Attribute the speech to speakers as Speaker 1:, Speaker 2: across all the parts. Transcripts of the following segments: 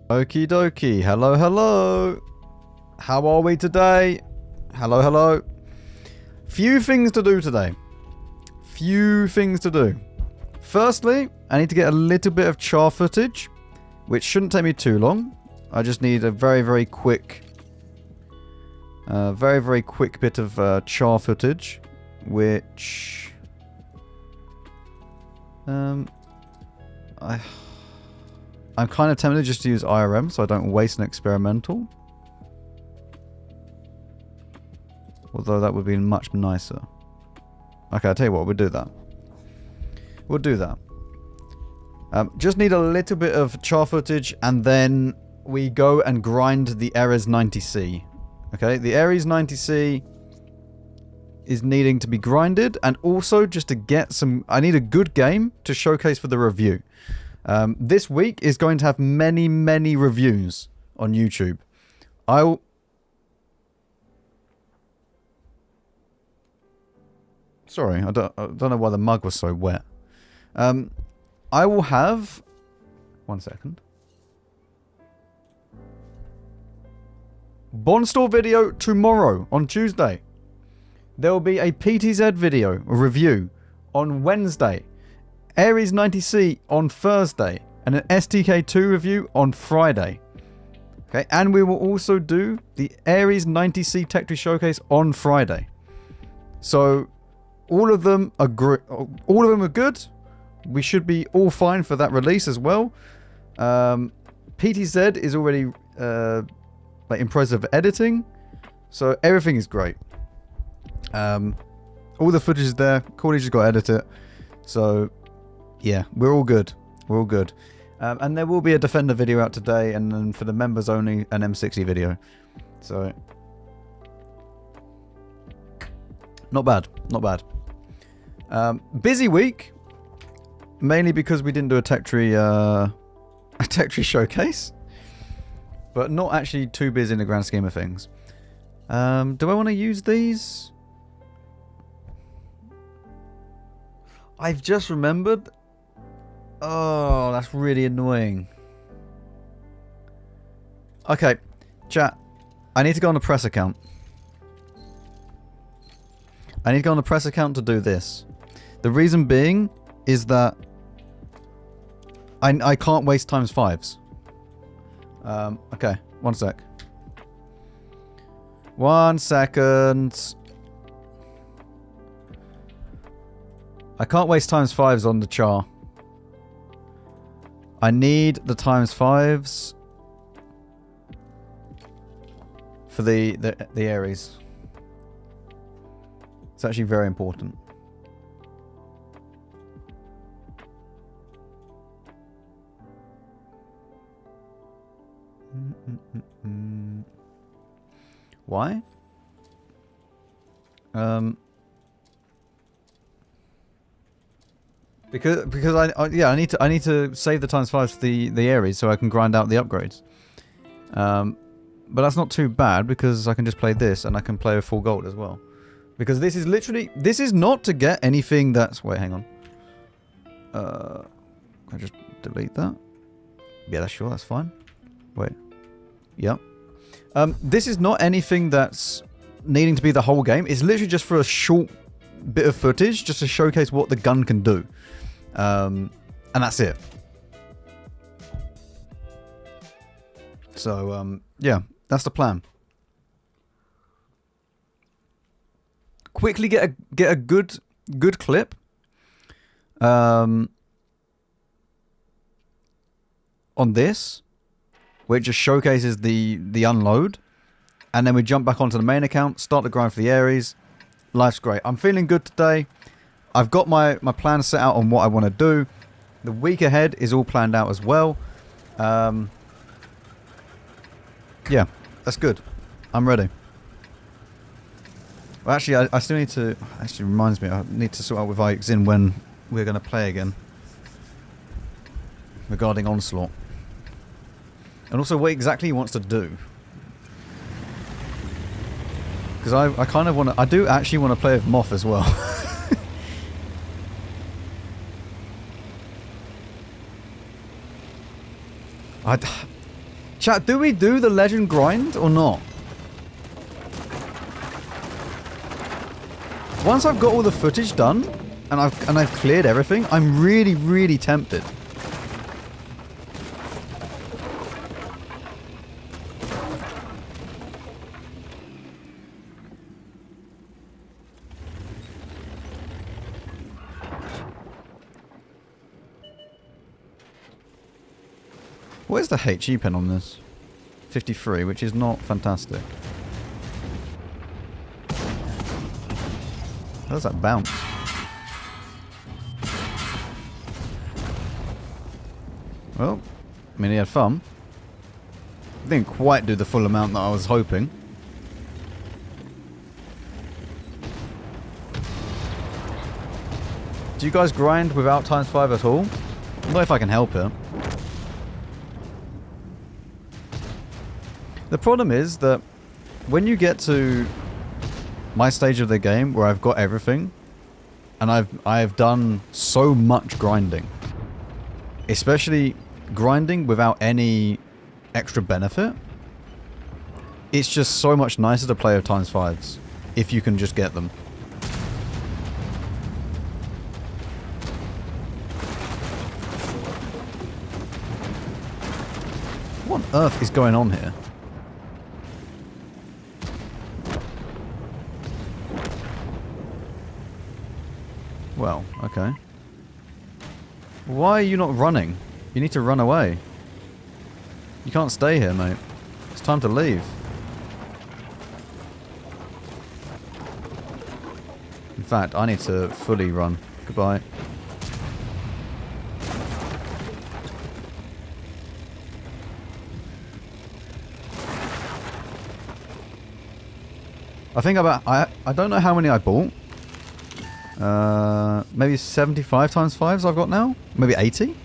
Speaker 1: Okie dokie. Hello, hello. How are we today? Hello, hello. Few things to do today. Few things to do. Firstly, I need to get a little bit of char footage, which shouldn't take me too long. I just need a very quick bit of char footage, which I'm kind of tempted just to use IRM so I don't waste an experimental. Although that would be much nicer. Okay, I'll tell you what, we'll do that. We'll do that. Just need a little bit of char footage and then we go and grind the Ares 90C. Okay, the Ares 90C is needing to be grinded, and also just to get some... I need a good game to showcase for the review. This week is going to have many reviews on YouTube. Sorry, I don't know why the mug was so wet. I will have... 1 second. Bond Store video tomorrow, on Tuesday. There will be a PTZ video, a review, on Wednesday. Ares 90C on Thursday. And an STK2 review on Friday. Okay, and we will also do the Ares 90C Tech Tree Showcase on Friday. So, all of them are good. We should be all fine for that release as well. PTZ is already in process of editing, so everything is great. All the footage is there. Cordy just got to edit it. So, yeah, we're all good. We're all good. And there will be a Defender video out today, and then for the members only, an M60 video. So, not bad. Not bad. Busy week, mainly because we didn't do a Tech Tree showcase, but not actually too busy in the grand scheme of things. Do I want to use these? I've just remembered. Oh, that's really annoying. Okay, chat. I need to go on the press account. I need to go on the press account to do this. The reason being is that I can't waste times fives. Okay, 1 sec. 1 second. I can't waste times fives on the char. I need the times fives for the Ares. It's actually very important. Why? Because I need to save the times fives for the Ares so I can grind out the upgrades. But that's not too bad because I can just play this and I can play a full gold as well. Because this is literally... This is not to get anything that's... Wait, hang on. Can I just delete that? Yeah, that's sure. That's fine. Wait. Yep. This is not anything that's needing to be the whole game. It's literally just for a short bit of footage just to showcase what the gun can do. And that's it. So, yeah. That's the plan. Quickly get a good clip on this, which just showcases the unload, and then we jump back onto the main account, start the grind for the Ares. Life's great. I'm feeling good today. I've got my plan set out on what I want to do. The week ahead is all planned out as well. Yeah, that's good. I'm ready. Well, actually, I still need to... Actually, reminds me, I need to sort out with Ixin when we're going to play again. Regarding Onslaught. And also what exactly he wants to do. Because I kind of want to... I do actually want to play with Moth as well. Chat, do we do the legend grind or not? Once I've got all the footage done and I've cleared everything, I'm really, really tempted. Where's the HE pen on this? 53, which is not fantastic. How does that bounce? Well, I mean, he had fun. Didn't quite do the full amount that I was hoping. Do you guys grind without ×5 at all? Not if I can help it. The problem is that when you get to my stage of the game where I've got everything and I've done so much grinding, especially grinding without any extra benefit, it's just so much nicer to play with ×5s if you can just get them. What on earth is going on here? Well, okay. Why are you not running? You need to run away. You can't stay here, mate. It's time to leave. In fact, I need to fully run. Goodbye. I think I don't know how many I bought. Maybe 75 ×5s I've got now? Maybe 80?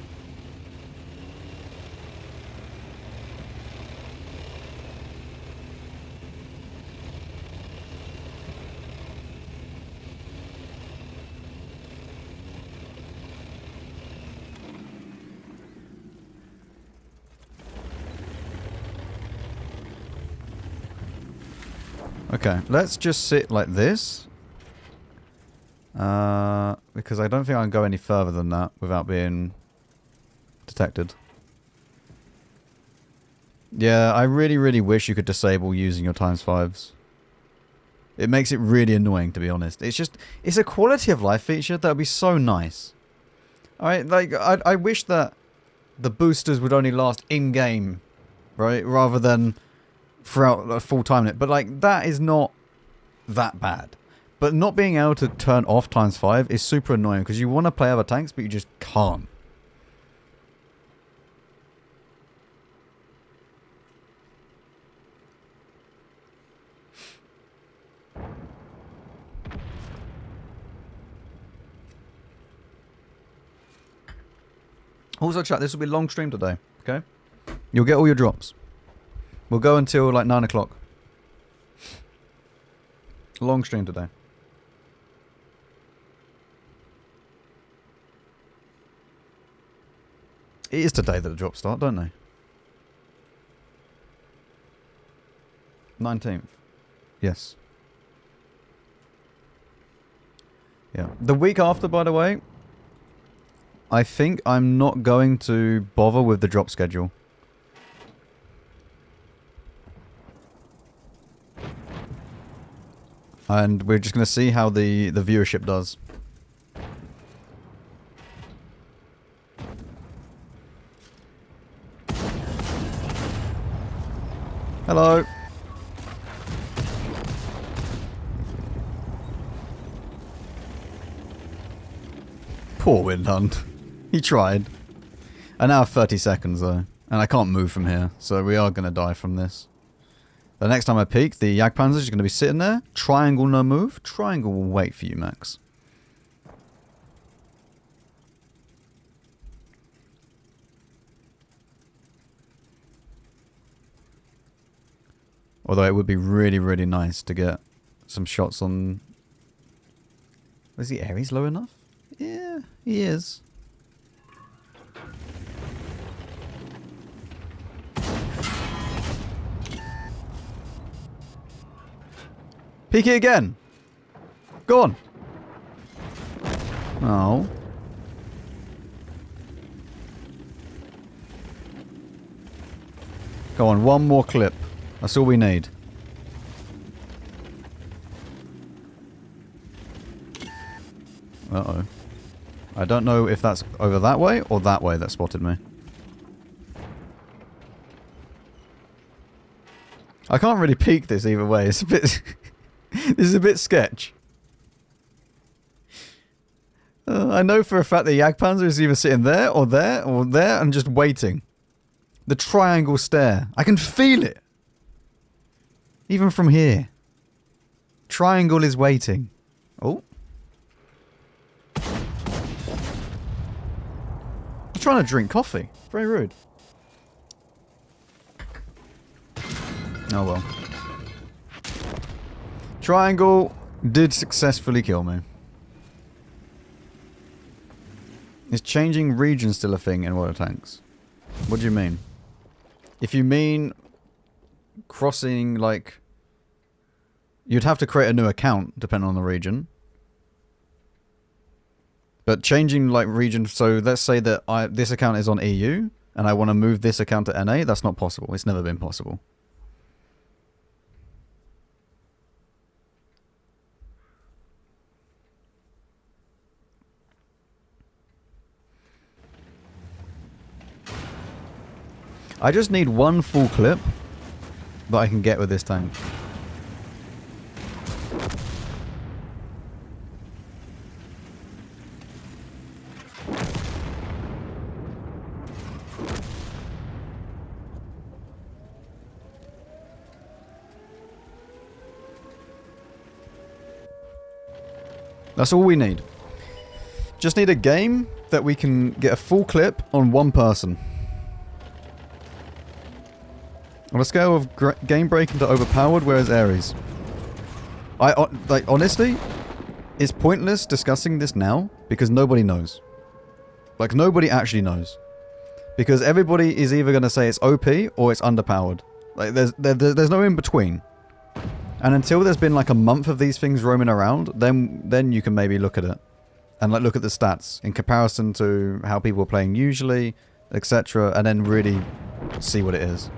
Speaker 1: Okay, let's just sit like this. Because I don't think I can go any further than that without being detected. Yeah, I really, really wish you could disable using your ×5s. It makes it really annoying, to be honest. It's just, it's a quality of life feature that would be so nice. Alright, like, I wish that the boosters would only last in-game, right? Rather than throughout a full time limit. But, like, that is not that bad. But not being able to turn off ×5 is super annoying because you want to play other tanks, but you just can't. Also, chat, this will be a long stream today, okay? You'll get all your drops. We'll go until like 9 o'clock. Long stream today. It is today that the drops start, don't they? 19th. Yes. Yeah. The week after, by the way, I think I'm not going to bother with the drop schedule. And we're just going to see how the viewership does. Hello. Poor Windhunt. He tried. I now have 30 seconds though. And I can't move from here. So we are going to die from this. The next time I peek, the Jagdpanzer is going to be sitting there. Triangle no move. Triangle will wait for you, Max. Although it would be really, really nice to get some shots on... Is the Ares low enough? Yeah, he is. Peek it again. Go on. Oh. Go on, one more clip. That's all we need. Uh-oh. I don't know if that's over that way or that way that spotted me. I can't really peek this either way. It's a bit... this is a bit sketch. I know for a fact the Jagdpanzer is either sitting there or there or there and just waiting. The triangle stare. I can feel it. Even from here. Triangle is waiting. Oh. I'm trying to drink coffee. Very rude. Oh well. Triangle did successfully kill me. Is changing region still a thing in water tanks? What do you mean? If you mean crossing, like... You'd have to create a new account, depending on the region. But changing, like, region... So, let's say that this account is on EU, and I want to move this account to NA. That's not possible. It's never been possible. I just need one full clip that I can get with this tank. That's all we need. Just need a game that we can get a full clip on one person. On a scale of game breaking to overpowered, where is Ares? Like, honestly, it's pointless discussing this now because nobody knows. Like, nobody actually knows. Because everybody is either going to say it's OP or it's underpowered. Like, there's no in between. And until there's been like a month of these things roaming around, then you can maybe look at it. And like look at the stats in comparison to how people are playing usually, etc. And then really see what it is.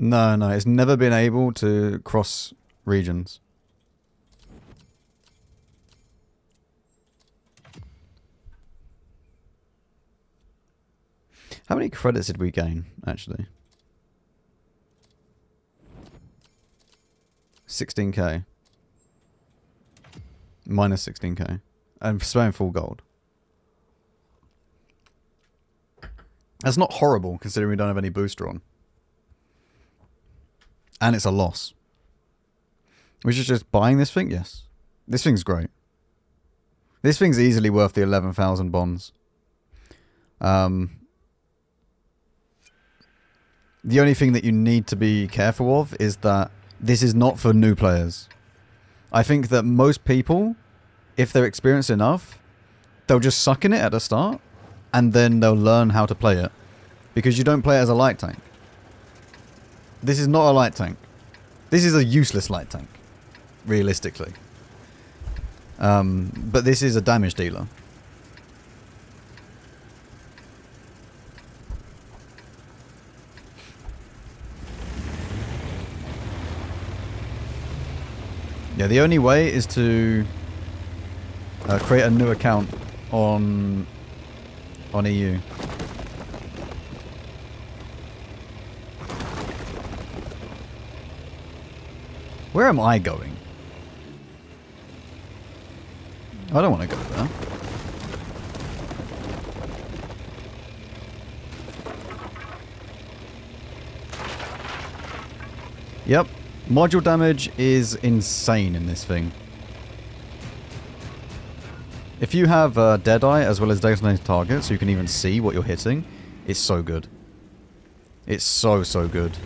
Speaker 1: No, it's never been able to cross regions. How many credits did we gain, actually? 16k. Minus 16k. And sparing full gold. That's not horrible, considering we don't have any booster on. And it's a loss. Which is just buying this thing? Yes. This thing's great. This thing's easily worth the 11,000 bonds. The only thing that you need to be careful of is that this is not for new players. I think that most people, if they're experienced enough, they'll just suck in it at the start, and then they'll learn how to play it. Because you don't play it as a light tank. This is not a light tank. This is a useless light tank, realistically. But this is a damage dealer. Yeah, the only way is to create a new account on EU. Where am I going? I don't want to go there. Yep. Module damage is insane in this thing. If you have Deadeye as well as designated target, so you can even see what you're hitting, it's so good. It's so good.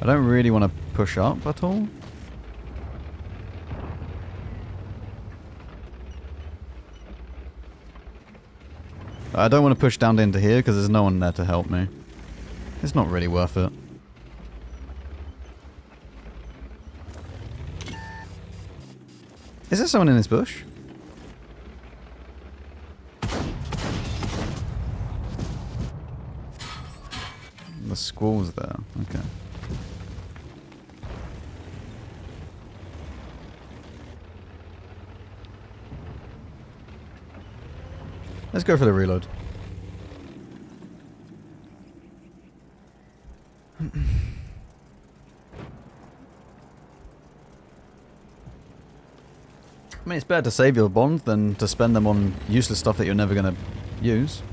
Speaker 1: I don't really want to push up at all. I don't want to push down into here because there's no one there to help me. It's not really worth it. Is there someone in this bush? The squall's there. Okay. Let's go for the reload. I mean, it's better to save your bonds than to spend them on useless stuff that you're never going to use.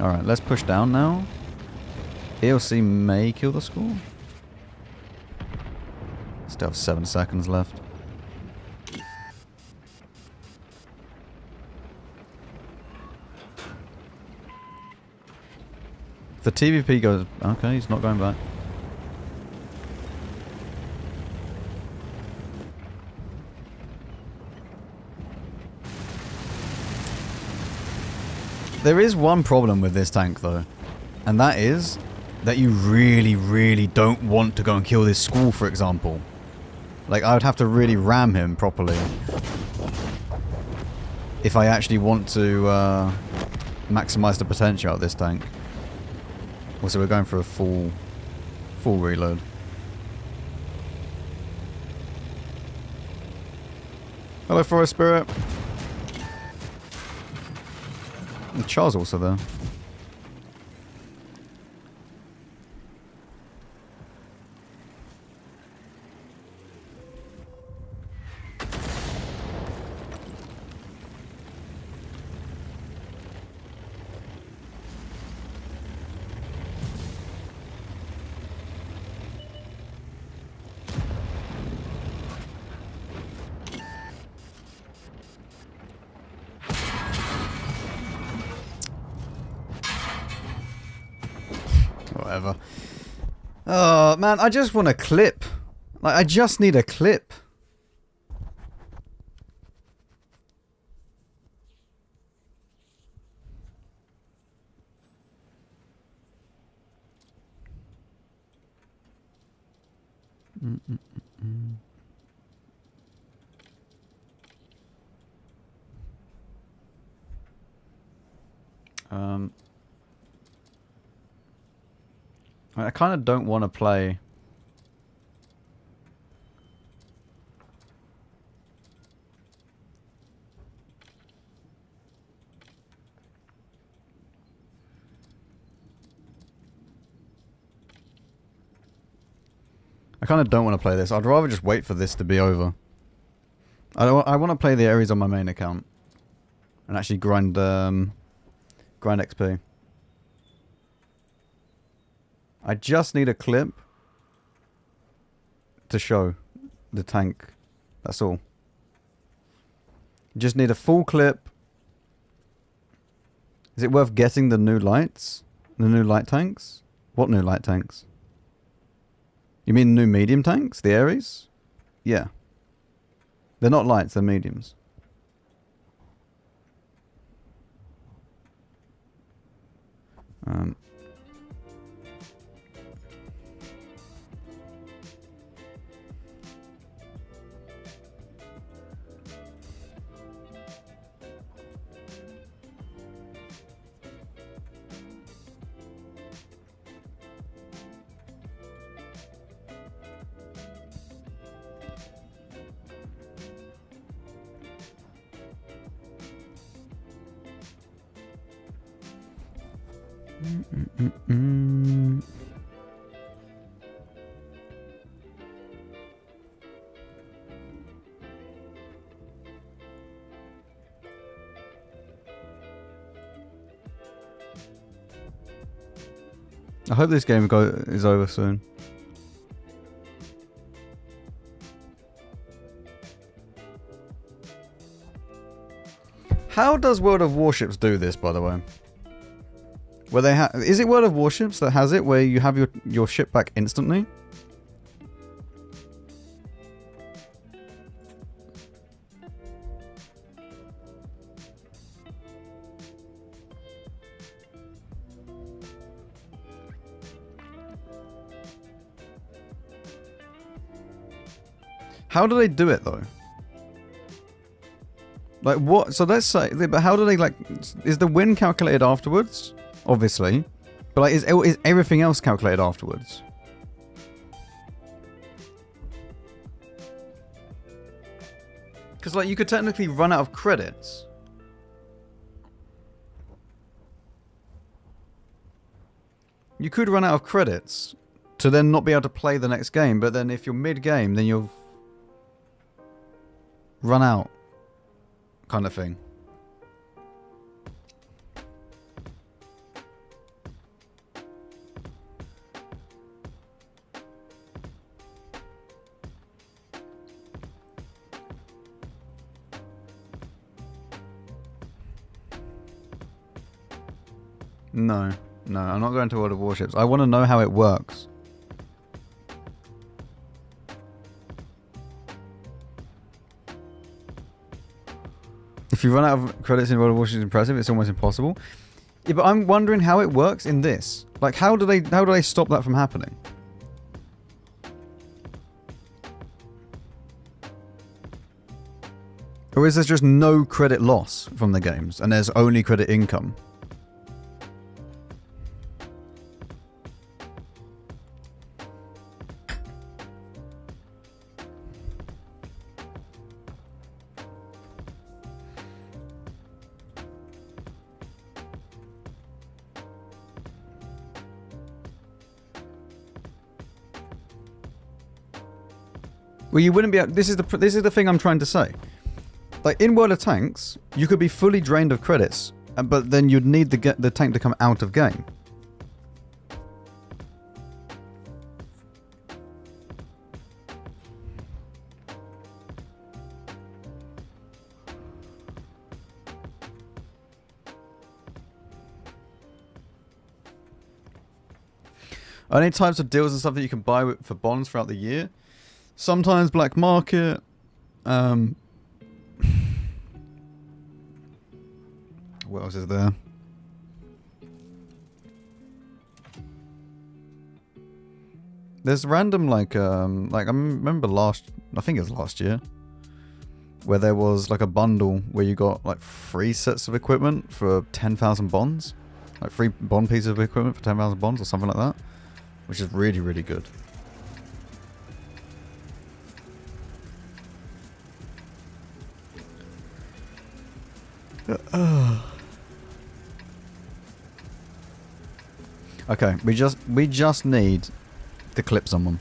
Speaker 1: Alright, let's push down now. ELC may kill the score. Still have 7 seconds left. If the TVP goes... Okay, he's not going back. There is one problem with this tank though. And that is that you really, really don't want to go and kill this squall, for example. Like, I would have to really ram him properly if I actually want to maximize the potential of this tank. Also, we're going for a full reload. Hello, Forest Spirit. And Char's also there. Whatever. Oh, man, I just want a clip. Like, I just need a clip. I kind of don't want to play. I kind of don't want to play this. I'd rather just wait for this to be over. I want to play the areas on my main account and actually grind XP. I just need a clip to show the tank. That's all. Just need a full clip. Is it worth getting the new lights? The new light tanks? What new light tanks? You mean new medium tanks? The Ares? Yeah. They're not lights, they're mediums. I hope this game is over soon. How does World of Warships do this, by the way? Where they is it World of Warships that has it, where you have your ship back instantly? How do they do it though? Like what? So let's say, but how do they like? Is the win calculated afterwards? Obviously, but like, is everything else calculated afterwards? Because like you could technically run out of credits. You could run out of credits to then not be able to play the next game, but then if you're mid-game, then you'll run out, kind of thing. No, no, I'm not going to World of Warships. I want to know how it works. If you run out of credits in World of Warships, it's impressive. It's almost impossible. Yeah, but I'm wondering how it works in this. Like, how do they stop that from happening? Or is there just no credit loss from the games and there's only credit income? Well, you wouldn't be able, this is the thing I'm trying to say. Like in World of Tanks, you could be fully drained of credits, but then you'd need the tank to come out of game. Any types of deals and stuff that you can buy for bonds throughout the year? Sometimes black market. What else is there? There's random like I remember I think it was last year, where there was like a bundle where you got like 3 sets of equipment for 10,000 bonds, like 3 bond pieces of equipment for 10,000 bonds or something like that, which is really, really good. Okay, we just need to clip someone.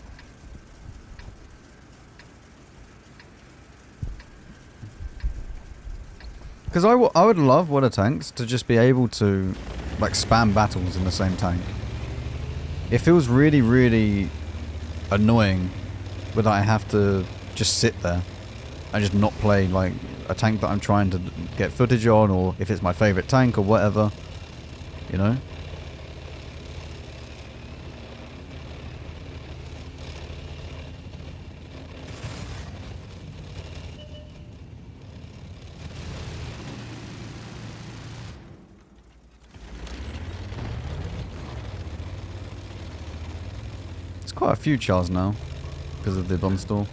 Speaker 1: Because I would love World of Tanks to just be able to like spam battles in the same tank. It feels really, really annoying when I have to just sit there and just not play like a tank that I'm trying to get footage on, or if it's my favorite tank or whatever, you know? There's quite a few chars now because of the bomb store.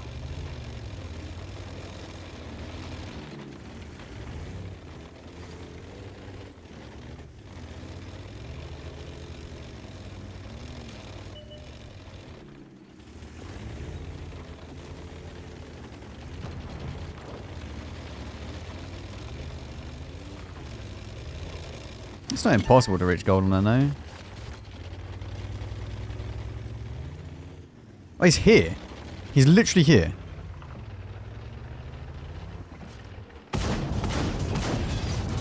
Speaker 1: It's not impossible to reach gold on there, no. Oh, he's here. He's literally here.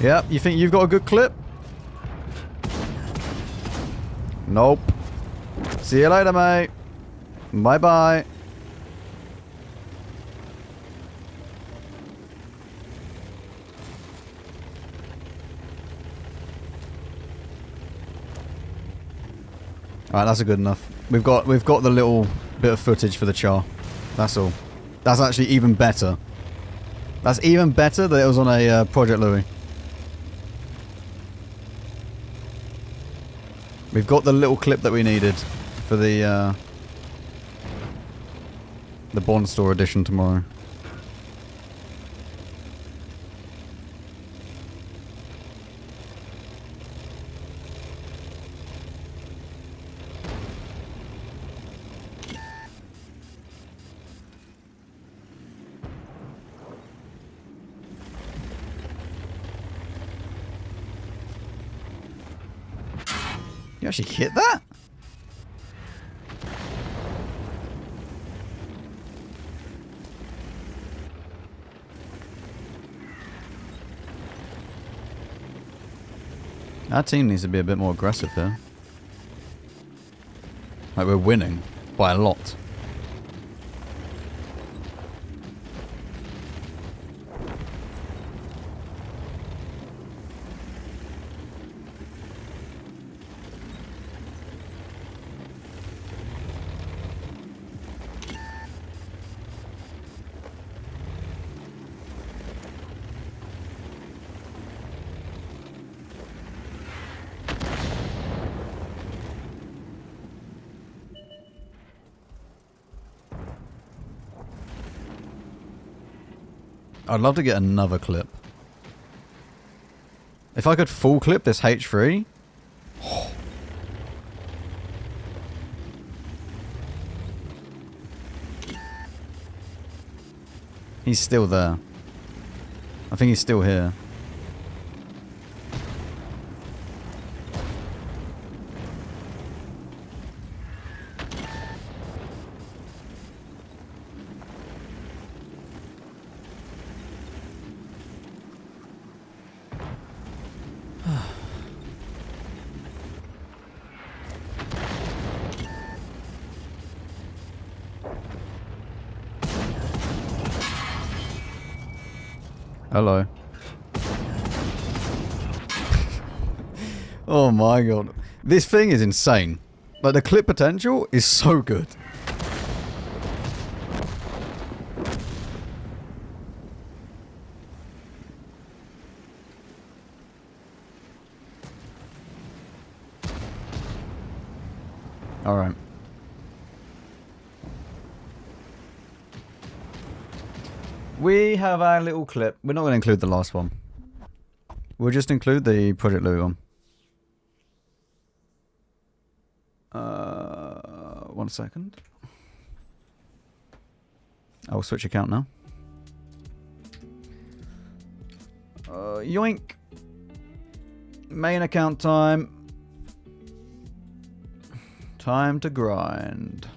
Speaker 1: Yep, you think you've got a good clip? Nope. See you later, mate. Bye-bye. Alright, that's a good enough. We've got the little bit of footage for the char. That's all. That's actually even better. That's even better that it was on a Project Louis. We've got the little clip that we needed for the Bond Store edition tomorrow. You actually hit that? Our team needs to be a bit more aggressive here. Like, we're winning by a lot. I'd love to get another clip. If I could full clip this H3. Oh. He's still there. I think he's still here. Hello. Oh my god. This thing is insane. Like, the clip potential is so good. Alright. We have our little clip. We're not going to include the last one. We'll just include the Project Louis one. 1 second. I'll switch account now. Yoink. Main account time. Time to grind.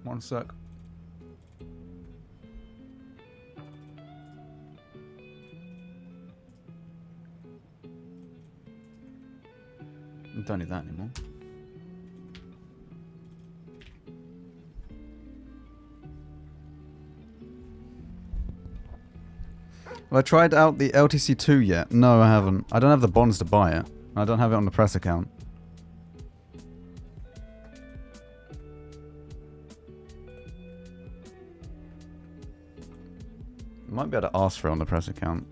Speaker 1: One sec. I don't need that anymore. Have I tried out the LTC2 yet? No, I haven't. I don't have the bonds to buy it. I don't have it on the press account. Might be able to ask for it on the press account.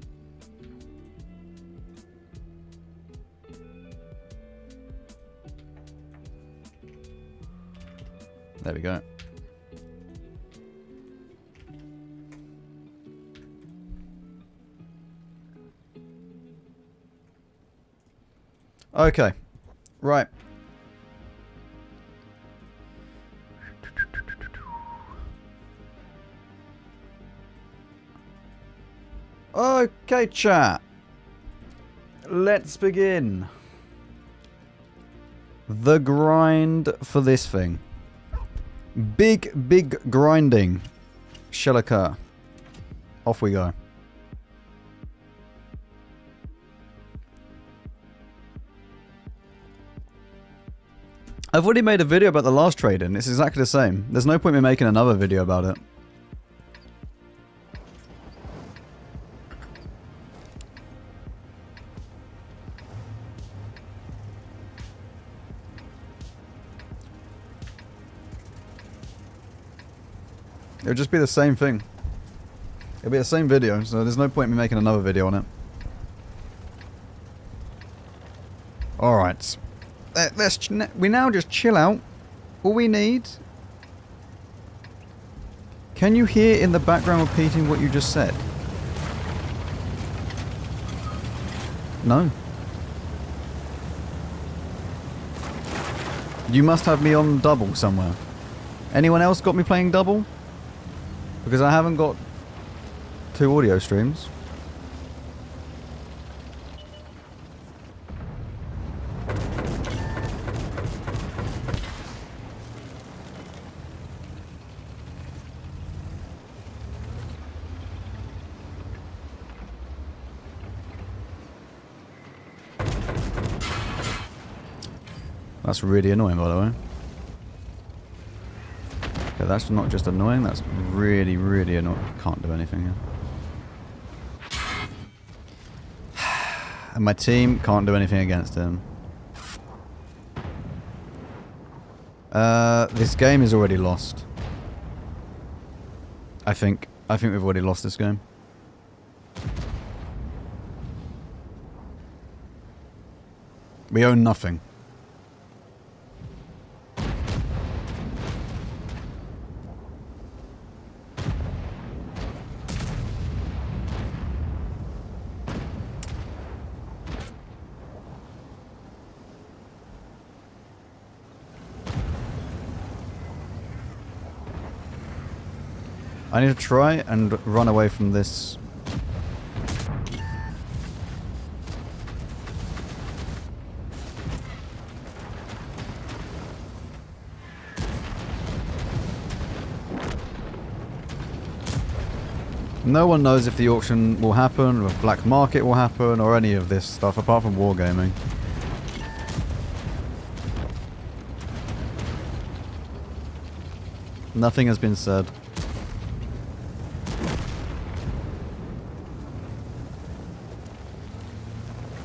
Speaker 1: There we go. Okay. Right. Okay, chat. let's begin. The grind for this thing. Big grinding shall occur. Off we go. I've already made a video about the last trade-in. It's exactly the same. There's no point in me making another video about it. It'll just be the same thing. It'll be the same video, so there's no point in me making another video on it. Alright. We now just chill out. All we need... Can you hear in the background repeating what you just said? No. You must have me on double somewhere. Anyone else got me playing double? Because I haven't got 2 audio streams. That's really annoying, by the way. Okay, that's not just annoying, that's really annoying. Can't do anything here. And my team can't do anything against him. This game is already lost. I think we've already lost this game. We own nothing. I need to try and run away from this. No one knows if the auction will happen, or if black market will happen, or any of this stuff apart from wargaming. Nothing has been said.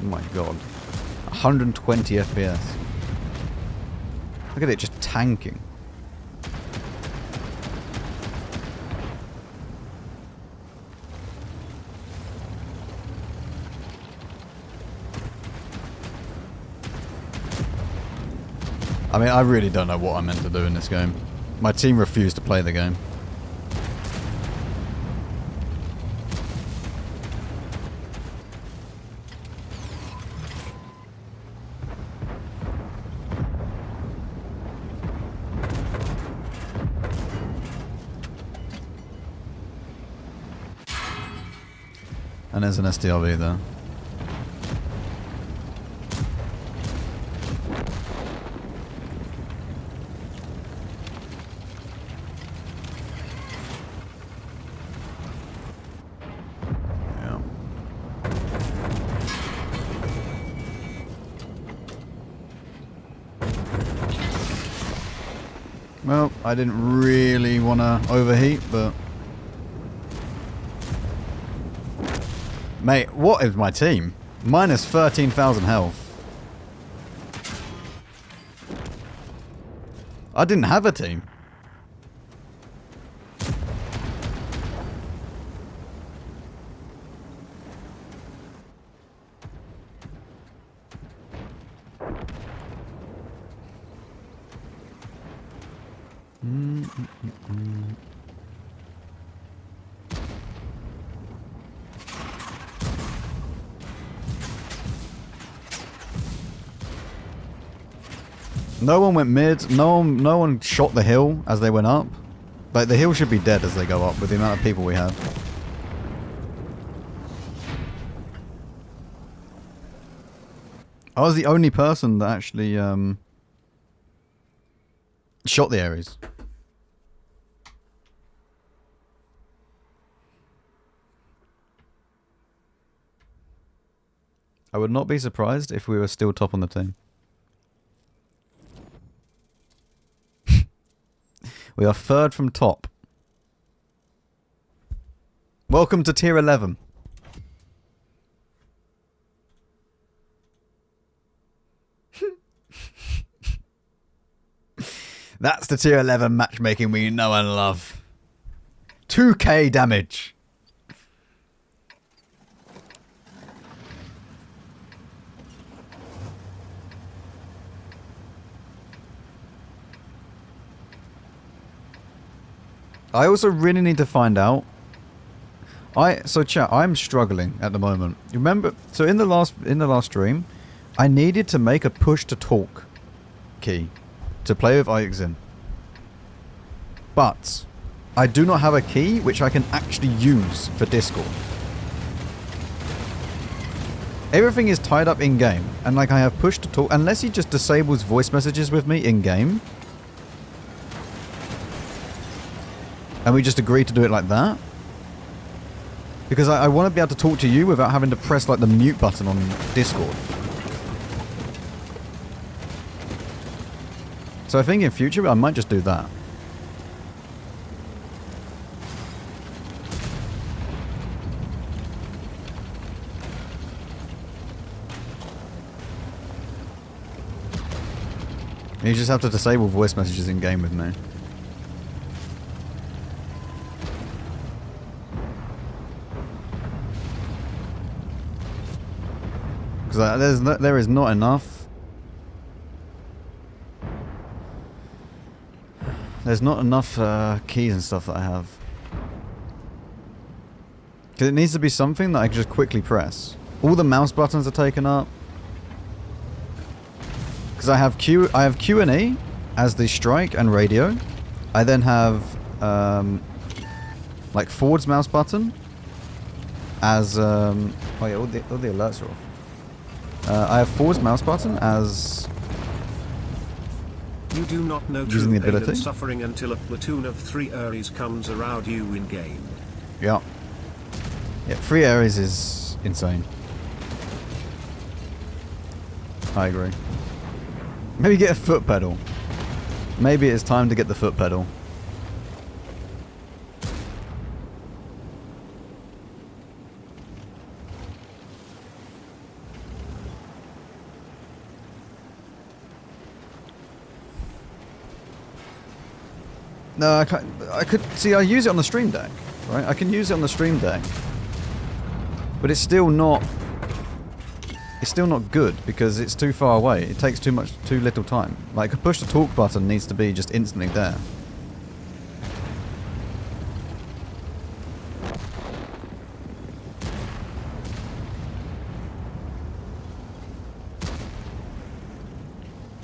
Speaker 1: Oh my god. 120 FPS. Look at it just tanking. I mean, I really don't know what I'm meant to do in this game. My team refused to play the game. And there's an STRV there. Yeah. Well, I didn't really want to overheat, but... Mate, what is my team? Minus 13,000 health. I didn't have a team. No one went mid. No one shot the hill as they went up. Like, the hill should be dead as they go up with the amount of people we have. I was the only person that actually shot the Ares. I would not be surprised if we were still top on the team. We are third from top. Welcome to tier 11. That's the tier 11 matchmaking we know and love. 2k damage. I also really need to find out. So chat, I'm struggling at the moment. You remember? So in the last stream, I needed to make a push to talk key to play with Ixin. But I do not have a key which I can actually use for Discord. Everything is tied up in game, and like I have push to talk unless he just disables voice messages with me in game. And we just agree to do it like that. Because I want to be able to talk to you without having to press like the mute button on Discord. So I think in future I might just do that. You just have to disable voice messages in game with me. Because there is not enough. There's not enough keys and stuff that I have. Because it needs to be something that I can just quickly press. All the mouse buttons are taken up. Because I have Q and E as the strike and radio. I then have like forward's mouse button as oh yeah, all the alerts are off. I have forward's mouse button as
Speaker 2: you do not know
Speaker 1: using the ability.
Speaker 2: And suffering until a platoon of 3 Ares comes around you in game.
Speaker 1: Yeah. Yeah, 3 Ares is insane. I agree. Maybe get a foot pedal. Maybe it's time to get the foot pedal. No, I can't. I could see. I use it on the stream deck, right? I can use it on the stream deck, but it's still not. It's still not good because it's too far away. It takes too little time. Like a push to talk button needs to be just instantly there.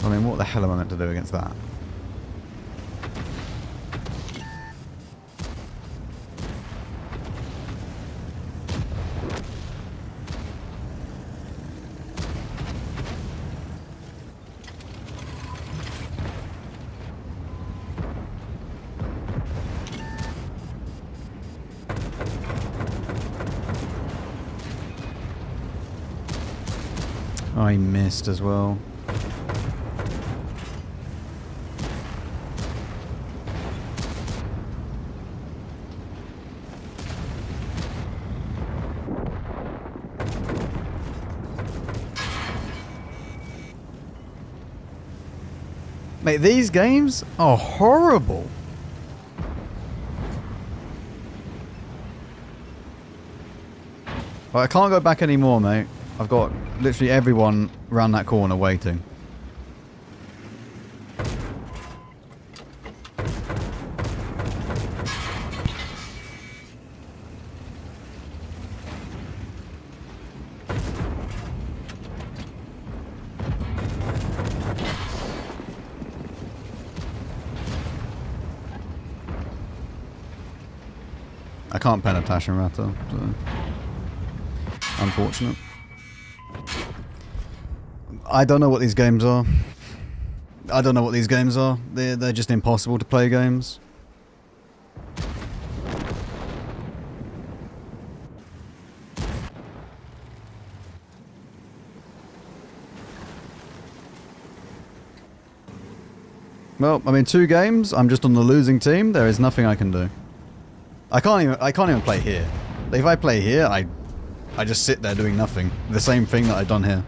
Speaker 1: I mean, what the hell am I meant to do against that? I missed as well. Mate, these games are horrible. But I can't go back anymore, mate. I've got literally everyone around that corner waiting. I can't pen a Tashin Rata, so unfortunate. I don't know what these games are. I don't know what these games are. They're just impossible to play games. Well, I mean, 2 games, I'm just on the losing team. There is nothing I can do. I can't even play here. If I play here, I just sit there doing nothing. The same thing that I've done here.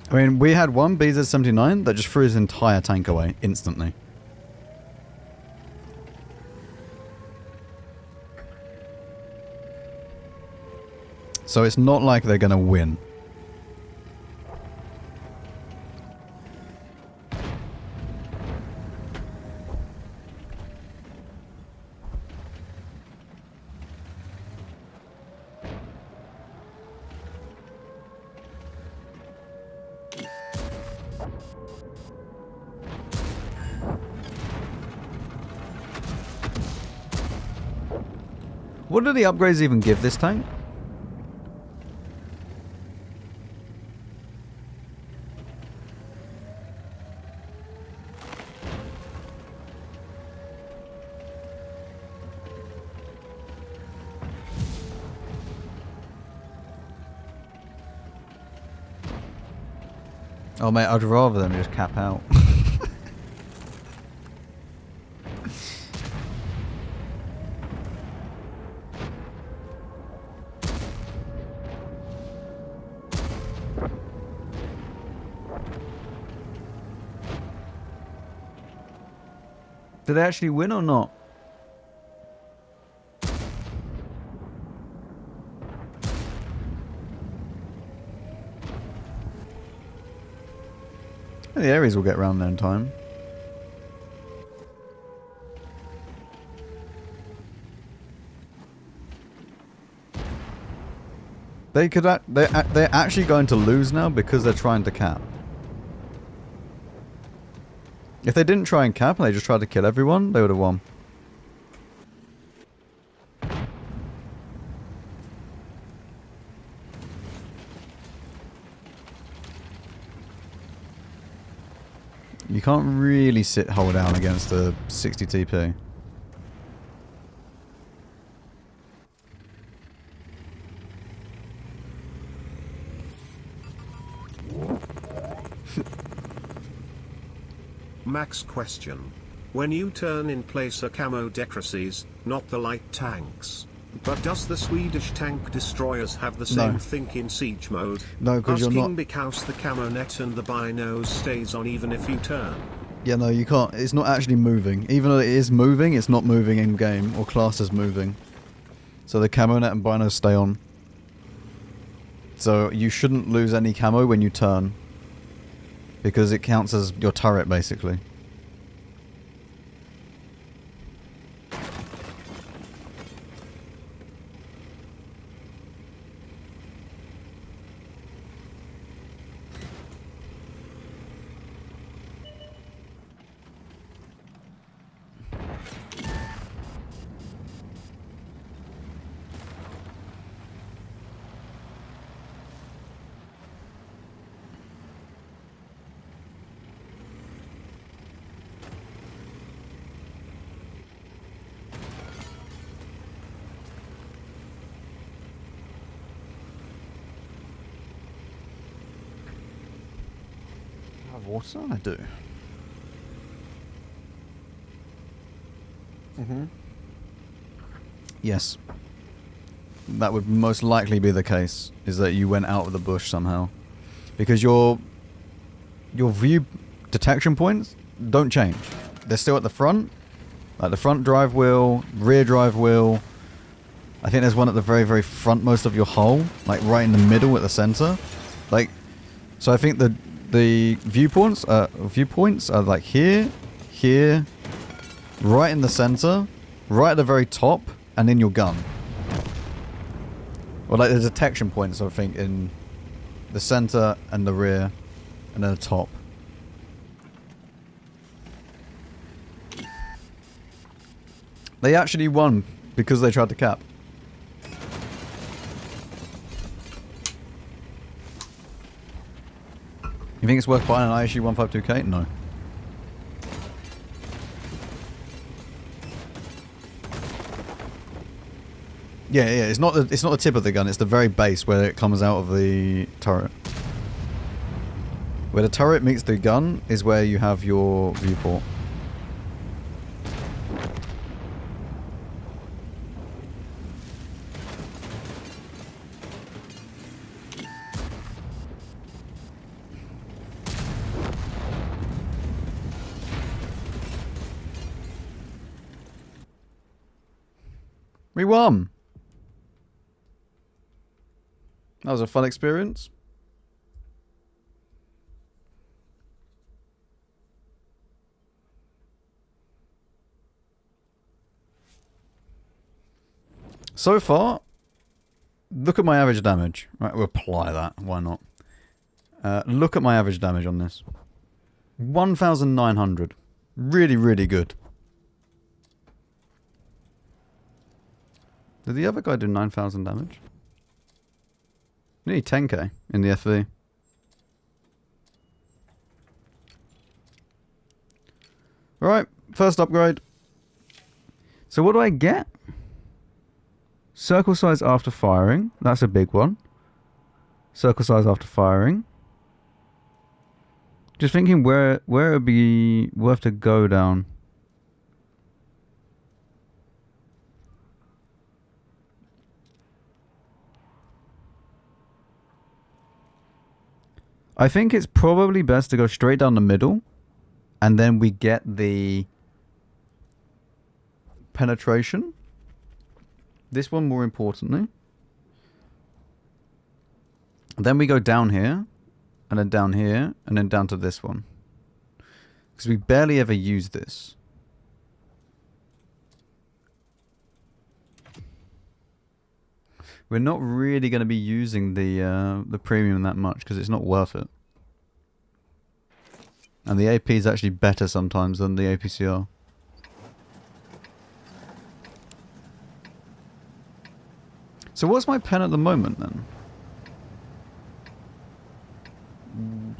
Speaker 1: I mean, we had one BZ-79 that just threw his entire tank away instantly. So it's not like they're gonna win. What do the upgrades even give this tank? Oh mate, I'd rather them just cap out. Did they actually win or not? The Ares will get round there in time. They could. They're actually going to lose now because they're trying to cap. If they didn't try and cap and they just tried to kill everyone, they would have won. You can't really sit hold down against a 60 TP.
Speaker 2: Max question. When you turn in place a camo decreases, not the light tanks. But does the Swedish tank destroyers have the same thing in siege mode?
Speaker 1: No, because you're not.
Speaker 2: Because the camo net and the binos stays on even if you turn.
Speaker 1: Yeah, no, you can't. It's not actually moving. Even though it is moving, it's not moving in game or classed as moving. So the camo net and binos stay on. So you shouldn't lose any camo when you turn. Because it counts as your turret, basically. Water? I do. Yes. that would most likely be the case, is that you went out of the bush somehow. Because your view detection points don't change. They're still at the front. Like the front drive wheel, rear drive wheel. I think there's one at the very, very frontmost of your hull. Like right in the middle at the center. Like, so I think the viewpoints are like here, here, right in the center, right at the very top, and in your gun. Or like the detection points, I think, in the center and the rear, and then the top. They actually won because they tried to cap. You think it's worth buying an ISU 152K? No. Yeah, it's not the tip of the gun, it's the very base where it comes out of the turret. Where the turret meets the gun is where you have your viewport. We won! That was a fun experience. So far, look at my average damage. Right, we'll apply that. Why not? Look at my average damage on this. 1,900. Really, really good. Did the other guy do 9,000 damage? Nearly 10k in the FV. Alright, first upgrade. So what do I get? Circle size after firing. That's a big one. Circle size after firing. Just thinking where it would be worth to go down. I think it's probably best to go straight down the middle, and then we get the penetration. This one more importantly. Then we go down here, and then down here, and then down to this one. Because we barely ever use this. We're not really going to be using the premium that much because it's not worth it. And the AP is actually better sometimes than the APCR. So what's my pen at the moment then?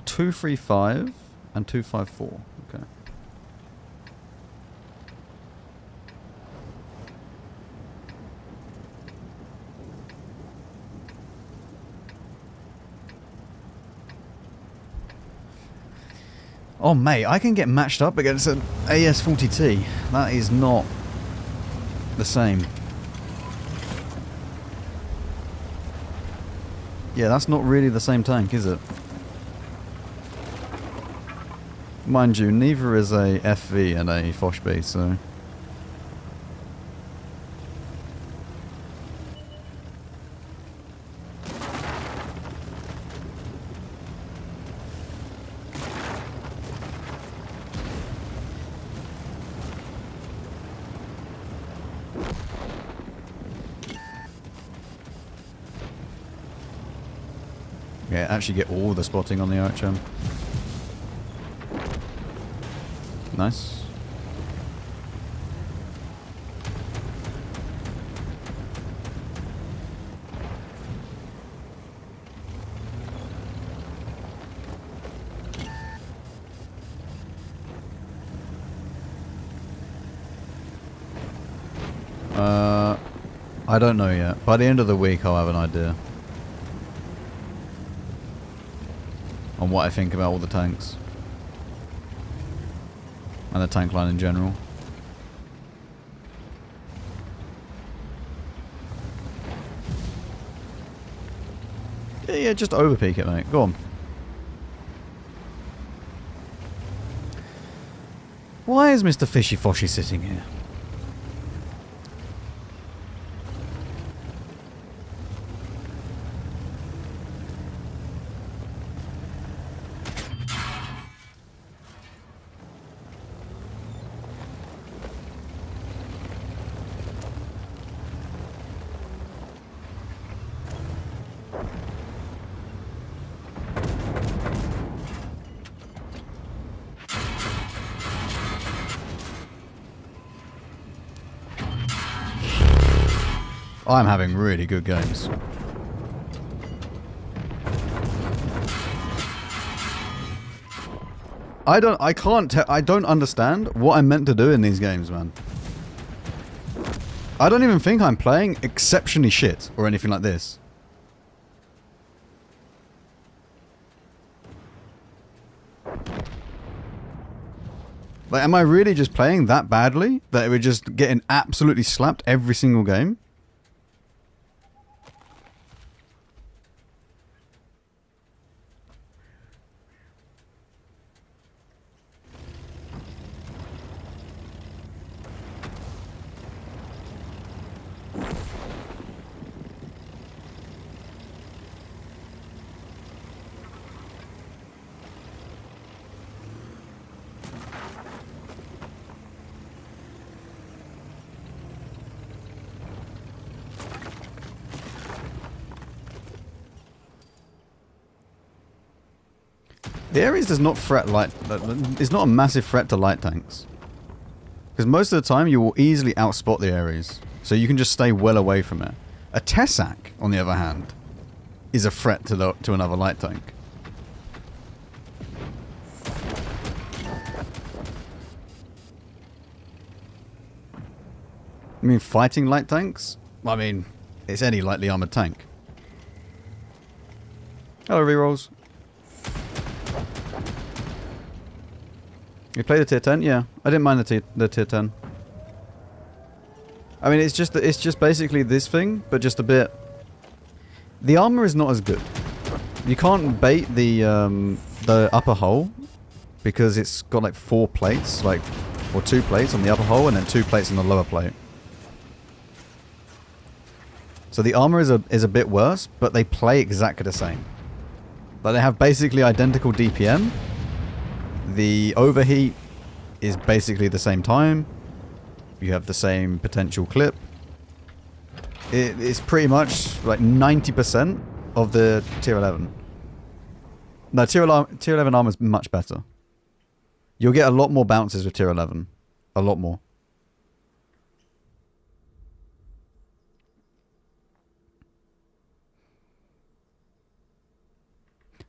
Speaker 1: 235 and 254. Okay. Oh mate, I can get matched up against an AS40T. That is not the same. Yeah, that's not really the same tank, is it? Mind you, neither is a FV and a Foshby, so... Yeah, actually get all the spotting on the OHM. Nice. I don't know yet. By the end of the week I'll have an idea on what I think about all the tanks. And the tank line in general. Yeah, just overpeak it, mate. Go on. Why is Mr. Fishy Foshy sitting here? I'm having really good games. I don't understand what I'm meant to do in these games, man. I don't even think I'm playing exceptionally shit or anything like this. Like, am I really just playing that badly that we're just getting absolutely slapped every single game? The Ares does not threat light. It's not a massive threat to light tanks, because most of the time you will easily outspot the Ares, so you can just stay well away from it. A Tessac, on the other hand, is a threat to another light tank. I mean, fighting light tanks? I mean, it's any lightly armored tank. Hello, rerolls. You play the tier 10? Yeah, I didn't mind the tier 10. I mean, it's just basically this thing, but just a bit. The armor is not as good. You can't bait the upper hull because it's got like 4 plates, or 2 plates on the upper hull and then 2 plates on the lower plate. So the armor is a bit worse, but they play exactly the same. But they have basically identical DPM. The overheat is basically the same time. You have the same potential clip. It's pretty much like 90% of the tier 11. No, tier 11 armor is much better. You'll get a lot more bounces with tier 11. A lot more.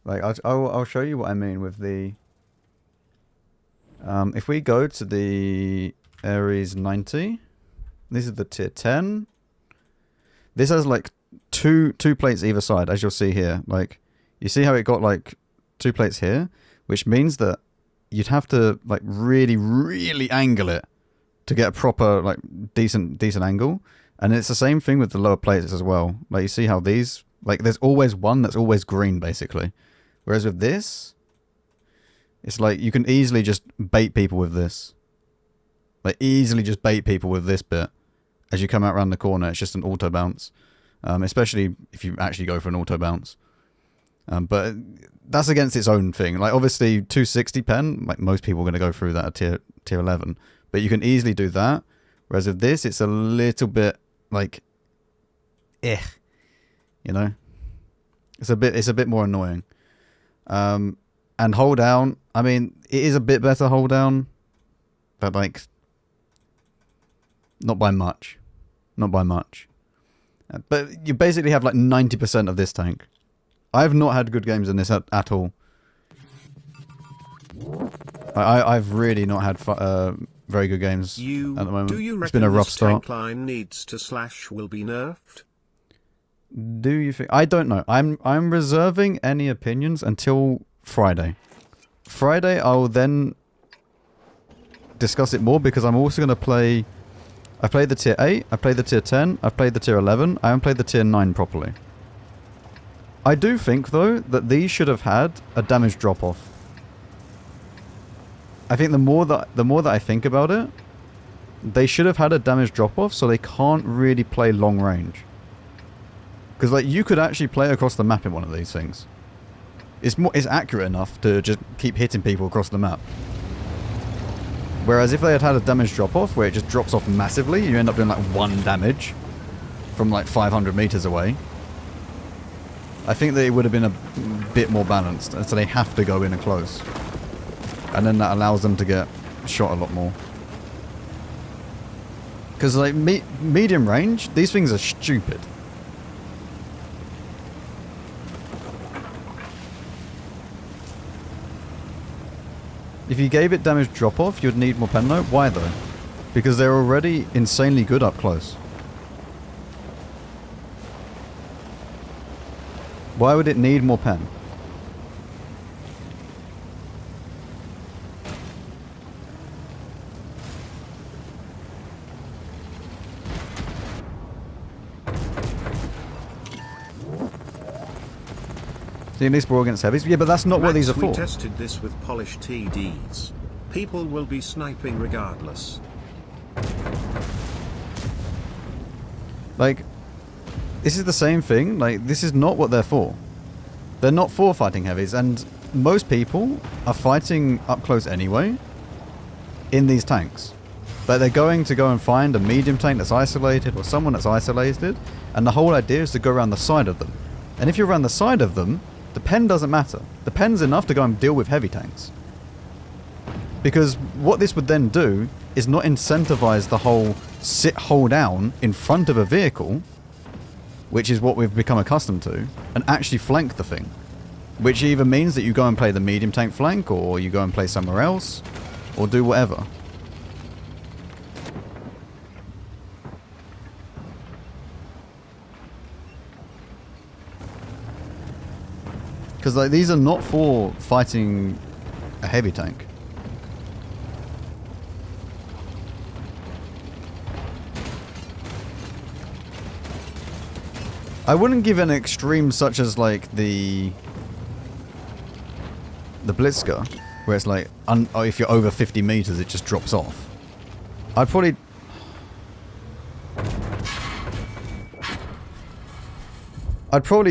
Speaker 1: Like, I'll show you what I mean with the... if we go to the Ares 90, this is the tier 10. This has like two plates either side, as you'll see here. Like, you see how it got like 2 plates here, which means that you'd have to like really angle it to get a proper like decent angle. And it's the same thing with the lower plates as well. Like, you see how these, like, there's always one that's always green basically, whereas with this, it's like you can easily just bait people with this. Like, easily just bait people with this bit. As you come out around the corner, it's just an auto bounce. Especially if you actually go for an auto bounce. But that's against its own thing. Like, obviously, 260 pen, like, most people are going to go through that at tier 11. But you can easily do that. Whereas with this, it's a little bit, like, you know? It's a bit more annoying. And hold down, I mean, it is a bit better hold down, but like, not by much. Not by much. But you basically have like 90% of this tank. I've not had good games in this at all. I've really not had very good games at the moment.
Speaker 2: Do you
Speaker 1: it's been a rough
Speaker 2: this
Speaker 1: start.
Speaker 2: Tank line needs to / will be nerfed?
Speaker 1: Do you think? I don't know. I'm reserving any opinions until Friday. Friday, I will then discuss it more, because I'm also going to play... I played the tier 8, I played the tier 10, I've played the tier 11, I haven't played the tier 9 properly. I do think, though, that these should have had a damage drop-off. I think the more that I think about it, they should have had a damage drop-off so they can't really play long range. Because, like, you could actually play across the map in one of these things. It's accurate enough to just keep hitting people across the map. Whereas if they had had a damage drop-off where it just drops off massively, you end up doing like 1 damage from like 500 meters away. I think that it would have been a bit more balanced, and so they have to go in and close. And then that allows them to get shot a lot more. Because like medium range, these things are stupid. If you gave it damage drop-off, you'd need more pen though. Why though? Because they're already insanely good up close. Why would it need more pen? See, at least we're all against heavies. Yeah, but that's not what these are for.
Speaker 2: We tested this with polished TDs. People will be sniping regardless.
Speaker 1: Like, this is the same thing. Like, this is not what they're for. They're not for fighting heavies, and most people are fighting up close anyway in these tanks. But they're going to go and find a medium tank that's isolated or someone that's isolated, and the whole idea is to go around the side of them. And if you're around the side of them, the pen doesn't matter. The pen's enough to go and deal with heavy tanks. Because what this would then do is not incentivize the whole sit hull down in front of a vehicle, which is what we've become accustomed to, and actually flank the thing. Which either means that you go and play the medium tank flank, or you go and play somewhere else, or do whatever. Because like these are not for fighting a heavy tank. I wouldn't give an extreme such as like the Blitzker, where it's like if you're over 50 meters it just drops off. I'd probably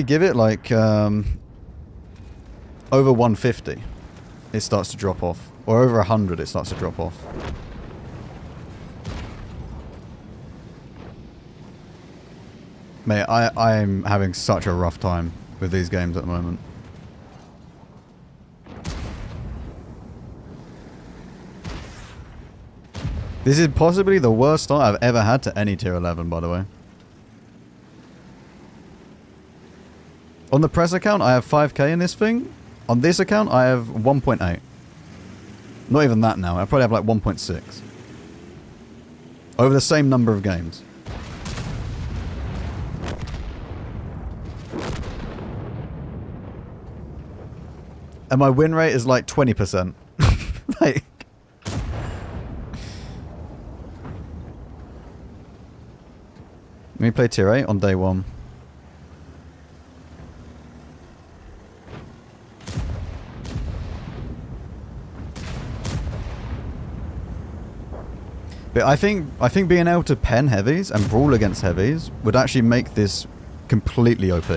Speaker 1: give it like over 150 it starts to drop off, or over 100 it starts to drop off. Mate, I'm having such a rough time with these games at the moment. This is possibly the worst start I've ever had to any tier 11, by the way. On the press account, I have 5k in this thing. On this account, I have 1.8. Not even that now. I probably have like 1.6. Over the same number of games. And my win rate is like 20%. Like... Let me play tier 8 on day 1. But I think being able to pen heavies and brawl against heavies would actually make this completely OP.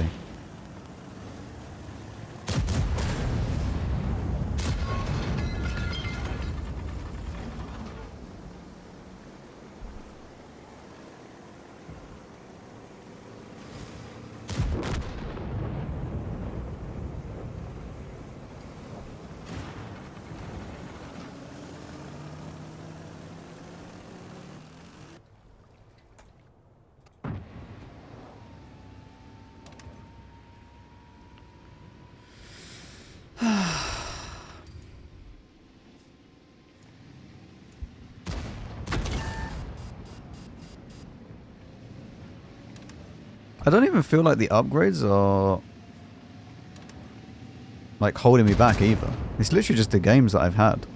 Speaker 1: I don't even feel like the upgrades are like holding me back either. It's literally just the games that I've had.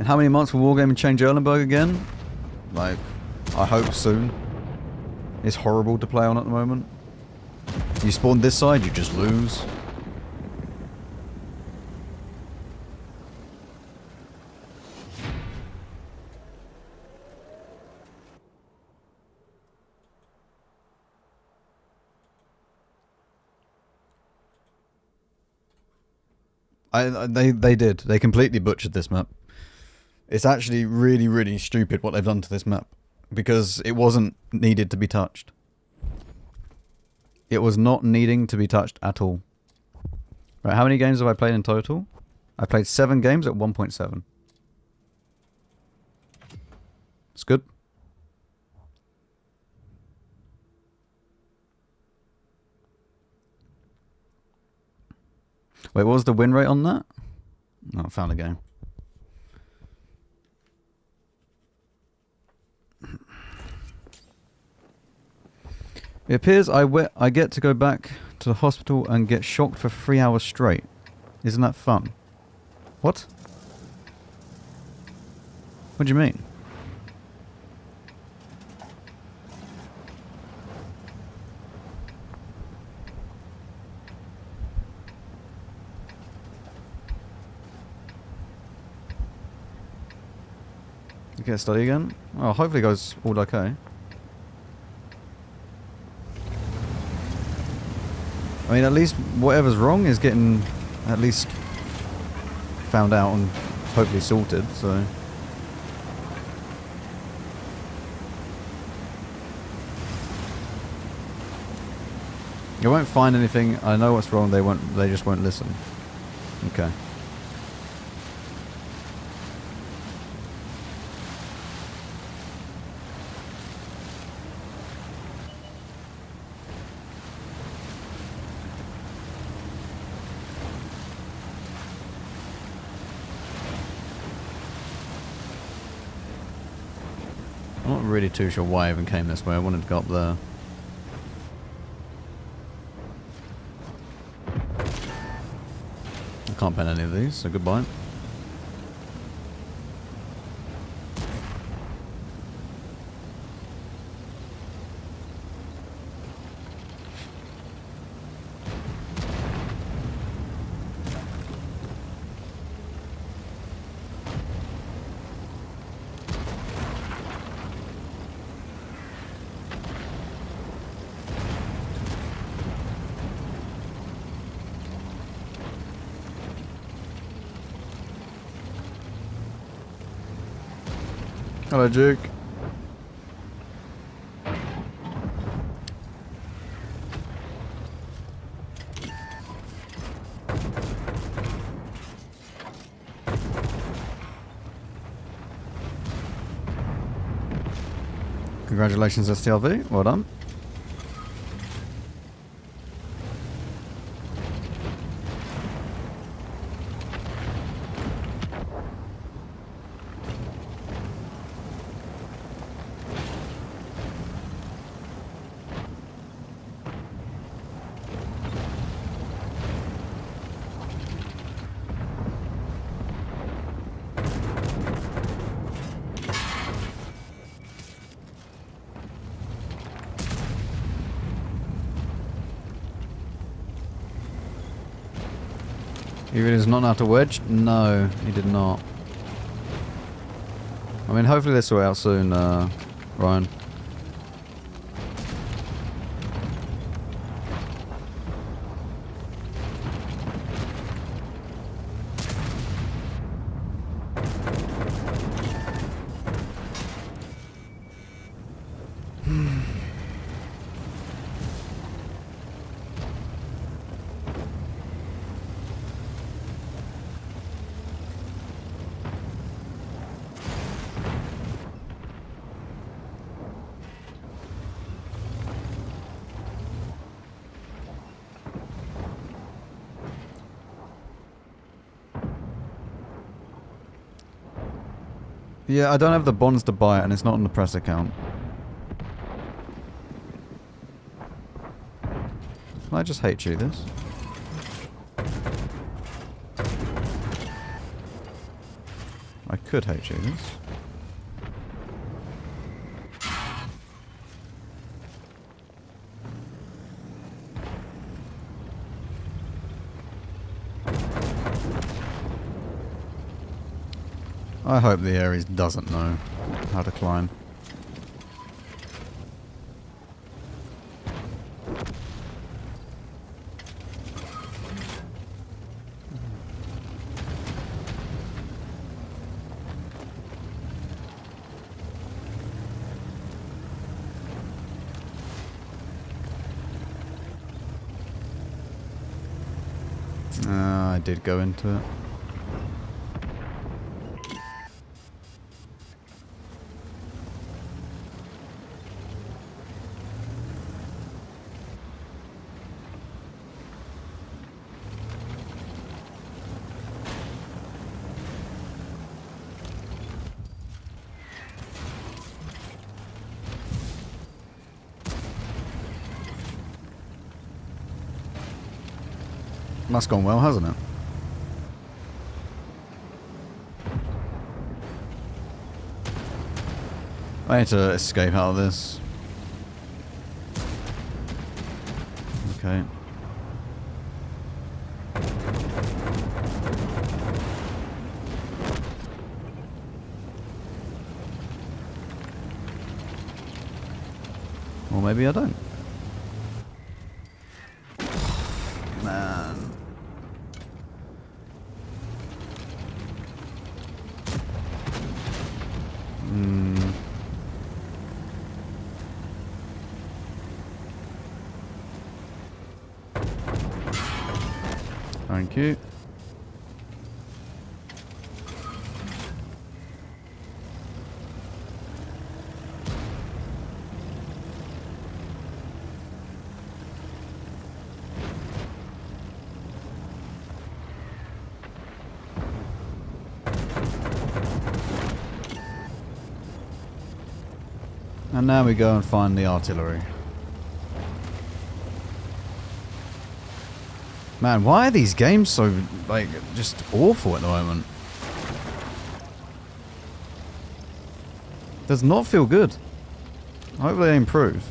Speaker 1: How many months will Wargaming change Erlenberg again? Like, I hope soon. It's horrible to play on at the moment. You spawn this side, you just lose. They did. They completely butchered this map. It's actually really, really stupid what they've done to this map. Because it wasn't needed to be touched. It was not needing to be touched at all. Right, how many games have I played in total? I played 7 games at 1.7. It's good. Wait, what was the win rate on that? Oh, I found a game. It appears I get to go back to the hospital and get shocked for 3 hours straight. Isn't that fun? What? What do you mean? You get a study again? Oh, hopefully it goes all okay. I mean, at least whatever's wrong is getting at least found out and hopefully sorted, so... You won't find anything. I know what's wrong. They just won't listen. Okay. I'm not really too sure why I even came this way. I wanted to go up there. I can't pen any of these, so goodbye. Hello, Duke. Congratulations, STLV. Well done. He really does not know how to wedge? No, he did not. I mean, hopefully this will out soon, Ryan. Yeah, I don't have the bonds to buy it, and it's not on the press account. Can I just hate you this? I could HE this. I hope the Ares doesn't know how to climb. I did go into it. That's gone well, hasn't it? I need to escape out of this. Okay. Or maybe I don't. Man. Thank you. And now we go and find the artillery. Man, why are these games so, like, just awful at the moment? Does not feel good. I hope they improve.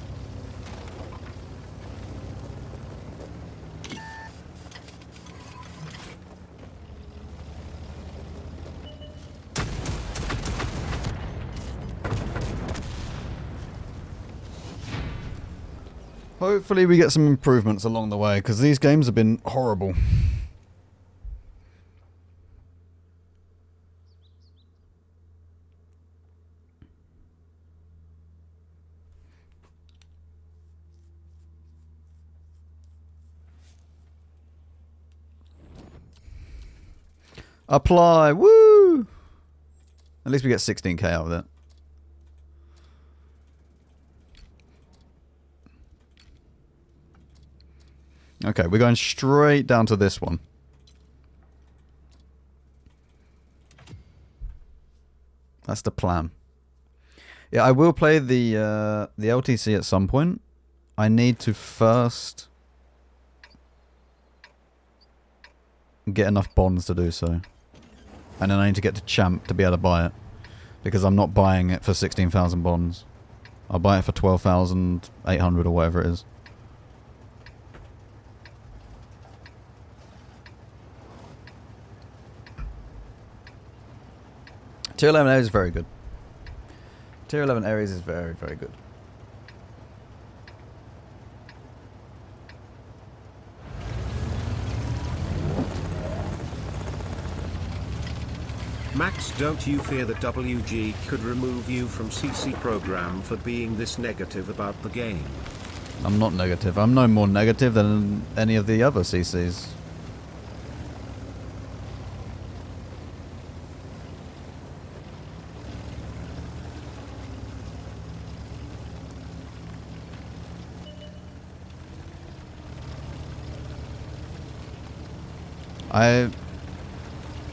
Speaker 1: Hopefully we get some improvements along the way, because these games have been horrible. Apply! Woo! At least we get 16k out of it. Okay, we're going straight down to this one. That's the plan. Yeah, I will play the LTC at some point. I need to first get enough bonds to do so. And then I need to get to champ to be able to buy it. Because I'm not buying it for 16,000 bonds. I'll buy it for 12,800 or whatever it is. Tier 11 Ares is very good. Tier 11 Ares is very, very good.
Speaker 2: Max, don't you fear that WG could remove you from CC program for being this negative about the game?
Speaker 1: I'm not negative. I'm no more negative than any of the other CCs.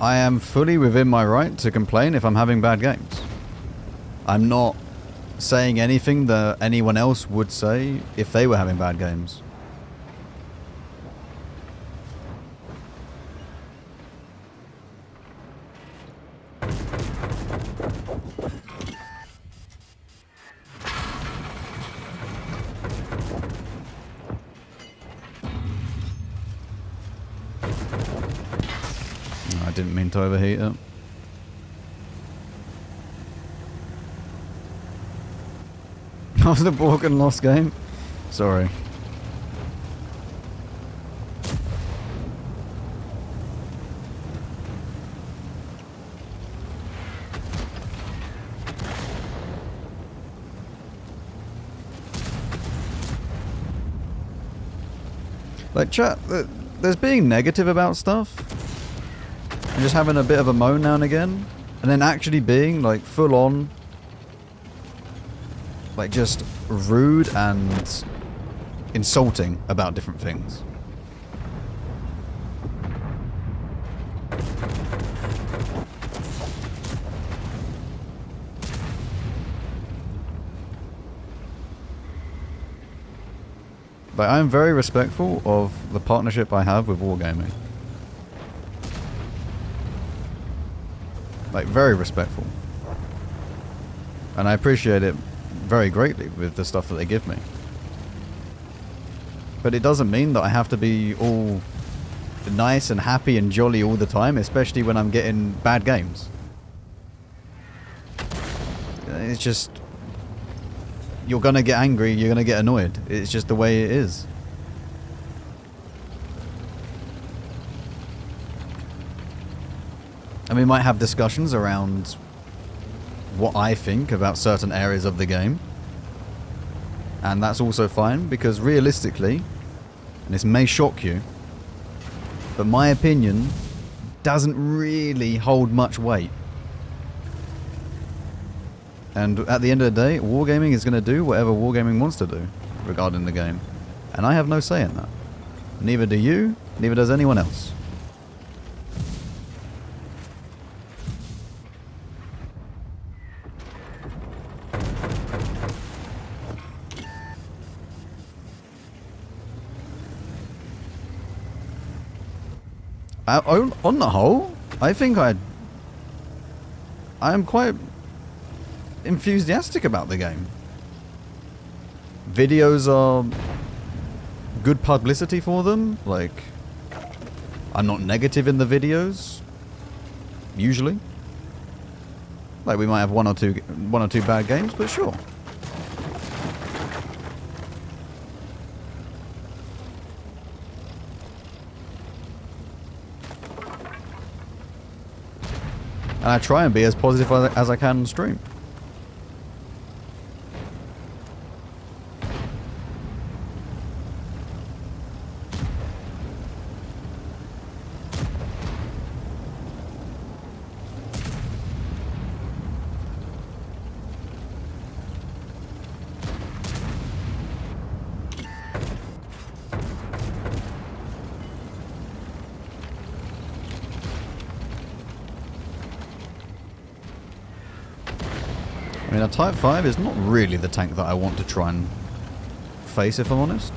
Speaker 1: I am fully within my right to complain if I'm having bad games. I'm not saying anything that anyone else would say if they were having bad games. I didn't mean to overheat it. That was the broken lost game? Sorry. Like, chat, there's being negative about stuff, and just having a bit of a moan now and again, and then actually being, like, full on, like, just rude and insulting about different things. But I am very respectful of the partnership I have with Wargaming. Like, very respectful. And I appreciate it very greatly with the stuff that they give me. But it doesn't mean that I have to be all nice and happy and jolly all the time, especially when I'm getting bad games. It's just... You're gonna get angry, you're gonna get annoyed. It's just the way it is. And we might have discussions around what I think about certain areas of the game. And that's also fine, because realistically, and this may shock you, but my opinion doesn't really hold much weight. And at the end of the day, Wargaming is going to do whatever Wargaming wants to do regarding the game. And I have no say in that. Neither do you, neither does anyone else. On the whole, I think I am quite enthusiastic about the game. Videos are good publicity for them. Like, I'm not negative in the videos, usually. Like, we might have one or two bad games, but sure. And I try and be as positive as I can on stream. I mean, a Type 5 is not really the tank that I want to try and face, if I'm honest.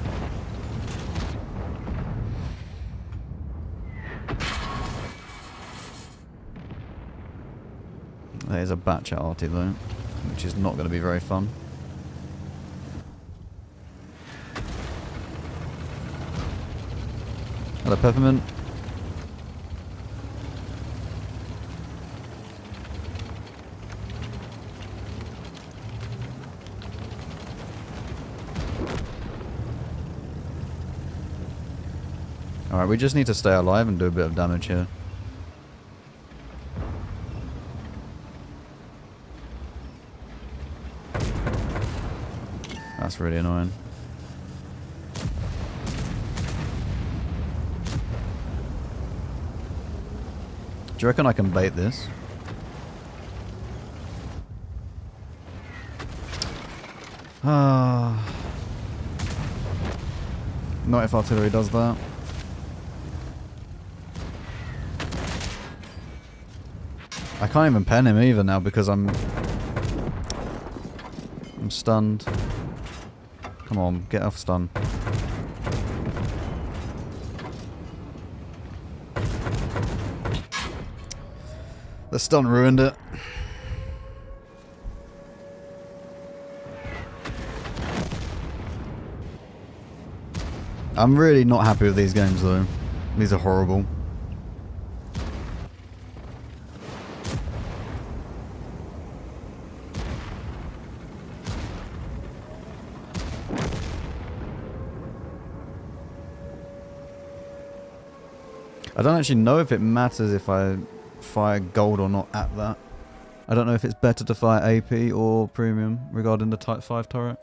Speaker 1: There's a batch at Arty though, which is not going to be very fun. Hello, Peppermint. Alright, we just need to stay alive and do a bit of damage here. That's really annoying. Do you reckon I can bait this? Ah. Not if artillery does that. I can't even pen him either now because I'm stunned. Come on, get off stun. The stun ruined it. I'm really not happy with these games though. These are horrible. I don't actually know if it matters if I fire gold or not at that. I don't know if it's better to fire AP or premium regarding the Type 5 turret.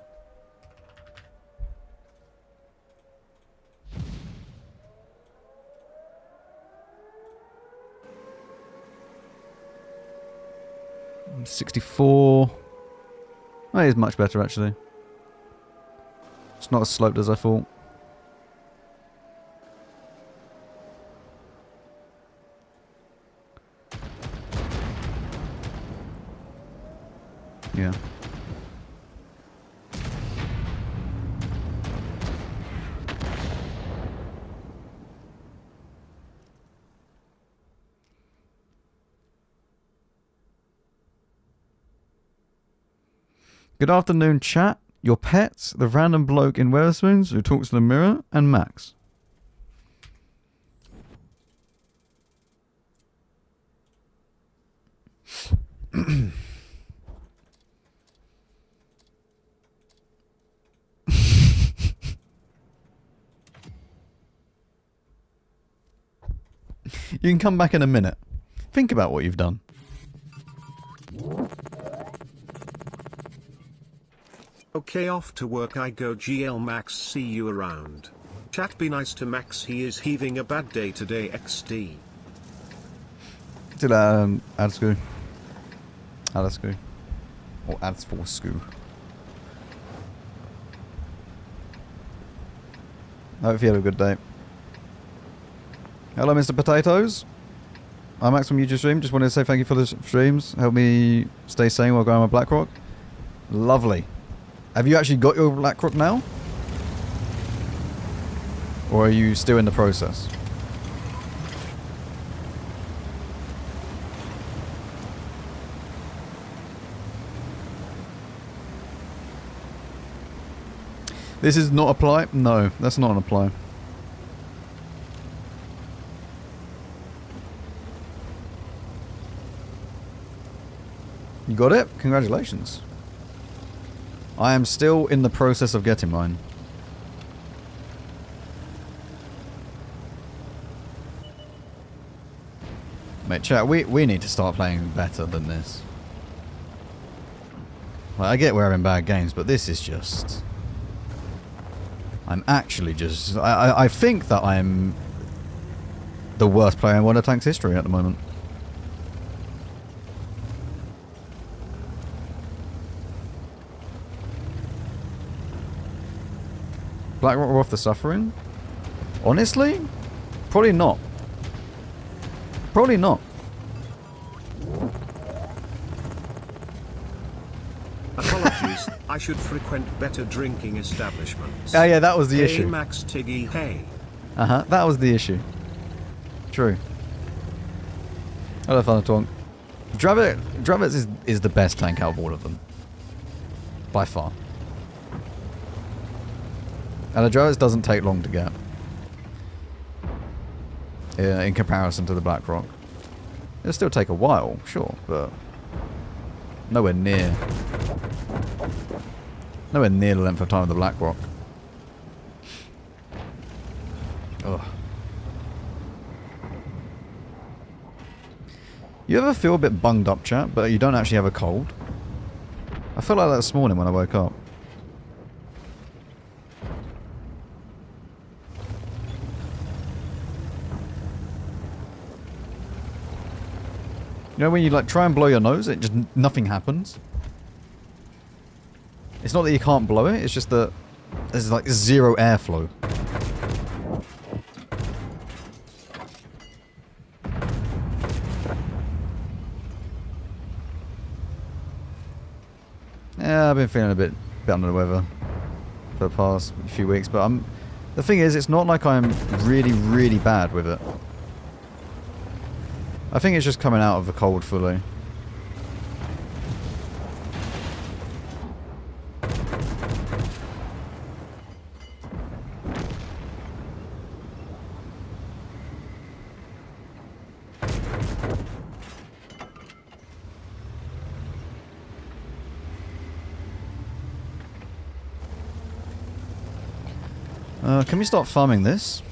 Speaker 1: $64. That is much better actually. It's not as sloped as I thought. Yeah. Good afternoon, chat. Your pets, the random bloke in Wetherspoons who talks to the mirror, and Max. You can come back in a minute. Think about what you've done.
Speaker 2: Okay, off to work I go. GL Max, see you around. Chat, be nice to Max, he is heaving a bad day today. XD.
Speaker 1: Till Adscoo. Adscoo. Or Adsforscoo. I hope you had a good day. Hello, Mr. Potatoes. I'm Max from YouTube Stream. Just wanted to say thank you for the streams. Help me stay sane while going on BlackRock. Lovely. Have you actually got your BlackRock now? Or are you still in the process? This is not apply? No, that's not an apply. You got it? Congratulations. I am still in the process of getting mine. Mate, chat, we need to start playing better than this. Like, I get we're having bad games, but this is just... I'm actually just... I think that I'm the worst player in World of Tanks history at the moment. BlackRock were off the suffering? Honestly? Probably not. Probably not.
Speaker 2: Apologies, I should frequent better drinking establishments.
Speaker 1: Oh yeah, that was the
Speaker 2: Hey
Speaker 1: issue.
Speaker 2: Max Tiggy, hey.
Speaker 1: Uh-huh, that was the issue. True. Hello, Thundertonk. Dravets is the best tank out of all of them. By far. And the Dravets doesn't take long to get. Yeah, in comparison to the BlackRock. It'll still take a while, sure, but nowhere near the length of time of the BlackRock. Ugh. You ever feel a bit bunged up, chat, but you don't actually have a cold? I felt like that this morning when I woke up. You know when you like try and blow your nose, it just nothing happens. It's not that you can't blow it, it's just that there's like zero airflow. Yeah, I've been feeling a bit under the weather for the past few weeks, but the thing is, it's not like I'm really, really bad with it. I think it's just coming out of the cold fully. Can we start farming this?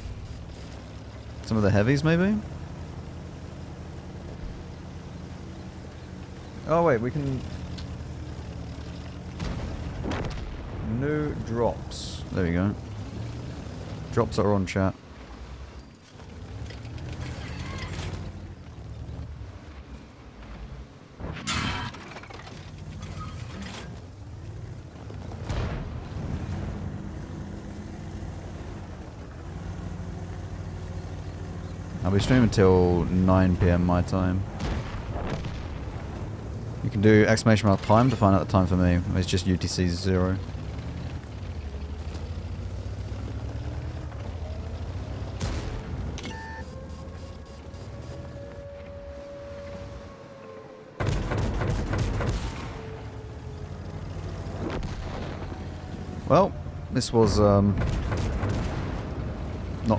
Speaker 1: Some of the heavies, maybe? Oh, wait, we can... New drops. There we go. Drops are on, chat. I'll be streaming until 9 PM my time. You can do exclamation mark time to find out the time for me. It's just UTC 0. Well, this was not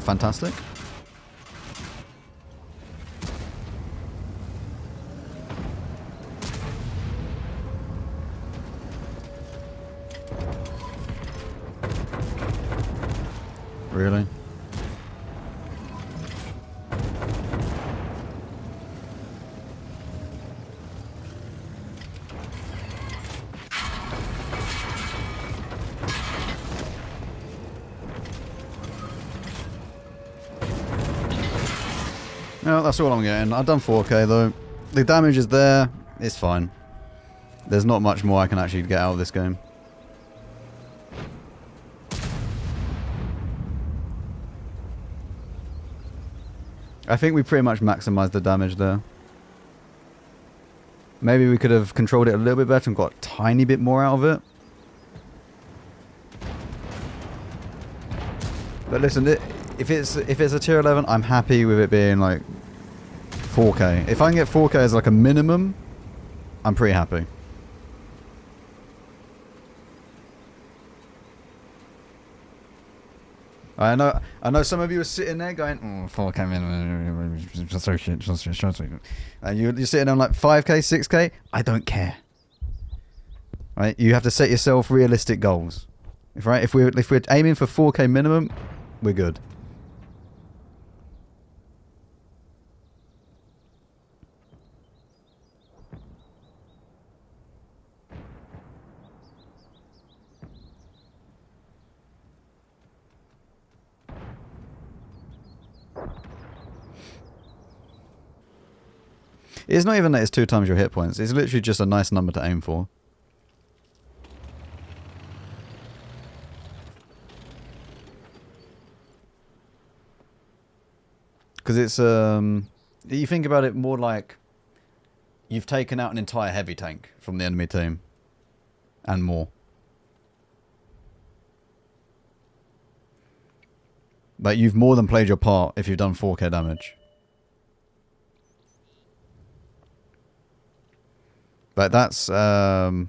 Speaker 1: fantastic. Really? No, that's all I'm getting. I've done 4K though. The damage is there. It's fine. There's not much more I can actually get out of this game. I think we pretty much maximized the damage there. Maybe we could have controlled it a little bit better and got a tiny bit more out of it. But listen, if it's a tier 11, I'm happy with it being like 4K. If I can get 4K as like a minimum, I'm pretty happy. I know some of you are sitting there going, oh, 4K minimum, so shit. And you're sitting on like 5K, 6K. I don't care. Right? You have to set yourself realistic goals. If we're aiming for 4K minimum, we're good. It's not even that it's 2 times your hit points. It's literally just a nice number to aim for. Because it's, you think about it more like you've taken out an entire heavy tank from the enemy team. And more. But you've more than played your part if you've done 4K damage. But that's like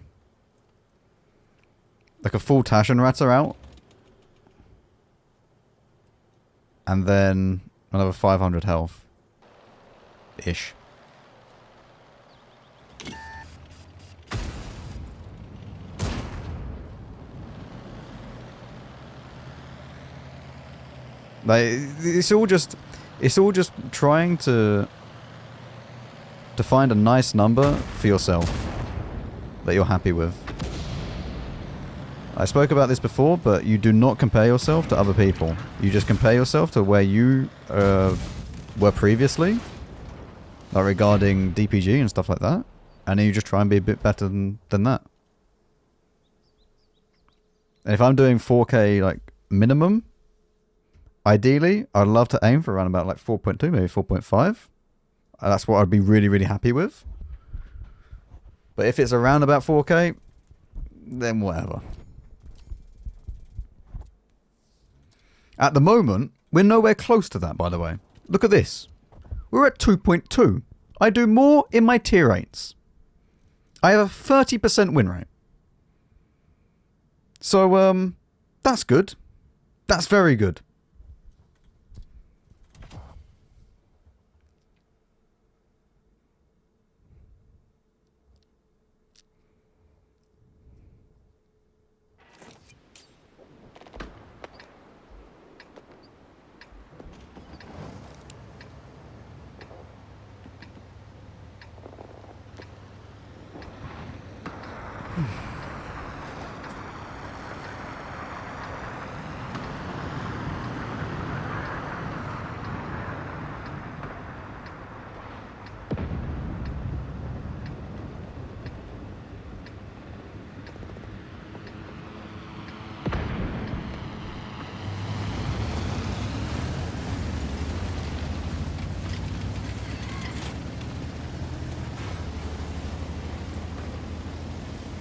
Speaker 1: a full Taschenratter out. And then another 500 health. Ish. Like, it's all just trying to find a nice number for yourself that you're happy with. I spoke about this before, but you do not compare yourself to other people. You just compare yourself to where you were previously, like regarding DPG and stuff like that, and then you just try and be a bit better than that. And if I'm doing 4K like minimum, ideally, I'd love to aim for around about like 4.2, maybe 4.5. That's what I'd be really, really happy with. But if it's around about 4K, then whatever. At the moment, we're nowhere close to that, by the way. Look at this. We're at 2.2. I do more in my tier 8s. I have a 30% win rate. So, that's good. That's very good.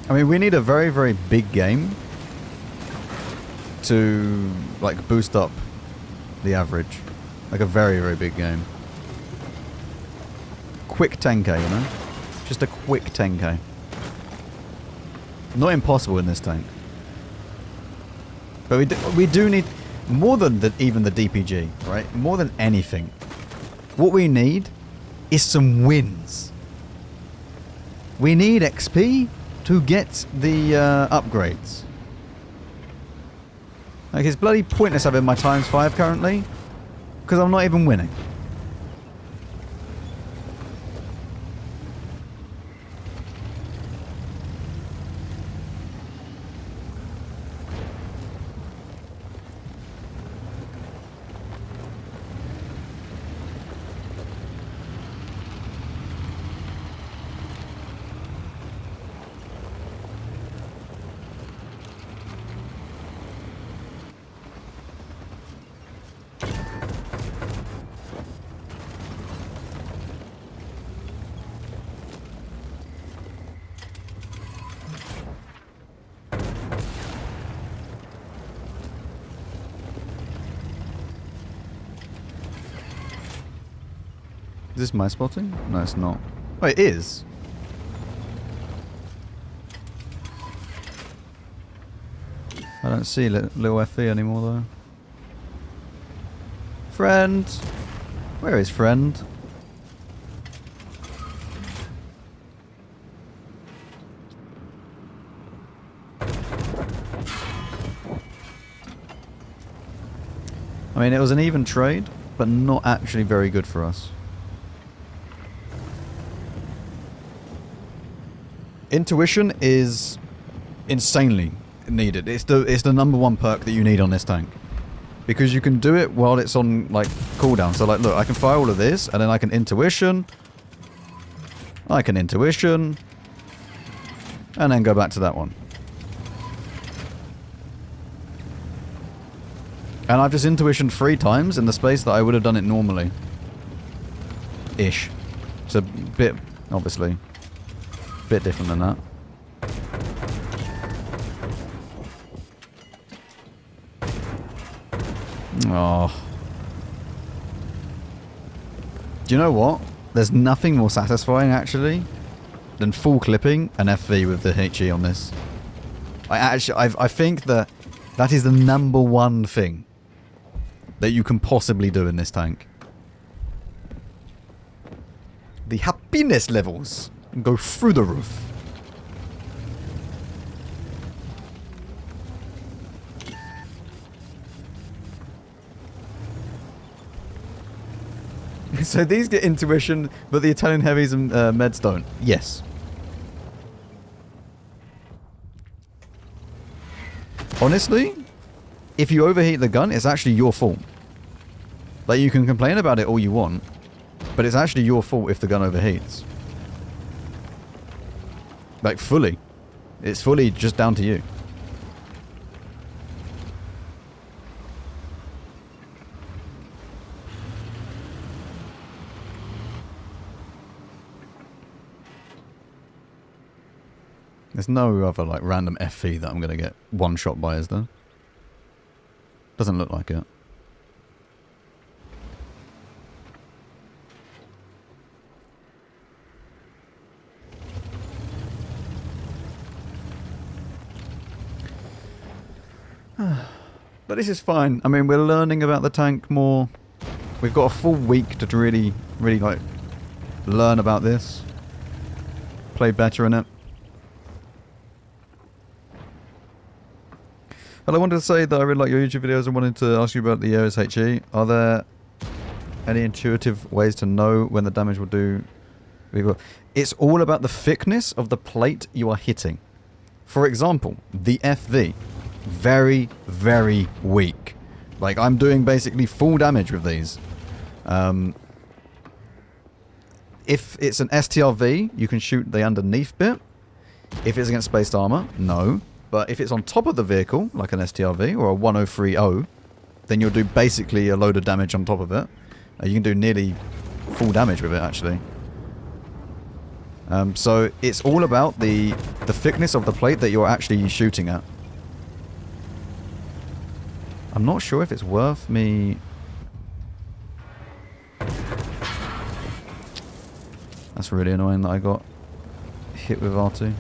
Speaker 1: I mean, we need a very, very big game to, like, boost up the average. Like a very, very big game. Quick 10k, you know? Just a quick 10k. Not impossible in this tank. But we do need more than even the DPG, right? More than anything. What we need is some wins. We need XP to get the upgrades. Like, it's bloody pointless having my ×5 currently, because I'm not even winning. Is this my spotting? No, it's not. Oh, it is. I don't see little FE anymore, though. Friend! Where is friend? I mean, it was an even trade, but not actually very good for us. Intuition is insanely needed. It's the #1 perk that you need on this tank. Because you can do it while it's on, like, cooldown. So, like, look, I can fire all of this, and then I can intuition. I can intuition. And then go back to that one. And I've just intuitioned 3 times in the space that I would have done it normally. Ish. It's a bit, obviously, bit different than that. Oh. Do you know what? There's nothing more satisfying, actually, than full clipping an FV with the HE on this. I think that is the #1 thing that you can possibly do in this tank. The happiness levels go through the roof. So these get intuition, but the Italian heavies and meds don't. Yes. Honestly, if you overheat the gun, it's actually your fault. Like, you can complain about it all you want, but it's actually your fault if the gun overheats. Like, fully. It's fully just down to you. There's no other, like, random FE that I'm going to get one-shot by, is there? Doesn't look like it. But this is fine. I mean, we're learning about the tank more. We've got a full week to really, like, learn about this. Play better in it. And I wanted to say that I really like your YouTube videos and wanted to ask you about the Ares HE. Are there any intuitive ways to know when the damage will do? It's all about the thickness of the plate you are hitting. For example, the FV. Very, very weak. Like, I'm doing basically full damage with these. If it's an STRV, you can shoot the underneath bit. If it's against spaced armor, no. But if it's on top of the vehicle, like an STRV or a 1030, then you'll do basically a load of damage on top of it. You can do nearly full damage with it, actually. So it's all about the thickness of the plate that you're actually shooting at. I'm not sure if it's worth me... That's really annoying that I got hit with R2.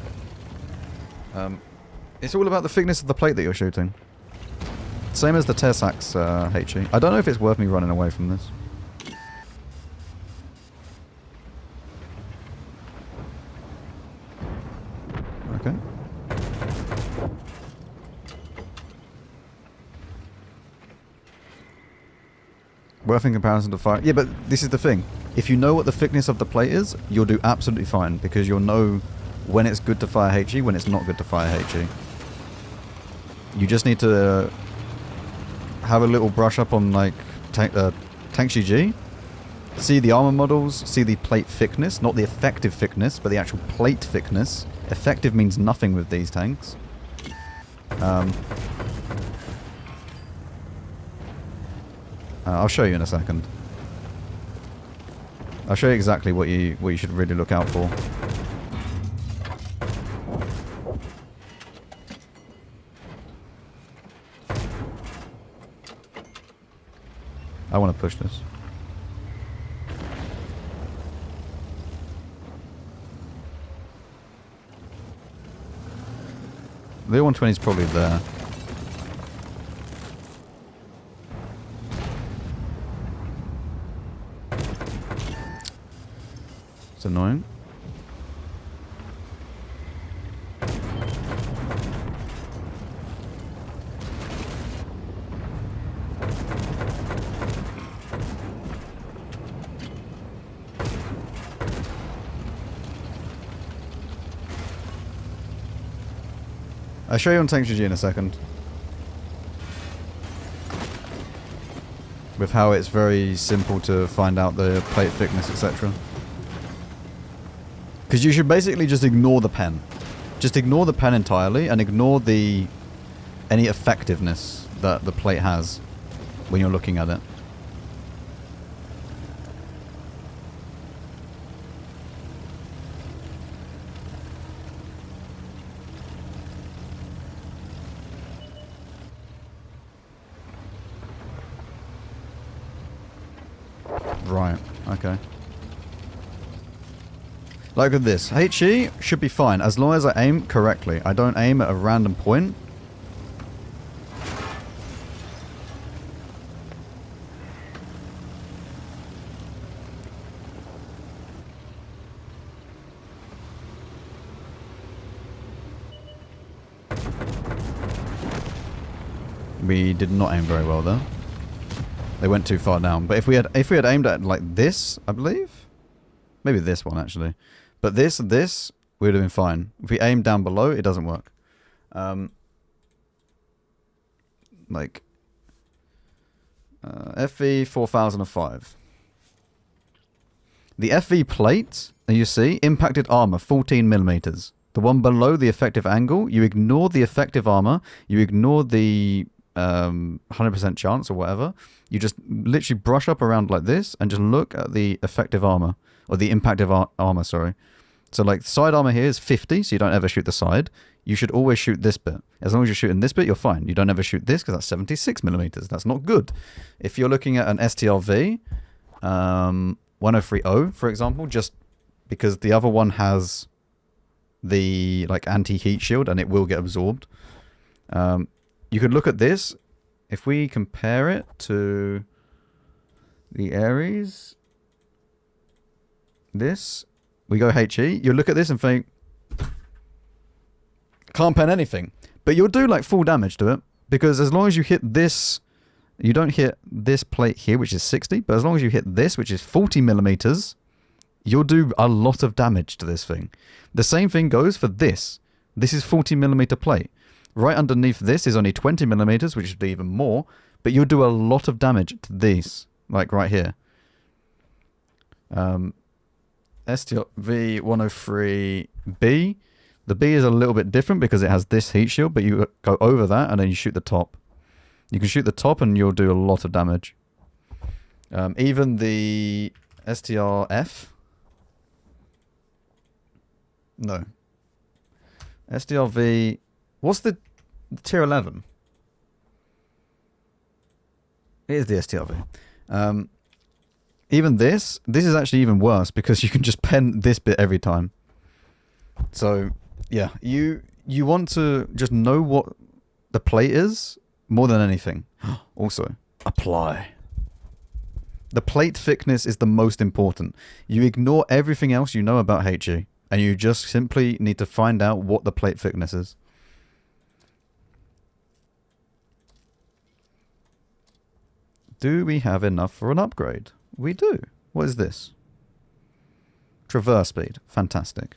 Speaker 1: It's all about the thickness of the plate that you're shooting. Same as the Tersax HE. I don't know if it's worth me running away from this. Okay. Worth in comparison to fire. Yeah, but this is the thing. If you know what the thickness of the plate is, you'll do absolutely fine because you'll know when it's good to fire HE, when it's not good to fire HE. You just need to have a little brush up on like Tank GG. See the armor models, see the plate thickness, not the effective thickness, but the actual plate thickness. Effective means nothing with these tanks. I'll show you in a second. I'll show you exactly what you should really look out for. I want to push this. The 120 is probably there. It's annoying. I'll show you on Tank GG in a second. With how it's very simple to find out the plate thickness, etc. Because you should basically just ignore the pen. Just ignore the pen entirely and ignore any effectiveness that the plate has when you're looking at it. Right, okay. Like with this, HE should be fine as long as I aim correctly. I don't aim at a random point. We did not aim very well there. They went too far down. But if we had aimed at like this, I believe, maybe this one actually, but this we would have been fine. If we aim down below, it doesn't work. Like FV 4005. The FV plate, you see, impacted armor 14 millimeters. The one below the effective angle, you ignore the effective armor, you ignore the 100% chance or whatever. You just literally brush up around like this and just look at the effective armor, or the impactive armor, sorry. So like side armor here is 50, so you don't ever shoot the side. You should always shoot this bit. As long as you're shooting this bit, you're fine. You don't ever shoot this because that's 76 millimeters. That's not good. If you're looking at an STRV 1030, for example, just because the other one has the like anti-heat shield and it will get absorbed. You could look at this. If we compare it to the Ares, this, we go HE, you look at this and think, can't pen anything. But you'll do like full damage to it, because as long as you hit this, you don't hit this plate here, which is 60, but as long as you hit this, which is 40 millimeters, you'll do a lot of damage to this thing. The same thing goes for this. This is 40 millimeter plate. Right underneath this is only 20 millimeters, which would be even more, but you'll do a lot of damage to these, like right here. STV 103B. The B is a little bit different because it has this heat shield, but you go over that and then you shoot the top. You can shoot the top and you'll do a lot of damage. Even the STRF. No. SDRV... What's the tier 11? It is the SDRV. Even this is actually even worse because you can just pen this bit every time. So, yeah, you want to just know what the plate is more than anything. Also, apply. The plate thickness is the most important. You ignore everything else you know about HE, and you just simply need to find out what the plate thickness is. Do we have enough for an upgrade? We do. What is this? Traverse speed. Fantastic.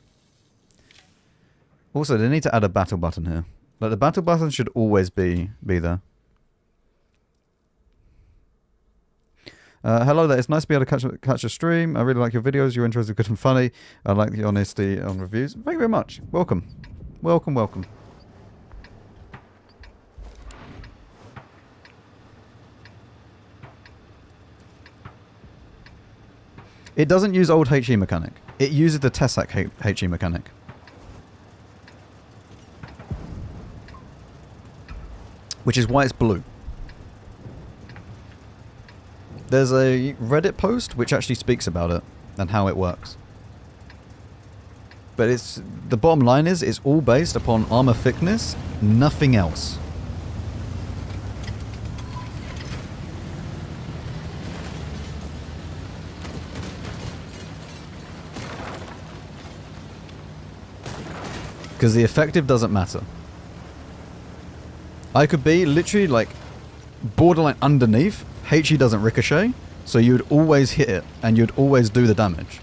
Speaker 1: Also, they need to add a battle button here. Like, the battle button should always be there. Hello there. It's nice to be able to catch a stream. I really like your videos. Your intros are good and funny. I like the honesty on reviews. Thank you very much. Welcome. Welcome, welcome. It doesn't use old HE mechanic. It uses the Tessac HE mechanic. Which is why it's blue. There's a Reddit post which actually speaks about it and how it works. But the bottom line is it's all based upon armor thickness, nothing else. Because the effective doesn't matter. I could be literally like borderline underneath. HE doesn't ricochet, so you'd always hit it and you'd always do the damage.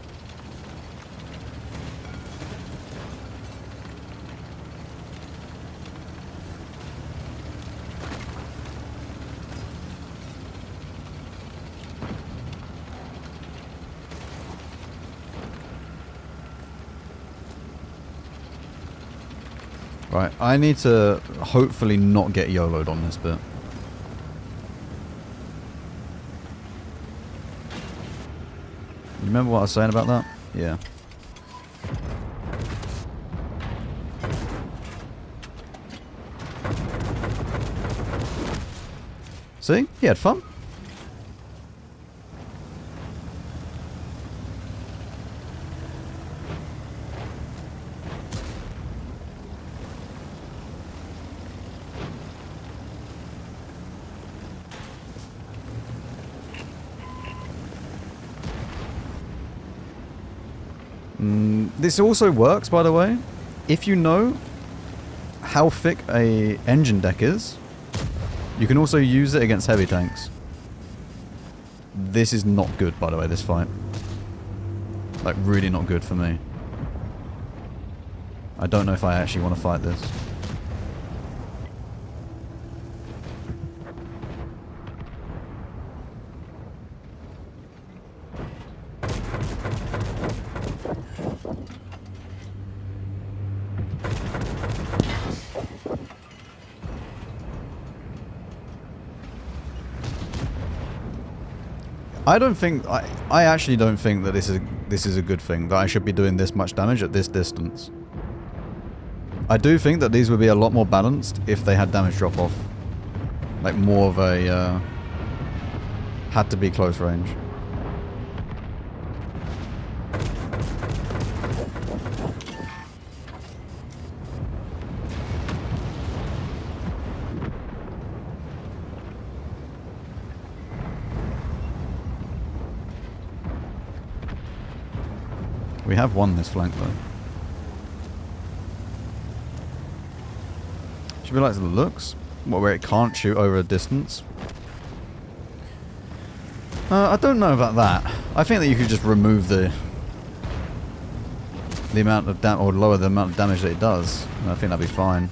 Speaker 1: Right, I need to hopefully not get YOLO'd on this bit. You remember what I was saying about that? Yeah. See? He had fun. This also works, by the way, if you know how thick a engine deck is. You can also use it against heavy tanks. This is not good, by the way, this fight. Like, really not good for me. I don't know if I actually want to fight this. I actually don't think that this is a good thing, that I should be doing this much damage at this distance. I do think that these would be a lot more balanced if they had damage drop off. Like more of a had to be close range. We have won this flank though. Should we like the looks? What, where it can't shoot over a distance? I don't know about that. I think that you could just remove the amount of damage, or lower the amount of damage that it does. And I think that'd be fine.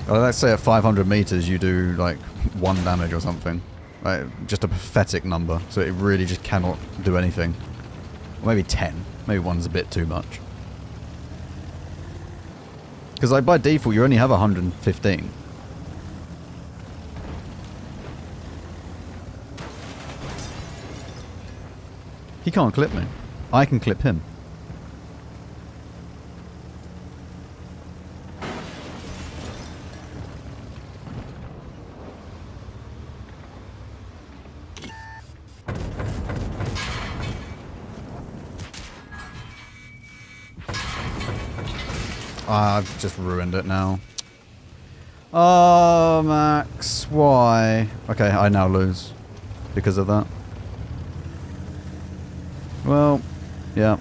Speaker 1: Let's say at 500 meters you do like 1 damage or something. Like, just a pathetic number, so it really just cannot do anything. Or maybe 10. Maybe 1's a bit too much. Because like by default you only have 115. He can't clip me. I can clip him. I've just ruined it now. Oh, Max, why? Okay, I now lose because of that. Well, yeah.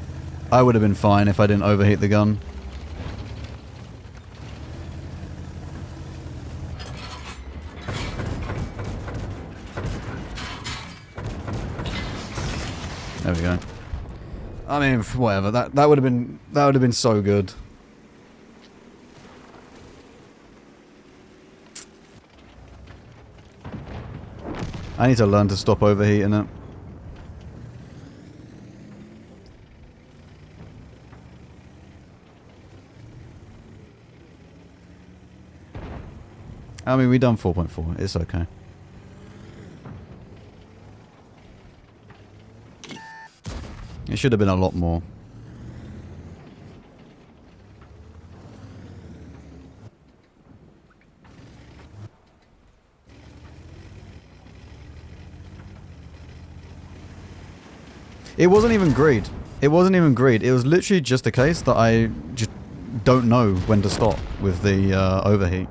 Speaker 1: I would have been fine if I didn't overheat the gun. There we go. I mean, whatever. That would have been so good. I need to learn to stop overheating it. I mean, we done 4.4. It's okay. It should have been a lot more. It wasn't even greed. It wasn't even greed. It was literally just a case that I just don't know when to stop with the overheat.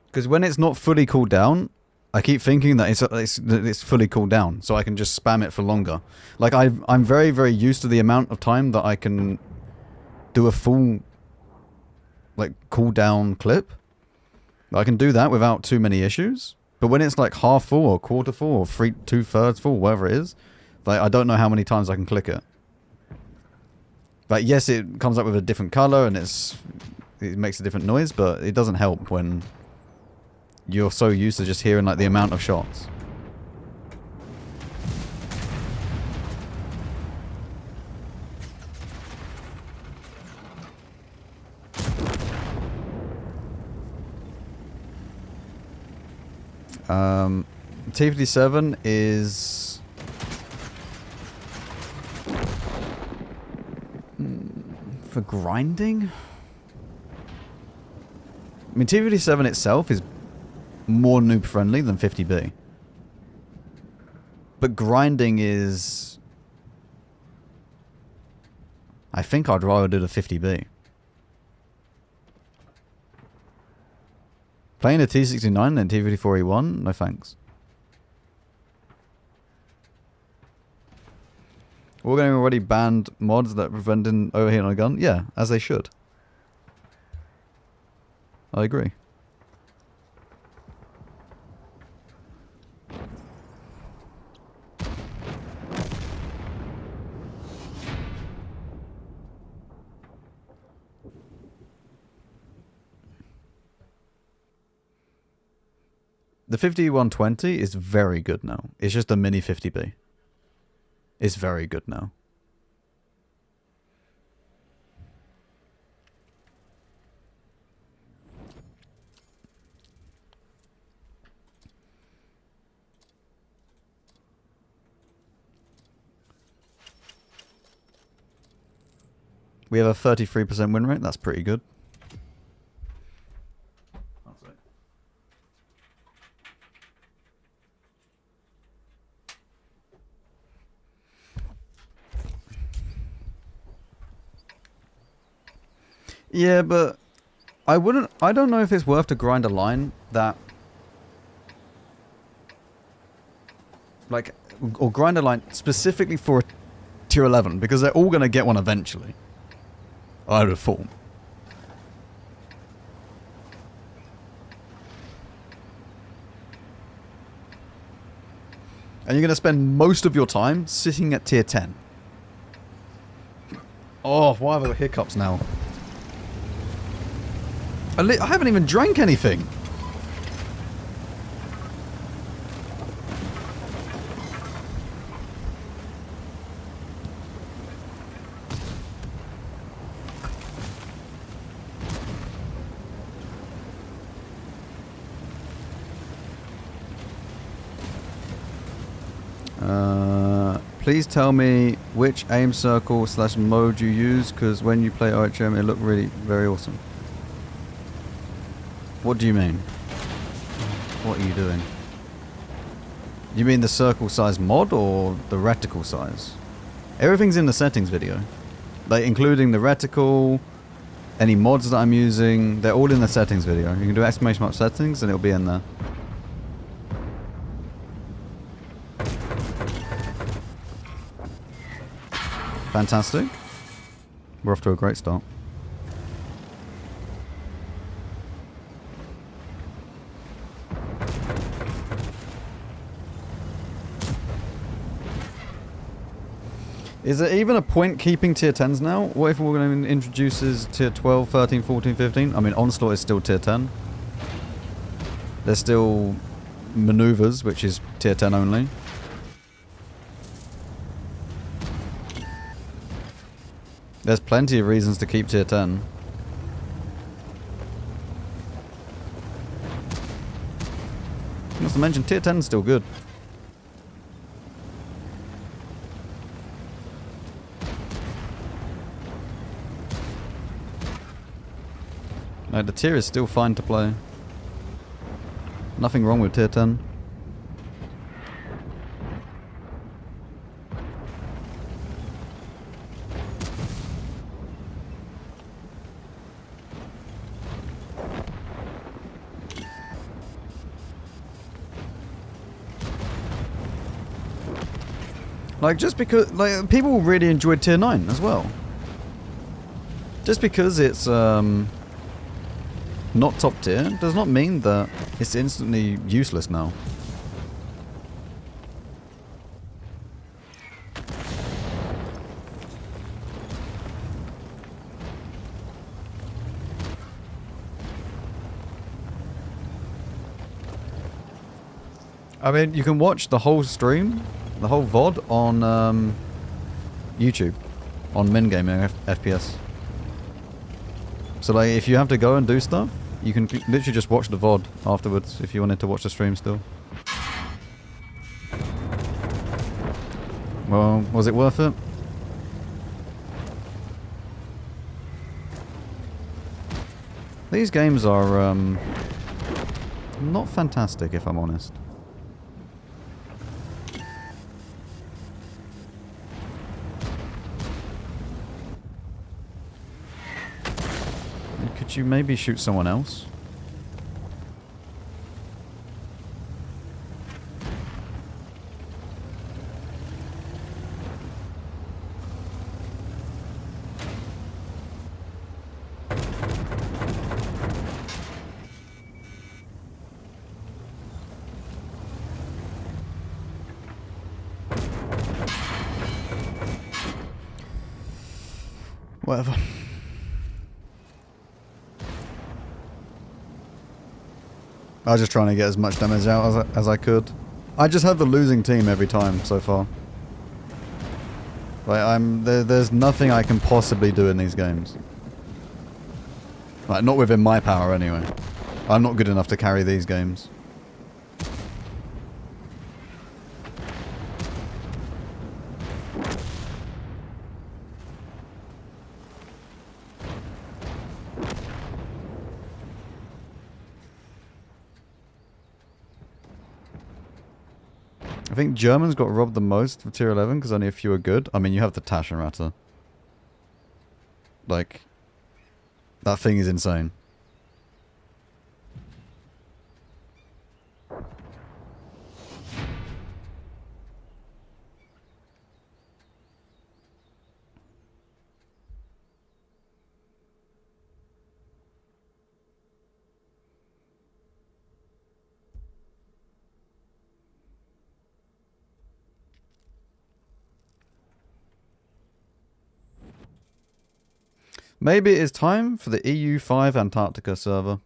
Speaker 1: Because when it's not fully cooled down, I keep thinking that it's fully cooled down, so I can just spam it for longer. Like I'm very, very used to the amount of time that I can do a full, like, cooldown clip. I can do that without too many issues. But when it's like half full or quarter full or 2/3 full, whatever it is, like, I don't know how many times I can click it. Like, yes, it comes up with a different color and it makes a different noise, but it doesn't help when you're so used to just hearing, like, the amount of shots. T57 is... for grinding? I mean, T57 itself is more noob friendly than 50B. But grinding is... I think I'd rather do the 50B. Playing a T69 and T54E1? No thanks. Wargaming already banned mods that prevent overheating on a gun? Yeah, as they should. I agree. The 5120 is very good now. It's just a mini 50B. It's very good now. We have a 33% win rate. That's pretty good. Yeah, but I don't know if it's worth to grind a line that, like, or grind a line specifically for a tier 11, because they're all going to get one eventually. I would have thought. And you're going to spend most of your time sitting at tier 10. Oh, why have I got hiccups now? I haven't even drank anything. Please tell me which aim circle / mode you use, because when you play OHM it looked really very awesome. What do you mean? What are you doing? You mean the circle size mod or the reticle size? Everything's in the settings video. Like including the reticle, any mods that I'm using, they're all in the settings video. You can do ! settings and it'll be in there. Fantastic. We're off to a great start. Is there even a point keeping tier 10s now? What if we're going to introduce tier 12, 13, 14, 15? I mean, Onslaught is still tier 10. There's still Maneuvers, which is tier 10 only. There's plenty of reasons to keep tier 10. Not to mention, tier 10 is still good. Like, the tier is still fine to play. Nothing wrong with tier 10. Like, just because, like, people really enjoyed tier 9 as well. Just because it's, not top tier does not mean that it's instantly useless now. I mean, you can watch the whole stream, the whole VOD on YouTube, on MinGamingFPS. So like, if you have to go and do stuff, you can literally just watch the VOD afterwards if you wanted to watch the stream still. Well, was it worth it? These games are not fantastic, if I'm honest. Could you maybe shoot someone else? Whatever. I was just trying to get as much damage out as I could. I just have the losing team every time so far. Like, there's nothing I can possibly do in these games. Like, not within my power anyway. I'm not good enough to carry these games. I think Germans got robbed the most for tier 11 because only a few are good. I mean, you have the Taschenratte. Like, that thing is insane. Maybe it is time for the EU5 Antarctica server.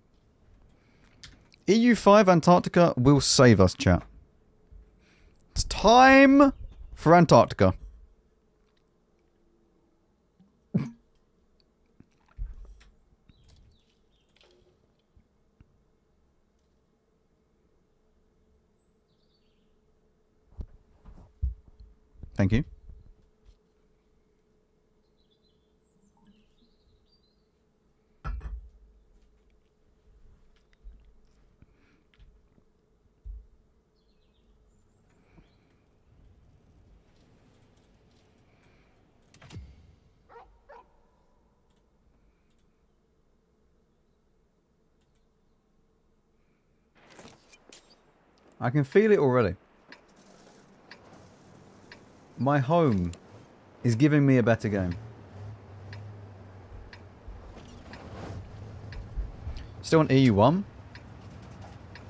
Speaker 1: EU5 Antarctica will save us, chat. It's time for Antarctica. Thank you. I can feel it already. My home is giving me a better game. Still on EU1?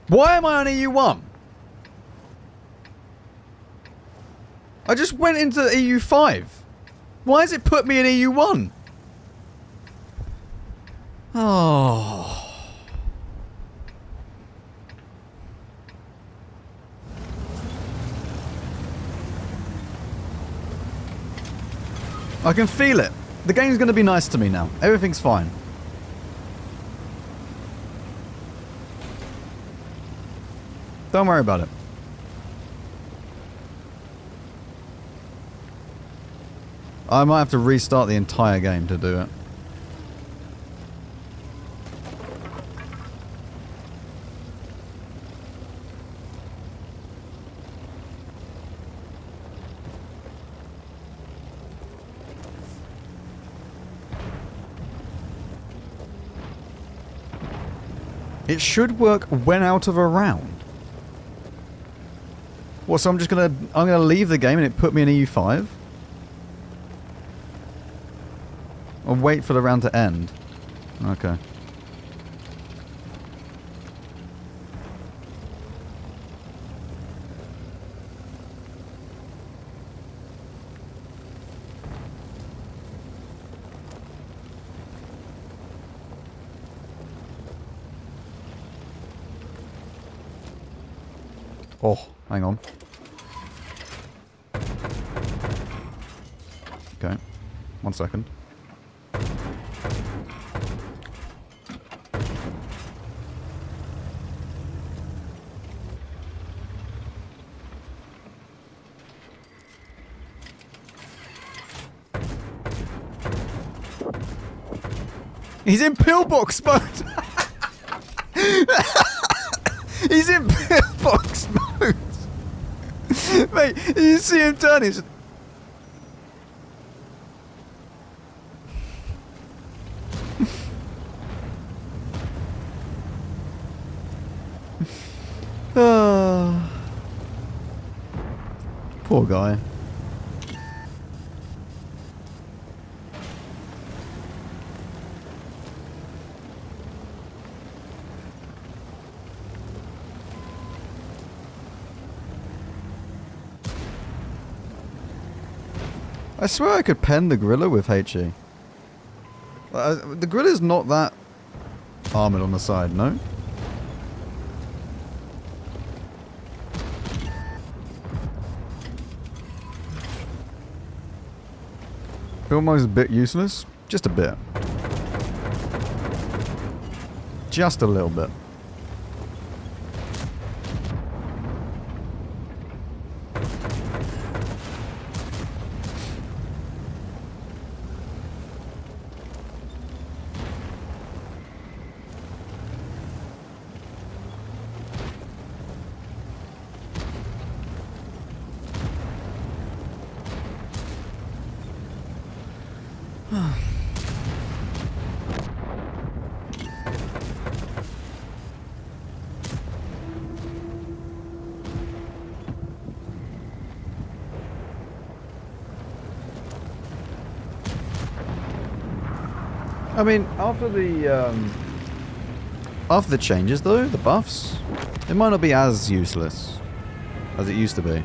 Speaker 1: Why am I on EU1? I just went into EU5. Why has it put me in EU1? Oh. I can feel it. The game's going to be nice to me now. Everything's fine. Don't worry about it. I might have to restart the entire game to do it. It should work when out of a round. Well, so I'm gonna leave the game and it put me in EU5? Or wait for the round to end? Okay. Oh, hang on. Okay. 1 second. He's in pillbox mode! He's in pillbox mode! Mate, you see him turn, he's... Oh. Poor guy. I swear I could pen the gorilla with HE. The gorilla's not that armoured on the side, no? Almost a bit useless. Just a bit. Just a little bit. I mean, after the changes though, the buffs, it might not be as useless as it used to be.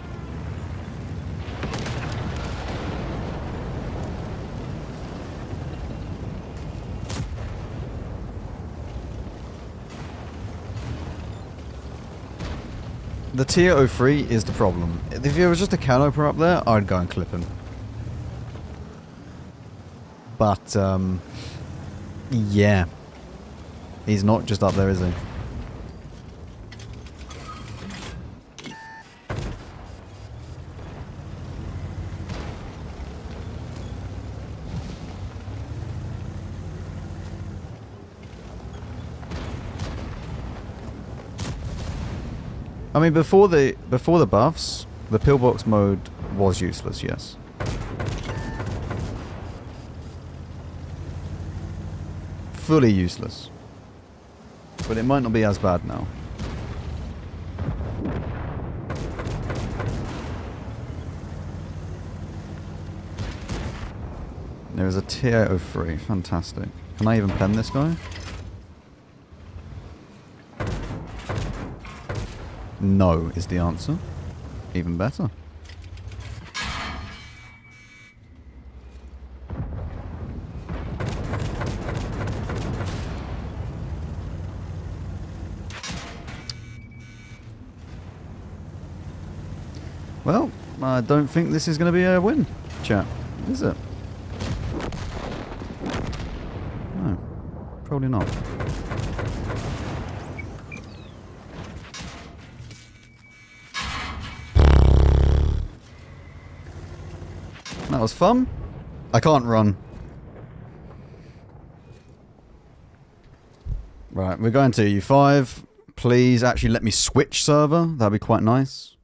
Speaker 1: The tier 03 is the problem. If it was just a can opener up there, I'd go and clip him. But, yeah. He's not just up there, is he? I mean, before the buffs, the pillbox mode was useless. Yes. Fully useless. But it might not be as bad now. There is a tier 03. Fantastic. Can I even pen this guy? No is the answer. Even better. Well, I don't think this is going to be a win, chat. Is it? No. Probably not. That was fun. I can't run. Right, we're going to EU5. Please actually let me switch server. That'd be quite nice.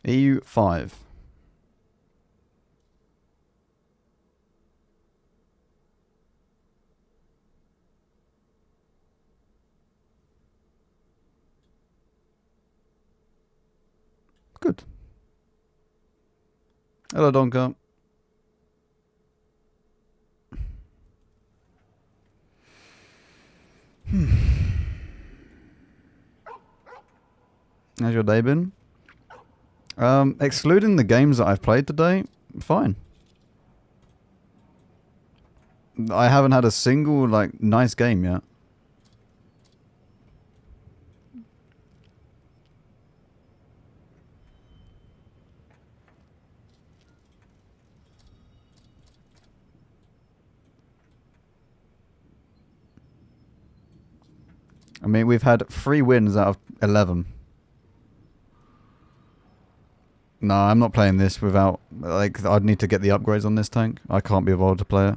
Speaker 1: EU5. Good. Hello, Donka. How's your day been? Excluding the games that I've played today, fine. I haven't had a single, like, nice game yet. I mean, we've had 3 wins out of 11. No, I'm not playing this without... Like, I'd need to get the upgrades on this tank. I can't be bothered to play it.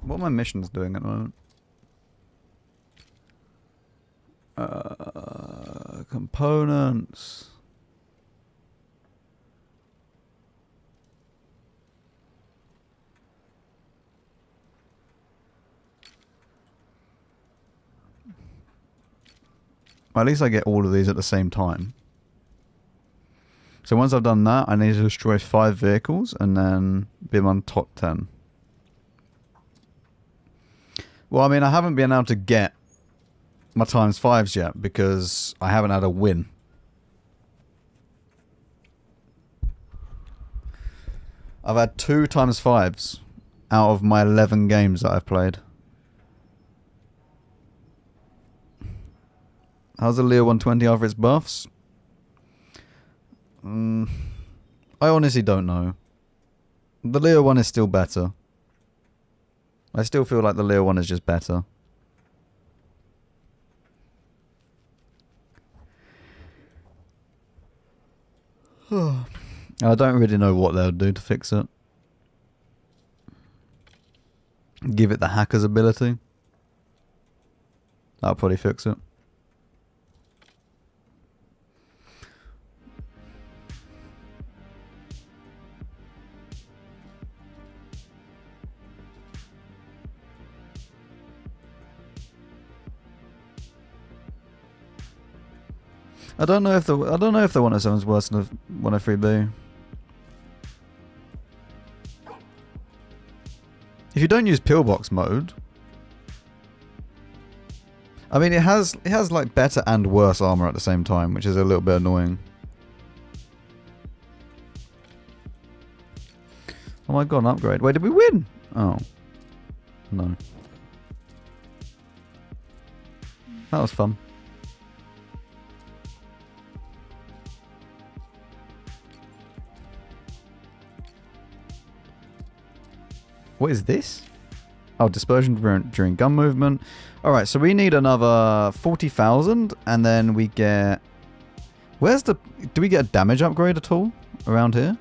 Speaker 1: What are my missions doing at the moment? Components... At least I get all of these at the same time. So once I've done that, I need to destroy 5 vehicles and then be on top 10. Well, I mean, I haven't been able to get my times 5s yet because I haven't had a win. I've had 2 times 5s out of my 11 games that I've played. How's the Leo 120 after its buffs? I honestly don't know. The Leo 1 is still better. I still feel like the Leo 1 is just better. I don't really know what they'll do to fix it. Give it the hacker's ability. That'll probably fix it. I don't know if the 107 is worse than the 103B. If you don't use pillbox mode, I mean it has like better and worse armor at the same time, which is a little bit annoying. Oh my god, an upgrade. Wait, did we win? Oh. No. That was fun. What is this? Oh, dispersion during gun movement. Alright, so we need another 40,000, and then we get... Where's the... Do we get a damage upgrade at all around here?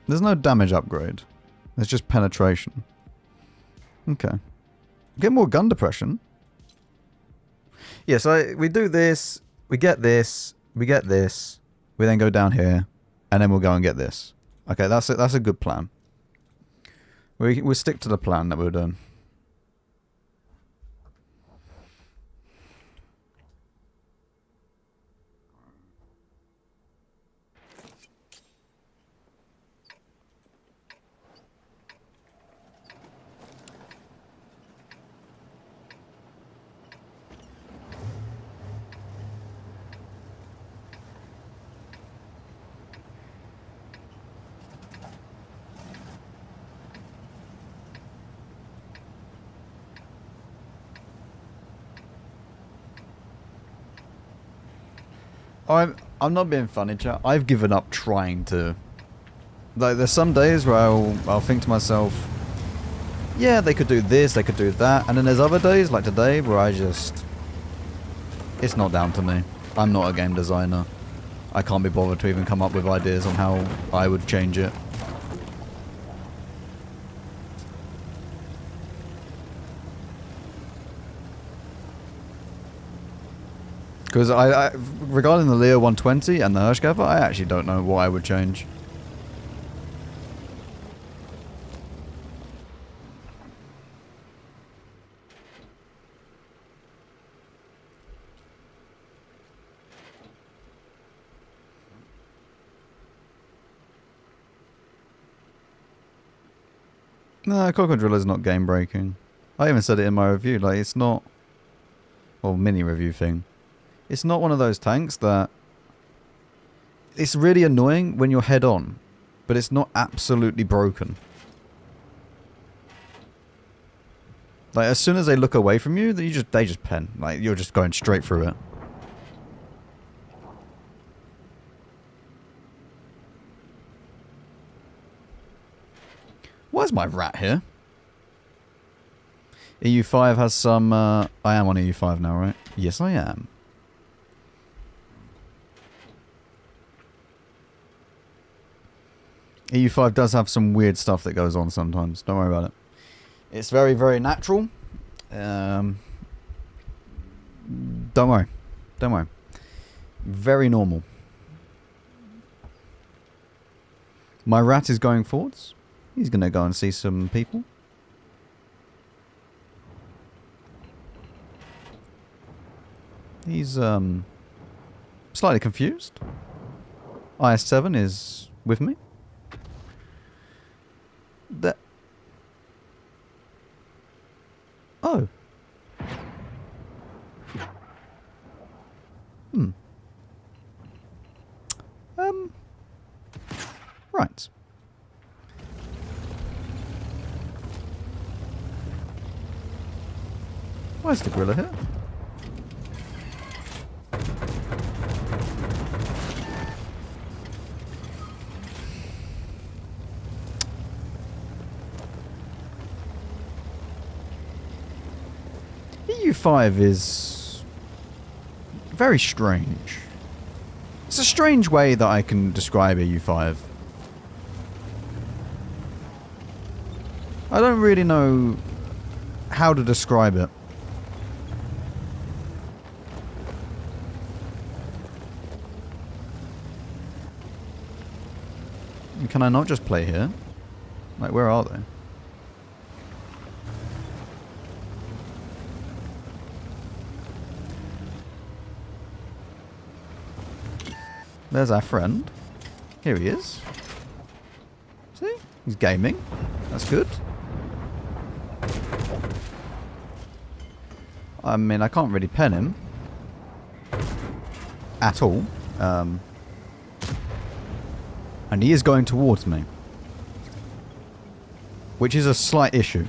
Speaker 1: There's no damage upgrade. There's just penetration. Okay. Get more gun depression. Yeah, so we do this, we get this, we get this, we then go down here, and then we'll go and get this. Okay, that's a good plan. We'll stick to the plan that we're doing. I'm not being funny, chat. I've given up trying to. Like, there's some days where I'll think to myself, yeah, they could do this, they could do that, and then there's other days like today where I just, it's not down to me. I'm not a game designer. I can't be bothered to even come up with ideas on how I would change it. Because regarding the Leo 120 and the Hirschgaffer, I actually don't know what I would change. No, Crocodriller's not game breaking. I even said it in my review, like it's not, or mini review thing. It's not one of those tanks that... It's really annoying when you're head on, but it's not absolutely broken. Like, as soon as they look away from you, they just pen. Like, you're just going straight through it. Why is my rat here? EU5 has some... I am on EU5 now, right? Yes, I am. EU5 does have some weird stuff that goes on sometimes. Don't worry about it. It's very, very natural. Don't worry. Don't worry. Very normal. My rat is going forwards. He's going to go and see some people. He's slightly confused. IS-7 is with me. Oh. Right. Where's the gorilla here? EU5 is very strange. It's a strange way that I can describe EU5. I don't really know how to describe it. Can I not just play here? Like, where are they? There's our friend. Here he is. See? He's gaming. That's good. I mean, I can't really pen him. At all. And he is going towards me. Which is a slight issue.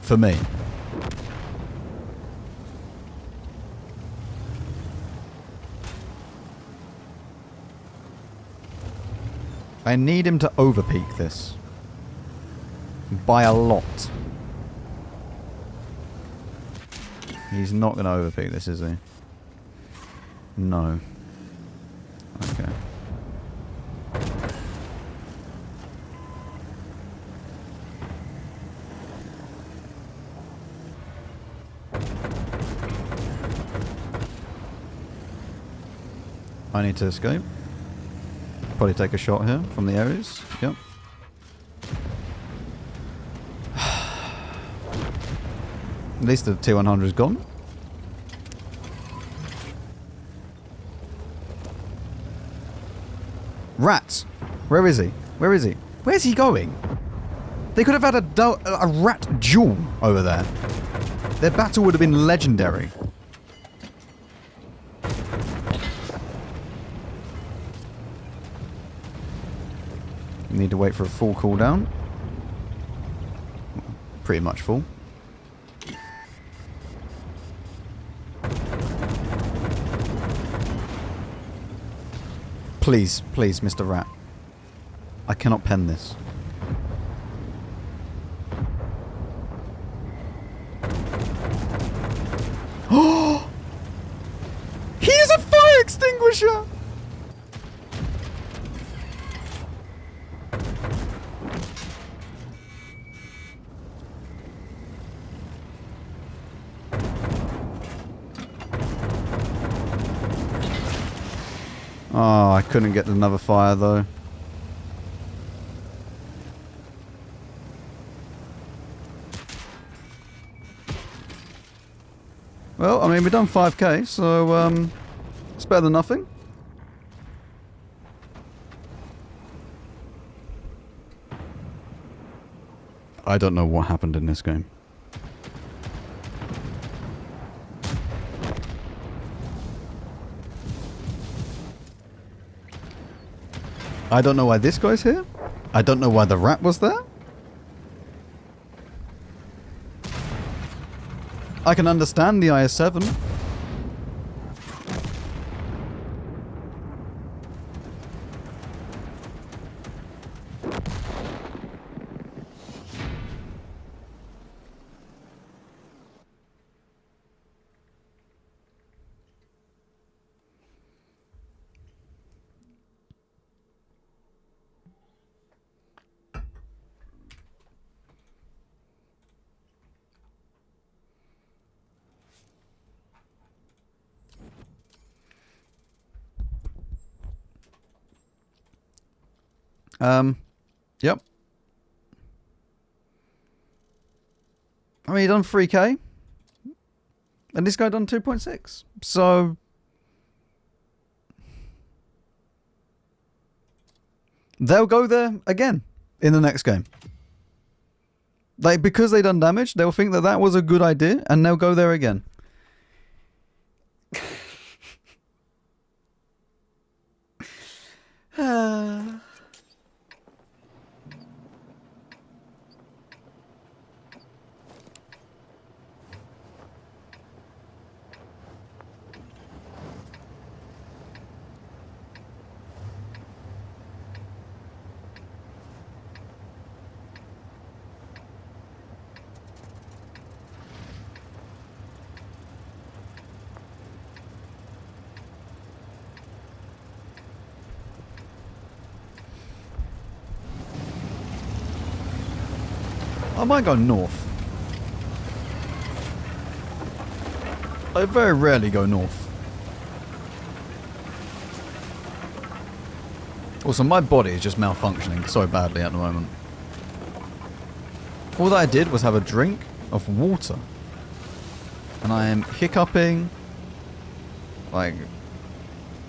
Speaker 1: For me. I need him to overpeak this. By a lot. He's not going to overpeak this, is he? No. Okay. I need to escape. Probably take a shot here from the areas. Yep. At least the T100 is gone. Rats! Where is he? Where is he? Where's he going? They could have had a rat duel over there. Their battle would have been legendary. Need to wait for a full cooldown. Pretty much full. Please, please, Mr. Rat. I cannot pen this. Oh! He is a fire extinguisher! Oh, I couldn't get another fire though. Well, I mean, we've done 5k, so it's better than nothing. I don't know what happened in this game. I don't know why this guy's here. I don't know why the rat was there. I can understand the IS-7. Yep. I mean, he done 3k. And this guy done 2.6. So... they'll go there again in the next game. Like, because they done damage, they'll think that that was a good idea, and they'll go there again. I might go north. I very rarely go north. Also, my body is just malfunctioning so badly at the moment. All that I did was have a drink of water. And I am hiccuping. Like,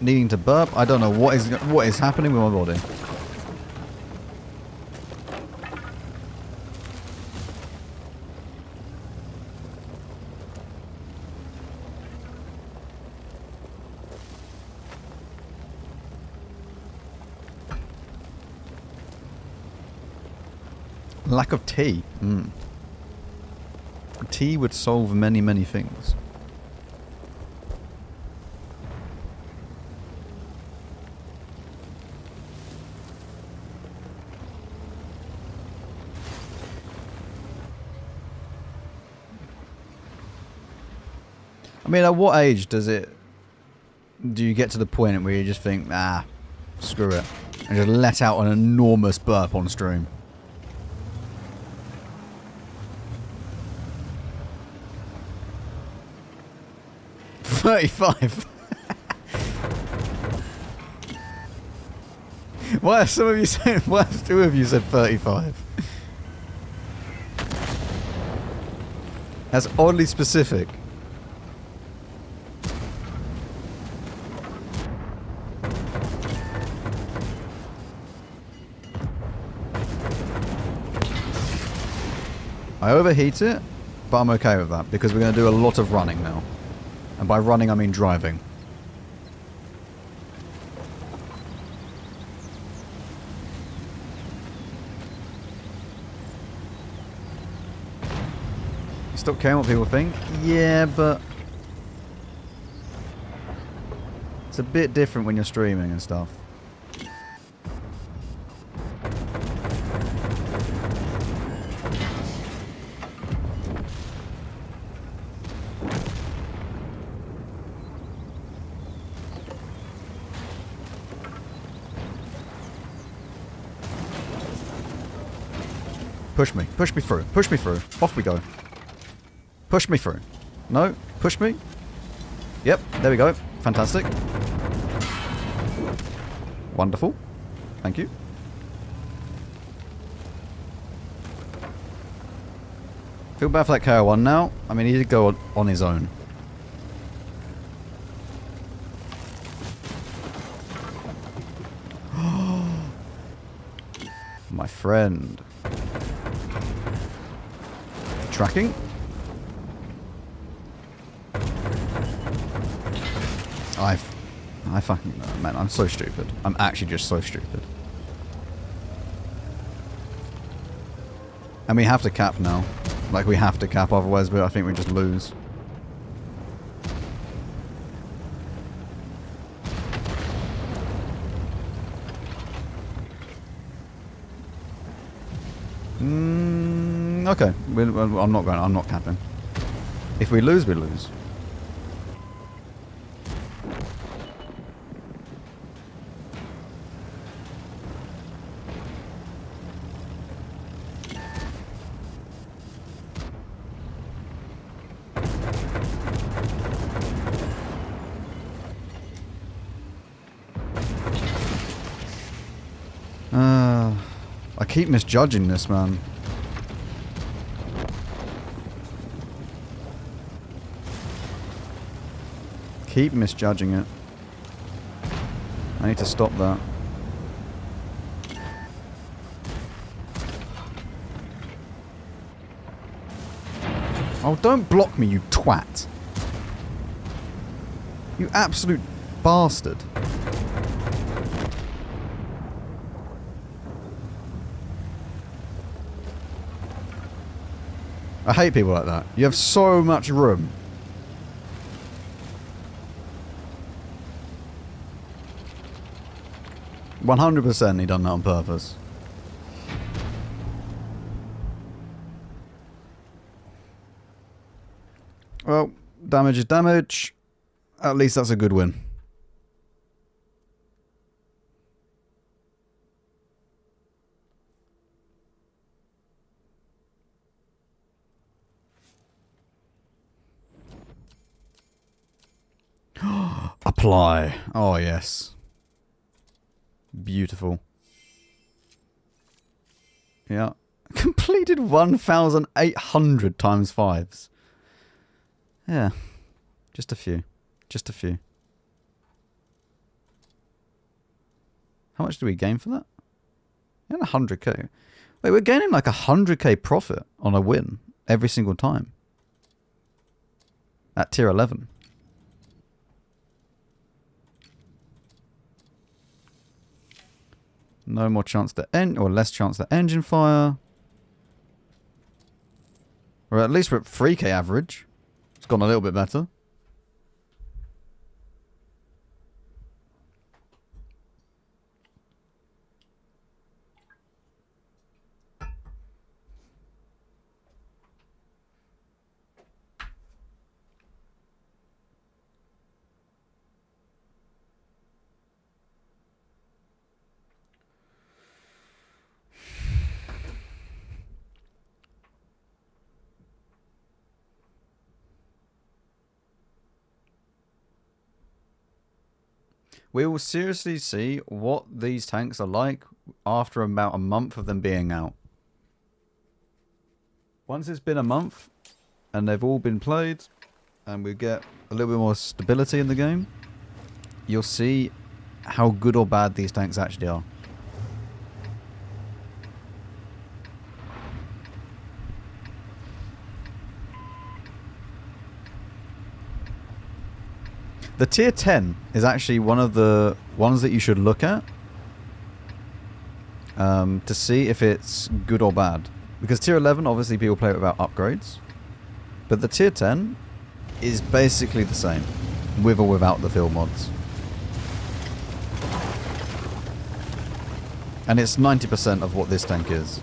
Speaker 1: needing to burp. I don't know what is happening with my body. Lack of tea. Tea would solve many, many things. I mean, at what age do you get to the point where you just think, screw it, and just let out an enormous burp on stream? $35. Why have some of you said? Why have two of you said 35? That's oddly specific. I overheat it, but I'm okay with that because we're going to do a lot of running now. And by running, I mean driving. Stop caring what people think? Yeah, but it's a bit different when you're streaming and stuff. Push me through, push me through. Off we go. Push me through. No, push me. Yep, there we go. Fantastic. Wonderful. Thank you. Feel bad for that KO1 now. I mean, he did go on his own. My friend. Tracking. I fucking know, man. I'm so stupid. I'm actually just so stupid. And we have to cap now. Like, we have to cap, otherwise I think we just lose. Okay. I'm not capping. If we lose, we lose. I keep misjudging this, man. Keep misjudging it. I need to stop that. Oh, don't block me, you twat. You absolute bastard. I hate people like that. You have so much room. %100% he done that on purpose. Well, damage is damage. At least that's a good win. Apply. Oh, yes. Beautiful. Yeah. Completed 1,800 times 5s. Yeah. Just a few. Just a few. How much do we gain for that? Yeah, 100k. Wait, we're gaining like 100k profit on a win every single time. At tier 11. No more chance to or less chance to engine fire. Or at least we're at 3k average. It's gone a little bit better. We will seriously see what these tanks are like after about a month of them being out. Once it's been a month and they've all been played and we get a little bit more stability in the game, you'll see how good or bad these tanks actually are. The tier 10 is actually one of the ones that you should look at to see if it's good or bad. Because tier 11, obviously people play it without upgrades. But the tier 10 is basically the same, with or without the field mods. And it's 90% of what this tank is.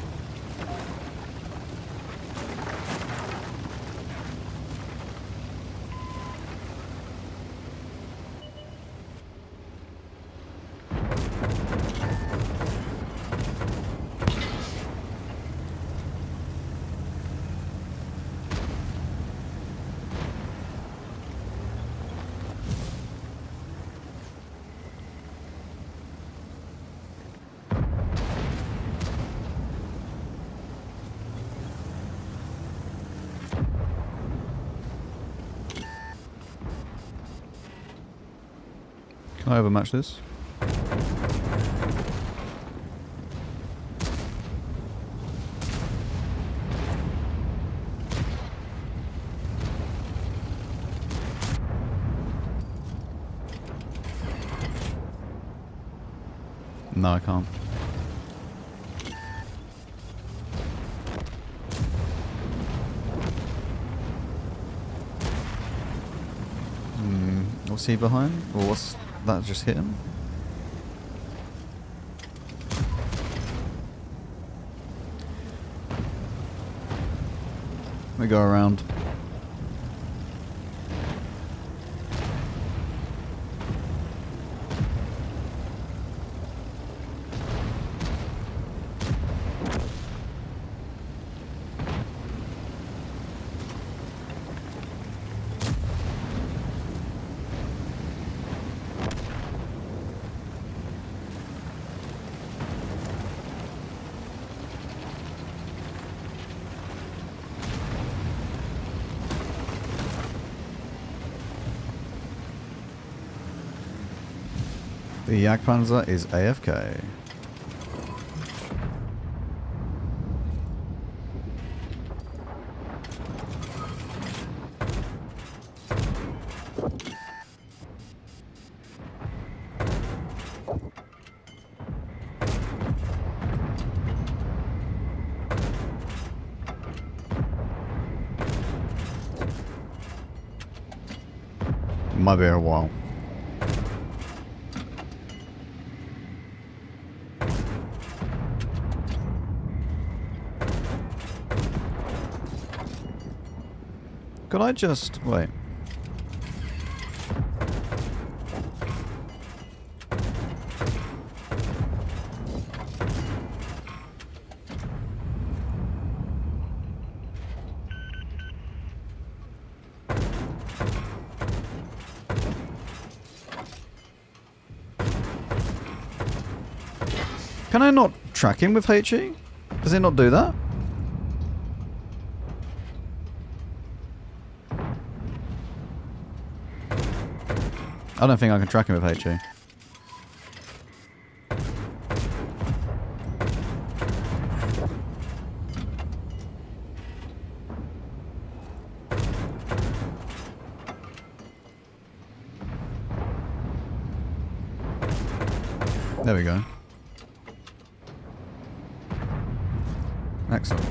Speaker 1: Can I overmatch this? No, I can't. What's he behind? Or what's that just hit him? We go around. The Jagdpanzer is AFK. Might be a while. Could I just... wait. Can I not track him with HE? Does it not do that? I don't think I can track him with HE. There we go. Excellent.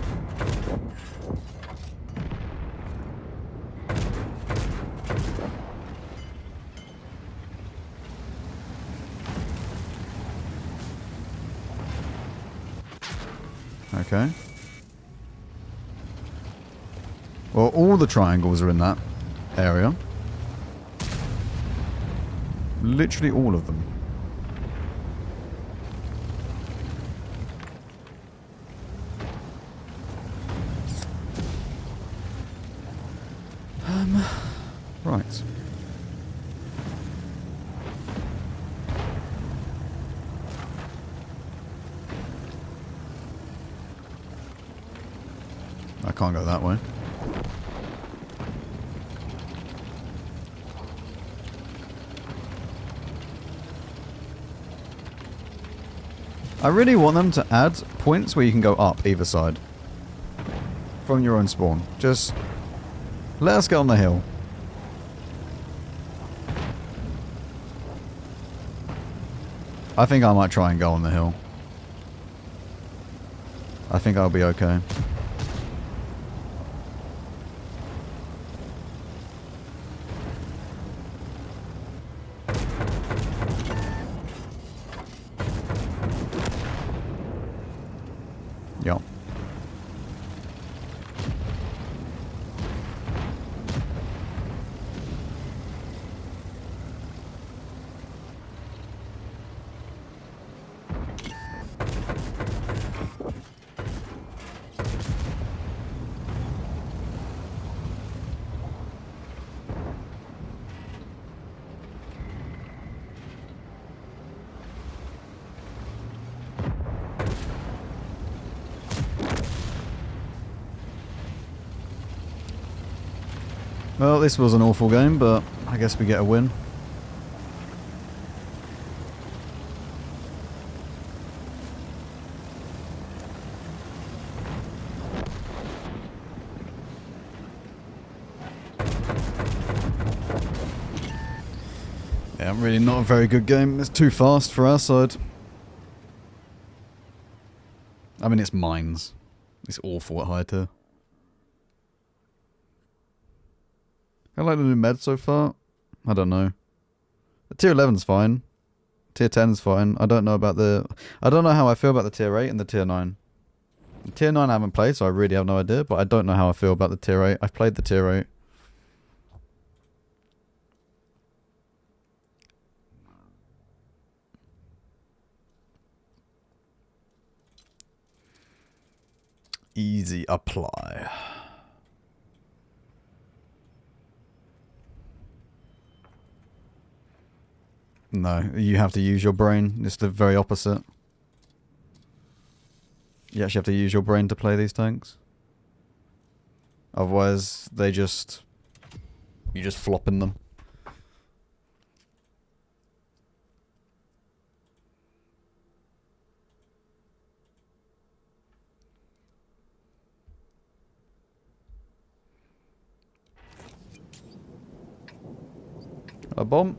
Speaker 1: Okay. Well, all the triangles are in that area. Literally all of them. Right. can't go that way. I really want them to add points where you can go up either side. From your own spawn. Just let us get on the hill. I think I might try and go on the hill. I think I'll be okay. Yep. Well, this was an awful game, but I guess we get a win. Yeah, really not a very good game. It's too fast for our side. I mean, it's mines. It's awful at high tier. I like the new med so far. I don't know. The tier 11's fine. Tier 10's fine. I don't know about the... I don't know how I feel about the tier 8 and the tier 9. The tier 9 I haven't played, so I really have no idea. But I don't know how I feel about the tier 8. I've played the tier 8. Easy apply. No, you have to use your brain. It's the very opposite. You actually have to use your brain to play these tanks. Otherwise, they just... You just flop in them. A bomb.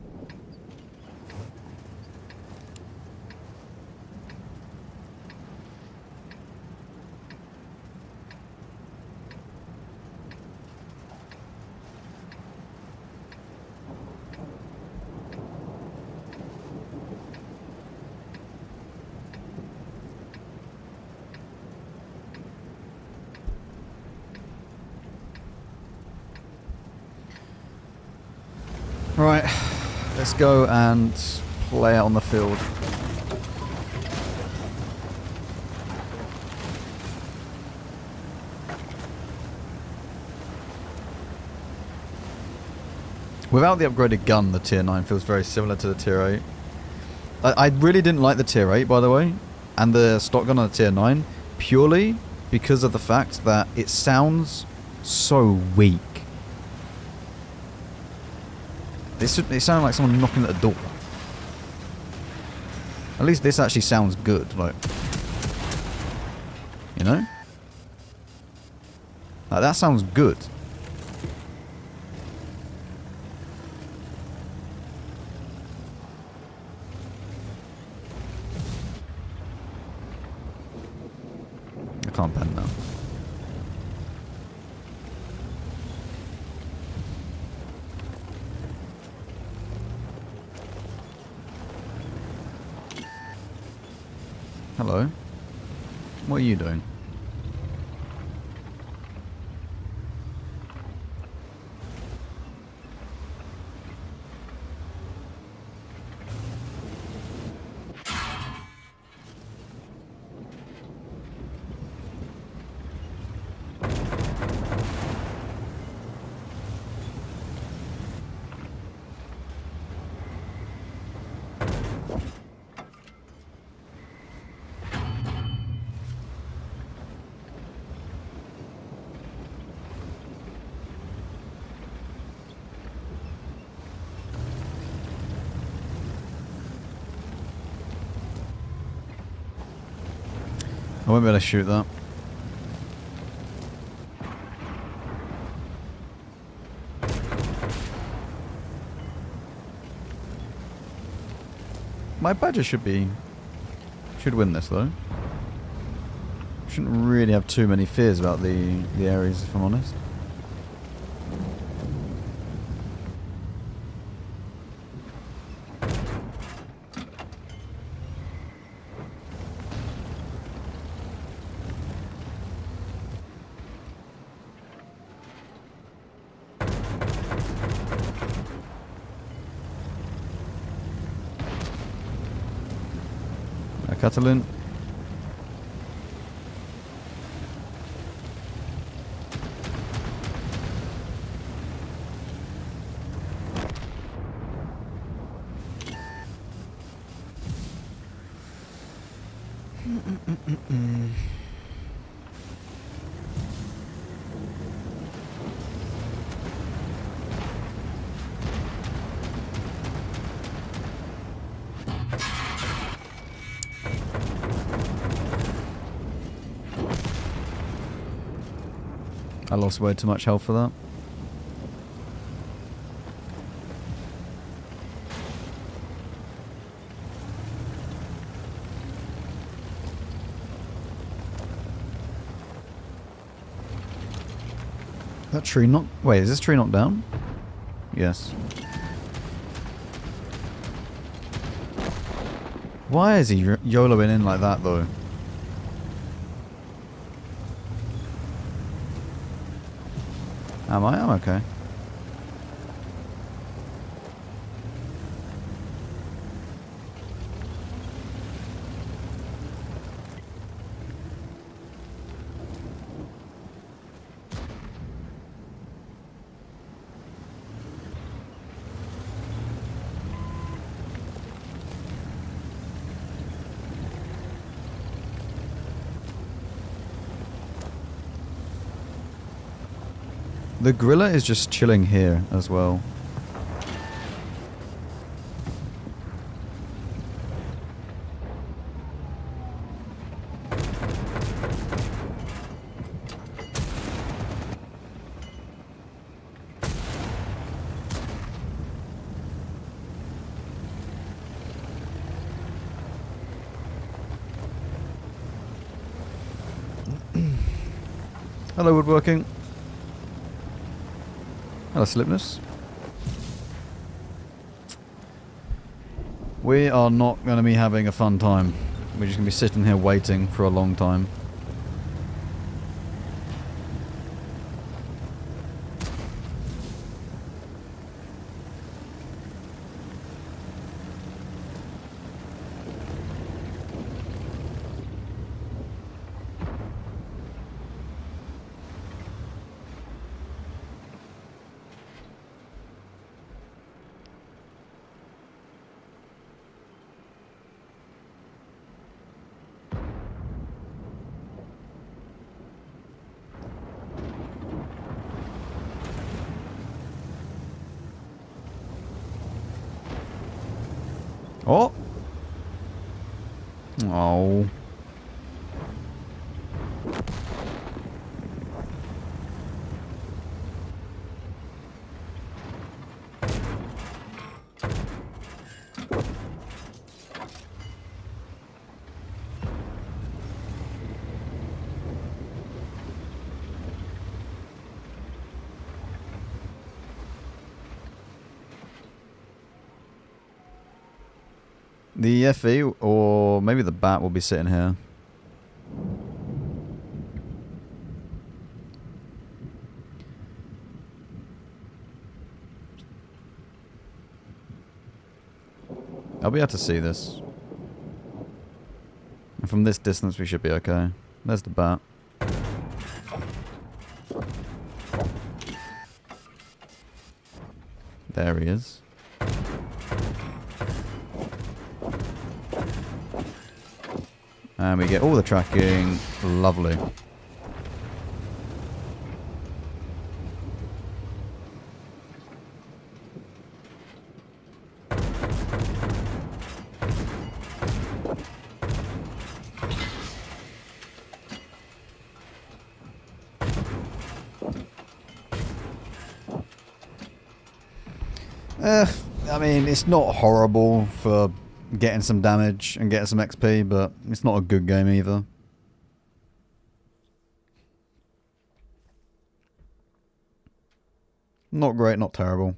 Speaker 1: Right, let's go and play out on the field. Without the upgraded gun, the tier 9 feels very similar to the tier 8. I really didn't like the tier 8, by the way, and the stock gun on the tier 9, purely because of the fact that it sounds so weak. It sounded like someone knocking at a door. At least this actually sounds good, like... You know? Like, that sounds good. I can't pen now. Hello. What are you doing? I won't be able to shoot that. My badger should win this though. Shouldn't really have too many fears about the areas, if I'm honest. Catalan. I lost way too much health for that. That tree knocked... Wait, is this tree knocked down? Yes. Why is he YOLOing in like that though? Am I? I'm okay. The gorilla is just chilling here as well. Hello, woodworking. Hello, Slipness. We are not going to be having a fun time. We're just going to be sitting here waiting for a long time. Oh! Oh. The FE, or maybe the bat, will be sitting here. I'll be able to see this. And from this distance we should be okay. There's the bat. There he is. And we get all the tracking. Lovely. I mean, it's not horrible for getting some damage and getting some XP, but it's not a good game either. Not great, not terrible.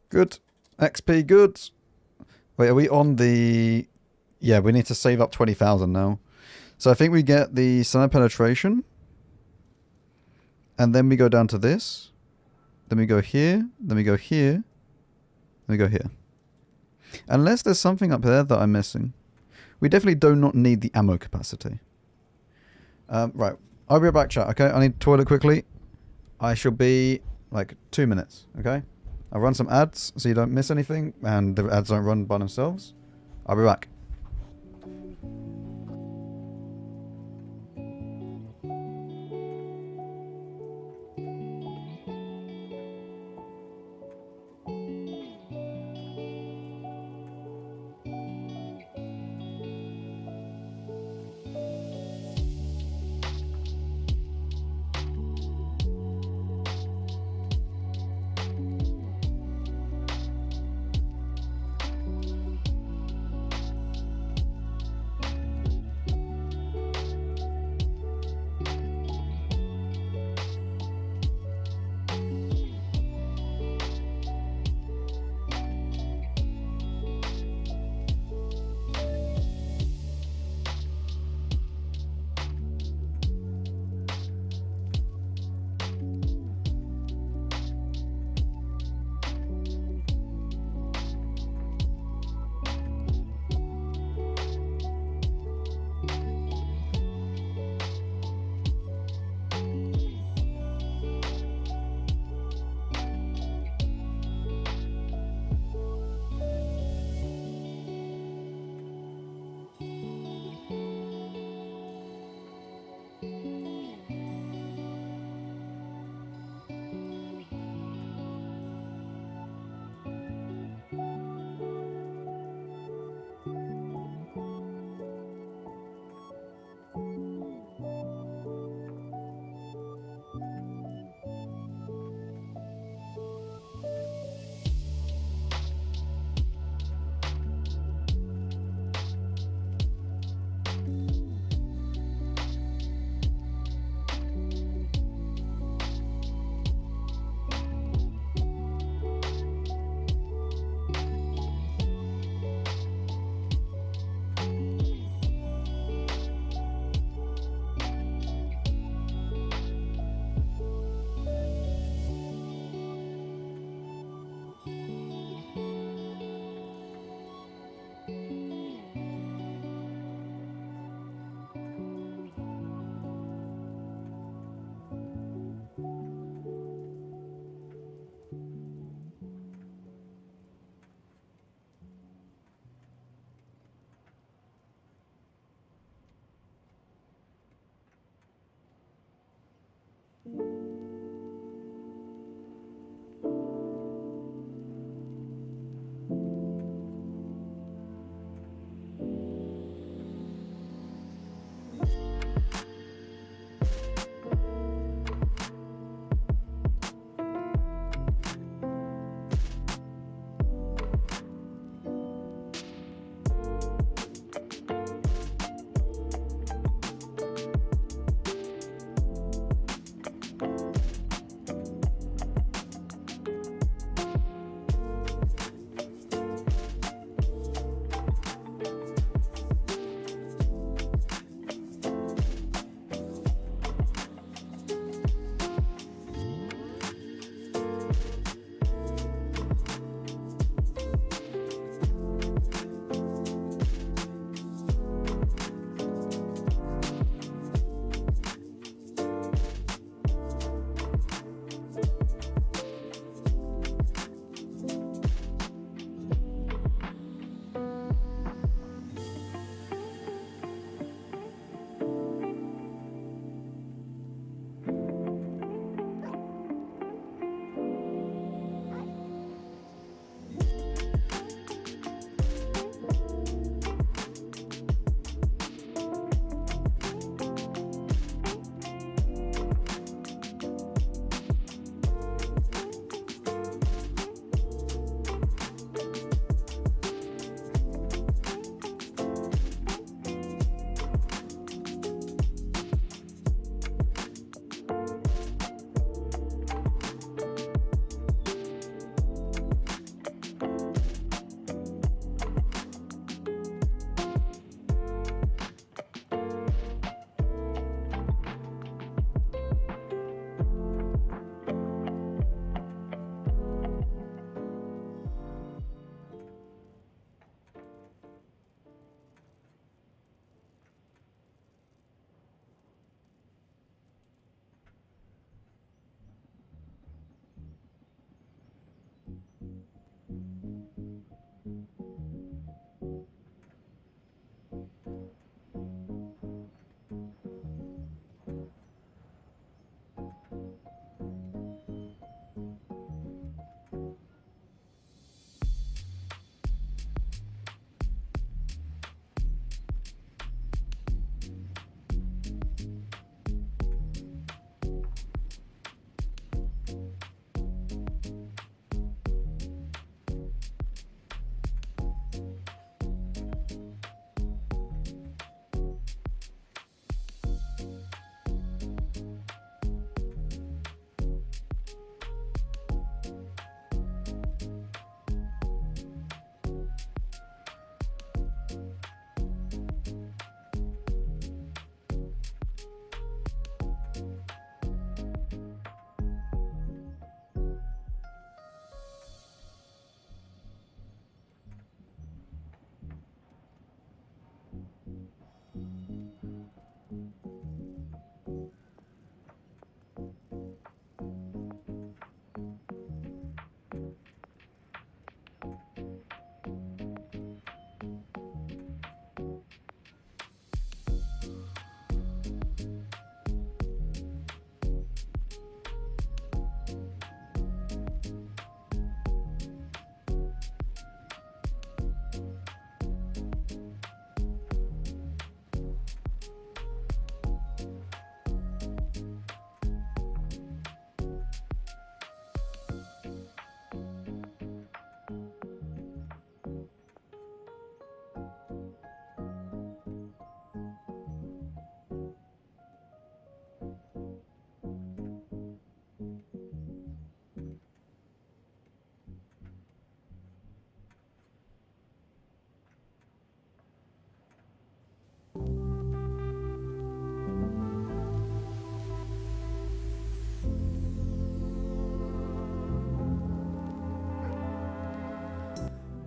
Speaker 1: Good. XP good. Wait, are we on the... Yeah, we need to save up 20,000 now. So I think we get the center penetration. And then we go down to this. Then we go here. Then we go here. Then we go here. Unless there's something up there that I'm missing. We definitely do not need the ammo capacity. Right. I'll be right back, chat, okay? I need to toilet quickly. I shall be like 2 minutes, okay? I'll run some ads so you don't miss anything and the ads don't run by themselves. I'll be back.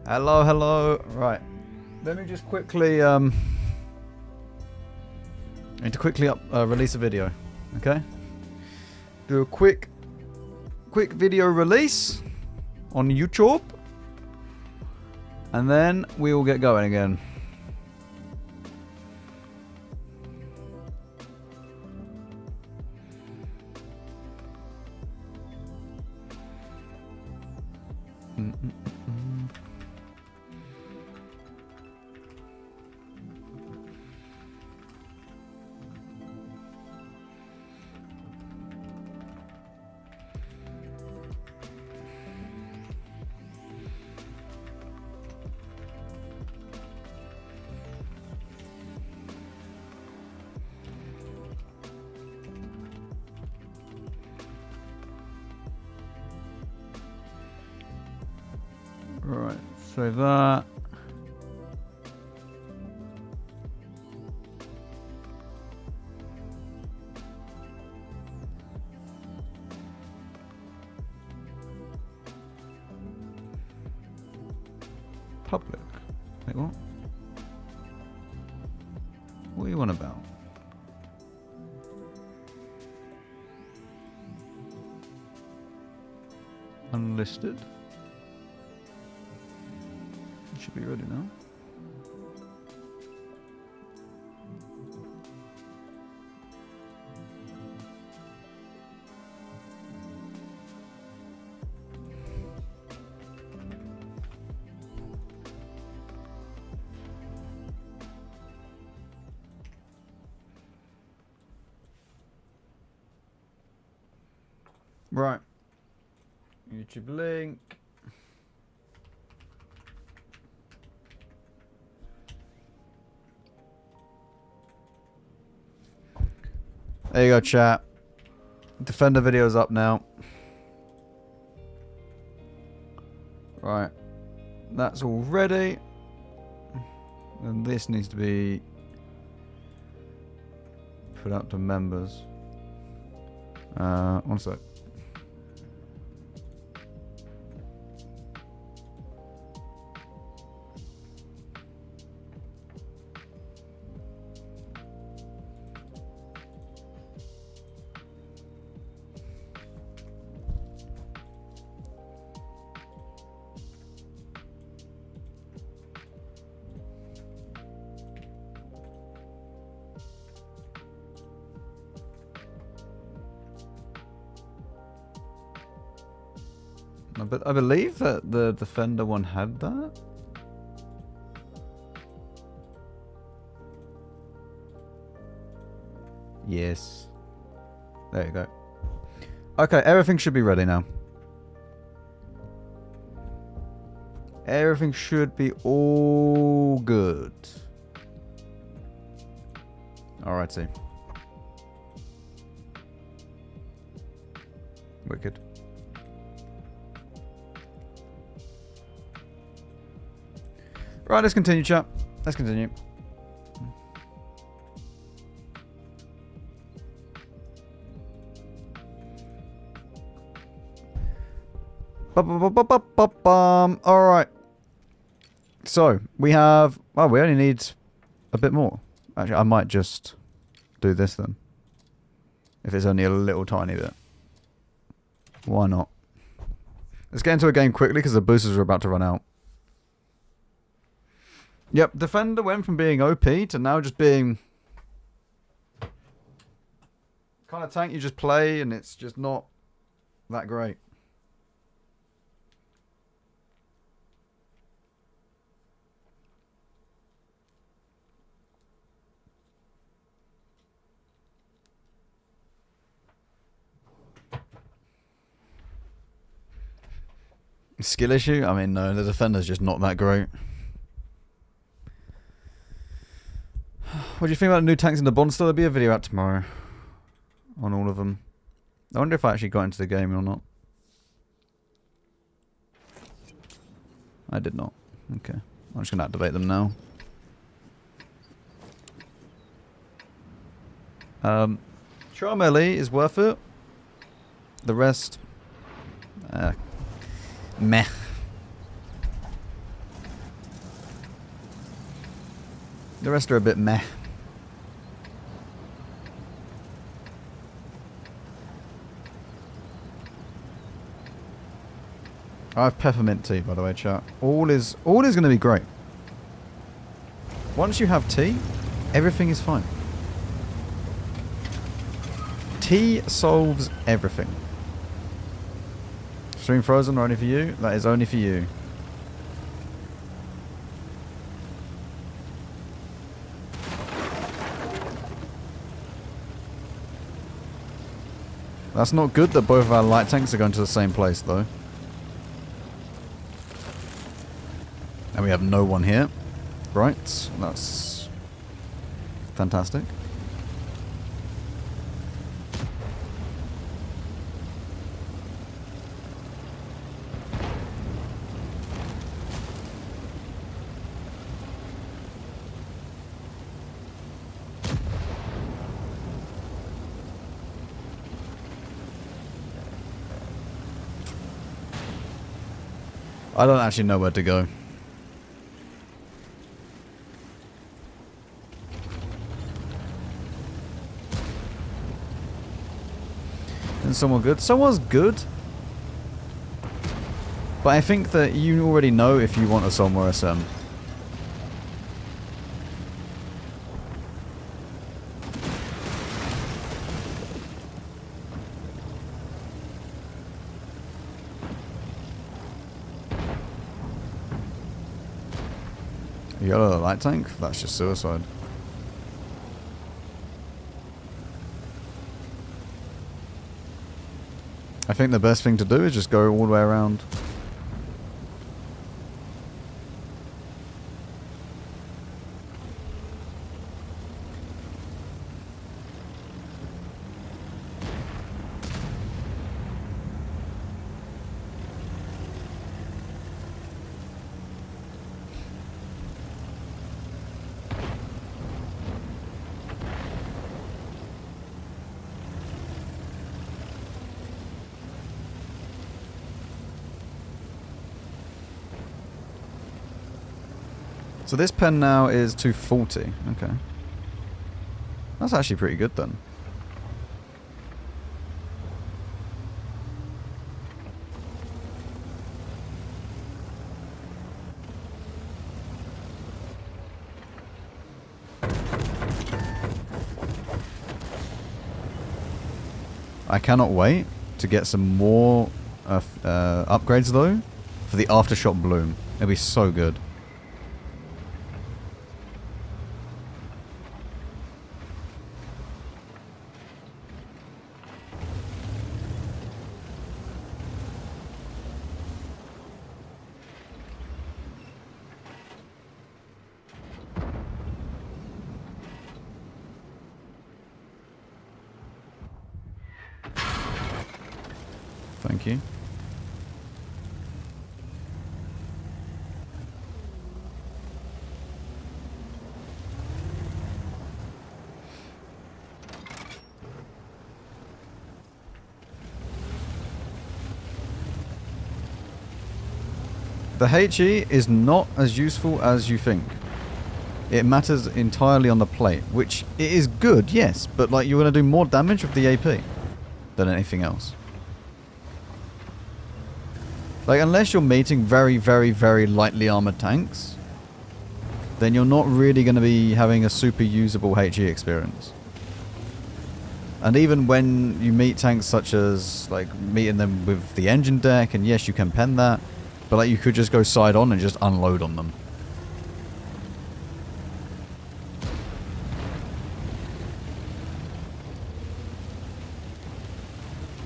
Speaker 1: Hello, hello. Right. Let me just quickly I need to quickly release a video. Okay? Do a quick video release on YouTube. And then we will get going again. Right, save that. Public. Wait, what? What are you on about? Unlisted. Should be ready now. Right. YouTube link. There you go, chat. Defender video's up now. Right. That's all ready. And this needs to be put out to members. One sec. But I believe that the Defender one had that. Yes. There you go. Okay, everything should be ready now. Everything should be all good. Alrighty. Wicked. Right, let's continue, chat. Let's continue. Alright. So, we have... Oh, we only need a bit more. Actually, I might just do this then. If it's only a little tiny bit. Why not? Let's get into a game quickly because the boosters are about to run out. Yep, Defender went from being OP to now just being kind of tank you just play and it's just not that great. Skill issue? I mean, no, the Defender's just not that great. What do you think about the new tanks in the Bond store? There'll be a video out tomorrow on all of them. I wonder if I actually got into the game or not. I did not. Okay. I'm just going to activate them now. Try melee is worth it. The rest... meh. The rest are a bit meh. I have peppermint tea, by the way, chat. All is going to be great. Once you have tea, everything is fine. Tea solves everything. Stream frozen only for you? That is only for you. That's not good that both of our light tanks are going to the same place, though. And we have no one here. Right, that's fantastic. I don't actually know where to go. And someone good? Someone's good. But I think that you already know if you want a somewhere SM. You got a light tank? That's just suicide. I think the best thing to do is just go all the way around. So this pen now is 240. Okay. That's actually pretty good then. I cannot wait to get some more upgrades though for the Aftershock Bloom. It'll be so good. Thank you. The HE is not as useful as you think. It matters entirely on the plate, which it is good, yes, but like you're going to do more damage with the AP than anything else. Like, unless you're meeting very, very, very lightly armored tanks, then you're not really going to be having a super usable HE experience. And even when you meet tanks such as, like, meeting them with the engine deck, and yes, you can pen that, but like you could just go side on and just unload on them.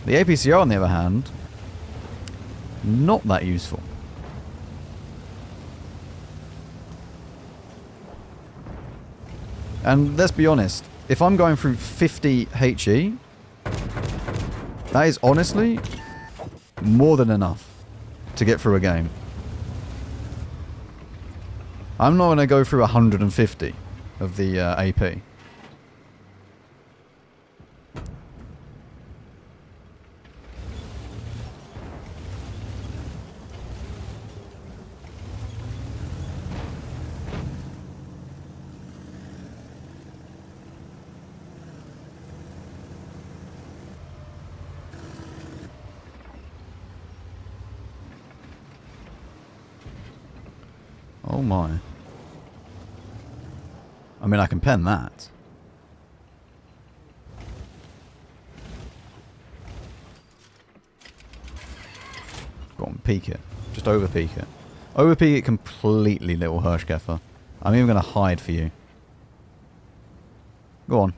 Speaker 1: The APCR, on the other hand, not that useful. And let's be honest, if I'm going through 50 HE, that is honestly more than enough to get through a game. I'm not going to go through 150 of the AP. Oh my. I mean, I can pen that. Go on, peek it. Just over peek it. Over peek it completely, little Hirschgaffer. I'm even going to hide for you. Go on.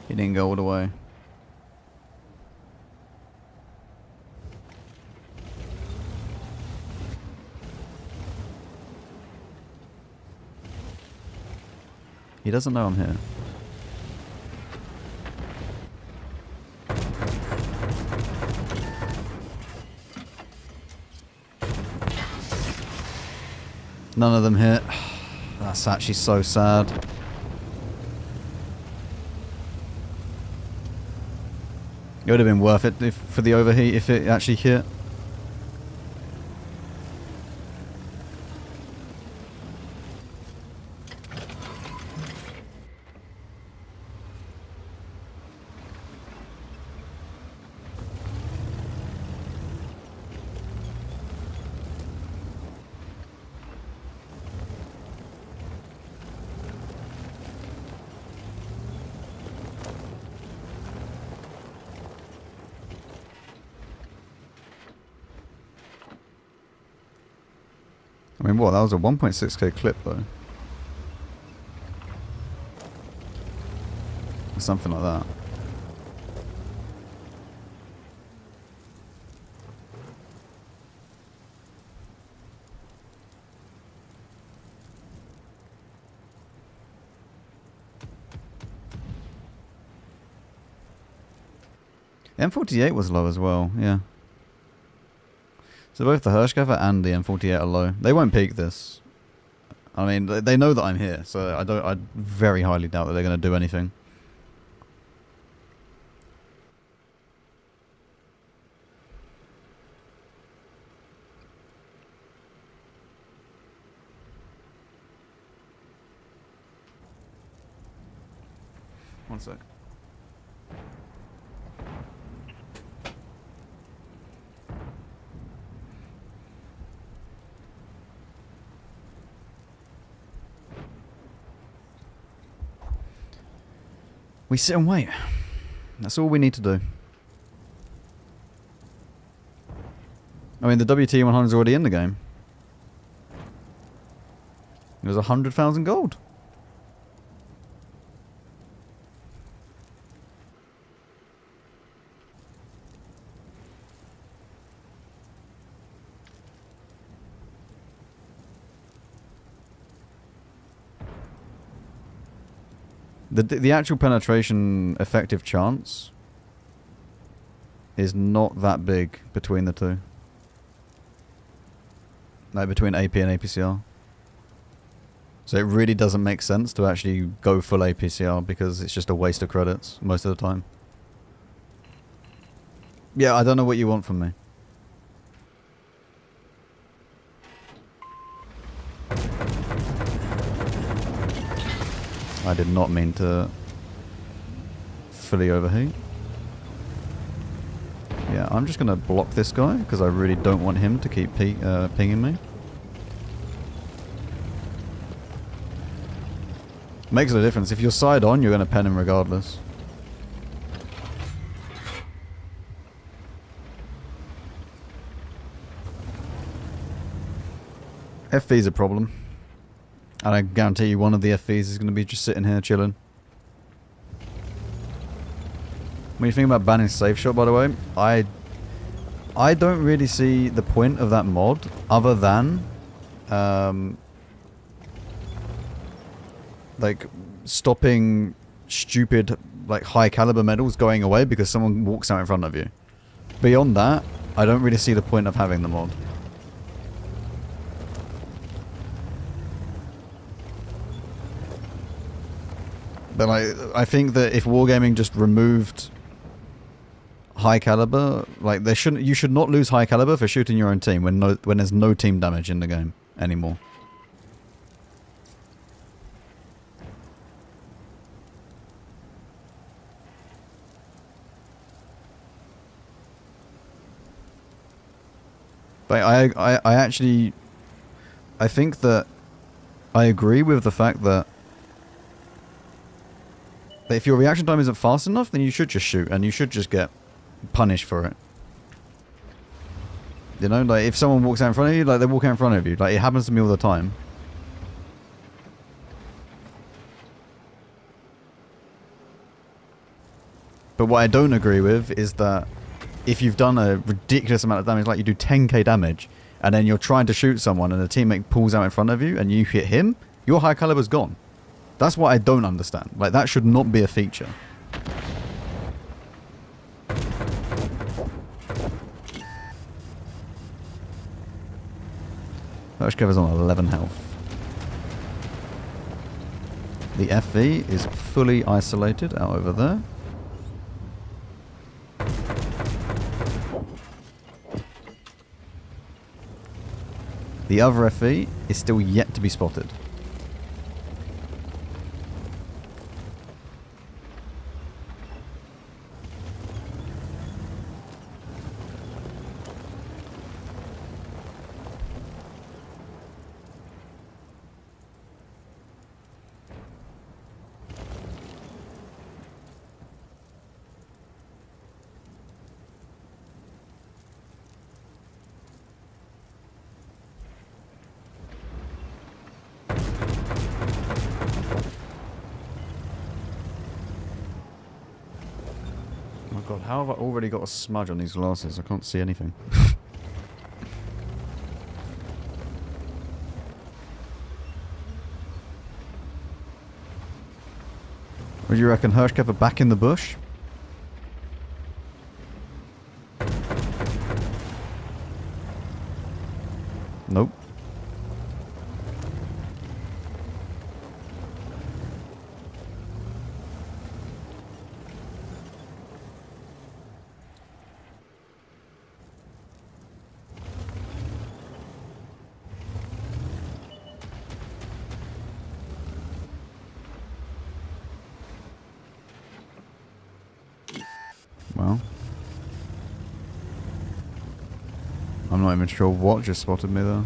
Speaker 1: He didn't go all the way. He doesn't know I'm here. None of them hit. That's actually so sad. It would have been worth it for the overheat if it actually hit. I mean, what? That was a 1.6k clip, though. Or something like that. M48 was low as well, yeah. So both the Hirschgaffer and the M48 are low. They won't peek this. I mean, they know that I'm here, so I very highly doubt that they're going to do anything. One sec. We sit and wait. That's all we need to do. I mean, the WT100 is already in the game. It was 100,000 gold. The actual penetration effective chance is not that big between the two. Like between AP and APCR. So it really doesn't make sense to actually go full APCR because it's just a waste of credits most of the time. Yeah, I don't know what you want from me. I did not mean to fully overheat. Yeah, I'm just going to block this guy because I really don't want him to keep pinging me. Makes no difference. If you're side on, you're going to pen him regardless. FV's a problem. And I guarantee you one of the FVs is going to be just sitting here chilling. When you think about banning safe shot, by the way, I don't really see the point of that mod other than like stopping stupid like high caliber medals going away because someone walks out in front of you. Beyond that, I don't really see the point of having the mod. But I think that if Wargaming just removed high caliber, like you should not lose high caliber for shooting your own team when there's no team damage in the game anymore. But I think that I agree with the fact that if your reaction time isn't fast enough, then you should just shoot and you should just get punished for it. You know, like if someone walks out in front of you, like they walk out in front of you. Like it happens to me all the time. But what I don't agree with is that if you've done a ridiculous amount of damage, like you do 10k damage, and then you're trying to shoot someone and a teammate pulls out in front of you and you hit him, your high caliber's gone. That's what I don't understand. Like, that should not be a feature. Kevin's on 11 health. The FV is fully isolated out over there. The other FV is still yet to be spotted. God, how have I already got a smudge on these glasses? I can't see anything. What do you reckon, Hirschkev back in the bush? Nope. Well, I'm not even sure what just spotted me there.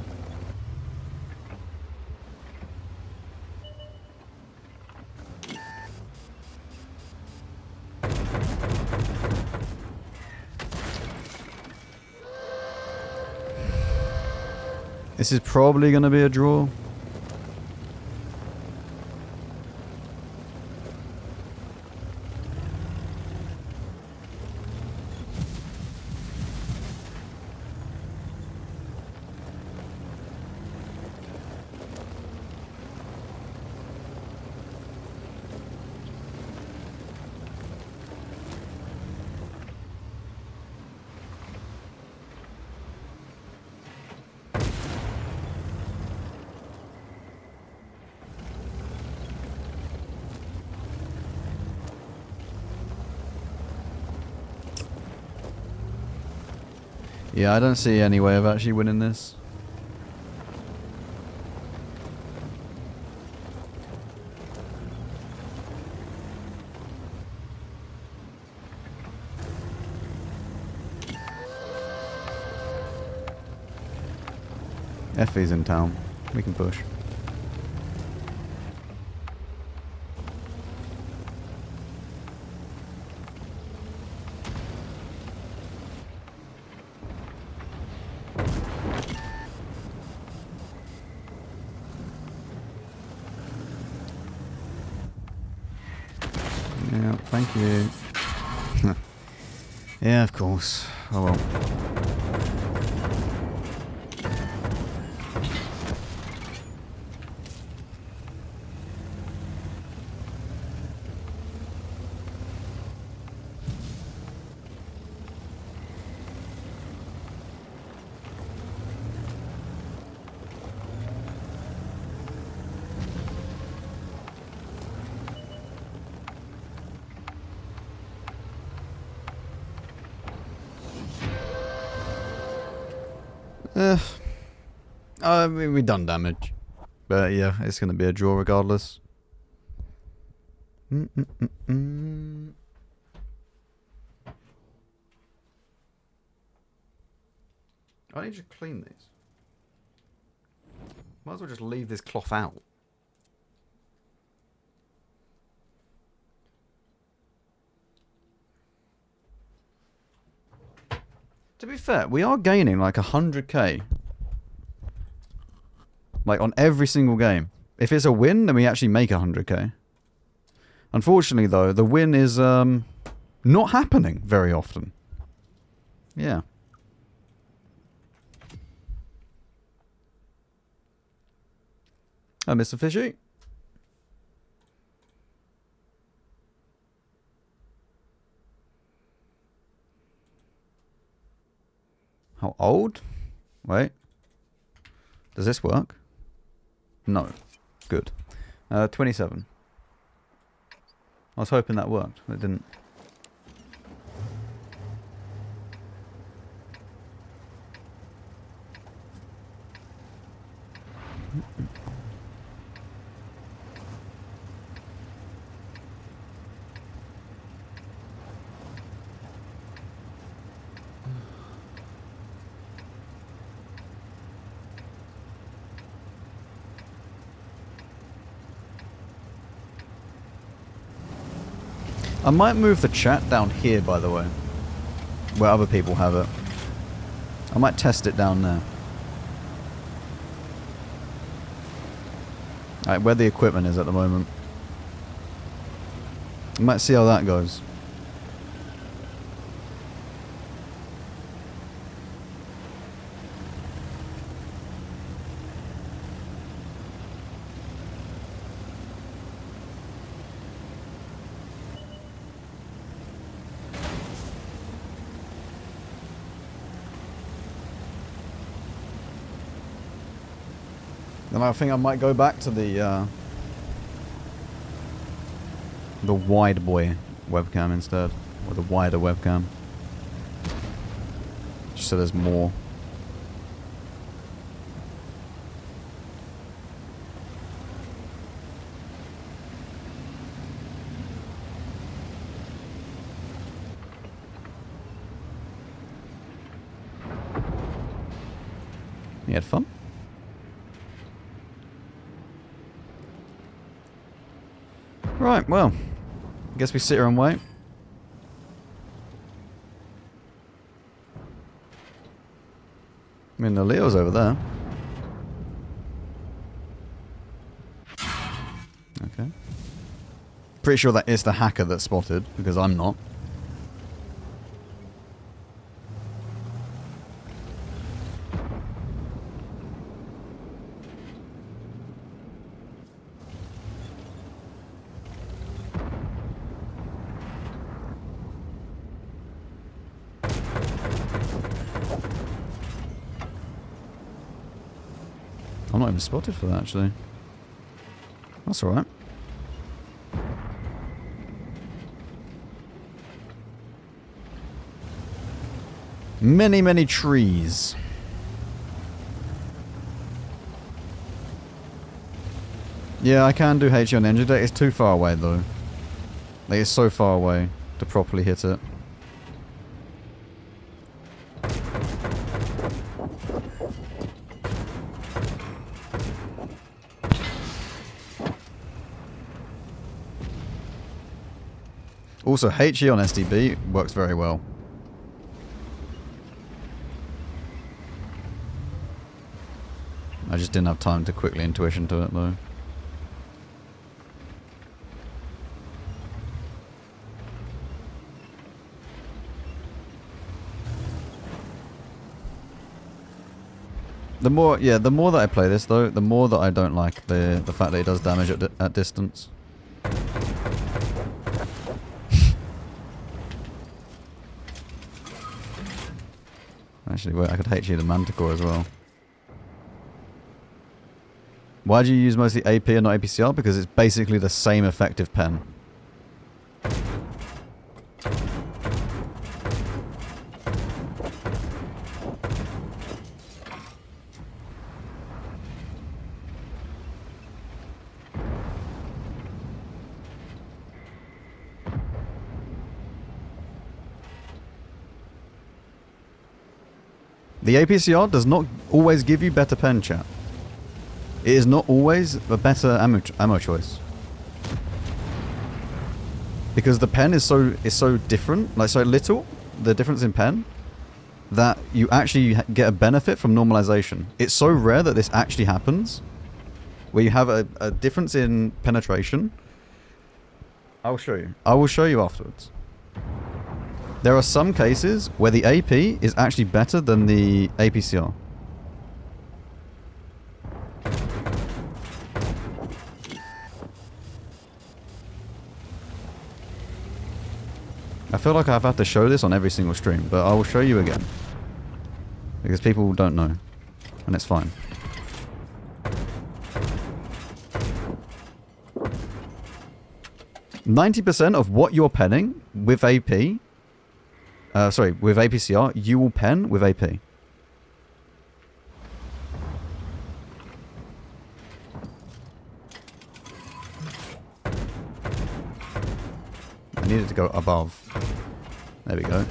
Speaker 1: This is probably going to be a draw. Yeah, I don't see any way of actually winning this. Effie's in town. We can push. Yeah, thank you. Yeah, of course. Oh well. I mean, we've done damage. But yeah, it's going to be a draw regardless. I need to clean these. Might as well just leave this cloth out. To be fair, we are gaining like 100k. Like on every single game. If it's a win, then we actually make 100k. Unfortunately though, the win is not happening very often. Yeah. Hi, Mr. Fishy. How old? Wait. Does this work? No. Good. 27. I was hoping that worked. It didn't. I might move the chat down here, by the way, where other people have it. I might test it down there. Alright, where the equipment is at the moment. I might see how that goes. Then I think I might go back to the wide boy webcam instead, or the wider webcam, just so there's more. You had fun? Right, well, I guess we sit here and wait. I mean, the Leo's over there. Okay. Pretty sure that is the hacker that spotted, because I'm not. I'm not even spotted for that, actually. That's alright. Many, many trees. Yeah, I can do HE on Ninja Deck. It's too far away, though. Like, it's so far away to properly hit it. Also, HE on SDB works very well. I just didn't have time to quickly intuition to it, though. The more that I play this, though, the more that I don't like the fact that it does damage at distance. Actually, wait, I could HE the Manticore as well. Why do you use mostly AP and not APCR? Because it's basically the same effective pen. The APCR does not always give you better pen, chat. It is not always a better ammo choice. Because the pen is so different, like so little, the difference in pen, that you actually get a benefit from normalization. It's so rare that this actually happens, where you have a difference in penetration. I'll show you. I will show you afterwards. There are some cases where the AP is actually better than the APCR. I feel like I've had to show this on every single stream, but I will show you again. Because people don't know. And it's fine. %90 of what you're penning with AP, with APCR, you will pen with AP. I needed to go above. There we go.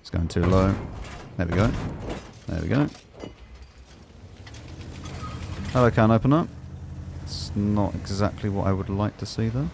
Speaker 1: It's going too low. There we go. There we go. Hello, can open up. It's not exactly what I would like to see though.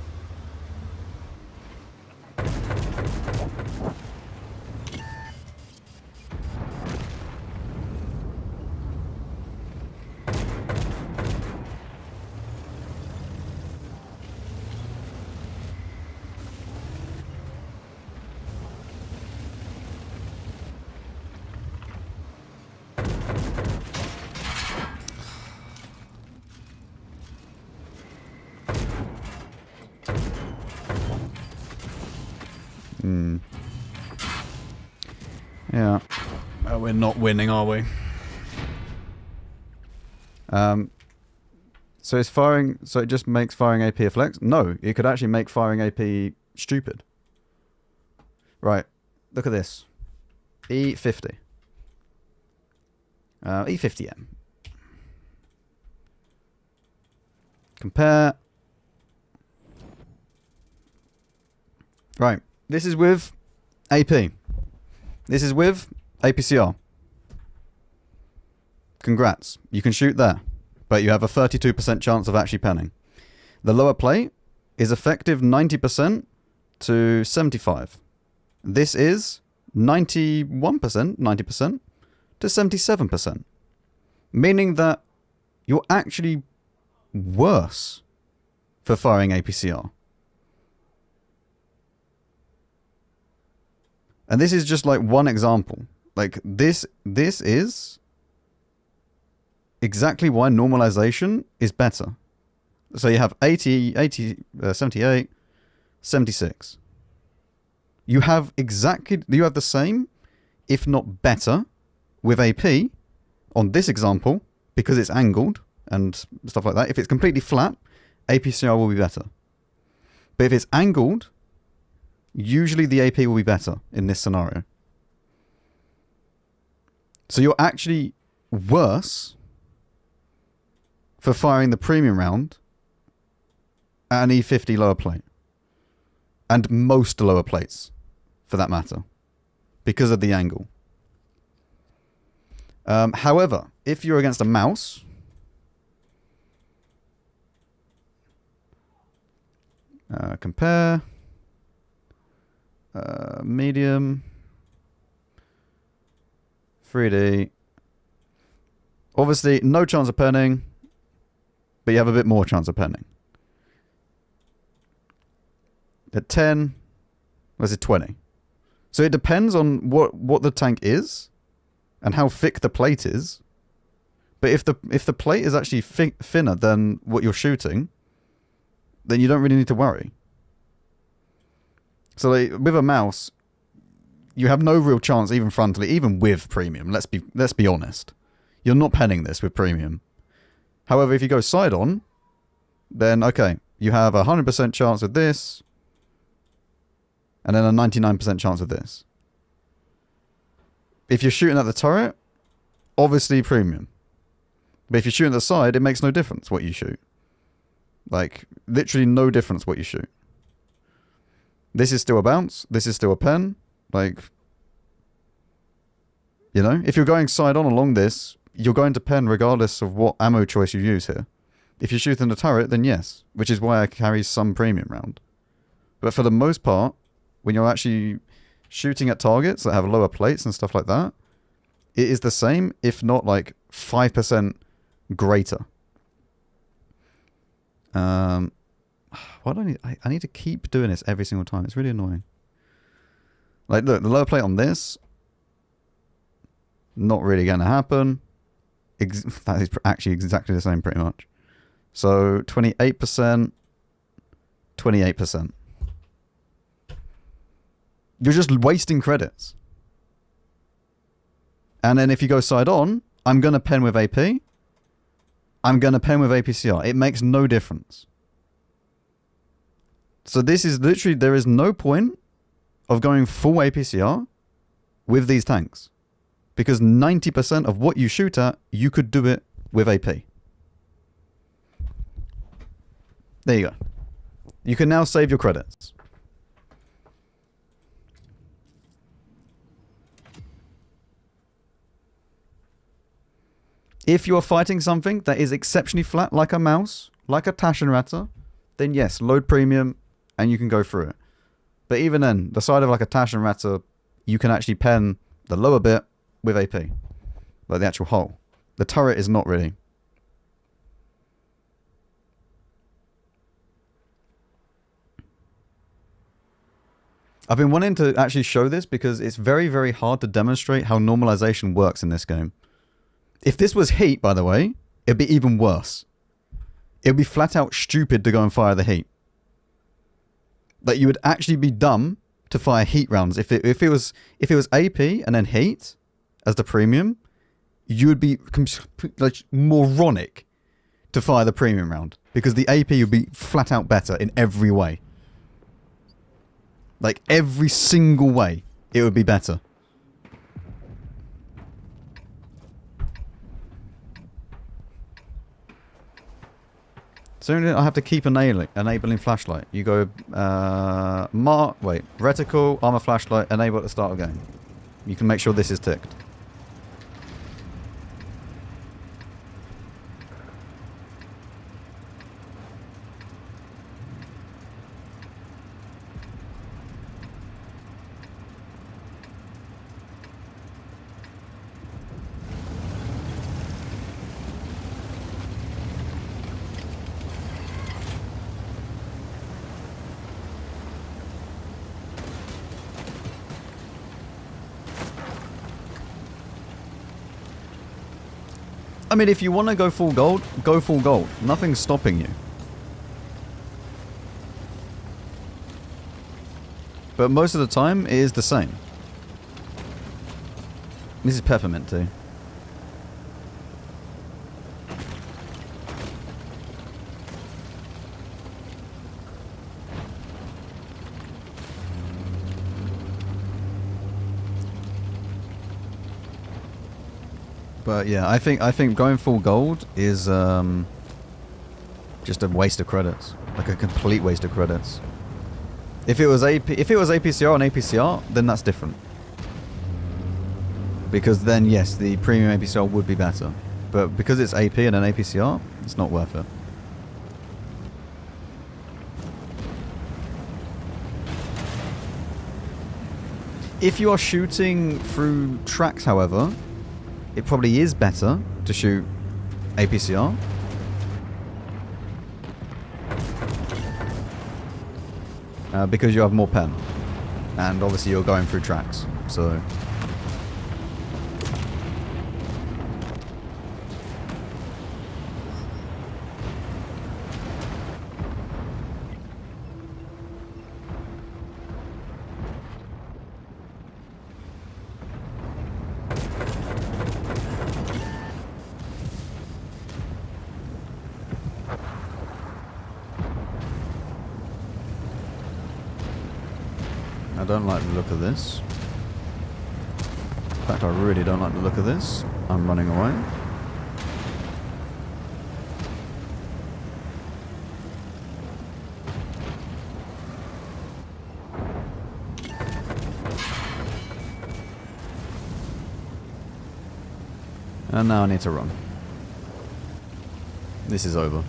Speaker 1: Yeah. Well, we're not winning, are we? So it's firing, so it just makes firing AP a flex? No, it could actually make firing AP stupid. Right, look at this. E50. E50M. Compare. Right, this is with AP. This is with APCR. Congrats, you can shoot there, but you have a 32% chance of actually penning. The lower plate is effective 90% to 75. This is 91%, 90% to 77%. Meaning that you're actually worse for firing APCR. And this is just like one example. Like this is exactly why normalization is better. So you have 78, 76. You have the same, if not better, with AP on this example, because it's angled and stuff like that. If it's completely flat, APCR will be better. But if it's angled, usually the AP will be better in this scenario. So you're actually worse for firing the premium round at an E50 lower plate. And most lower plates, for that matter. Because of the angle. However, if you're against a mouse, compare, medium, 3D. Obviously, no chance of penning, but you have a bit more chance of penning. At 10, was it 20? So it depends on what the tank is and how thick the plate is. But if the plate is actually thinner than what you're shooting, then you don't really need to worry. So like, with a mouse, you have no real chance even frontally, even with premium. Let's be honest. You're not penning this with premium. However, if you go side on, then okay, you have a 100% chance with this, and then a 99% chance with this. If you're shooting at the turret, obviously premium. But if you're shooting at the side, it makes no difference what you shoot. Like, literally no difference what you shoot. This is still a bounce. This is still a pen. Like, you know, if you're going side on along this, you're going to pen regardless of what ammo choice you use here. If you're shooting the turret, then yes, which is why I carry some premium round. But for the most part, when you're actually shooting at targets that have lower plates and stuff like that, it is the same, if not like 5% greater. Why do I need to keep doing this every single time? It's really annoying. Like, look, the lower plate on this, not really going to happen. That is actually exactly the same, pretty much. So 28%, 28%. You're just wasting credits. And then if you go side on, I'm going to pen with AP. I'm going to pen with APCR. It makes no difference. So this is literally, there is no point of going full APCR with these tanks. Because 90% of what you shoot at, you could do it with AP. There you go. You can now save your credits. If you're fighting something that is exceptionally flat, like a mouse, like a Taschenratter, then yes, load premium, and you can go through it. But even then, the side of like a Taschenratter, you can actually pen the lower bit with AP. Like the actual hull. The turret is not really. I've been wanting to actually show this because it's very, very hard to demonstrate how normalization works in this game. If this was heat, by the way, it'd be even worse. It'd be flat out stupid to go and fire the heat. Like, you would actually be dumb to fire heat rounds. If it was AP and then heat as the premium, you would be like moronic to fire the premium round because the AP would be flat out better in every way. Like, every single way, it would be better. So I have to keep enabling flashlight. You go, reticle, armor flashlight, enable at the start of game. You can make sure this is ticked. I mean, if you want to go full gold, go full gold. Nothing's stopping you. But most of the time, it is the same. This is peppermint too. But yeah, I think going full gold is just a waste of credits, like a complete waste of credits. If it was APCR and APCR, then that's different. Because then yes, the premium APCR would be better. But because it's AP and an APCR, it's not worth it. If you are shooting through tracks, however, it probably is better to shoot APCR. Because you have more pen. And obviously you're going through tracks. So... I don't like the look of this. In fact, I really don't like the look of this. I'm running away. And now I need to run. This is over.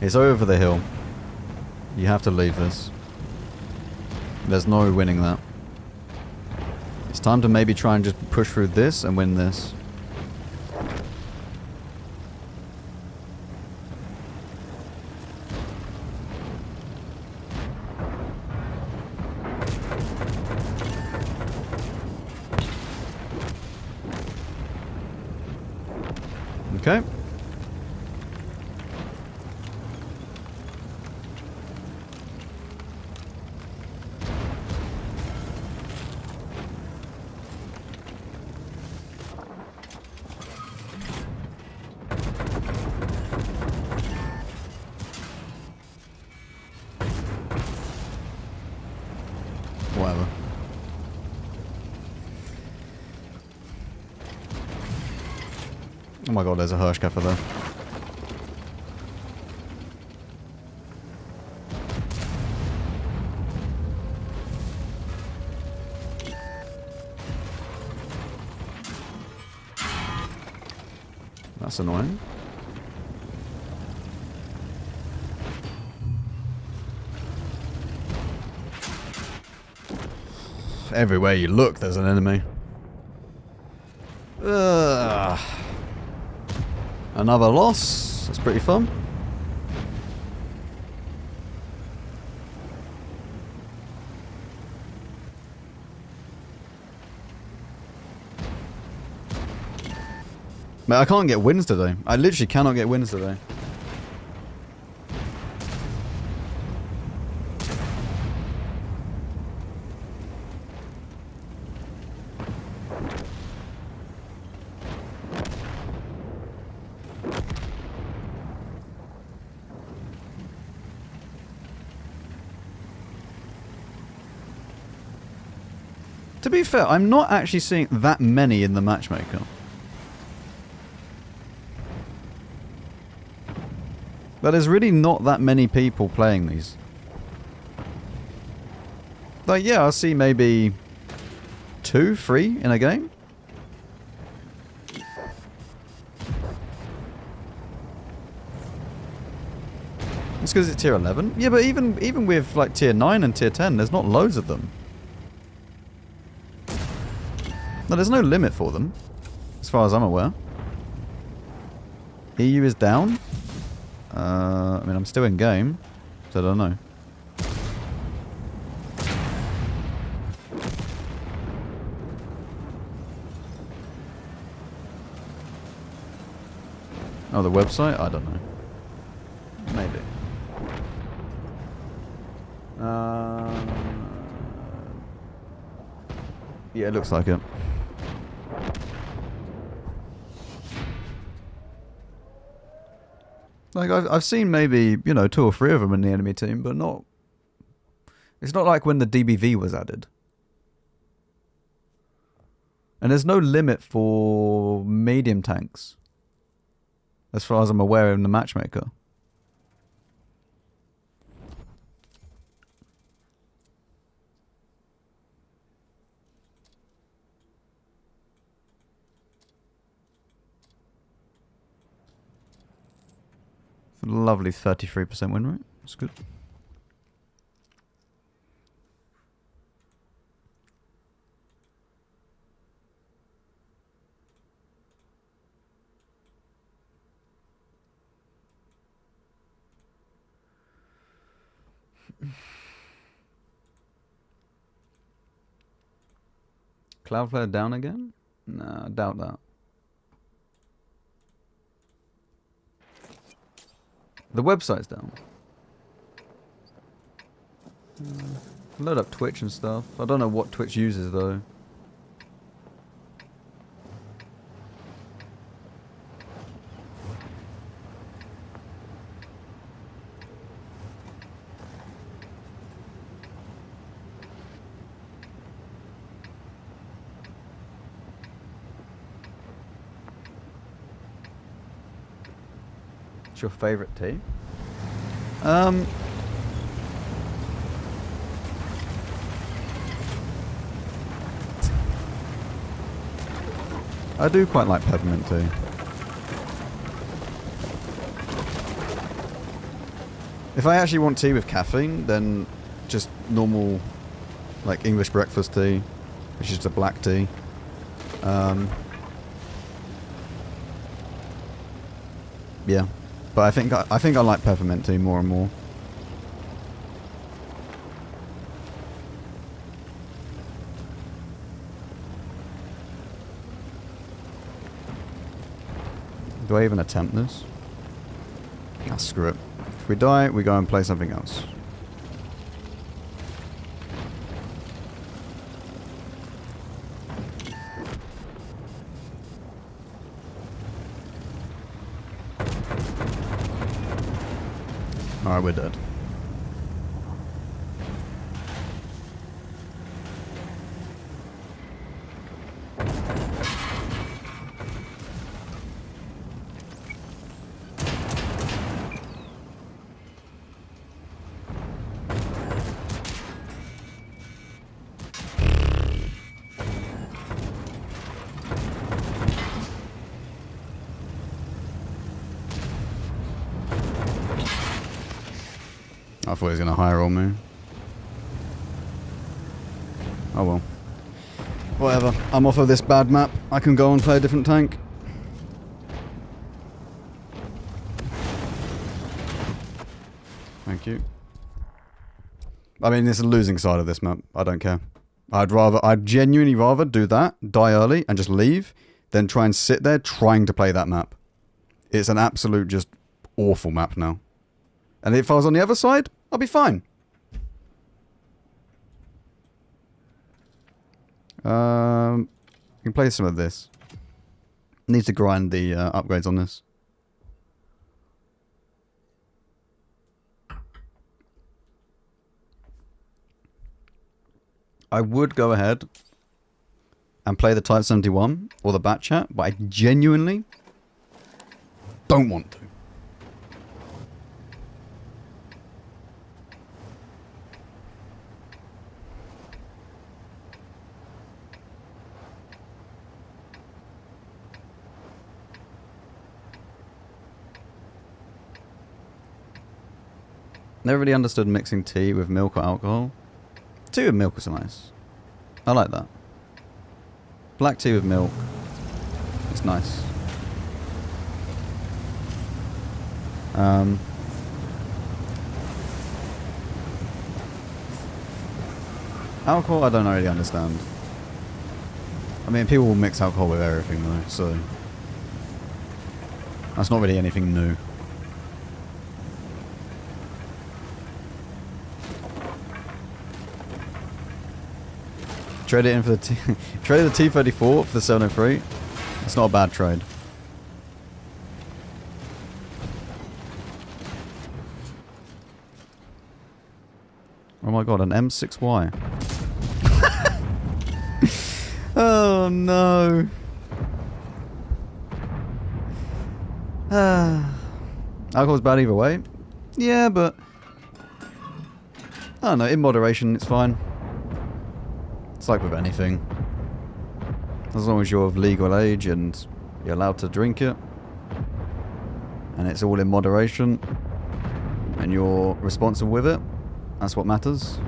Speaker 1: It's over the hill. You have to leave this. There's no winning that. It's time to maybe try and just push through this and win this. Okay. Whatever. Oh my god, there's a Hirschkäfer there. That's annoying. Everywhere you look, there's an enemy. Ugh. Another loss. That's pretty fun. Man, I can't get wins today. I literally cannot get wins today. To be fair, I'm not actually seeing that many in the matchmaker. But there's really not that many people playing these. Like, yeah, I'll see maybe 2, 3 in a game. It's because it's tier 11. Yeah, but even with like tier 9 and tier 10, there's not loads of them. No, there's no limit for them, as far as I'm aware. EU is down. I mean, I'm still in game, so I don't know. Oh, the website? I don't know. Maybe. Yeah, it looks like it. Like, I've seen maybe, you know, 2 or 3 of them in the enemy team, but not... It's not like when the DBV was added. And there's no limit for medium tanks, as far as I'm aware in the matchmaker. Lovely 33% win rate. That's good. Cloudflare down again? Nah, I doubt that. The website's down. Load up Twitch and stuff. I don't know what Twitch uses though. What's your favorite tea? I do quite like peppermint tea. If I actually want tea with caffeine, then just normal, like English breakfast tea, which is just a black tea. Yeah, but I think I like peppermint tea more and more. Do I even attempt this? Ah, screw it. If we die, we go and play something else. Alright, we're dead. I thought he was going to hire on me. Oh well. Whatever. I'm off of this bad map. I can go and play a different tank. Thank you. I mean, it's a losing side of this map. I don't care. I'd genuinely rather do that, die early, and just leave, than try and sit there trying to play that map. It's an absolute just awful map now. And if I was on the other side, I'll be fine. You can play some of this. Need to grind the upgrades on this. I would go ahead and play the Type 71 or the Bat Chat, but I genuinely don't want to. Never really understood mixing tea with milk or alcohol. Tea with milk is nice. I like that. Black tea with milk. It's nice. Alcohol, I don't really understand. I mean, people will mix alcohol with everything though, so that's not really anything new. Trade it in for the trade the T-34 for the 703. It's not a bad trade. Oh my god, an M6Y. Oh no. Alcohol's bad either way. Yeah, but I don't know, in moderation it's fine. It's like with anything. As long as you're of legal age and you're allowed to drink it, and it's all in moderation, and you're responsible with it, that's what matters.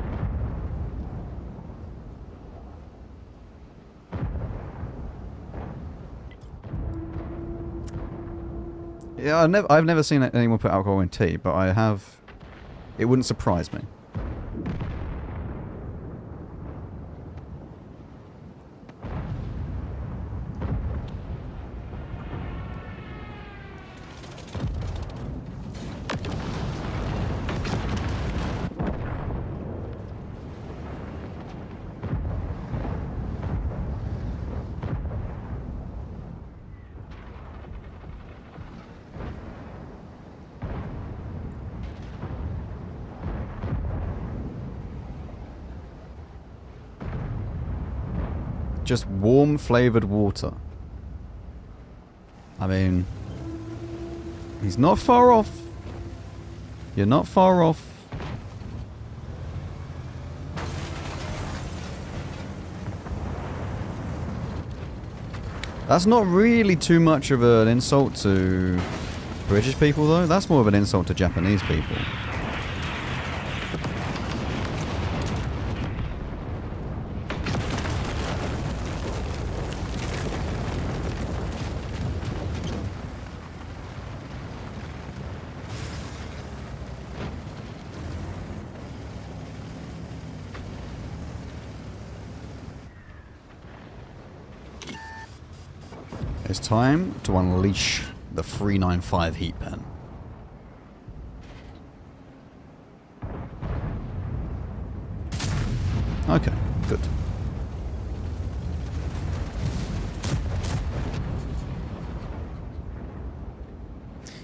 Speaker 1: Yeah, I've never seen anyone put alcohol in tea, but I have. It wouldn't surprise me. Just warm flavoured water. I mean, he's not far off. You're not far off. That's not really too much of an insult to British people, though. That's more of an insult to Japanese people. It's time to unleash the 395 heat pen. Okay, good.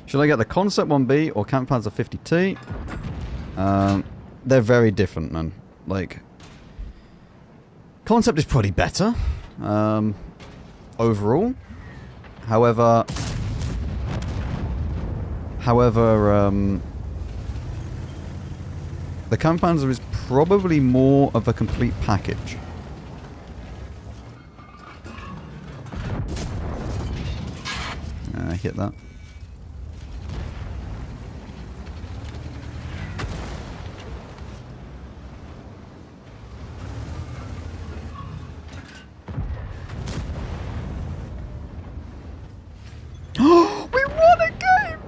Speaker 1: Should I get the Concept 1B or Camp Panzer 50T? They're very different, man. Like, Concept is probably better overall. However, the Camp Panzer is probably more of a complete package. Hit that. We won a game!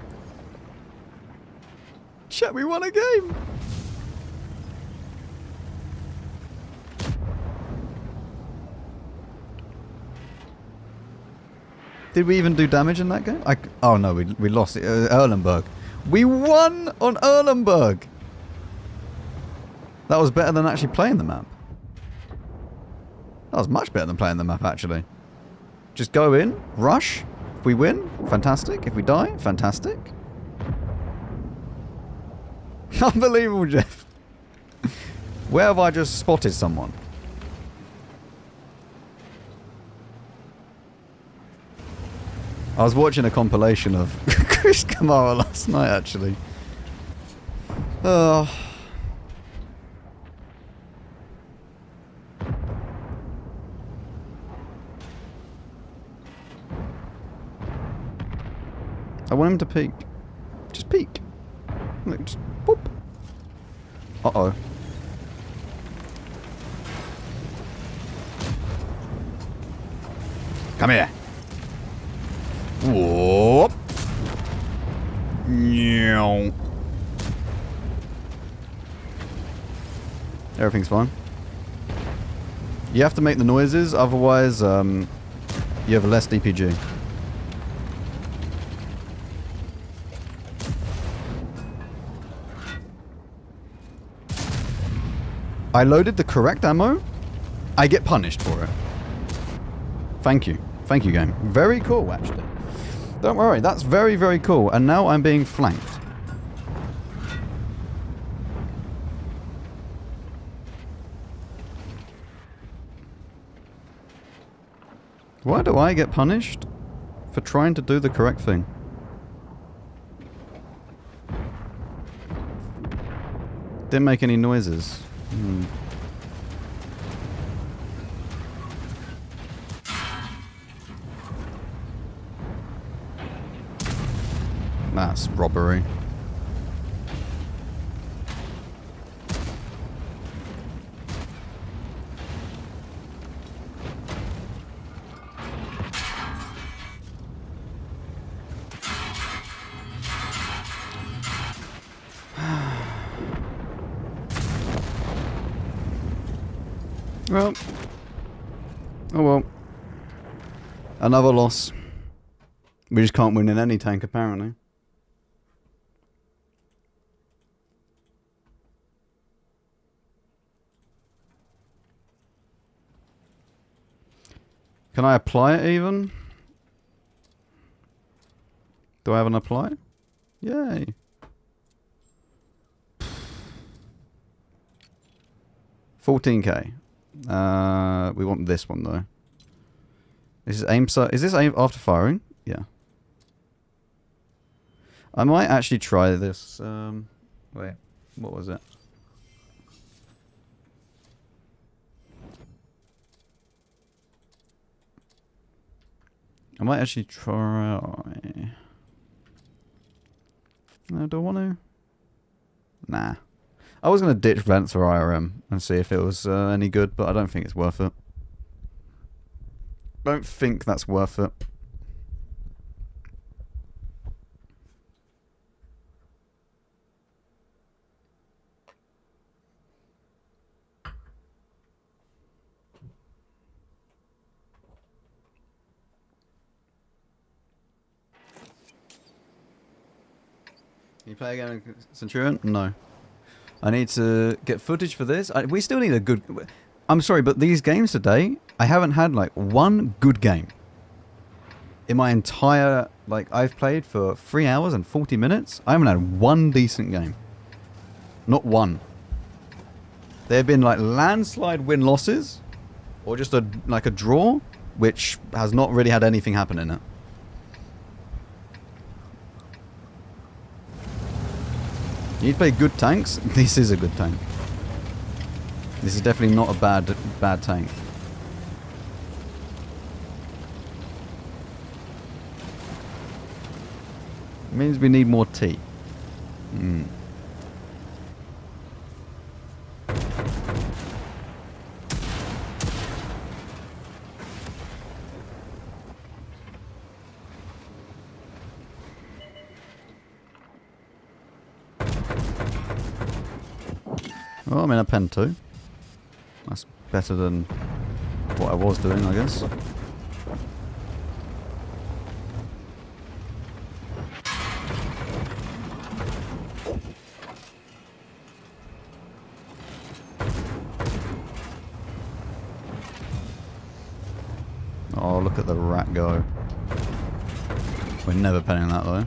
Speaker 1: Chat, we won a game! Did we even do damage in that game? Oh no, we lost it. Erlenberg. We won on Erlenberg! That was better than actually playing the map. That was much better than playing the map, actually. Just go in, rush. If we win, fantastic. If we die, fantastic. Unbelievable, Jeff. Where have I just spotted someone? I was watching a compilation of Chris Kamara last night, actually. I want him to peek. Just peek. Look, just boop. Uh-oh. Come here. Whoop. Meow. Everything's fine. You have to make the noises, otherwise you have less DPG. I loaded the correct ammo. I get punished for it. Thank you. Thank you, game. Very cool, actually. Don't worry, that's very, very cool. And now I'm being flanked. Why do I get punished for trying to do the correct thing? Didn't make any noises. That's robbery. Well. Oh well. Another loss. We just can't win in any tank, apparently. Can I apply it even? Do I have an apply? Yay. $14K. We want this one though. This is aim. Is this aim after firing? Yeah. I might actually try this. Wait, what was it? I might actually try... No, do I want to? Nah. I was going to ditch vents for IRM and see if it was any good, but I don't think it's worth it. Don't think that's worth it. Can you play again, Centurion? No. I need to get footage for this. We still need a good... I'm sorry, but these games today, I haven't had like one good game. In my entire... Like, I've played for 3 hours and 40 minutes. I haven't had one decent game. Not one. There have been like landslide win-losses. Or just a draw, which has not really had anything happen in it. You need to play good tanks? This is a good tank. This is definitely not a bad tank. It means we need more tea. Hmm. Well, I'm in a pen too. That's better than what I was doing, I guess. Oh, look at the rat go. We're never penning that though.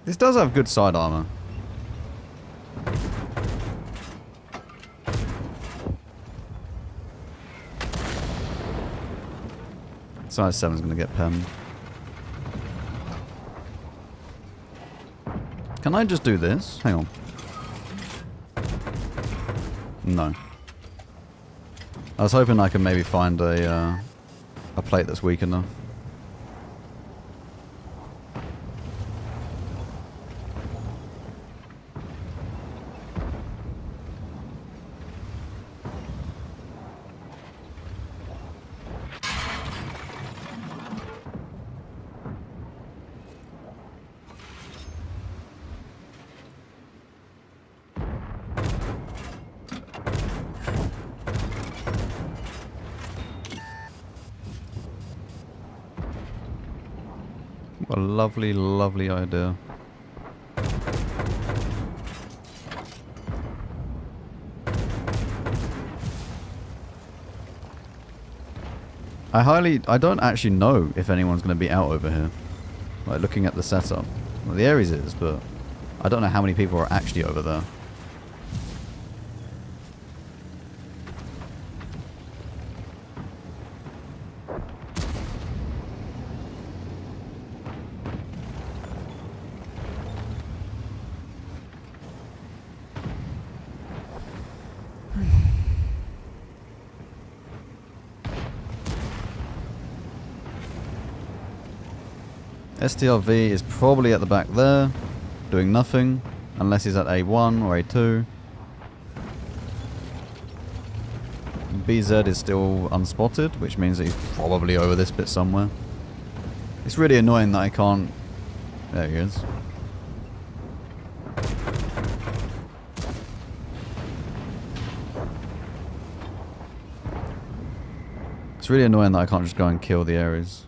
Speaker 1: This does have good side armor. Size 7's gonna get penned. Can I just do this? Hang on. No. I was hoping I could maybe find a plate that's weak enough. What a lovely, lovely idea. I don't actually know if anyone's going to be out over here. Like, looking at the setup. Well, the Ares is, but I don't know how many people are actually over there. STRV is probably at the back there, doing nothing, unless he's at A1 or A2. BZ is still unspotted, which means that he's probably over this bit somewhere. It's really annoying that I can't... There he is. It's really annoying that I can't just go and kill the Ares.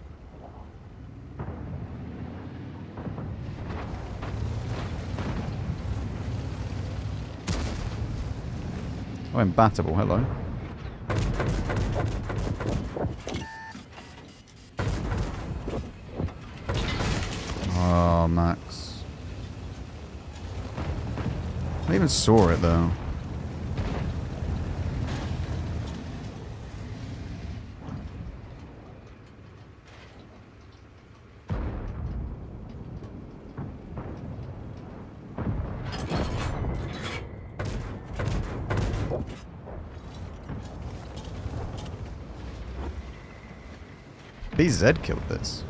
Speaker 1: Oh, imbattable, hello. Oh, Max. I even saw it though. BZ killed this.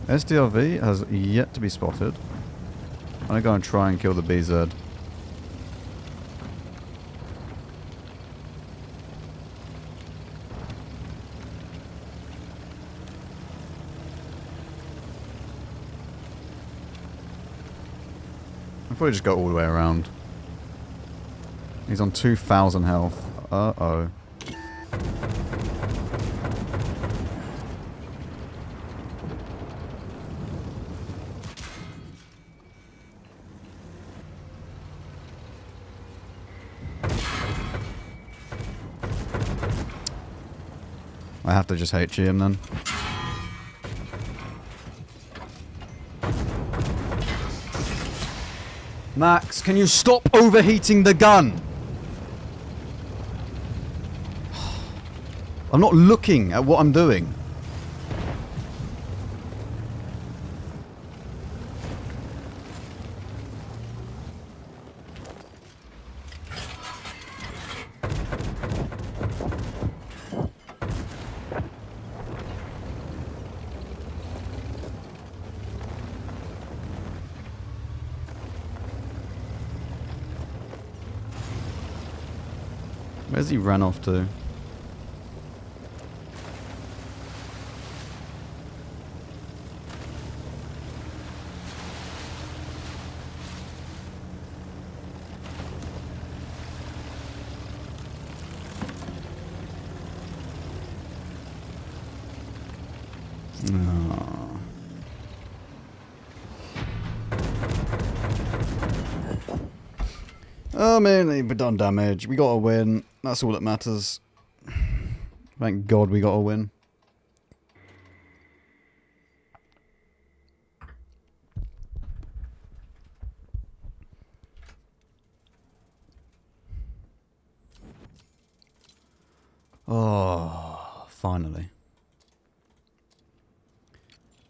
Speaker 1: SDRV has yet to be spotted. I'm gonna go and try and kill the BZ. I'll probably just go all the way around. He's on 2,000 health. Uh-oh. I have to just HE him then. Max, can you stop overheating the gun? I'm not looking at what I'm doing. Where's he ran off to? No. Oh man, we've done damage. We got a win. That's all that matters. Thank God we got a win. Oh, finally.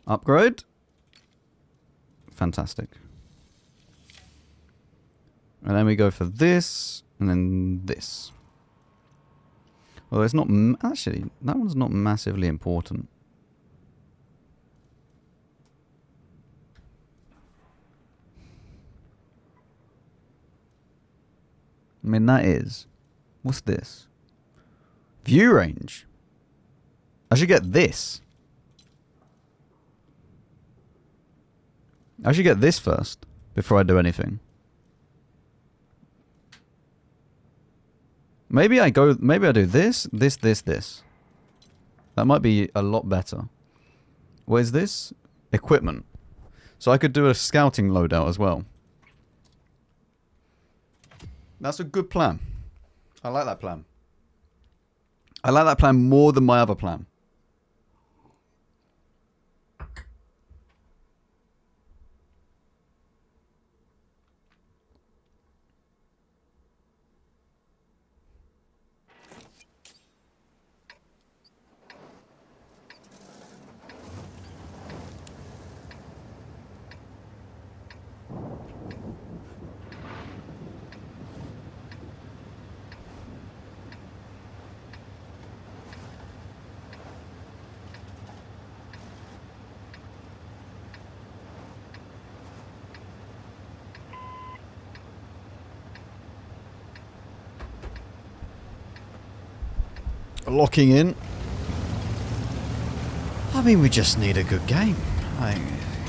Speaker 1: Upgrade. Fantastic. And then we go for this, and then this. Well, it's not... Actually, that one's not massively important. I mean, that is... What's this? View range. I should get this. I should get this first, before I do anything. Maybe I do this. That might be a lot better. What is this? Equipment. So I could do a scouting loadout as well. That's a good plan. I like that plan. I like that plan more than my other plan. Locking in. I mean, we just need a good game.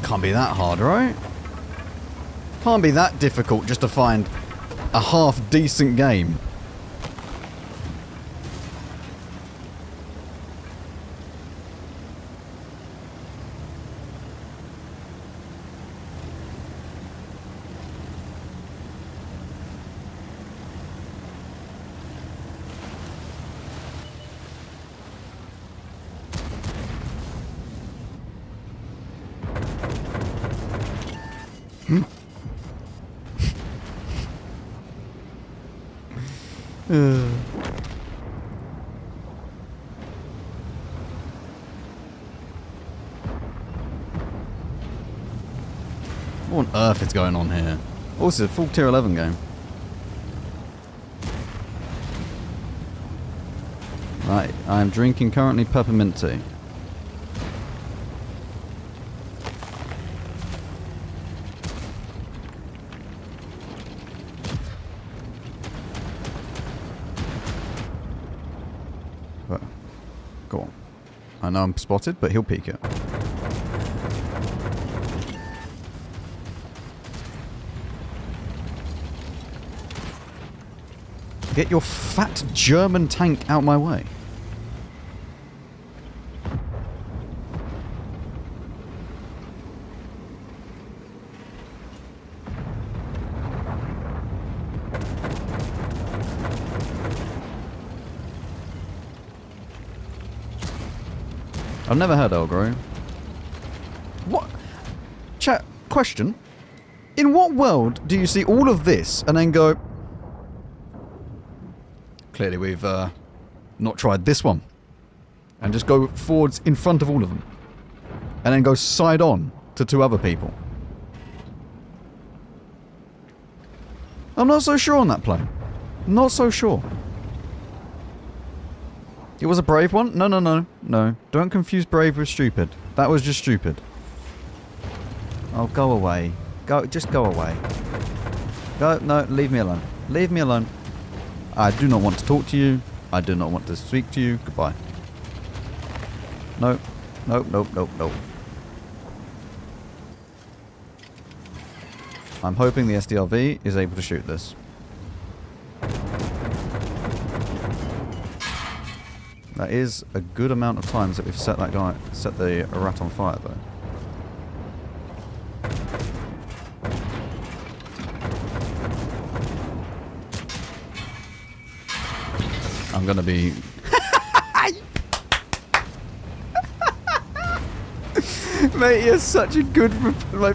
Speaker 1: Can't be that hard, right? Can't be that difficult just to find a half decent game. What on earth is going on here? Oh, this is a full tier 11 game. Right, I'm drinking currently peppermint tea. But, go on. I know I'm spotted, but he'll peek it. Get your fat German tank out my way. I've never heard Elgro. What? Chat, question. In what world do you see all of this and then go... Clearly we've not tried this one. And just go forwards in front of all of them. And then go side on to 2 other people. I'm not so sure on that play. Not so sure. It was a brave one? No, no, no. No. Don't confuse brave with stupid. That was just stupid. Oh, go away. Just go away. Go, no, leave me alone. Leave me alone. I do not want to talk to you. I do not want to speak to you. Goodbye. No. Nope, nope, nope, nope. I'm hoping the SDRV is able to shoot this. That is a good amount of times that we've set the rat on fire though. I'm gonna be... Mate, you're such a good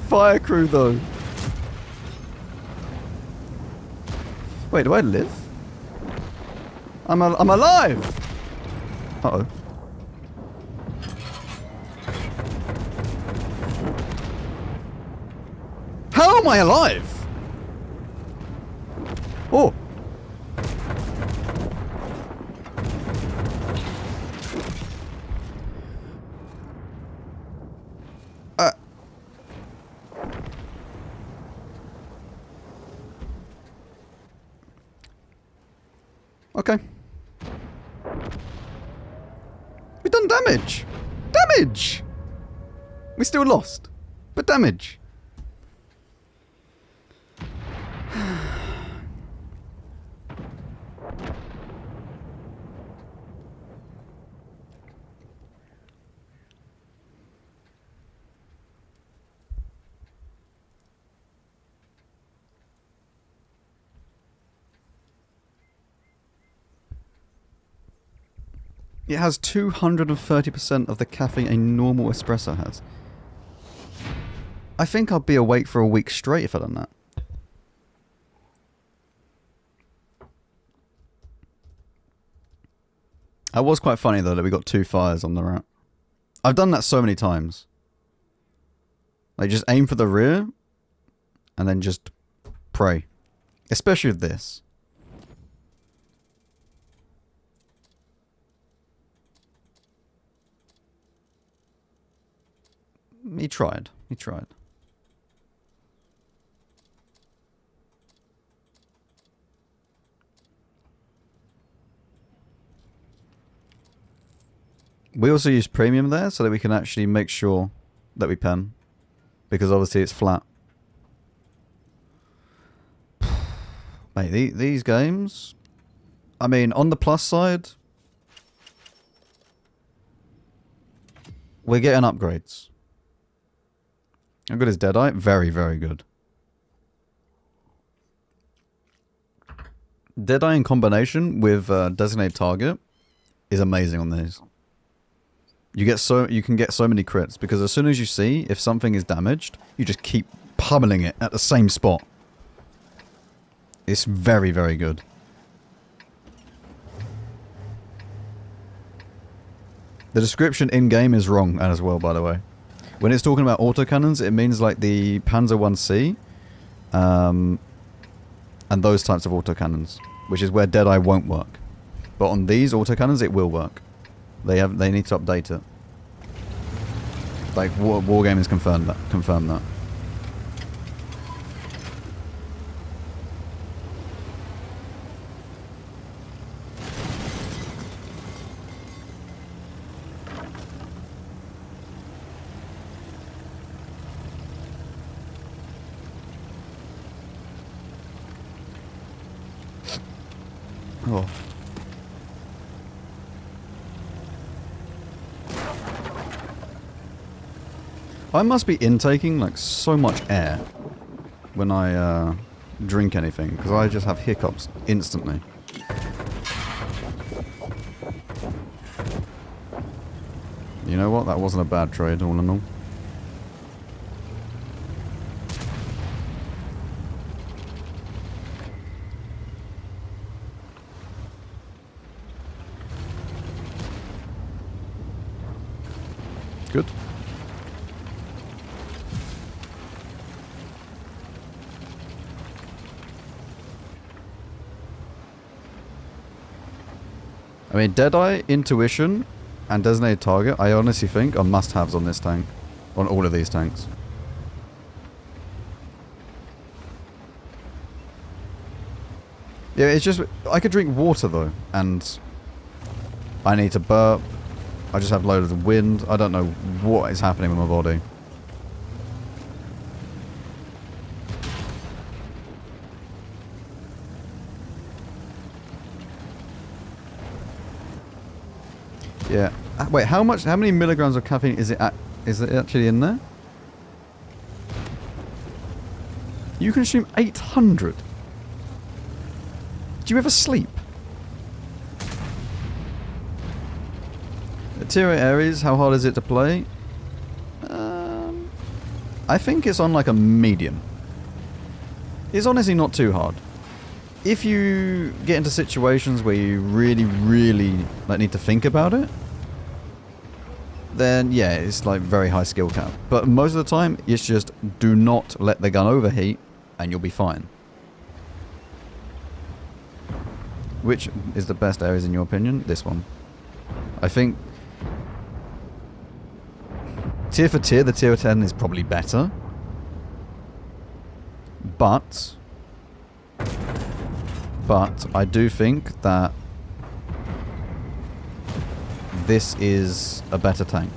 Speaker 1: fire crew though. Wait, do I live? I'm alive! Uh-oh. How am I alive? Oh. Okay. We done damage! Damage! We still lost. But damage. It has 230% of the caffeine a normal espresso has. I think I'll be awake for a week straight if I'd done that. That was quite funny though that we got 2 fires on the rat. I've done that so many times. Like just aim for the rear and then just pray. Especially with this. He tried. He tried. We also use premium there so that we can actually make sure that we pen. Because obviously it's flat. Mate, these games... I mean, on the plus side... We're getting upgrades. How good is Deadeye? Very, very good. Deadeye in combination with Designated Target is amazing on these. You can get so many crits because as soon as you see if something is damaged, you just keep pummeling it at the same spot. It's very, very good. The description in-game is wrong as well, by the way. When it's talking about autocannons, it means like the Panzer 1C, and those types of autocannons, which is where Deadeye won't work. But on these autocannons, it will work. They need to update it. Like Wargaming's confirmed that. Oh. I must be intaking like so much air when I drink anything, because I just have hiccups instantly. You know what? That wasn't a bad trade all in all. Good. I mean, Deadeye, Intuition, and Designated Target, I honestly think are must-haves on this tank. On all of these tanks. Yeah, it's just... I could drink water, though, and... I need to burp. I just have loads of wind. I don't know what is happening with my body. Yeah. Wait, how many milligrams of caffeine is it actually in there? You consume 800. Do you ever sleep? Tier 8 Ares, how hard is it to play? I think it's on like a medium. It's honestly not too hard. If you get into situations where you really, really like need to think about it, then yeah, it's like very high skill cap. But most of the time, it's just do not let the gun overheat and you'll be fine. Which is the best Ares in your opinion? This one. I think tier for tier, the tier 10 is probably better. But I do think that this is a better tank.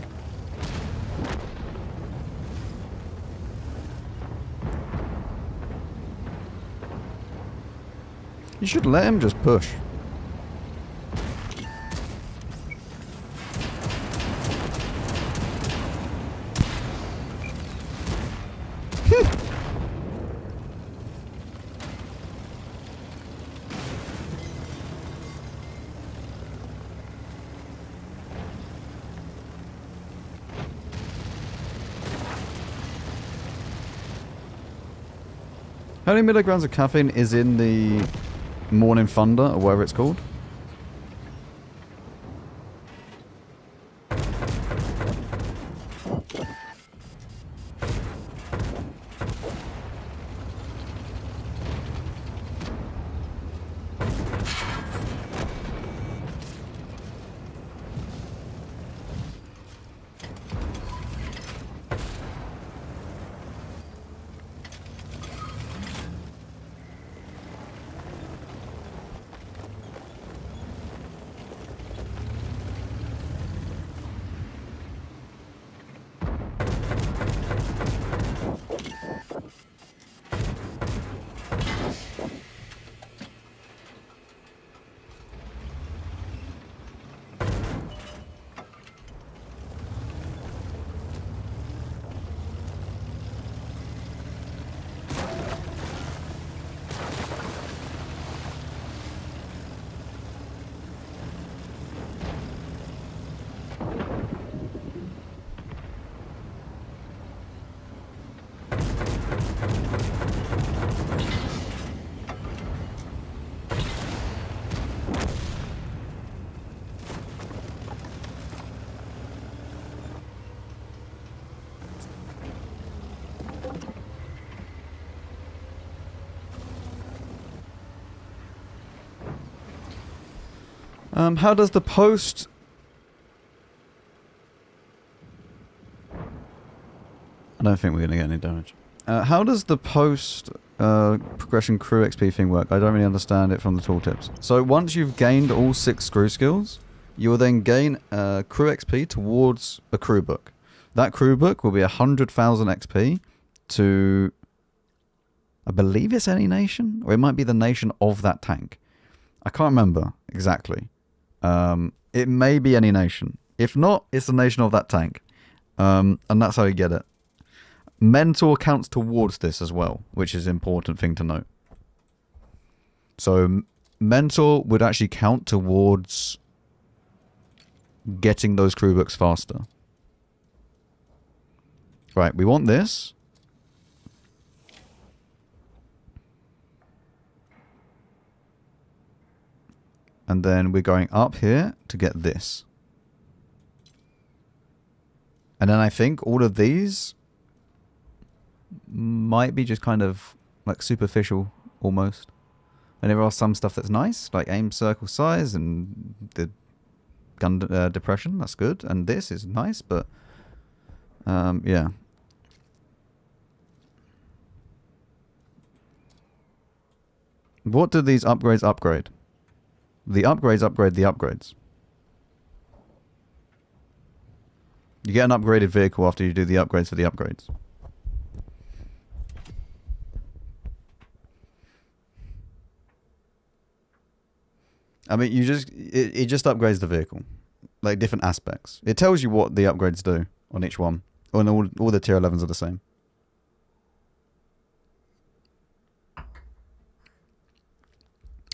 Speaker 1: You should let him just push. How many milligrams of caffeine is in the Morning Thunder, or whatever it's called? How does the post... I don't think we're going to get any damage. How does the post progression crew XP thing work? I don't really understand it from the tooltips. So once you've gained all 6 screw skills, you will then gain crew XP towards a crew book. That crew book will be 100,000 XP to... I believe it's any nation? Or it might be the nation of that tank. I can't remember exactly. It may be any nation. If not, it's the nation of that tank. And that's how you get it. Mentor counts towards this as well, which is an important thing to note. So mentor would actually count towards getting those crew books faster. Right, we want this. And then we're going up here to get this. And then I think all of these might be just kind of like superficial almost. And there are some stuff that's nice, like aim circle size and the gun depression, that's good. And this is nice, but yeah. What do these upgrades upgrade? The upgrades upgrade the upgrades. You get an upgraded vehicle after you do the upgrades for the upgrades. I mean, you just it just upgrades the vehicle, like different aspects. It tells you what the upgrades do on each one, and all the tier 11s are the same.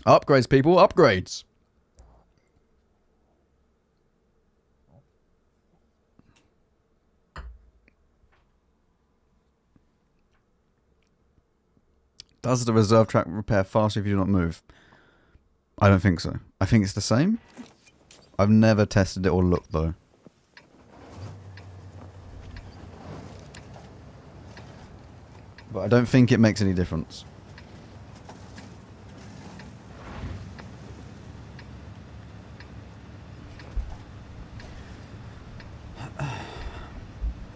Speaker 1: Upgrades, people, upgrades. Does the reserve track repair faster if you do not move? I don't think so. I think it's the same. I've never tested it or looked though. But I don't think it makes any difference.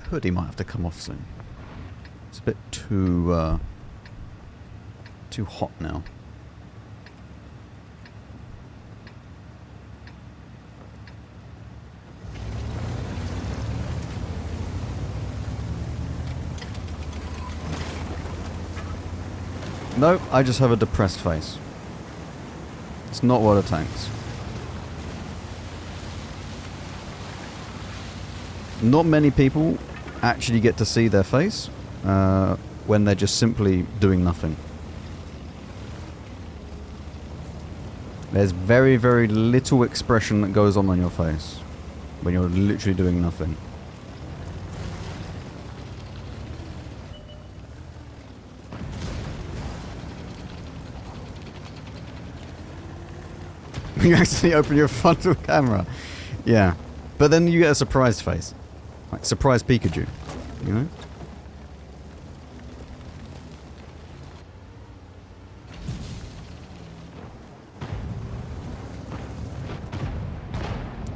Speaker 1: Hoodie might have to come off soon. It's a bit too hot now. No, I just have a depressed face. It's not water tanks. Not many people actually get to see their face when they're just simply doing nothing. There's very, very little expression that goes on your face when you're literally doing nothing. You accidentally open your frontal camera. Yeah. But then you get a surprised face. Like surprise Pikachu. You know?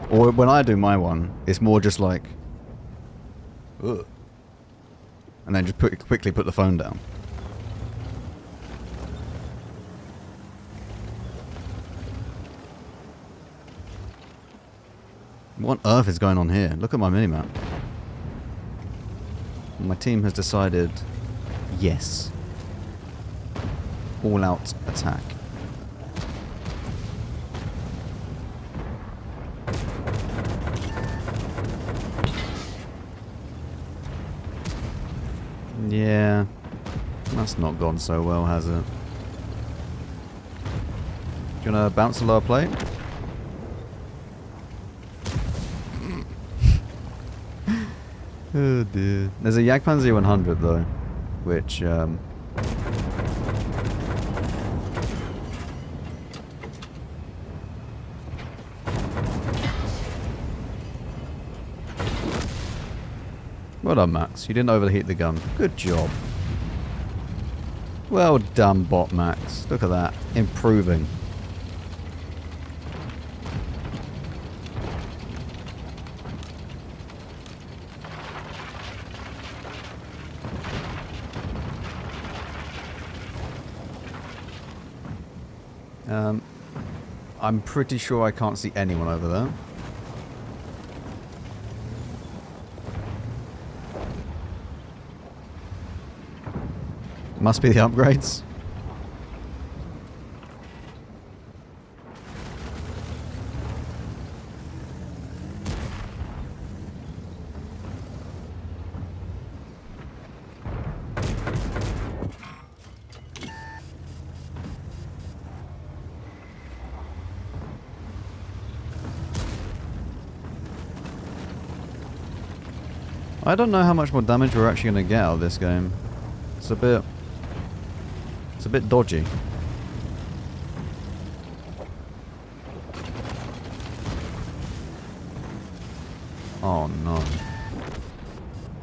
Speaker 1: Or when I do my one, it's more just like... ugh. And then just quickly put the phone down. What on earth is going on here? Look at my minimap. My team has decided, yes. All out attack. Yeah. That's not gone so well, has it? Do you wanna bounce a lower plate? Oh dear. There's a Jagdpanzer 100 though, which well done, Max. You didn't overheat the gun. Good job. Well done, bot Max. Look at that. Improving. I'm pretty sure I can't see anyone over there. Must be the upgrades. I don't know how much more damage we're actually going to get out of this game. It's a bit dodgy. Oh no.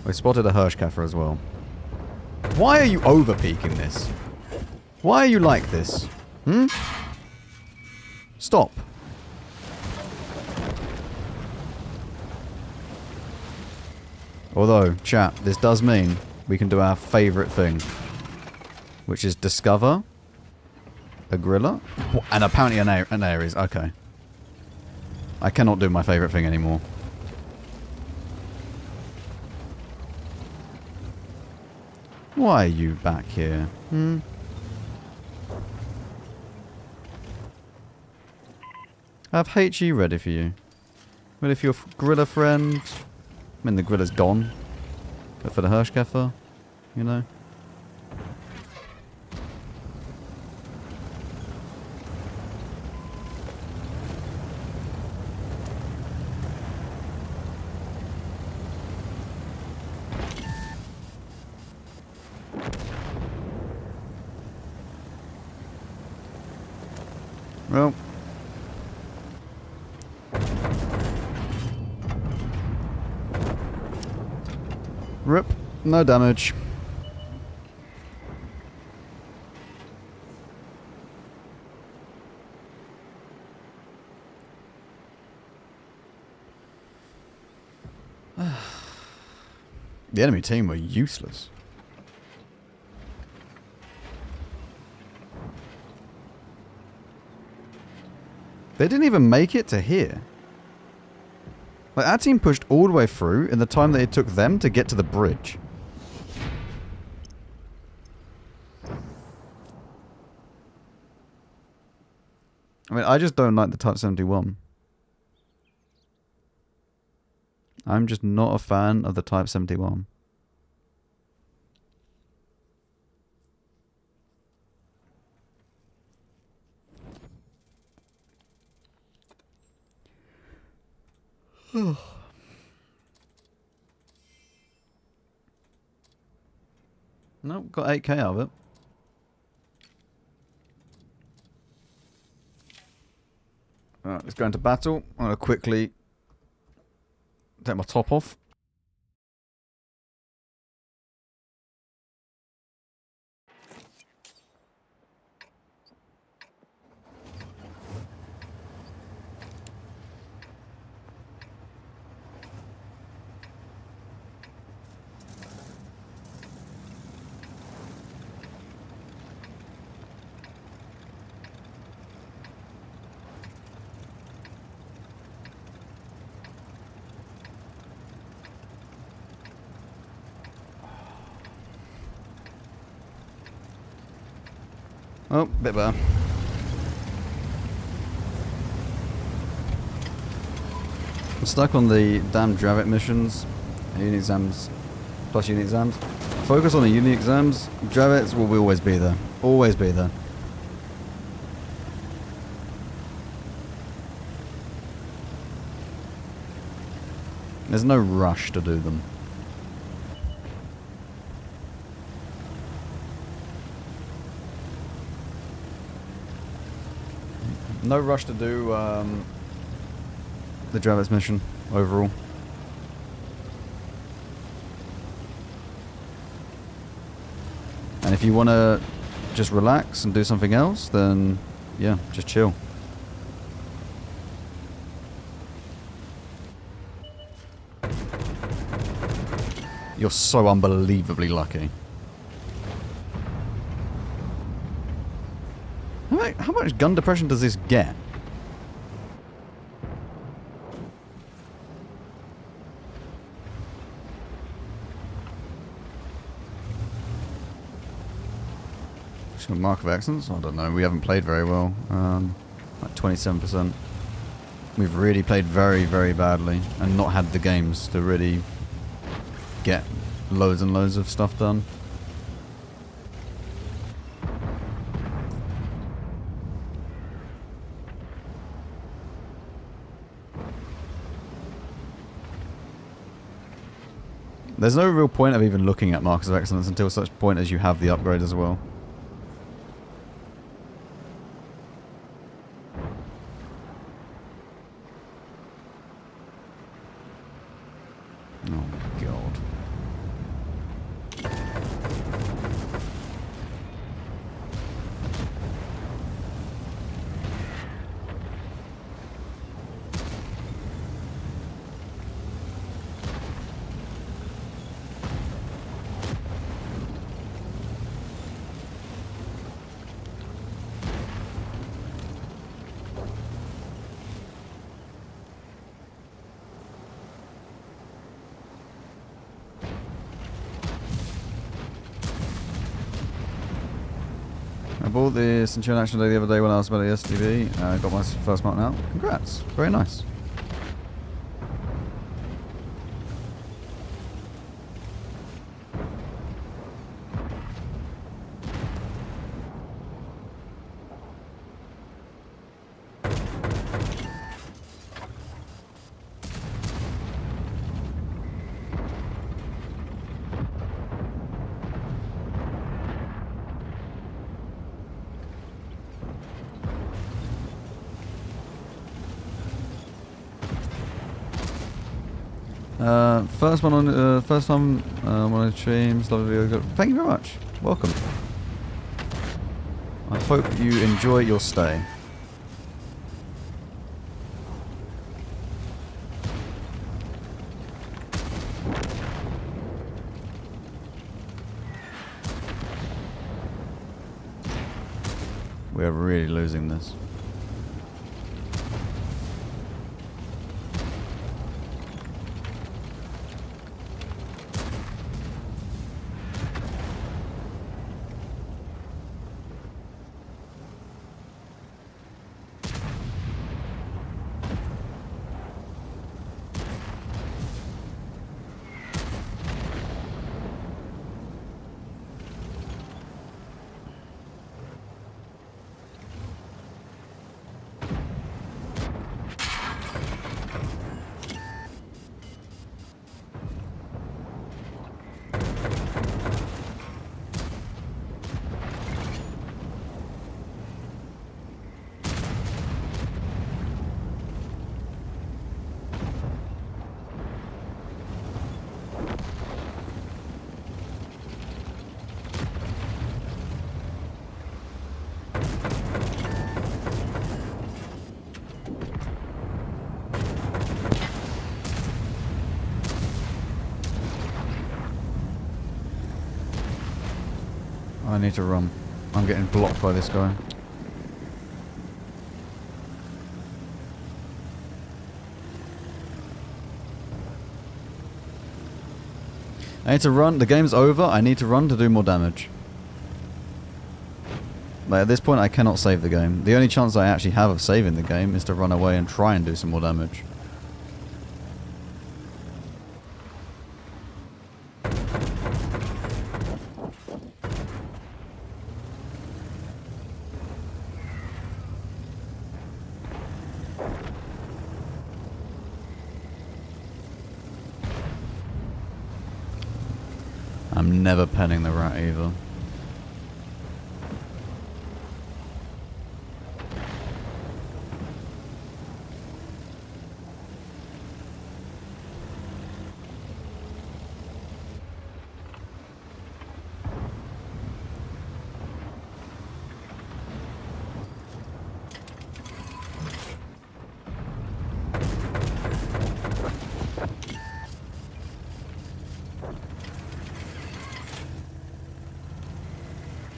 Speaker 1: We spotted a Hirschkäfer as well. Why are you over-peaking this? Why are you like this? Hmm? Stop. Although, chat, this does mean we can do our favourite thing. Which is discover a Grilla and apparently an Ares. Okay. I cannot do my favourite thing anymore. Why are you back here? Hmm? I have HE ready for you. Ready for your Grilla friend. I mean, the Grilla's gone. But for the Hirschkäfer, you know. Well. Rip. No damage. The enemy team were useless. They didn't even make it to here. Like, our team pushed all the way through in the time that it took them to get to the bridge. I mean, I just don't like the Type 71. I'm just not a fan of the Type 71. Nope, got 8k out of it. Alright, let's go into battle. I'm going to quickly take my top off. Oh, bit better. I'm stuck on the damn Dravit missions. Unit exams. Plus unit exams. Focus on the unit exams. Dravits will always be there. Always be there. There's no rush to do them. No rush to do the Dravits mission overall. And if you want to just relax and do something else, then yeah, just chill. You're so unbelievably lucky. How much gun depression does this get? Mark of excellence? I don't know. We haven't played very well. Like 27%. We've really played very, very badly and not had the games to really get loads and loads of stuff done. There's no real point of even looking at markers of excellence until such point as you have the upgrade as well. Oh god. I bought the Centurion Action Day the other day when I was about the STV. I got my first mark now. Congrats. Very nice. First time on one of the streams. Love the video. Thank you very much. Welcome. I hope you enjoy your stay. We are really losing this. I need to run. I'm getting blocked by this guy. I need to run. The game's over. I need to run to do more damage. Like at this point I cannot save the game. The only chance I actually have of saving the game is to run away and try and do some more damage. I'm never penning the rat either.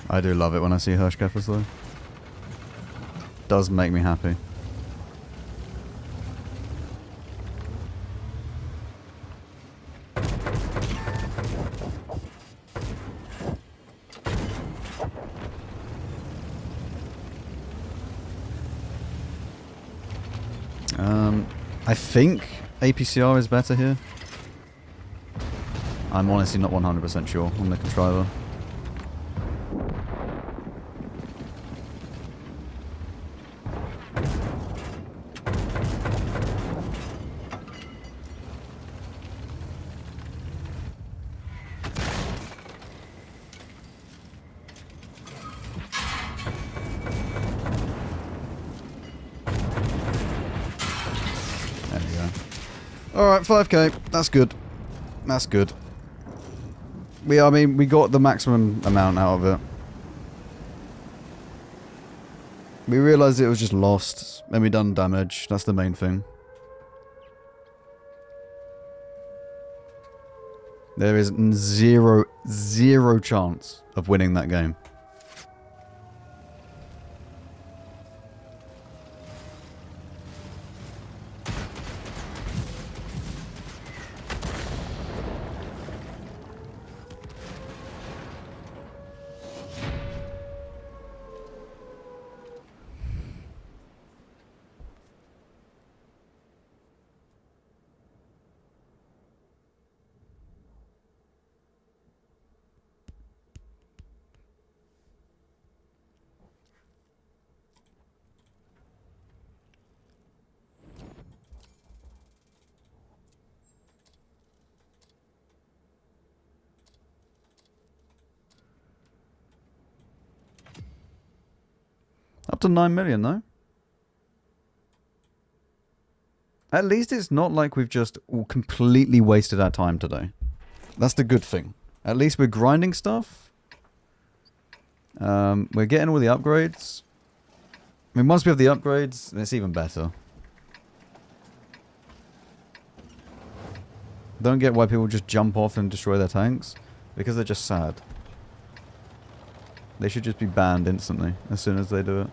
Speaker 1: I do love it when I see Hirschgaffers though. does make me happy. I think APCR is better here. I'm honestly not 100% sure on the controller. Alright, 5k. That's good. That's good. I mean, we got the maximum amount out of it. We realised it was just lost, and we done damage. That's the main thing. There is zero chance of winning that game. Up to 9 million, though. At least it's not like we've just completely wasted our time today. That's the good thing. At least we're grinding stuff. We're getting all the upgrades. I mean, once we have the upgrades, it's even better. Don't get why people just jump off and destroy their tanks. Because they're just sad. They should just be banned instantly as soon as they do it.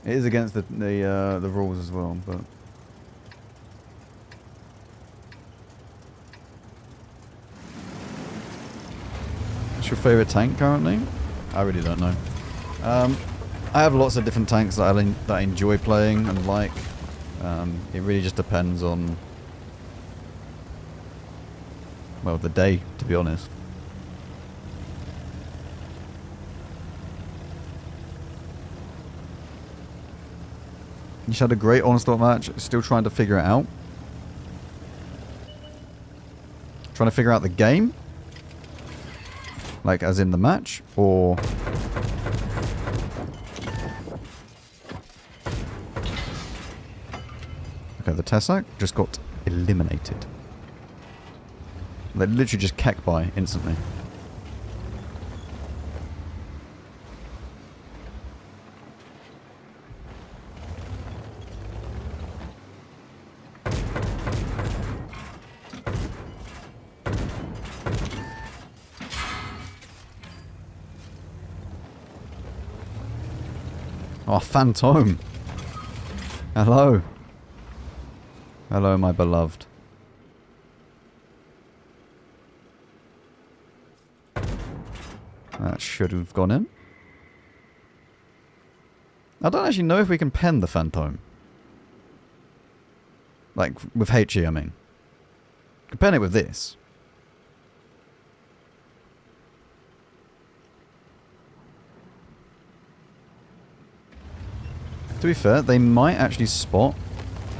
Speaker 1: It is against the rules as well, but what's your favourite tank currently? I really don't know. I have lots of different tanks that I enjoy playing and like. It really just depends on, well, the day, to be honest. You just had a great Onslaught match, still trying to figure it out. Trying to figure out the game? Like, as in the match? Or... okay, the Tessac just got eliminated. They literally just keck by instantly. Oh, Phantom. Hello. Hello, my beloved. That should have gone in. I don't actually know if we can pen the Phantom. Like, with HE, I mean. You can pen it with this. To be fair, they might actually spot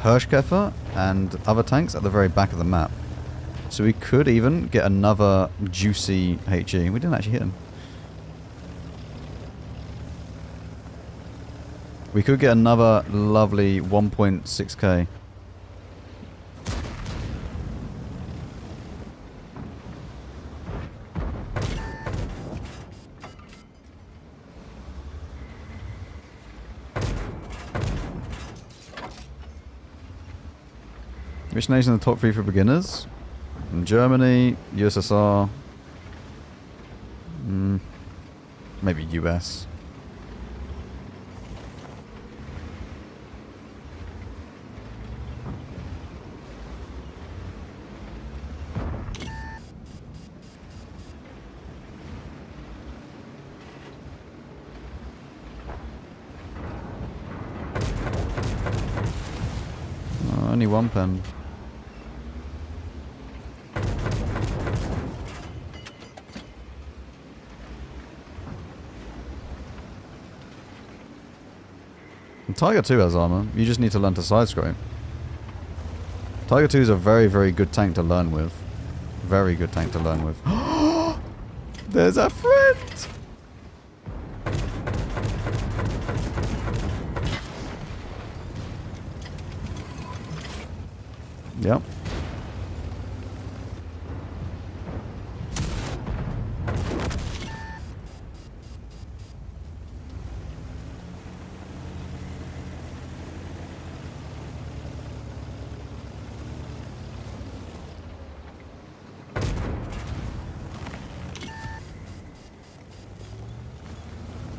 Speaker 1: Hirschkäfer and other tanks at the very back of the map. So we could even get another juicy HE. We didn't actually hit him. We could get another lovely 1.6k. Which nation are the top 3 for beginners? Germany, USSR. maybe US. Only one pen. And Tiger 2 has armor. You just need to learn to side scrape. Tiger 2 is a very, very good tank to learn with. Very good tank to learn with. There's a friend! Yep.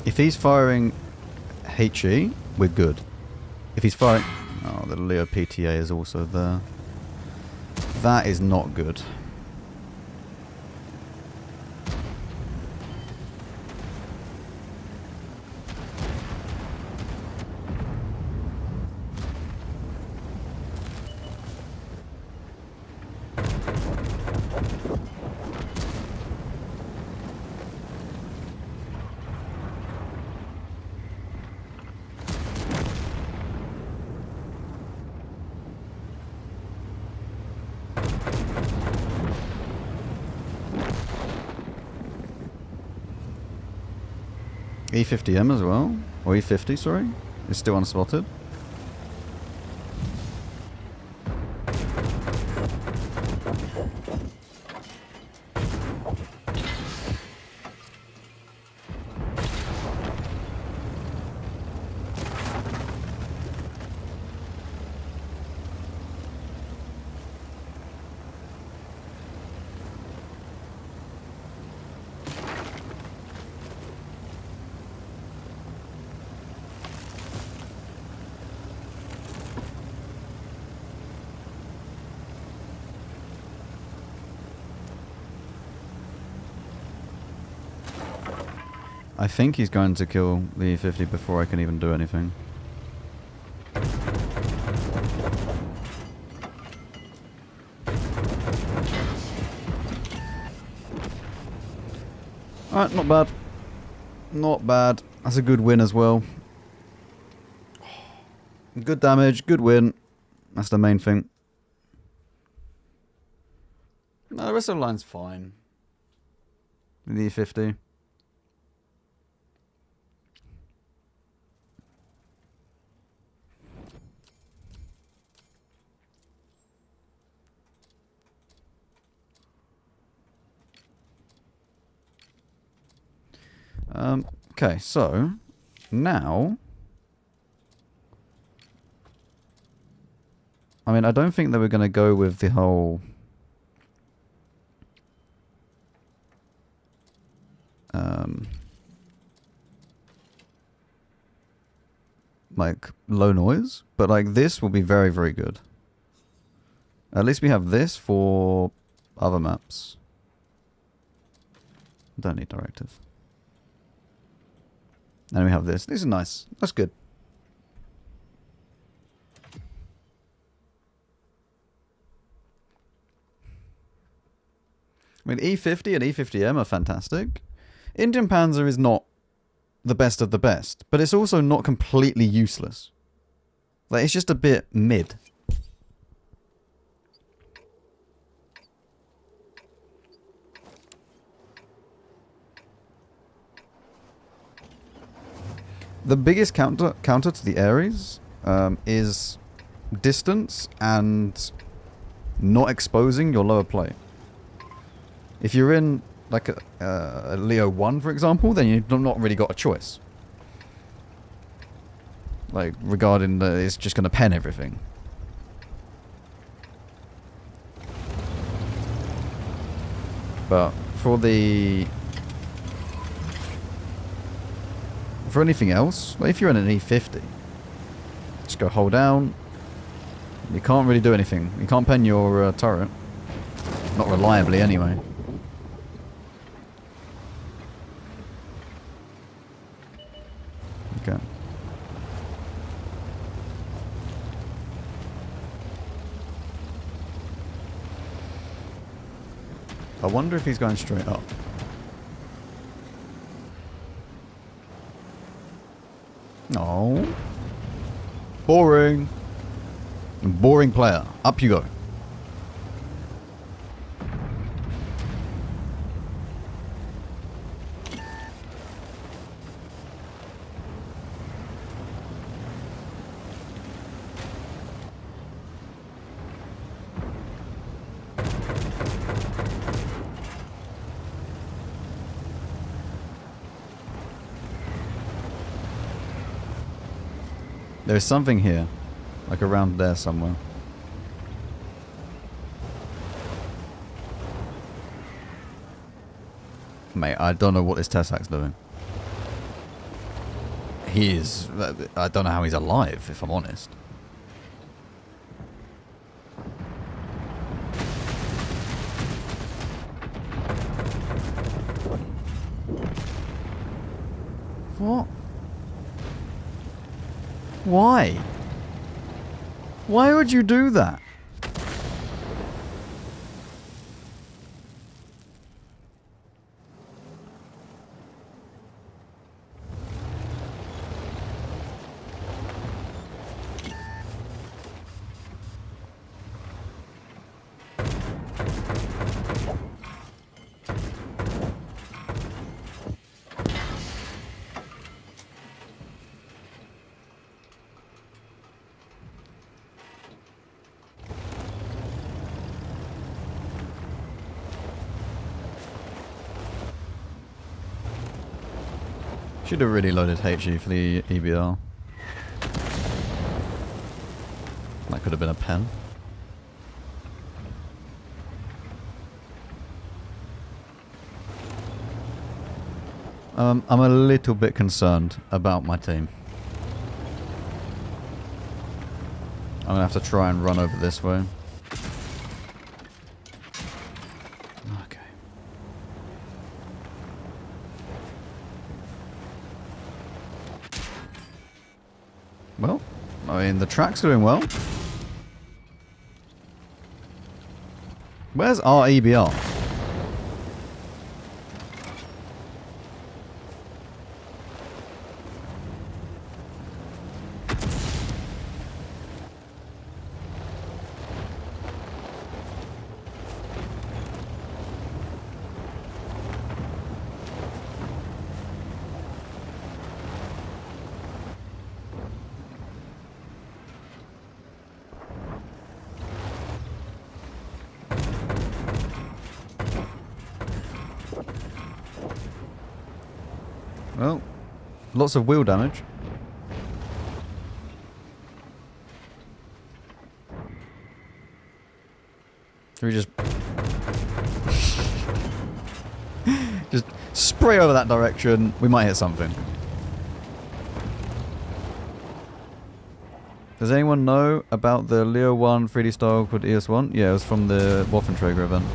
Speaker 1: If he's firing HE, we're good. If he's firing... Oh, the Leo PTA is also there. That is not good. E50M as well, or E50, sorry, is still unspotted. I think he's going to kill the E50 before I can even do anything. Alright, not bad. Not bad. That's a good win as well. Good damage, good win. That's the main thing. No, the rest of the line's fine. The E50. Okay, so now, I mean, I don't think that we're going to go with the whole like low noise, but like this will be very, very good. At least we have this for other maps. Don't need directive. And we have this. This is nice. That's good. I mean, E50 and E50M are fantastic. Indian Panzer is not the best of the best, but it's also not completely useless. Like, it's just a bit mid. The biggest counter to the Ares is distance and not exposing your lower plate. If you're in like a Leo 1, for example, then you've not really got a choice. Like, regarding the, it's just going to pen everything. But for the for anything else, if you're in an E50, just go hold down. You can't really do anything. You can't pen your turret. Not reliably, anyway. Okay. I wonder if he's going straight up. Oh. Boring. Boring player. Up you go. There's something here. Like around there somewhere. Mate, I don't know what this Tessac's doing. He is... I don't know how he's alive, if I'm honest. What? Why? Why would you do that? Should have really loaded HE for the EBR. That could have been a pen. I'm a little bit concerned about my team. I'm gonna have to try and run over this way. Okay. Well, I mean, the track's doing well. Where's our EBR? Well, lots of wheel damage. Should we just... just spray over that direction. We might hit something. Does anyone know about the Leo 1 3D style called ES1? Yeah, it was from the Waffenträger event.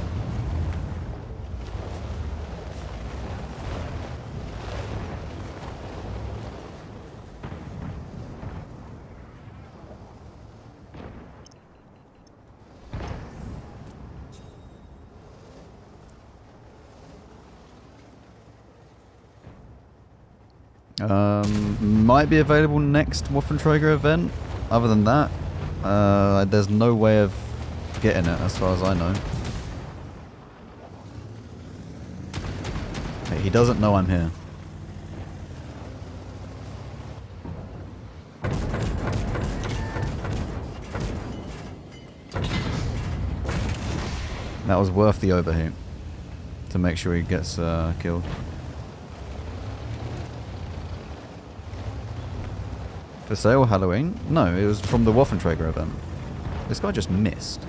Speaker 1: Might be available next Waffenträger event. Other than that, there's no way of getting it as far as I know. Okay, he doesn't know I'm here. That was worth the overheat to make sure he gets killed. For sale Halloween? No, it was from the Waffenträger event. This guy just missed.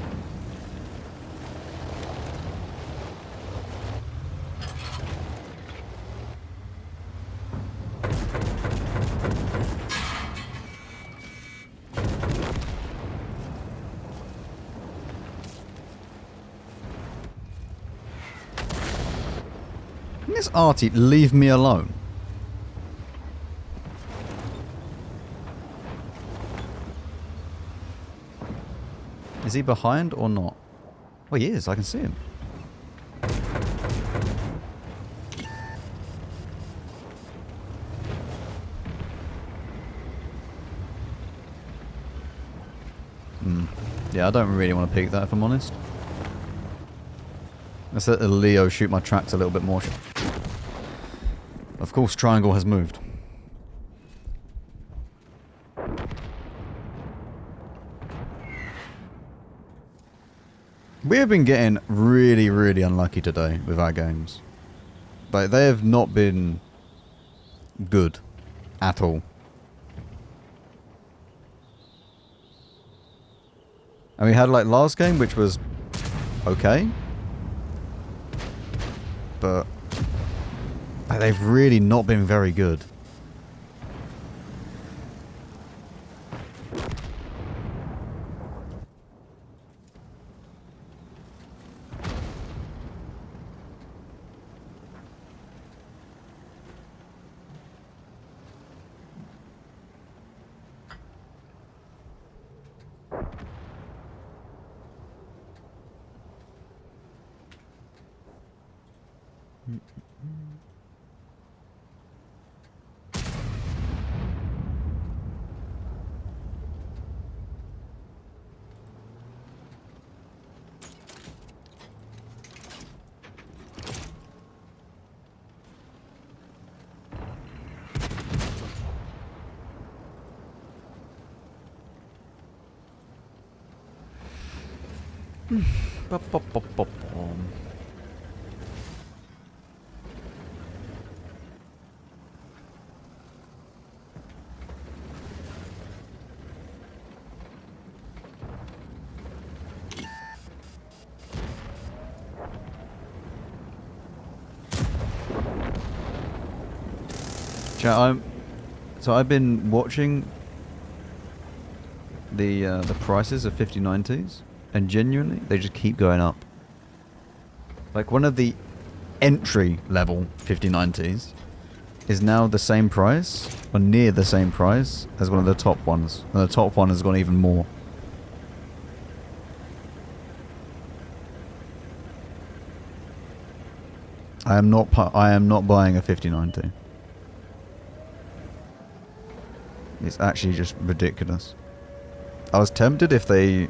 Speaker 1: this arty leave me alone? Is he behind or not? Oh, he is. I can see him. Yeah, I don't really want to peek that, if I'm honest. Let's let the Leo shoot my tracks a little bit more. Of course, triangle has moved. We have been getting really, really unlucky today with our games. Like, they have not been good at all. And we had like last game, which was okay. But like, they've really not been very good. Chat, so I've been watching the prices of 5090s, and genuinely they just keep going up. Like one of the entry level 5090s is now the same price, or near the same price, as one of the top ones, and the top one has gone even more. I am not buying a 5090. It's actually just ridiculous. I was tempted if they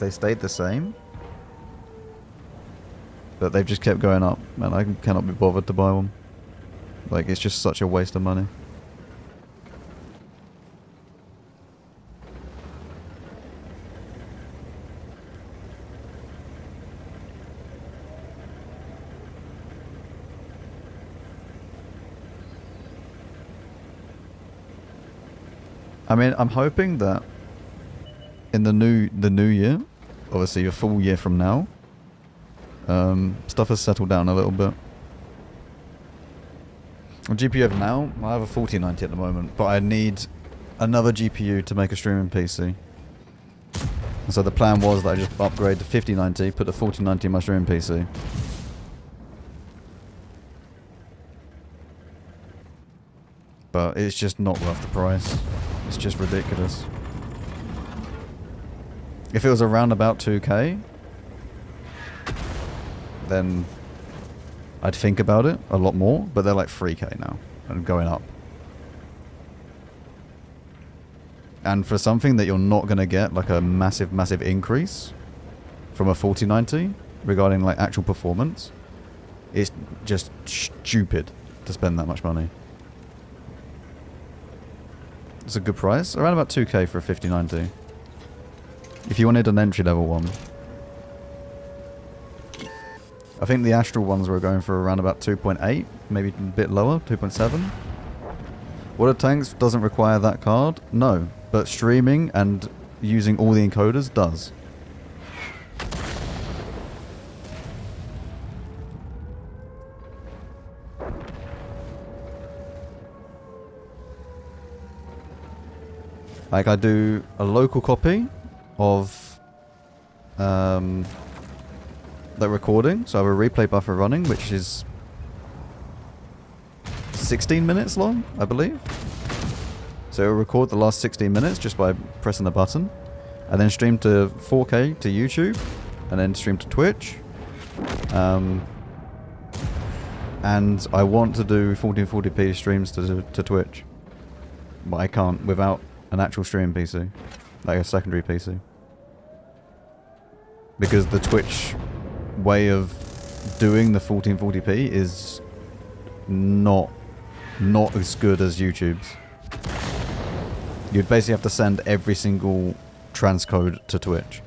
Speaker 1: stayed the same, but they've just kept going up, and I cannot be bothered to buy one. Like, it's just such a waste of money. I mean, I'm hoping that in the new year, obviously a full year from now, stuff has settled down a little bit. What GPU I have now? I have a 4090 at the moment, but I need another GPU to make a streaming PC. And so the plan was that I just upgrade to 5090, put the 4090 in my streaming PC. But it's just not worth the price. It's just ridiculous. If it was around about 2k, then I'd think about it a lot more, but they're like 3k now and going up. And for something that you're not going to get like a massive increase from a 4090 regarding like actual performance, it's just stupid to spend that much money. It's a good price, around about 2k for a 5090. If you wanted an entry level one. I think the Astral ones were going for around about 2.8, maybe a bit lower, 2.7. Water Tanks doesn't require that card, no, but streaming and using all the encoders does. Like, I do a local copy of the recording, so I have a replay buffer running, which is 16 minutes long, I believe. So it'll record the last 16 minutes just by pressing the button. And then stream to 4K to YouTube. And then stream to Twitch. And I want to do 1440p streams to Twitch. But I can't without an actual streaming PC. Like a secondary PC. Because the Twitch way of doing the 1440p is not as good as YouTube's. You'd basically have to send every single transcode to Twitch.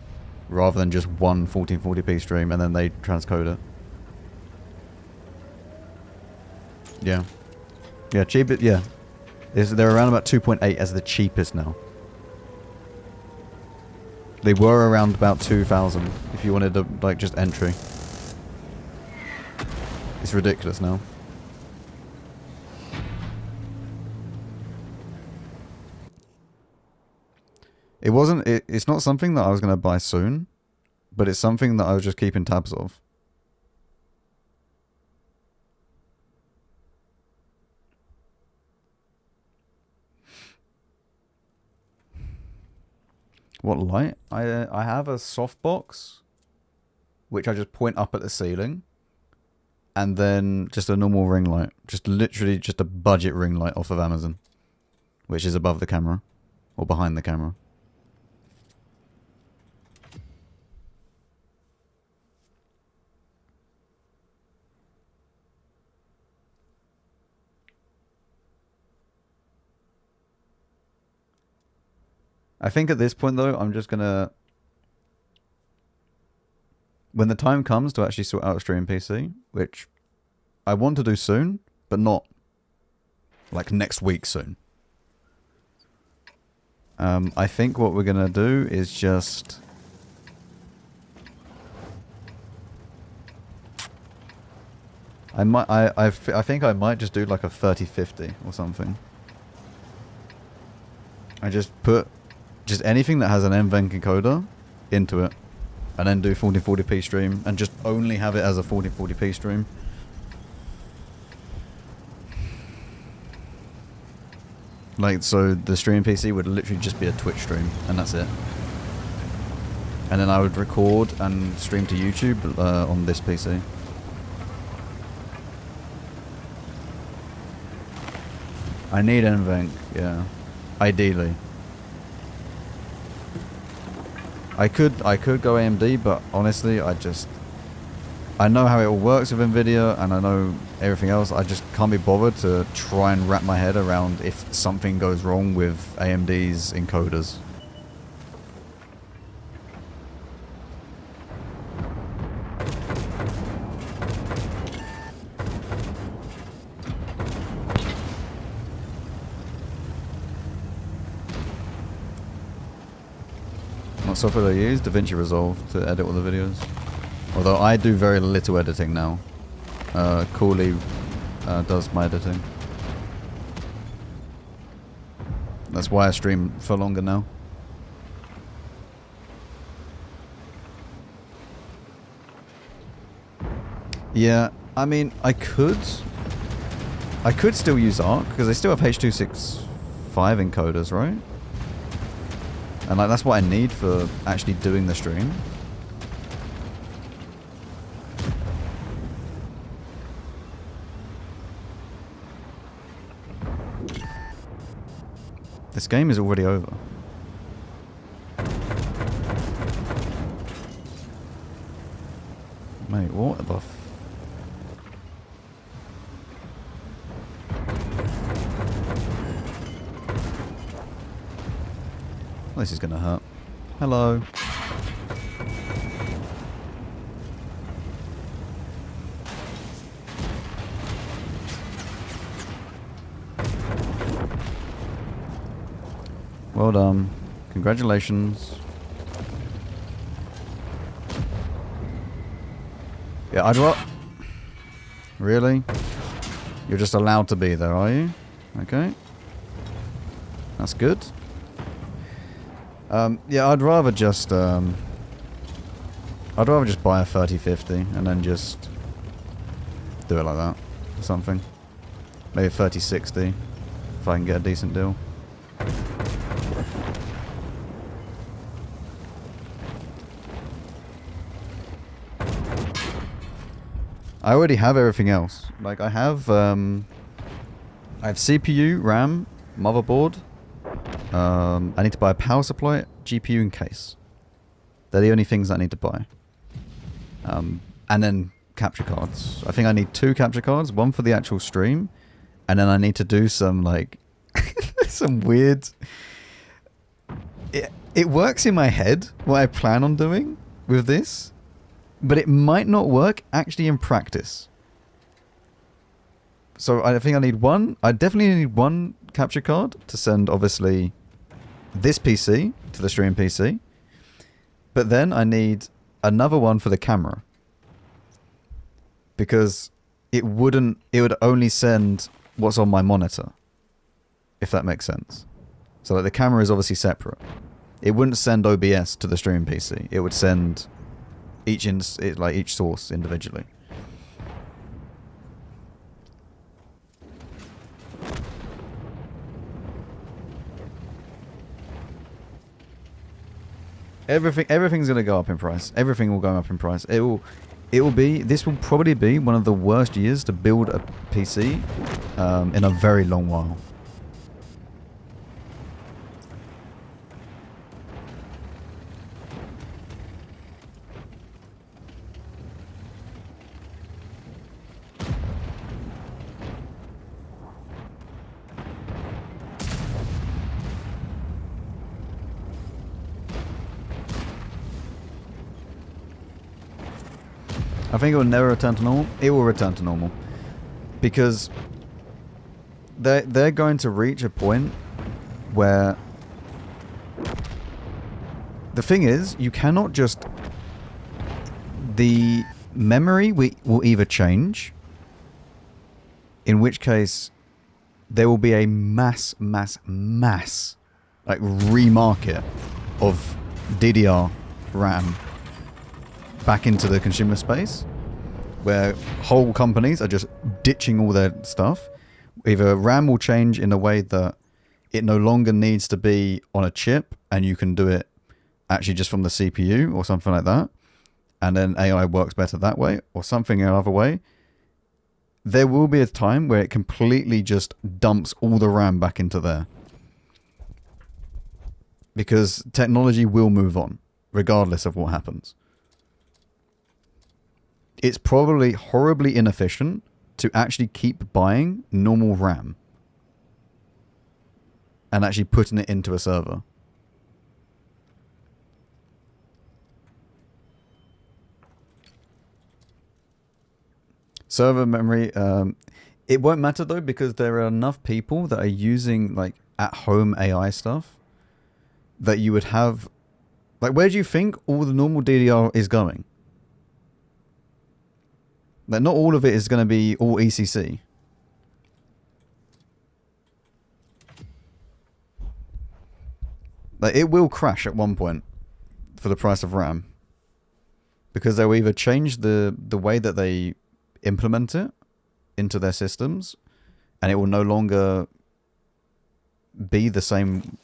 Speaker 1: Rather than just one 1440p stream and then they transcode it. Yeah. Yeah, cheap. Yeah. They're around about 2.8 as the cheapest now. They were around about 2,000 if you wanted to, like, just entry. It's ridiculous now. It wasn't, it's not something that I was going to buy soon, but it's something that I was just keeping tabs of. What light? I have a softbox, which I just point up at the ceiling, and then just a normal ring light. Just literally just a budget ring light off of Amazon, which is above the camera, or behind the camera. I think at this point, though, I'm just gonna... When the time comes to actually sort out a stream PC, which I want to do soon, but not like next week soon. I think what we're gonna do is just... I think I might just do like a 3050 or something. I just put... just anything that has an NVENC encoder into it, and then do 1440p stream, and just only have it as a 1440p stream. Like, so the stream PC would literally just be a Twitch stream, and that's it. And then I would record and stream to YouTube on this PC. I need NVENC, yeah. Ideally. I could go AMD, but honestly, I know how it all works with Nvidia, and I know everything else. I just can't be bothered to try and wrap my head around if something goes wrong with AMD's encoders. What software do I use? DaVinci Resolve to edit all the videos. Although I do very little editing now. Cooley does my editing. That's why I stream for longer now. Yeah, I mean, I could still use Arc, because they still have H.265 encoders, right? And like that's what I need for actually doing the stream. This game is already over. Mate, what the f... This is gonna hurt. Hello. Well done. Congratulations. Yeah, I'd rather... Really? You're just allowed to be there, are you? Okay. That's good. Yeah, I'd rather just buy a 3050 and then just do it like that or something. Maybe 3060 if I can get a decent deal. I already have everything else. Like I have CPU, RAM, motherboard. I need to buy a power supply, GPU, and case. They're the only things I need to buy. And then capture cards. I think I need 2 capture cards, one for the actual stream, and then I need to do some like some weird. It works in my head what I plan on doing with this, but it might not work actually in practice. So I think I need one. I definitely need one capture card to send, obviously, this PC to the stream PC. But then I need another one for the camera. Because it would only send what's on my monitor. If that makes sense. So like the camera is obviously separate. It wouldn't send OBS to the stream PC. It would send each source individually. Everything's gonna go up in price. Everything will go up in price. This will probably be one of the worst years to build a PC in a very long while. I think it will never return to normal. It will return to normal. Because they're going to reach a point where... The thing is, you cannot just... The memory will either change, in which case there will be a mass like remarket of DDR RAM back into the consumer space, where whole companies are just ditching all their stuff. Either RAM will change in a way that it no longer needs to be on a chip and you can do it actually just from the CPU or something like that, and then AI works better that way, or something another way. There will be a time where it completely just dumps all the RAM back into there. Because technology will move on, regardless of what happens. It's probably horribly inefficient to actually keep buying normal RAM and actually putting it into a server. Server memory, it won't matter though, because there are enough people that are using like at-home AI stuff that you would have... Like, where do you think all the normal DDR is going? Like, not all of it is going to be all ECC. Like, it will crash at one point for the price of RAM. Because they'll either change the way that they implement it into their systems, and it will no longer be the same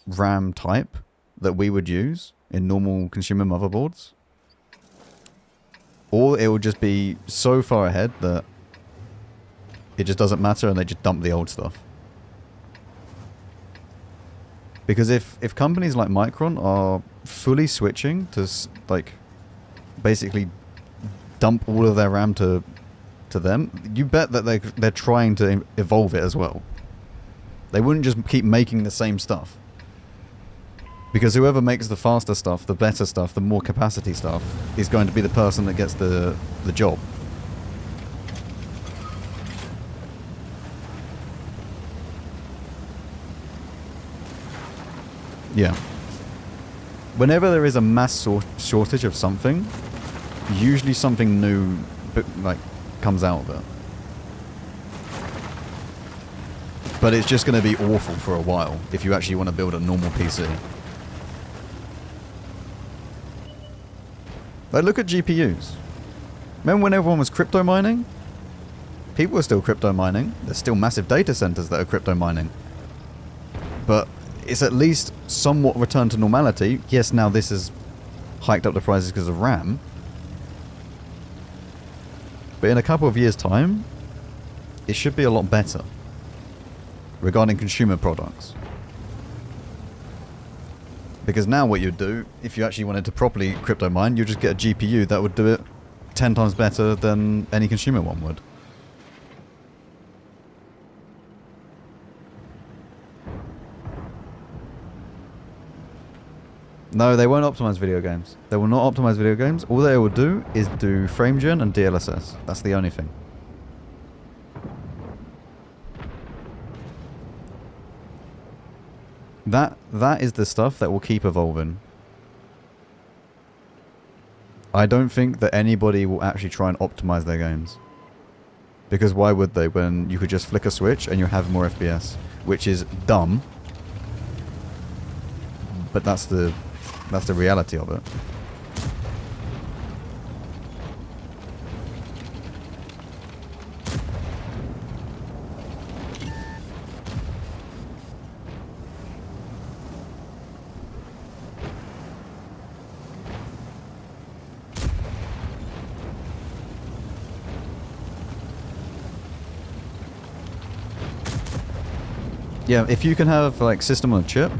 Speaker 1: RAM type that we would use in normal consumer motherboards. Or it will just be so far ahead that it just doesn't matter and they just dump the old stuff. Because if companies like Micron are fully switching to like basically dump all of their RAM to them, you bet that they're trying to evolve it as well. They wouldn't just keep making the same stuff. Because whoever makes the faster stuff, the better stuff, the more capacity stuff, is going to be the person that gets the job. Yeah. Whenever there is a mass shortage of something, usually something new like comes out of it. But it's just going to be awful for a while if you actually want to build a normal PC. Like, look at GPUs. Remember when everyone was crypto mining? People are still crypto mining. There's still massive data centers that are crypto mining. But it's at least somewhat returned to normality. Yes, now this has hiked up the prices because of RAM. But in a couple of years' time, it should be a lot better regarding consumer products. Because now what you'd do, if you actually wanted to properly crypto mine, you'd just get a GPU that would do it 10 times better than any consumer one would. No, they won't optimize video games. They will not optimize video games. All they will do is do frame gen and DLSS. That's the only thing. That is the stuff that will keep evolving. I don't think that anybody will actually try and optimize their games. Because why would they when you could just flick a switch and you have more FPS? Which is dumb. But that's the reality of it. Yeah, if you can have like system on a chip,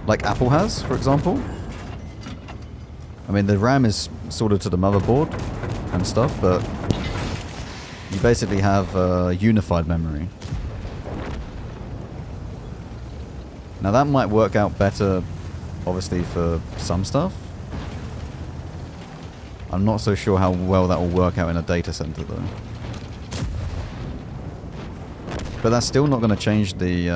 Speaker 1: like Apple has, for example. I mean, the RAM is sorted to the motherboard and stuff, but you basically have unified memory. Now that might work out better, obviously, for some stuff. I'm not so sure how well that will work out in a data center, though. But that's still not going to change the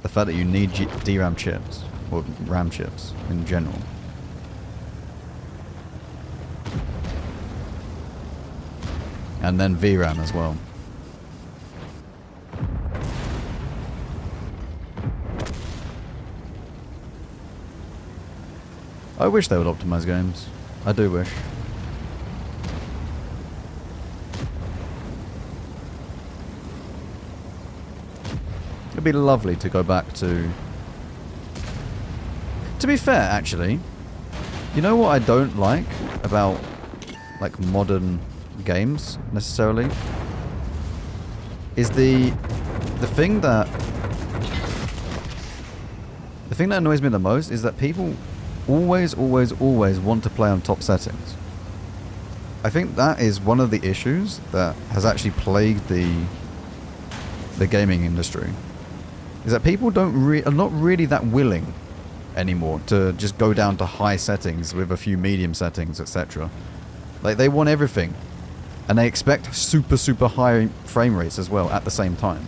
Speaker 1: fact that you need DRAM chips, or RAM chips in general. And then VRAM as well. I wish they would optimize games. I do wish. It'd be lovely to go back to... To be fair, actually, you know what I don't like about, like, modern games, necessarily? Is the thing that... The thing that annoys me the most is that people always want to play on top settings. I think that is one of the issues that has actually plagued the gaming industry. Is that people are not really that willing anymore to just go down to high settings with a few medium settings, etc. Like, they want everything. And they expect super high frame rates as well at the same time.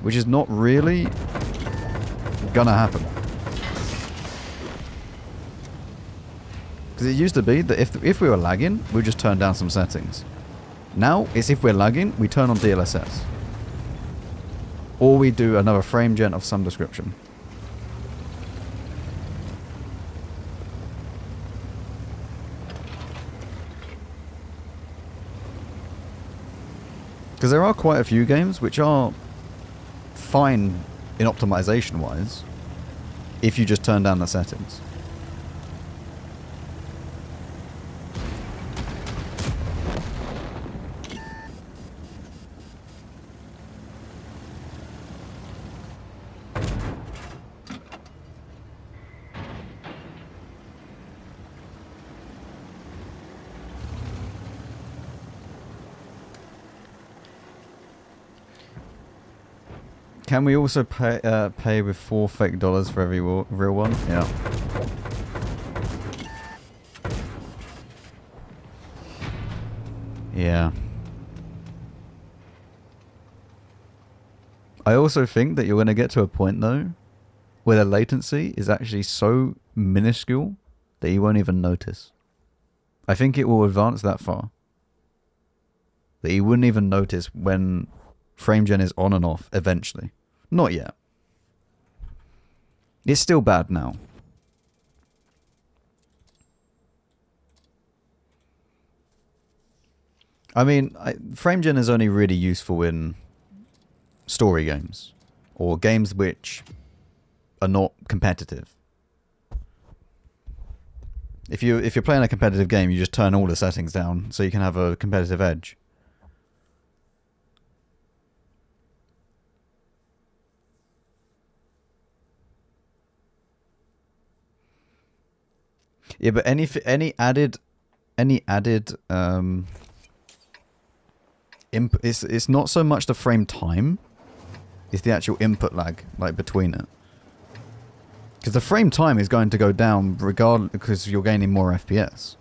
Speaker 1: Which is not really gonna happen. Because it used to be that if we were lagging, we'd just turn down some settings. Now, it's if we're lagging, we turn on DLSS. Or we do another frame gen of some description. Because there are quite a few games which are fine in optimization wise if you just turn down the settings. Can we also pay with 4 fake dollars for every real one? Yeah. Yeah. I also think that you're going to get to a point, though, where the latency is actually so minuscule that you won't even notice. I think it will advance that far that you wouldn't even notice when frame gen is on and off eventually. Not yet. It's still bad now. I mean, FrameGen is only really useful in story games or games which are not competitive. If you're playing a competitive game, you just turn all the settings down so you can have a competitive edge. Yeah, but any added input, it's not so much the frame time, it's the actual input lag like between it. Because the frame time is going to go down regardless because you're gaining more FPS.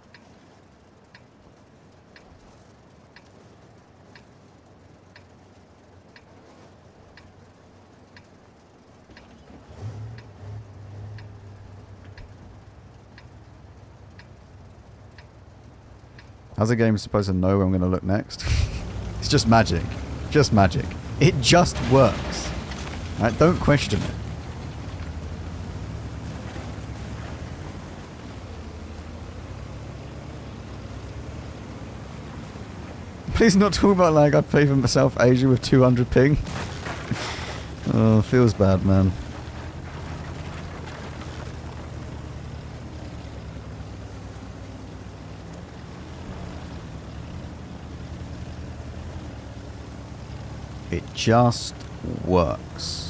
Speaker 1: How's the game supposed to know where I'm going to look next? It's just magic. Just magic. It just works. Right? Don't question it. Please not talk about lag. I play for myself Asia with 200 ping. Oh, feels bad, man. It just works.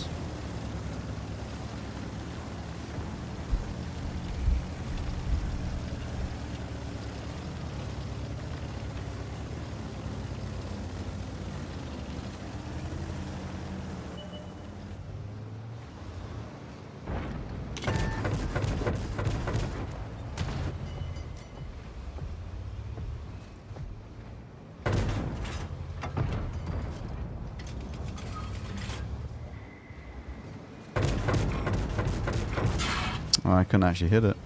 Speaker 1: Oh, I couldn't actually hit it.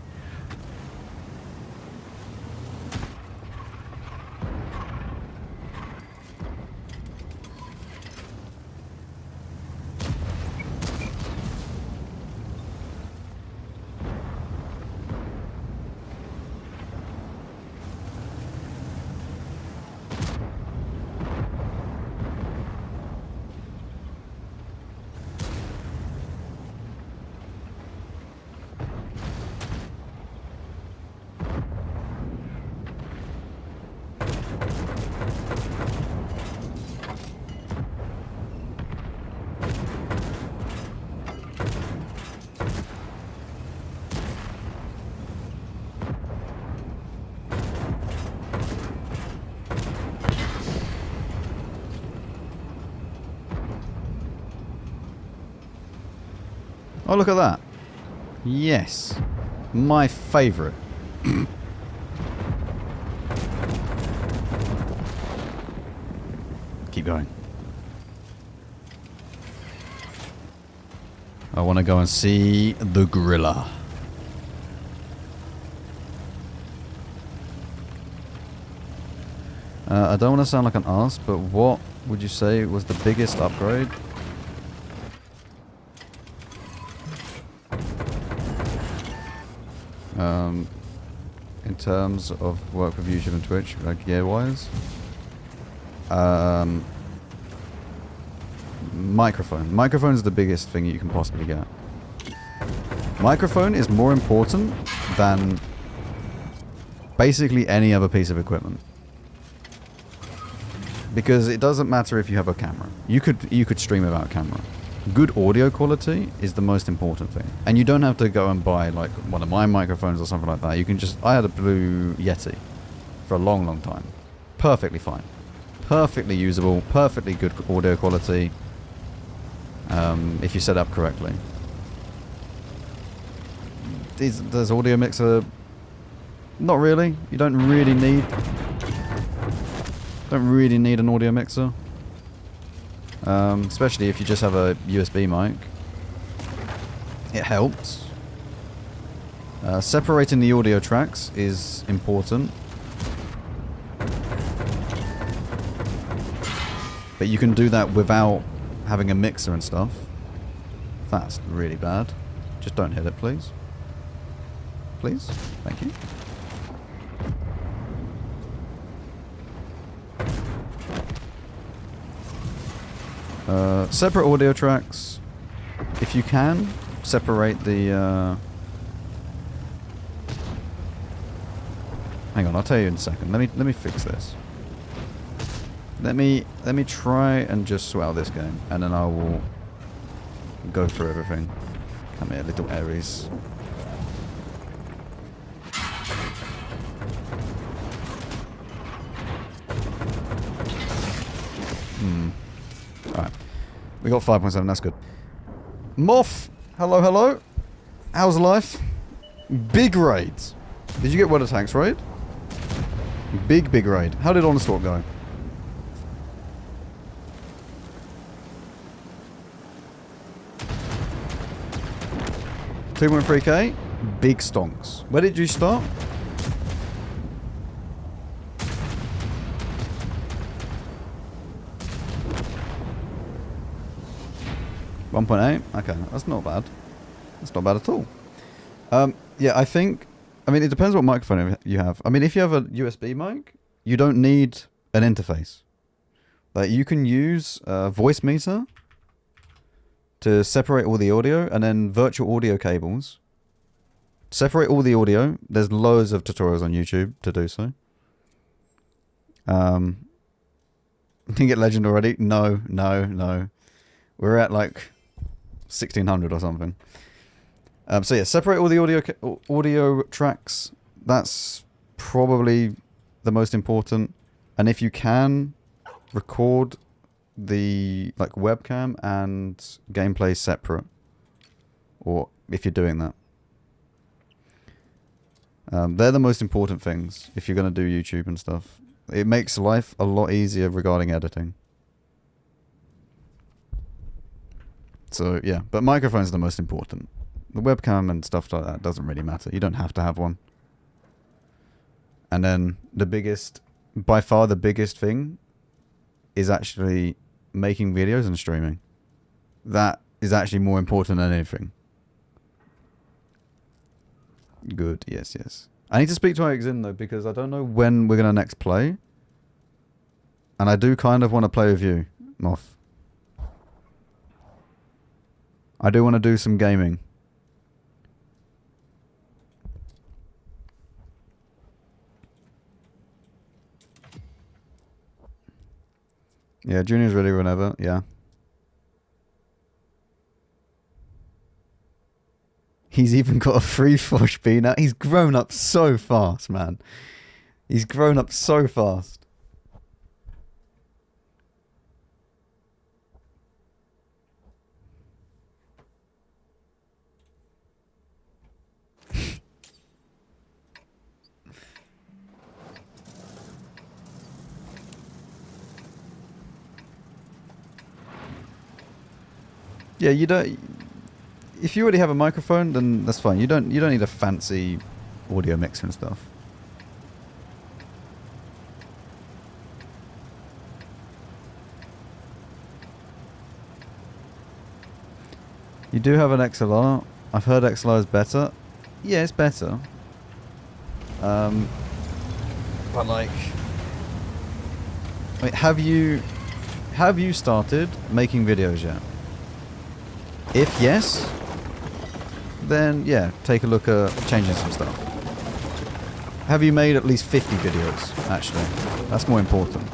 Speaker 1: Oh, look at that. Yes. My favourite. Keep going. I want to go and see the gorilla. I don't want to sound like an ass, but what would you say was the biggest upgrade? In terms of work with YouTube and Twitch, like gear-wise, microphone. Microphone is the biggest thing you can possibly get. Microphone is more important than basically any other piece of equipment, because it doesn't matter if you have a camera. You could stream without a camera. Good audio quality is the most important thing. And you don't have to go and buy like one of my microphones or something like that. You can just... I had a Blue Yeti for a long, long time. Perfectly fine. Perfectly usable. Perfectly good audio quality. If you set up correctly. Does audio mixer... Not really. You don't really need an audio mixer. Especially if you just have a USB mic. It helps. Separating the audio tracks is important. But you can do that without having a mixer and stuff. That's really bad. Just don't hit it, please. Please? Thank you. Separate audio tracks. If you can, separate the... Hang on, I'll tell you in a second. Let me fix this. Let me try and just sort out this game, and then I will go through everything. Come here, little Aries. Alright. We got 5.7, that's good. Moth! Hello, hello. How's life? Big raids. Did you get water tanks raid? Big raid. How did Onslaught go? $2.3k. Big stonks. Where did you start? $1.8. Okay, that's not bad. That's not bad at all. Yeah, I think... I mean, it depends what microphone you have. I mean, if you have a USB mic, you don't need an interface. Like, you can use a voice meter to separate all the audio, and then virtual audio cables. Separate all the audio. There's loads of tutorials on YouTube to do so. Can you get legend already? No. We're at like 1600 or something. So yeah, separate all the audio tracks. That's probably the most important. And if you can, record the like webcam and gameplay separate. Or if you're doing that. They're the most important things if you're going to do YouTube and stuff. It makes life a lot easier regarding editing. So yeah, but microphones are the most important. The webcam and stuff like that doesn't really matter. You don't have to have one. And then the biggest, by far the biggest thing is actually making videos and streaming. That is actually more important than anything. Good, yes. I need to speak to Exin though, because I don't know when we're going to next play. And I do kind of want to play with you, Moth. I do want to do some gaming. Yeah, Junior's ready whenever, yeah. He's even got a free Fosh B now. He's grown up so fast, man. He's grown up so fast. Yeah, you don't... If you already have a microphone, then that's fine. You don't need a fancy audio mixer and stuff. You do have an XLR. I've heard XLR is better. Yeah, it's better. But like... Wait, have you started making videos yet? If yes, then yeah, take a look at changing some stuff. Have you made at least 50 videos, actually? That's more important.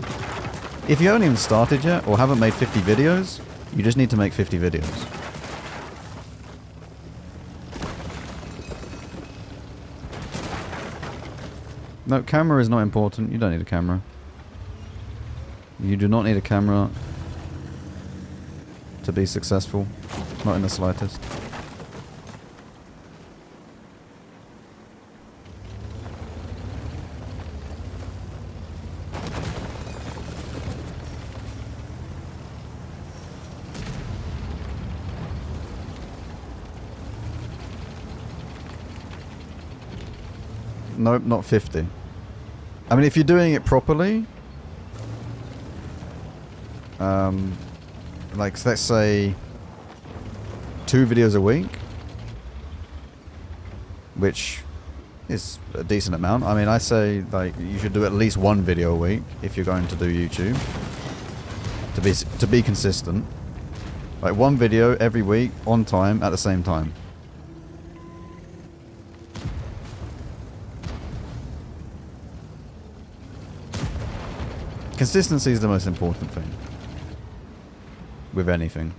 Speaker 1: If you haven't even started yet, or haven't made 50 videos, you just need to make 50 videos. No, camera is not important. You don't need a camera. You do not need a camera to be successful. Not in the slightest. Nope, not 50. I mean, if you're doing it properly, like let's say 2 videos a week, which is a decent amount. I mean, I say like you should do at least 1 video a week if you're going to do YouTube to be consistent. Like one video every week, on time, at the same time. Consistency is the most important thing. With anything.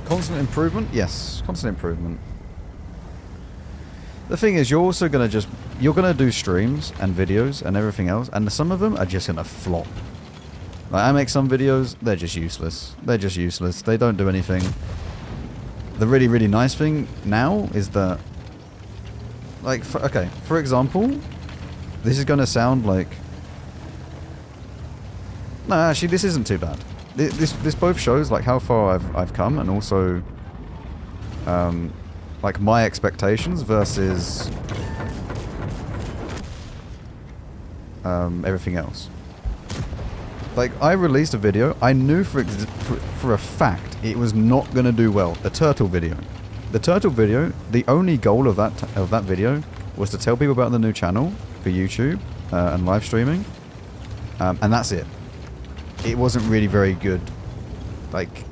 Speaker 1: Constant improvement? Yes, constant improvement. The thing is, you're also going to you're going to do streams and videos and everything else, and some of them are just going to flop. Like, I make some videos, they're just useless. They're just useless. They don't do anything. The really, really nice thing now is that, like, okay, for example, this is going to sound like... No, actually, this isn't too bad. This both shows, like, how far I've come, and also, like, my expectations versus everything else. Like, I released a video, I knew for a fact it was not going to do well. The turtle video. The turtle video, the only goal of that video was to tell people about the new channel for YouTube and live streaming. And that's it. It wasn't really very good. Like,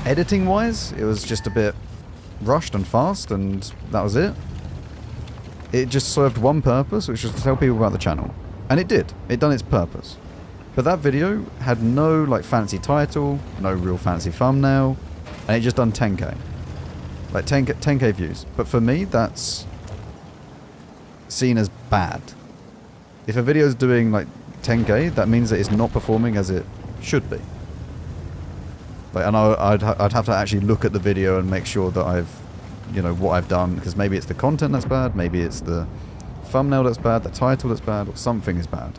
Speaker 1: editing-wise, it was just a bit rushed and fast, and that was it. It just served one purpose, which was to tell people about the channel. And it did. It done its purpose. But that video had no, like, fancy title, no real fancy thumbnail, and it just done 10k. Like, 10k views. But for me, that's seen as bad. If a video's doing, like, 10k, that means that it's not performing as it should be. Like, and I'd have to actually look at the video and make sure that I've, you know, what I've done, because maybe it's the content that's bad, maybe it's the thumbnail that's bad, the title that's bad, or something is bad.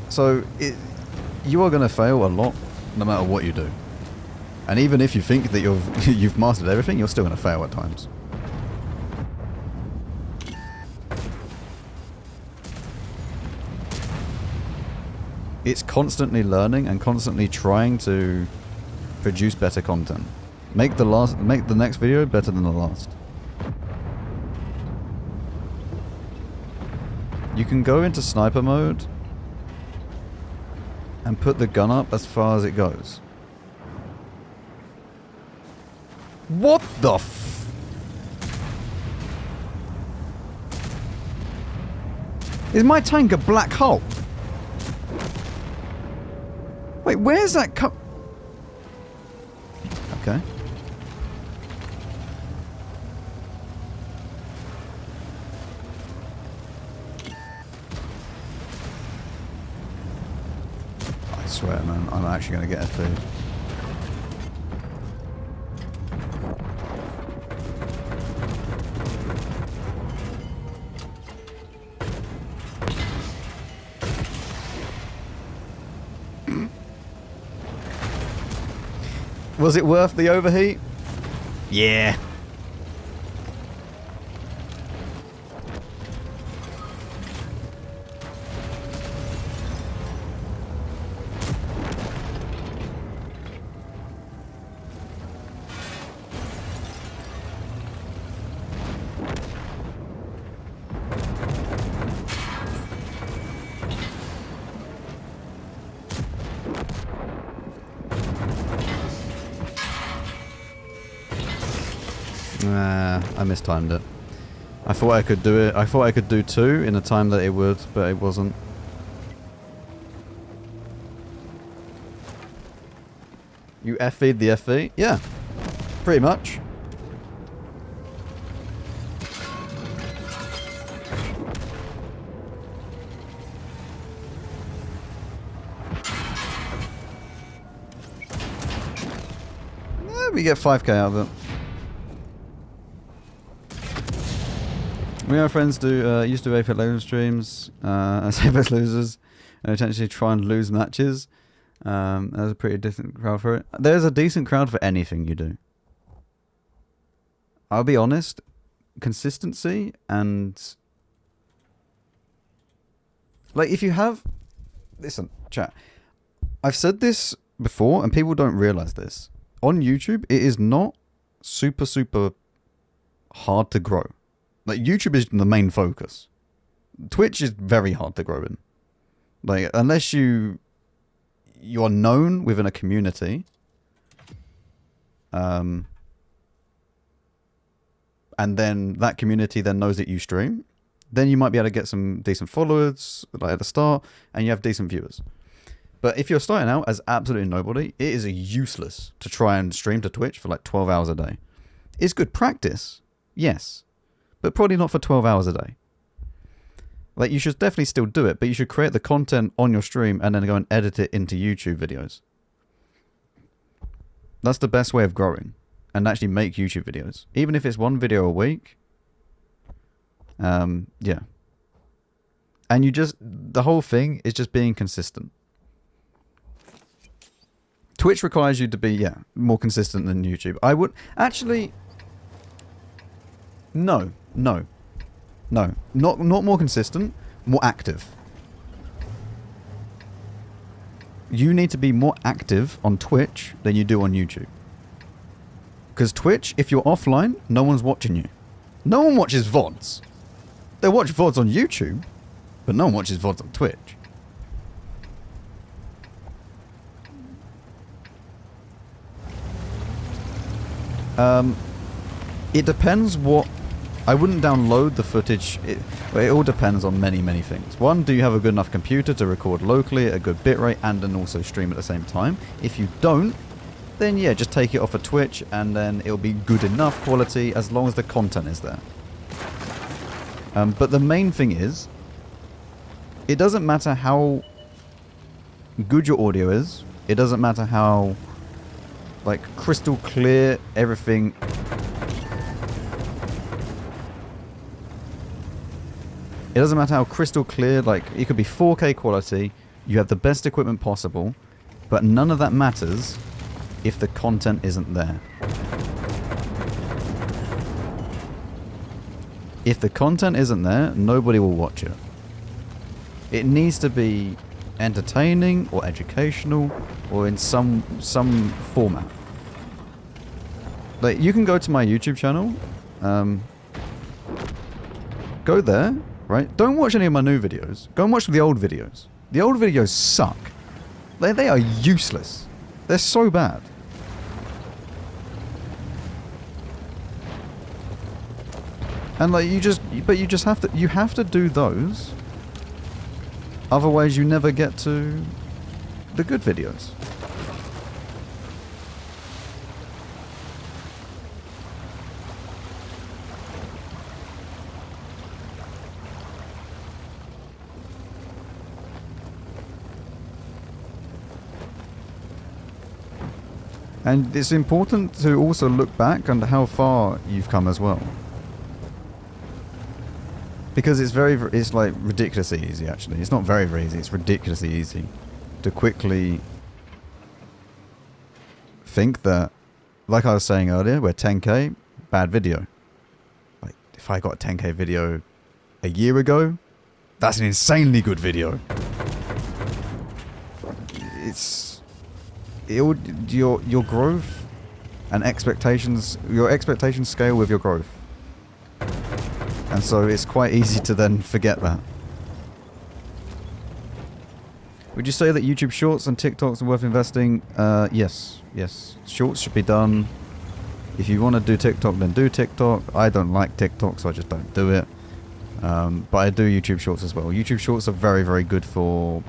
Speaker 1: So you are going to fail a lot, no matter what you do. And even if you think that you've mastered everything, you're still going to fail at times. It's constantly learning and constantly trying to produce better content. Make the next video better than the last. You can go into sniper mode and put the gun up as far as it goes. What the f... Is my tank a black hole? Wait, where's that cup? Okay. I swear, man, I'm actually going to get a food. Was it worth the overheat? Yeah. I mistimed it. I thought I could do it. I thought I could do 2 in a time that it would, but it wasn't. You F-feed the FV? Yeah. Pretty much. Yeah, we get 5k out of it. We and our friends used to do Apex Legends streams as Apex losers and potentially try and lose matches. There's a pretty decent crowd for it. There's a decent crowd for anything you do. I'll be honest, consistency and... Like, if you have... Listen, chat. I've said this before, and people don't realize this. On YouTube, it is not super, super hard to grow. Like, YouTube is the main focus. Twitch is very hard to grow in. Like, unless you are known within a community, and then that community then knows that you stream, then you might be able to get some decent followers like at the start, and you have decent viewers. But if you're starting out as absolutely nobody, it is useless to try and stream to Twitch for like 12 hours a day. It's good practice, yes, but probably not for 12 hours a day. Like, you should definitely still do it, but you should create the content on your stream and then go and edit it into YouTube videos. That's the best way of growing, and actually make YouTube videos. Even if it's one video a week. Yeah. And the whole thing is just being consistent. Twitch requires you to be, more consistent than YouTube. I would, actually, no. Not more consistent, more active. You need to be more active on Twitch than you do on YouTube. Because Twitch, if you're offline, no one's watching you. No one watches VODs. They watch VODs on YouTube, but no one watches VODs on Twitch. It depends what... I wouldn't download the footage. It all depends on many, many things. One, do you have a good enough computer to record locally at a good bitrate and then also stream at the same time? If you don't, then yeah, just take it off of Twitch and then it'll be good enough quality as long as the content is there. But the main thing is, it doesn't matter how good your audio is. It doesn't matter how, like, crystal clear everything... It doesn't matter how crystal clear, like, it could be 4K quality, you have the best equipment possible, but none of that matters if the content isn't there. If the content isn't there, nobody will watch it. It needs to be entertaining or educational or in some format. Like, you can go to my YouTube channel, go there. Right? Don't watch any of my new videos. Go and watch the old videos. The old videos suck. They are useless. They're so bad. And like, you have to do those. Otherwise you never get to the good videos. And it's important to also look back on how far you've come as well. Because it's like ridiculously easy actually. It's not very, very easy, it's ridiculously easy to quickly think that, like I was saying earlier, where 10k, bad video. Like, if I got a 10k video a year ago, that's an insanely good video. Your growth and expectations, your expectations scale with your growth. And so it's quite easy to then forget that. Would you say that YouTube Shorts and TikToks are worth investing? Yes. Shorts should be done. If you want to do TikTok, then do TikTok. I don't like TikTok, so I just don't do it. But I do YouTube Shorts as well. YouTube Shorts are very, very good for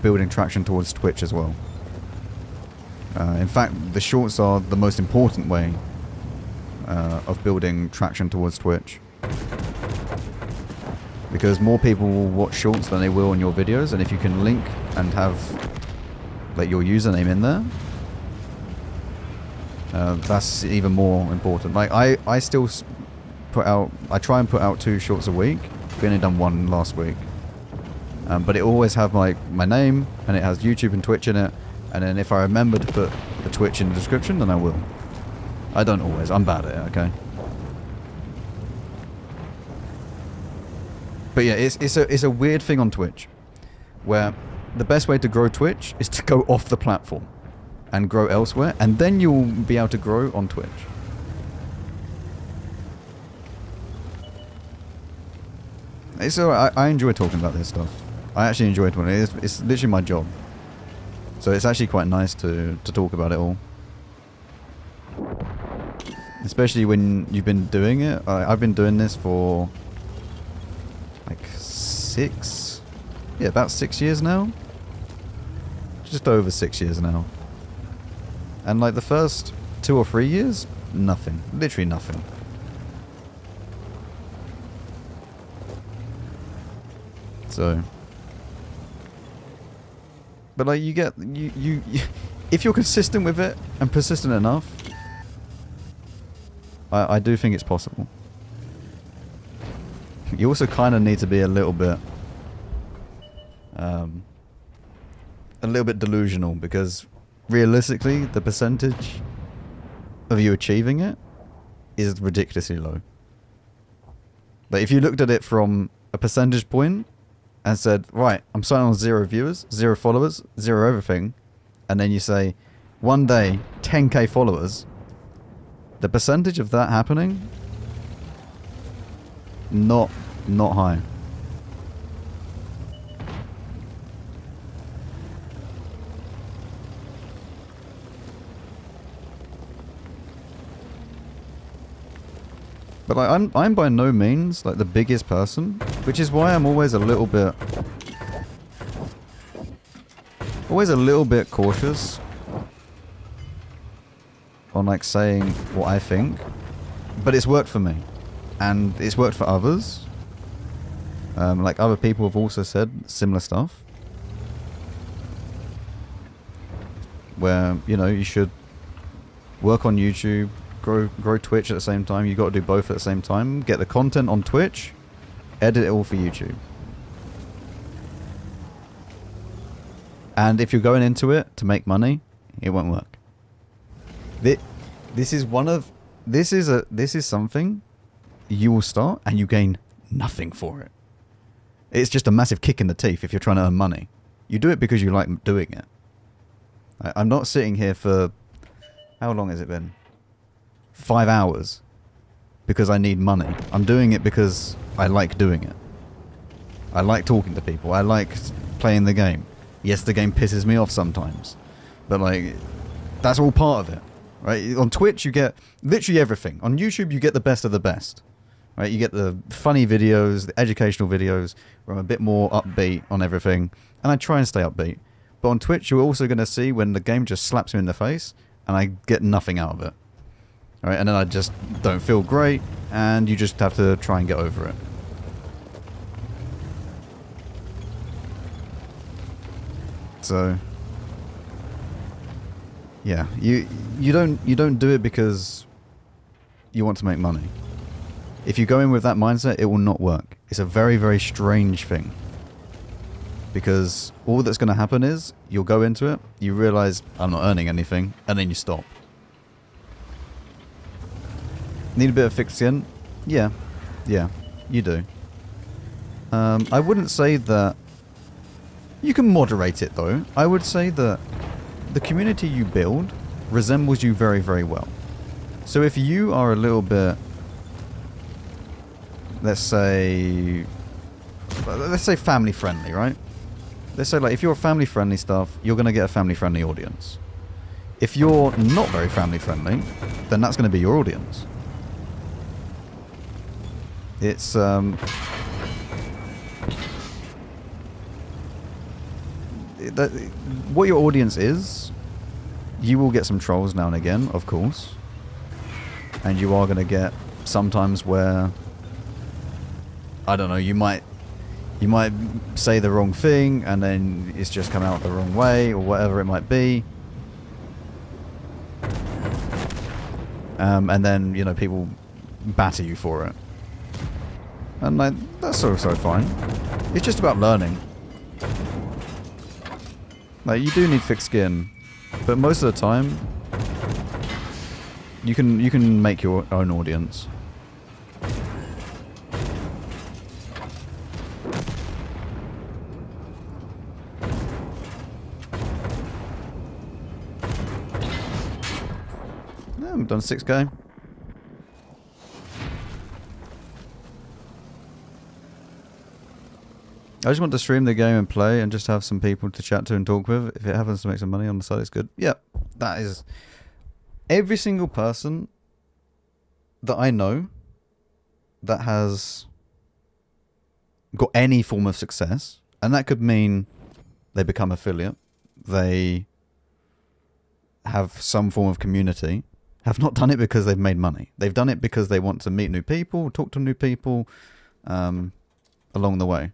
Speaker 1: building traction towards Twitch as well. In fact, the shorts are the most important way of building traction towards Twitch. Because more people will watch shorts than they will on your videos, and if you can link and have like your username in there, that's even more important. Like I still I try and put out 2 shorts a week. We only done 1 last week. But it always have my name, and it has YouTube and Twitch in it. And then if I remember to put the Twitch in the description, then I will. I don't always. I'm bad at it, okay? But yeah, it's a weird thing on Twitch, where the best way to grow Twitch is to go off the platform and grow elsewhere, and then you'll be able to grow on Twitch. So I enjoy talking about this stuff. I actually enjoy it. It's literally my job. So it's actually quite nice to talk about it all. Especially when you've been doing it. I've been doing this for like about 6 years now. Just over 6 years now. And like the first 2 or 3 years, nothing. Literally nothing. So, but like you if you're consistent with it and persistent enough, I do think it's possible. You also kind of need to be a little bit delusional, because realistically, the percentage of you achieving it is ridiculously low. But if you looked at it from a percentage point and said, right, I'm starting on 0 viewers, 0 followers, 0 everything, and then you say, one day, 10k followers, the percentage of that happening, not high. But like, I'm by no means like the biggest person, which is why I'm always a little bit cautious on like saying what I think. But it's worked for me, and it's worked for others. Like other people have also said similar stuff, where you should work on YouTube. Grow Twitch at the same time. You got to do both at the same time. Get the content on Twitch, edit it all for YouTube. And if you're going into it to make money, it won't work. This is something you will start and you gain nothing for it. It's just a massive kick in the teeth if you're trying to earn money. You do it because you like doing it. I'm not sitting here for, how long has it been? 5 hours because I need money. I'm doing it because I like doing it. I like talking to people. I like playing the game. Yes, the game pisses me off sometimes, but like that's all part of it, right? On Twitch you get literally everything. On YouTube you get the best of the best, right? You get the funny videos, the educational videos where I'm a bit more upbeat on everything, and I try and stay upbeat. But on Twitch you're also going to see when the game just slaps me in the face and I get nothing out of it. Right, and then I just don't feel great, and you just have to try and get over it. So, yeah, you don't do it because you want to make money. If you go in with that mindset, it will not work. It's a very, very strange thing. Because all that's going to happen is you'll go into it, you realize I'm not earning anything, and then you stop. Need a bit of thick skin? Yeah, you do. I wouldn't say that... You can moderate it though. I would say that the community you build resembles you very, very well. So if you are a little bit... Let's say family friendly, right? Let's say like if you're family friendly stuff, you're going to get a family friendly audience. If you're not very family friendly, then that's going to be your audience. It's what your audience is. You will get some trolls now and again, of course, and you are going to get sometimes where, I don't know, you might say the wrong thing and then it's just come out the wrong way or whatever it might be, and then people batter you for it. And like, that's also fine. It's just about learning. Like, you do need thick skin, but most of the time, you can make your own audience. We've done 6k. I just want to stream the game and play and just have some people to chat to and talk with. If it happens to make some money on the side, it's good. Yeah, that is... Every single person that I know that has got any form of success, and that could mean they become affiliate, they have some form of community, have not done it because they've made money. They've done it because they want to meet new people, talk to new people along the way.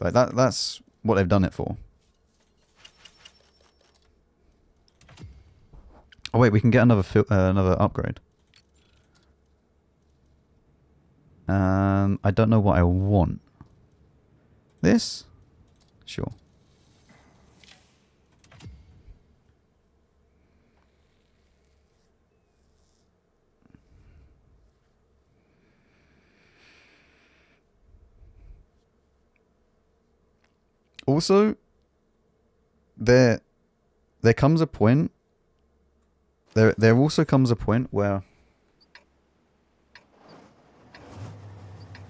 Speaker 1: Like that's what they've done it for. Oh wait, we can get another upgrade. I don't know what I want. This? Sure. Also, there comes a point. There also comes a point where,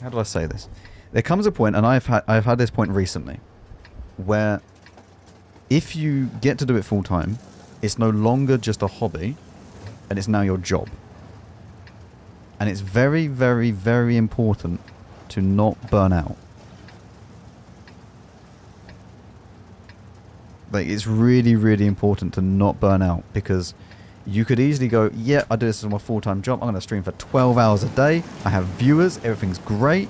Speaker 1: how do I say this? There comes a point, and I've had this point recently, where if you get to do it full time, it's no longer just a hobby, and it's now your job. And it's very, very, very important to not burn out. Like, it's really, really important to not burn out, because you could easily go, yeah, I do this as my full-time job. I'm going to stream for 12 hours a day. I have viewers. Everything's great.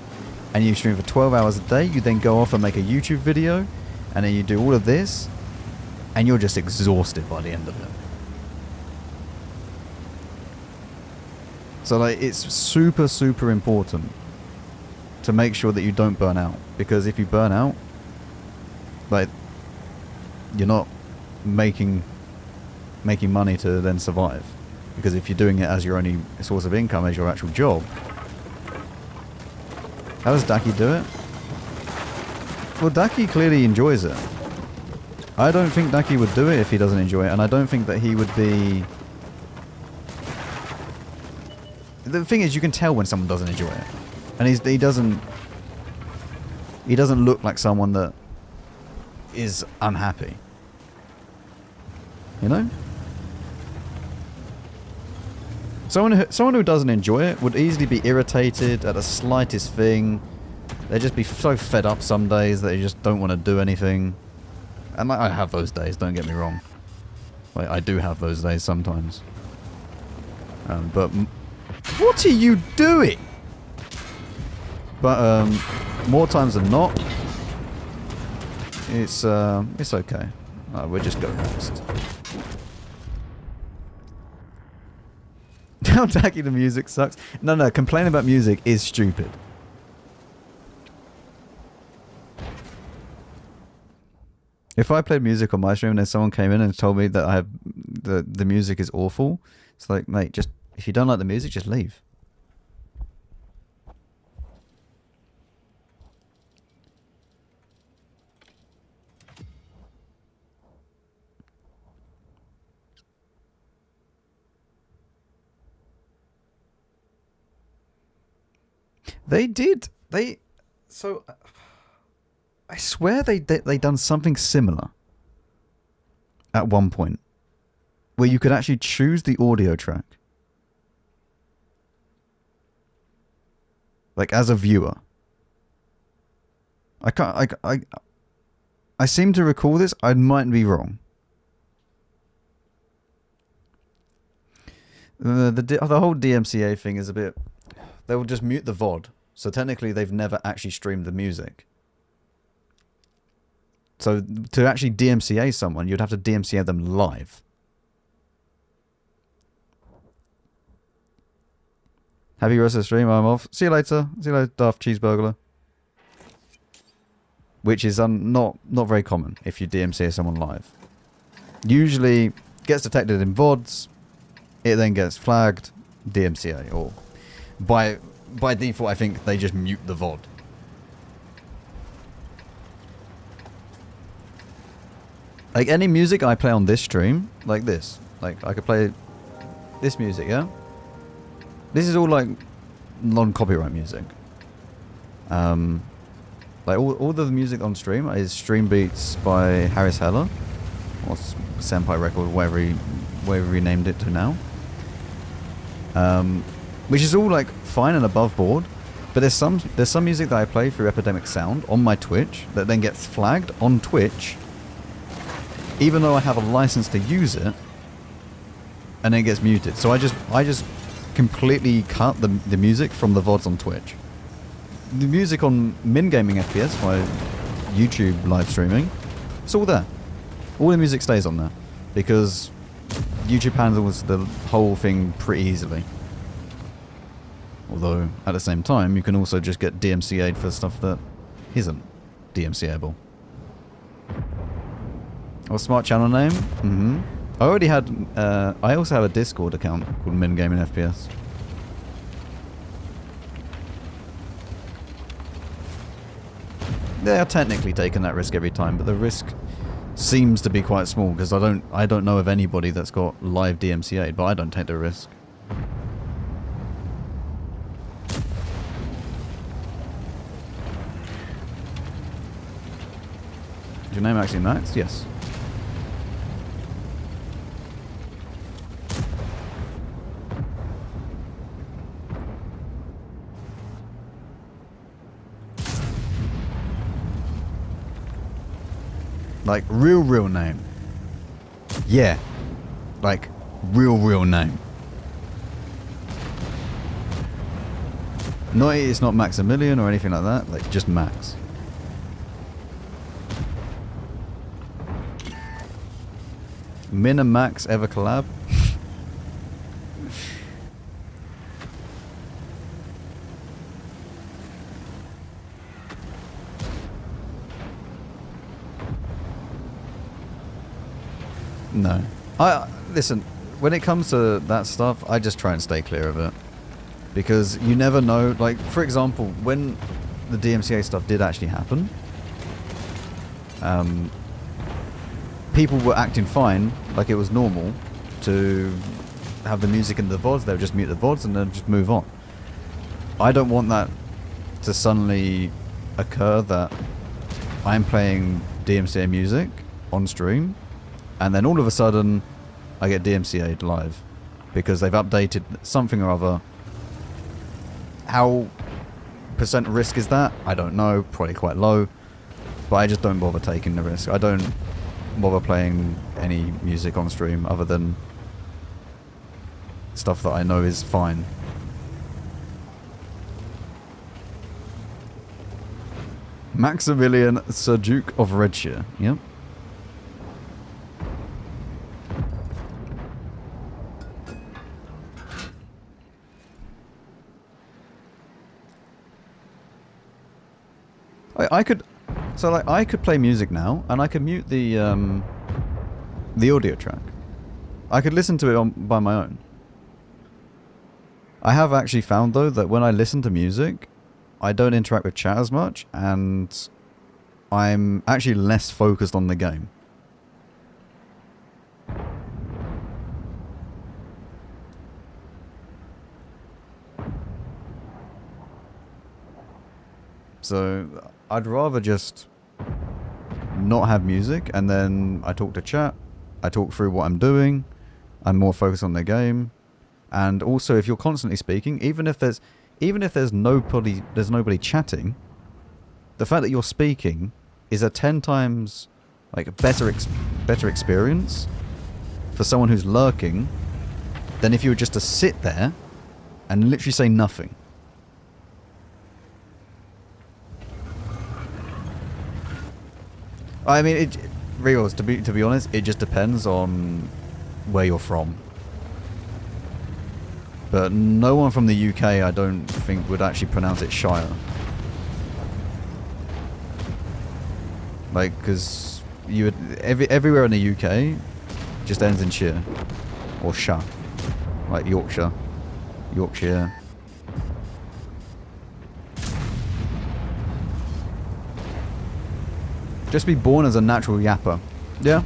Speaker 1: And you stream for 12 hours a day. You then go off and make a YouTube video. And then you do all of this. And you're just exhausted by the end of it. So, like, it's super, super important to make sure that you don't burn out. Because if you burn out, like, you're not making money to then survive. Because if you're doing it as your only source of income, as your actual job. How does Daki do it? Well, Daki clearly enjoys it. I don't think Daki would do it if he doesn't enjoy it, and I don't think that he would be... The thing is, you can tell when someone doesn't enjoy it. And he doesn't look like someone that is unhappy. You know? Someone who doesn't enjoy it would easily be irritated at the slightest thing. They'd just be so fed up some days that they just don't want to do anything. And like, I have those days, don't get me wrong. Like, I do have those days sometimes. But what are you doing? But more times than not, it's okay. We'll just go next. How tacky the music sucks. No, complaining about music is stupid. If I played music on my stream and then someone came in and told me that I have the music is awful, it's like, mate, just if you don't like the music, just leave. They did. So I swear they done something similar at one point, where you could actually choose the audio track, like as a viewer. I seem to recall this. I might be wrong. The whole DMCA thing is a bit. They will just mute the VOD. So technically they've never actually streamed the music. So to actually DMCA someone, you'd have to DMCA them live. Happy rest of the stream, I'm off. See you later. See you later, Daft Cheeseburglar. Which is not very common if you DMCA someone live. Usually gets detected in VODs, it then gets flagged, DMCA, or by default, I think they just mute the VOD. Like any music I play on this stream, like this, like I could play this music, yeah? This is all like non-copyright music. Like all the music on stream is stream beats by Harris Heller, or Senpai Record, whatever he renamed it to now. Which is all like fine and above board, but there's some music that I play through Epidemic Sound on my Twitch that then gets flagged on Twitch, even though I have a license to use it, and then it gets muted. So I just completely cut the music from the VODs on Twitch. The music on MinGamingFPS, my YouTube live streaming, it's all there. All the music stays on there because YouTube handles the whole thing pretty easily. Although, at the same time, you can also just get DMCA'd for stuff that isn't DMCA'able. Oh, smart channel name? Mm-hmm. I already had... I also have a Discord account called MinGamingFPS. They are technically taking that risk every time, but the risk seems to be quite small because I don't know of anybody that's got live DMCA'd, but I don't take the risk. Is your name actually Max? Yes. Like, real name. Yeah. Like, real name. No, it's not Maximilian or anything like that. Like, just Max. Min and Max ever collab? No. Listen, when it comes to that stuff, I just try and stay clear of it. Because you never know, like, for example, when the DMCA stuff did actually happen, people were acting fine, like it was normal, to have the music in the VODs. They would just mute the VODs and then just move on. I don't want that to suddenly occur, that I'm playing DMCA music on stream, and then all of a sudden I get DMCA'd live because they've updated something or other. How % risk is that? I don't know, probably quite low, but I just don't bother taking the risk. I don't bother playing any music on stream other than stuff that I know is fine. Maximilian, Sir Duke of Redshire. Yep. I could, so like I could play music now, and I could mute the audio track. I could listen to it by my own. I have actually found though that when I listen to music, I don't interact with chat as much, and I'm actually less focused on the game. So I'd rather just not have music, and then I talk to chat, I talk through what I'm doing, I'm more focused on the game. And also, if you're constantly speaking, even if there's nobody chatting, the fact that you're speaking is a 10 times like better experience for someone who's lurking than if you were just to sit there and literally say nothing. I mean, Rios, to be honest, it just depends on where you're from. But no one from the UK, I don't think, would actually pronounce it Shire. Like, because you would everywhere in the UK just ends in shire or sha, like Yorkshire, Yorkshire. Just be born as a natural yapper. Yeah.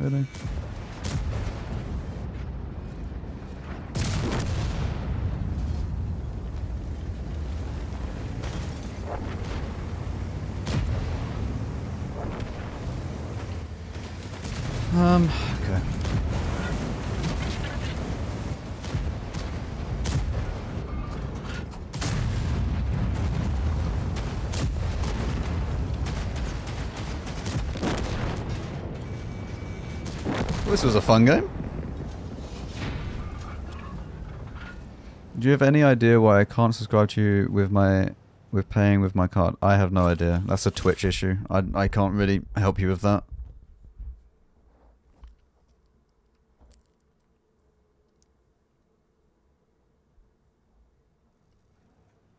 Speaker 1: Really? Okay. Well, this was a fun game. Do you have any idea why I can't subscribe to you with paying with my card? I have no idea. That's a Twitch issue. I can't really help you with that.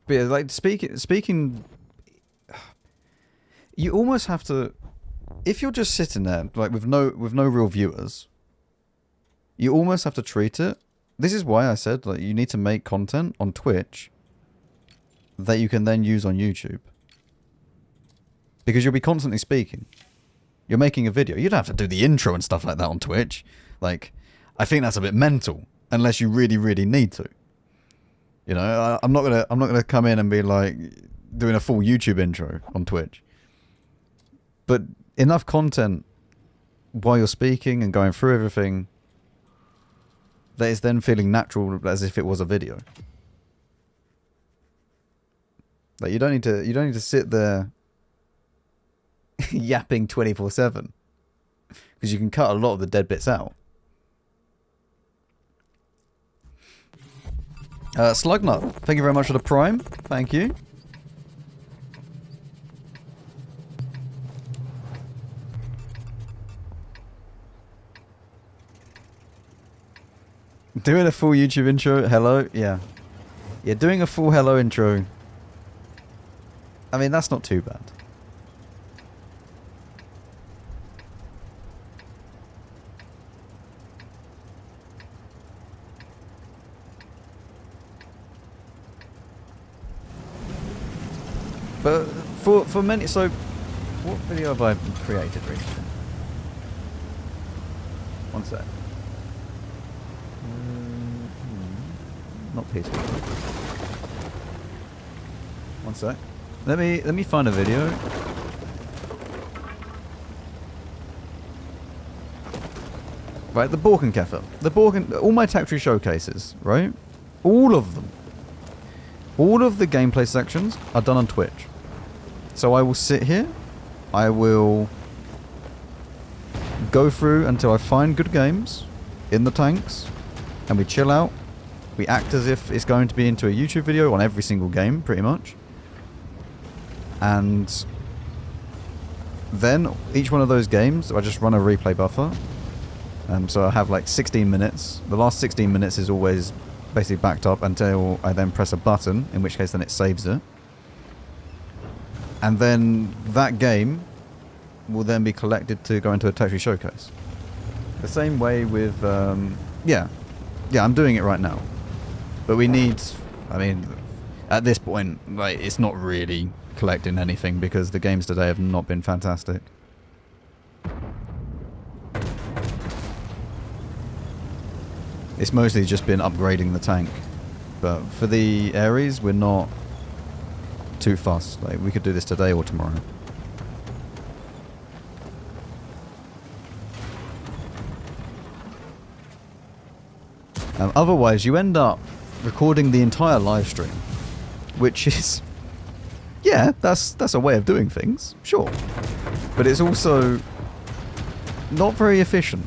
Speaker 1: But yeah, like speaking, you almost have to, if you're just sitting there like with no real viewers, you almost have to treat it. This is why I said like you need to make content on Twitch that you can then use on YouTube, because you'll be constantly speaking. You're making a video. You don't have to do the intro and stuff like that on Twitch. Like, I think that's a bit mental unless you really need to. You know, I'm not gonna come in and be like doing a full YouTube intro on Twitch. But enough content while you're speaking and going through everything that is then feeling natural as if it was a video. Like you don't need to sit there yapping 24/7, because you can cut a lot of the dead bits out. Slugnut, thank you very much for the Prime. Thank you. Doing a full YouTube intro, hello, yeah. Yeah, doing a full hello intro. I mean, that's not too bad. But for many, so what video have I created recently? One sec. Not peaceful. One sec. Let me find a video. Right, the Borkenkäfer. All my tech tree showcases, right? All of them. All of the gameplay sections are done on Twitch. So I will sit here, I will go through until I find good games in the tanks, and we chill out. We act as if it's going to be into a YouTube video on every single game, pretty much. And then each one of those games, I just run a replay buffer. So I have like 16 minutes. The last 16 minutes is always basically backed up until I then press a button, in which case then it saves it. And then that game will then be collected to go into a tech tree showcase. The same way with, yeah, I'm doing it right now. But we need, I mean, at this point, like, it's not really collecting anything because the games today have not been fantastic. It's mostly just been upgrading the tank. But for the Ares, we're not too fussed. Like, we could do this today or tomorrow. Otherwise, you end up recording the entire live stream, which is, yeah, that's a way of doing things, sure, but it's also not very efficient.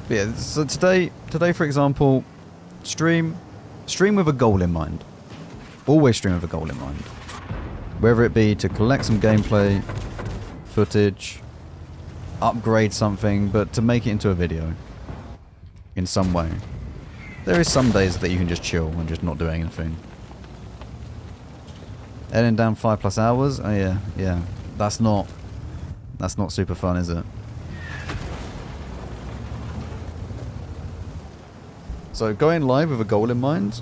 Speaker 1: But yeah, so today for example, stream with a goal in mind. Always stream with a goal in mind. Whether it be to collect some gameplay footage, upgrade something, but to make it into a video in some way. There is some days that you can just chill and just not do anything. Editing down 5+ hours? Oh yeah. That's not super fun, is it? So going live with a goal in mind,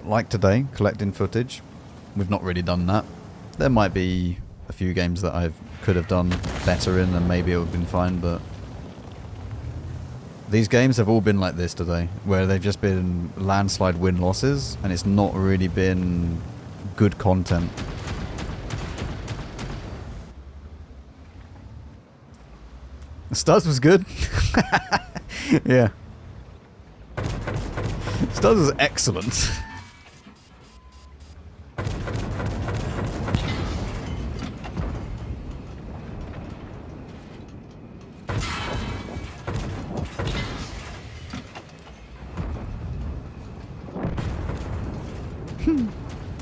Speaker 1: like today, collecting footage, we've not really done that. There might be a few games that I could have done better in and maybe it would have been fine, but these games have all been like this today, where they've just been landslide win-losses and it's not really been good content. Stuz was good. Yeah. Stuz was excellent.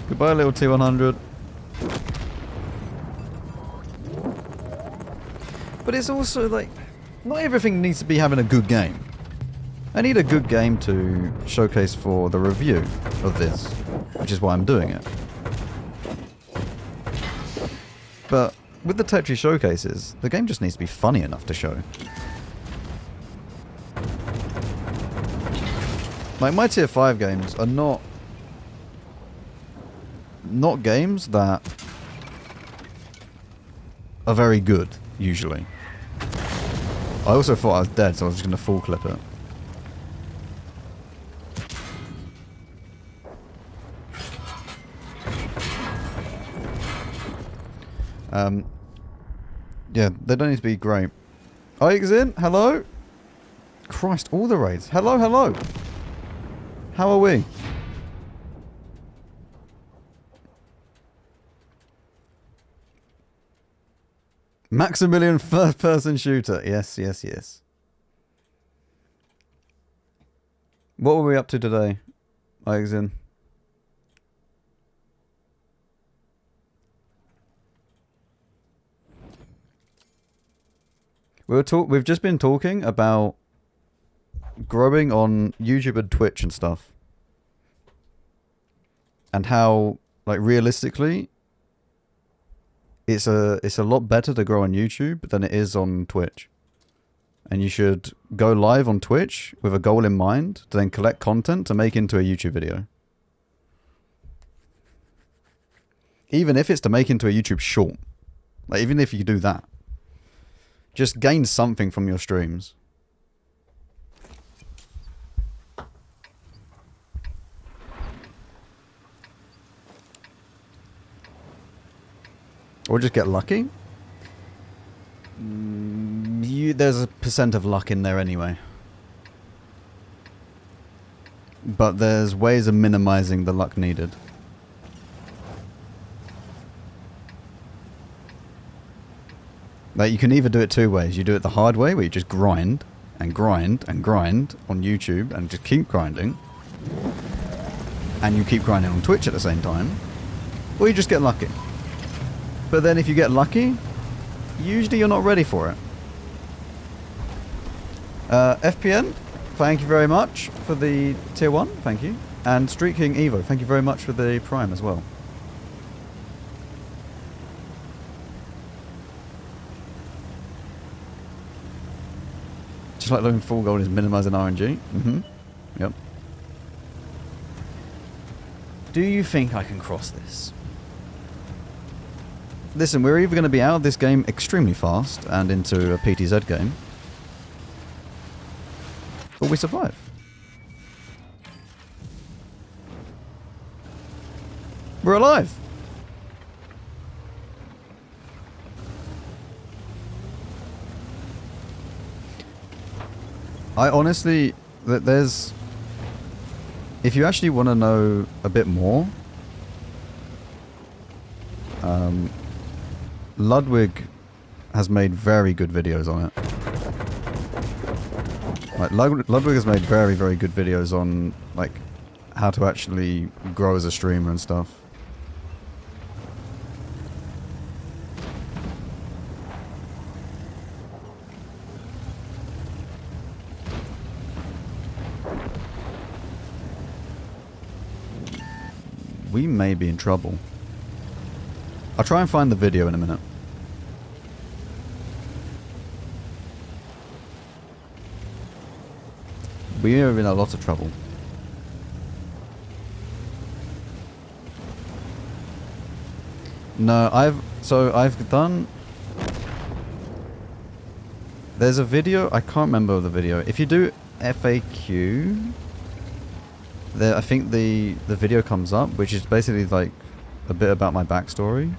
Speaker 1: Goodbye, little T100. But it's also like, not everything needs to be having a good game. I need a good game to showcase for the review of this, which is why I'm doing it. But with the Tetris showcases, the game just needs to be funny enough to show. Like, my tier 5 games are not games that are very good, usually. I also thought I was dead, so I was just going to full clip it. Yeah, they don't need to be great. Ike's in, hello? Christ, all the raids. Hello, hello. How are we? Maximilian first-person shooter. Yes, yes, yes. What were we up to today? Ike's in. We've just been talking about growing on YouTube and Twitch and stuff. And how, like, realistically, it's a lot better to grow on YouTube than it is on Twitch. And you should go live on Twitch with a goal in mind to then collect content to make into a YouTube video. Even if it's to make into a YouTube short. Like, even if you do that. Just gain something from your streams. Or just get lucky. There's a % of luck in there anyway. But there's ways of minimizing the luck needed. Like, you can either do it two ways. You do it the hard way, where you just grind and grind and grind on YouTube and just keep grinding. And you keep grinding on Twitch at the same time. Or you just get lucky. But then if you get lucky, usually you're not ready for it. FPN, thank you very much for the tier 1, thank you. And Street King Evo, thank you very much for the Prime as well. Just like looking full gold is minimizing RNG. Mm-hmm. Yep. Do you think I can cross this? Listen, we're either going to be out of this game extremely fast and into a PTZ game, or we survive. We're alive! I honestly, there's... If you actually want to know a bit more, Ludwig has made very good videos on it. Like, Ludwig has made very, very good videos on, like, how to actually grow as a streamer and stuff. We may be in trouble. I'll try and find the video in a minute. we are in a lot of trouble. No, I've done... There's a video, I can't remember the video. If you do FAQ, there, I think the video comes up, which is basically like a bit about my backstory.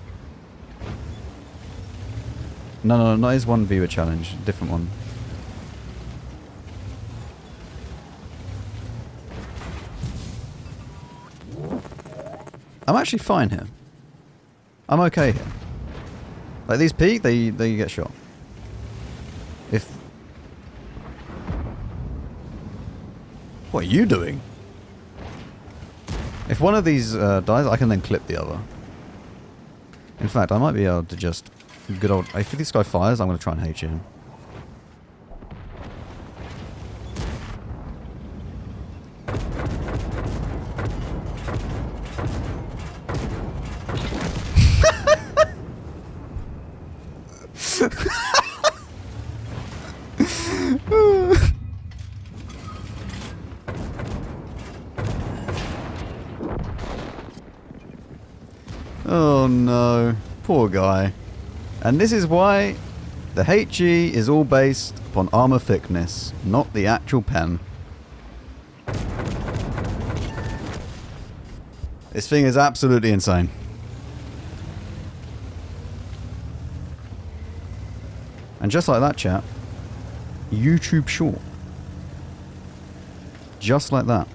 Speaker 1: No, not his one viewer challenge, different one. I'm actually fine here. I'm okay here. Like these peak, they get shot. If... What are you doing? If one of these dies, I can then clip the other. In fact, I might be able to just... Good old... If this guy fires, I'm going to try and hate him. Oh no, poor guy. And this is why the HE is all based upon armor thickness, not the actual pen. This thing is absolutely insane. And just like that, chat, YouTube short. Just like that.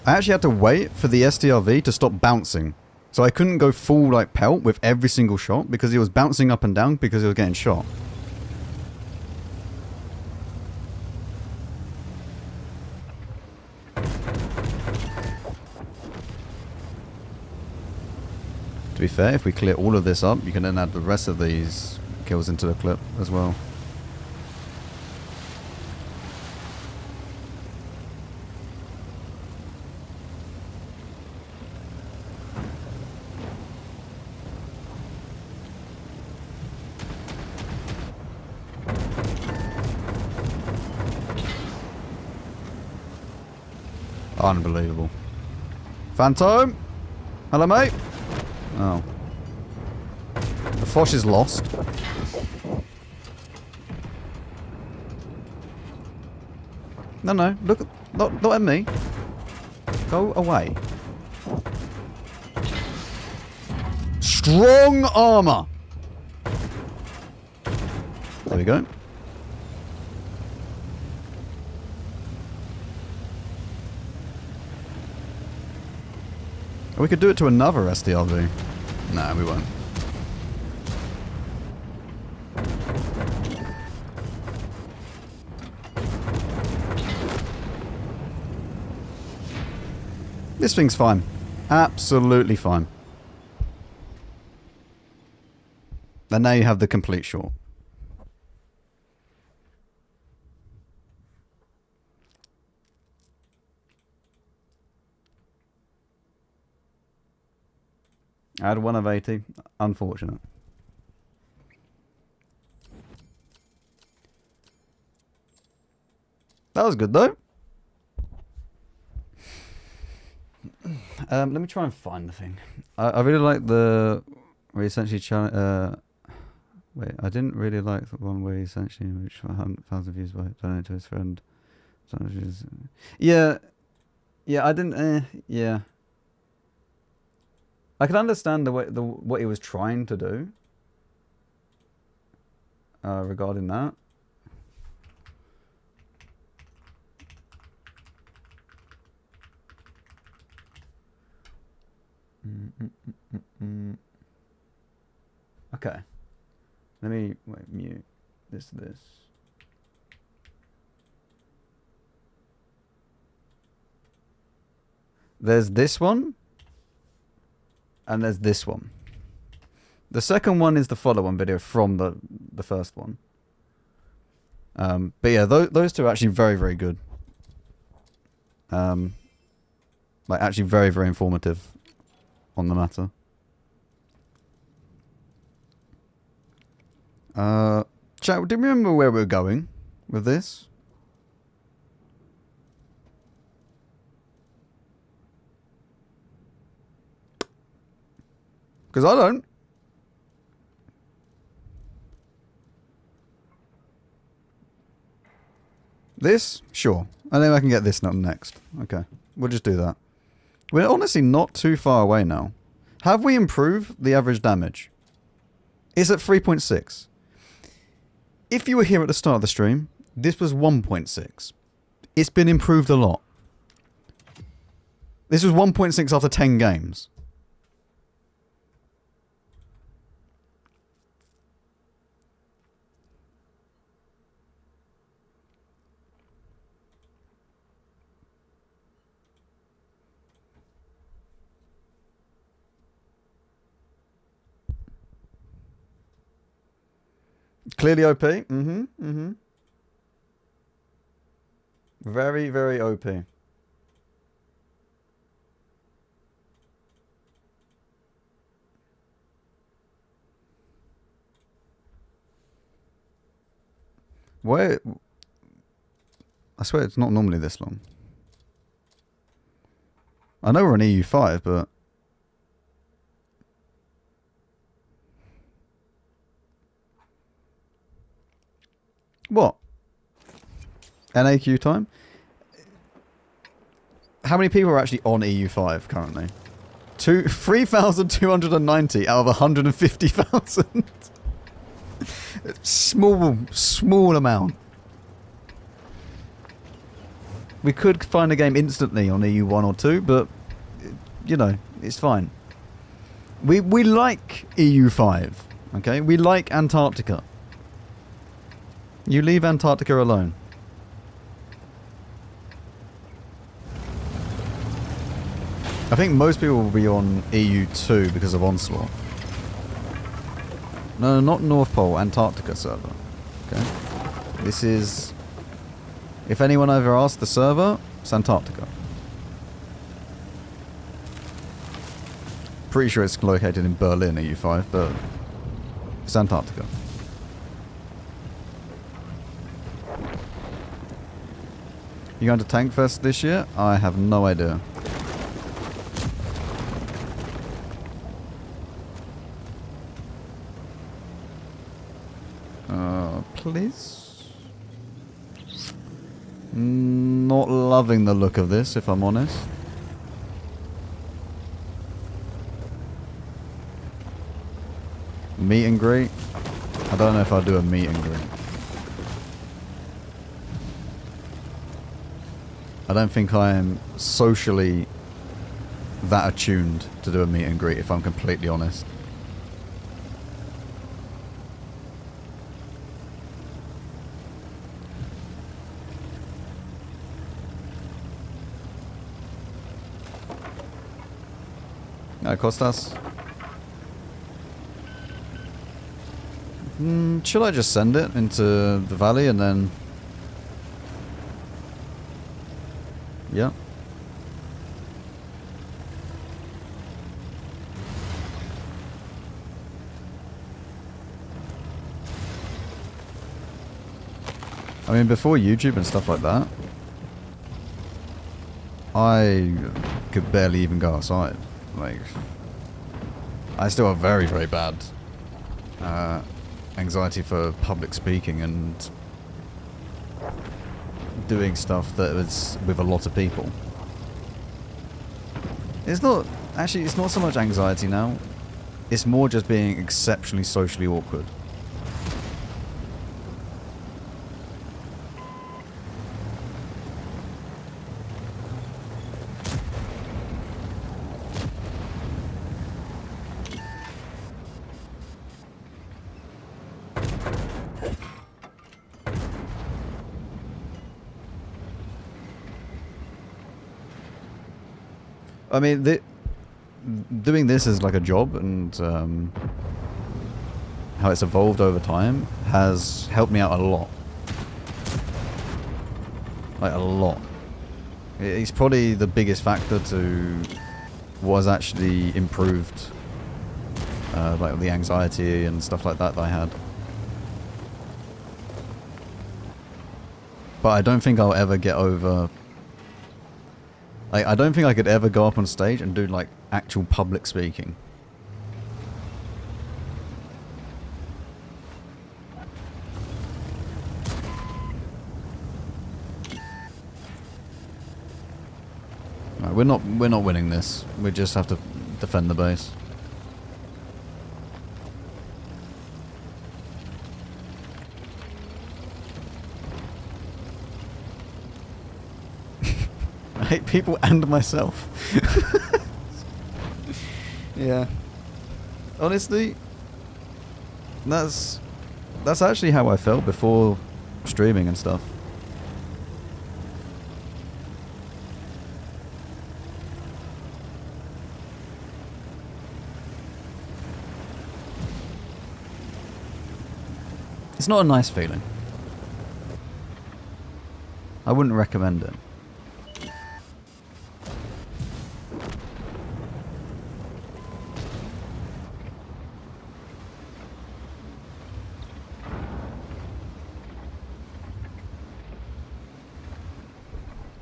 Speaker 1: I actually had to wait for the STRV to stop bouncing. So I couldn't go full like pelt with every single shot because he was bouncing up and down because he was getting shot. To be fair, if we clear all of this up, you can then add the rest of these kills into the clip as well. Unbelievable. Phantom? Hello, mate? Oh. The Foch is lost. No, look, not at me. Go away. Strong armor! There we go. We could do it to another SDLV. Nah, we won't. This thing's fine. Absolutely fine. And now you have the complete short. I had 1 of 80. Unfortunate. That was good though. Let me try and find the thing. I really like the where he essentially wait, I didn't really like the one where he essentially reached 100,000 views by donating to his friend. Yeah, I didn't. Yeah. I can understand what he was trying to do regarding that. Okay. Let me mute this. There's this one. And there's this one. The second one is the follow-on video from the first one. But yeah, those two are actually very, very good. Like actually very, very informative on the matter. Chat, do you remember where we were going with this? Because I don't. This? Sure. And then I can get this next. Okay. We'll just do that. We're honestly not too far away now. Have we improved the average damage? It's at 3.6. If you were here at the start of the stream, this was 1.6. It's been improved a lot. This was 1.6 after 10 games. Clearly OP. Very, very OP. Where? I swear it's not normally this long. I know we're on EU5, but... What? NAQ time? How many people are actually on EU5 currently? 3,290 out of 150,000. Small amount. We could find a game instantly on EU1 or 2, but, you know, it's fine. We like EU5, okay? We like Antarctica. You leave Antarctica alone. I think most people will be on EU2 because of Onslaught. No, not North Pole, Antarctica server. Okay. This is... If anyone ever asked the server, it's Antarctica. Pretty sure it's located in Berlin, EU5, but it's Antarctica. You going to Tank Fest this year? I have no idea. Please? Not loving the look of this, if I'm honest. Meet and greet? I don't know if I'll do a meet and greet. I don't think I am socially that attuned to do a meet and greet, if I'm completely honest. No, Costas. Should I just send it into the valley and then... Yeah. I mean, before YouTube and stuff like that, I could barely even go outside. Like, I still have very, very bad anxiety for public speaking and doing stuff that is with a lot of people. It's not, actually, it's not so much anxiety now. It's more just being exceptionally socially awkward. I mean, doing this as like a job and how it's evolved over time has helped me out a lot. Like, a lot. It's probably the biggest factor to what has actually improved, like the anxiety and stuff like that I had. But I don't think I'll ever get over... Like, I don't think I could ever go up on stage and do, like, actual public speaking. Right, we're not winning this. We just have to defend the base. I hate people and myself. Yeah. Honestly, that's actually how I felt before streaming and stuff. It's not a nice feeling. I wouldn't recommend it.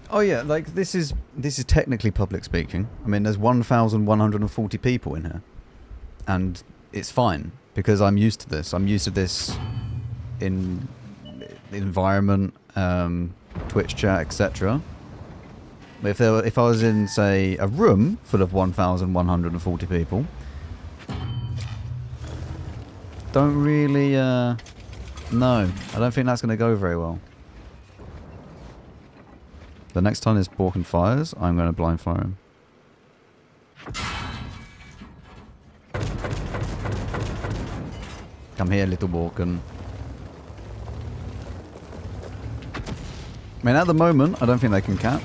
Speaker 1: Oh yeah, like this is technically public speaking. I mean, there's 1,140 people in here, and it's fine because I'm used to this. I'm used to this in the environment, Twitch chat, etc. If I was in, say, a room full of 1,140 people, don't really no, I don't think that's going to go very well. The next time this Borkin fires, I'm going to blind fire him. Come here, little Borkin. I mean, at the moment, I don't think they can cap.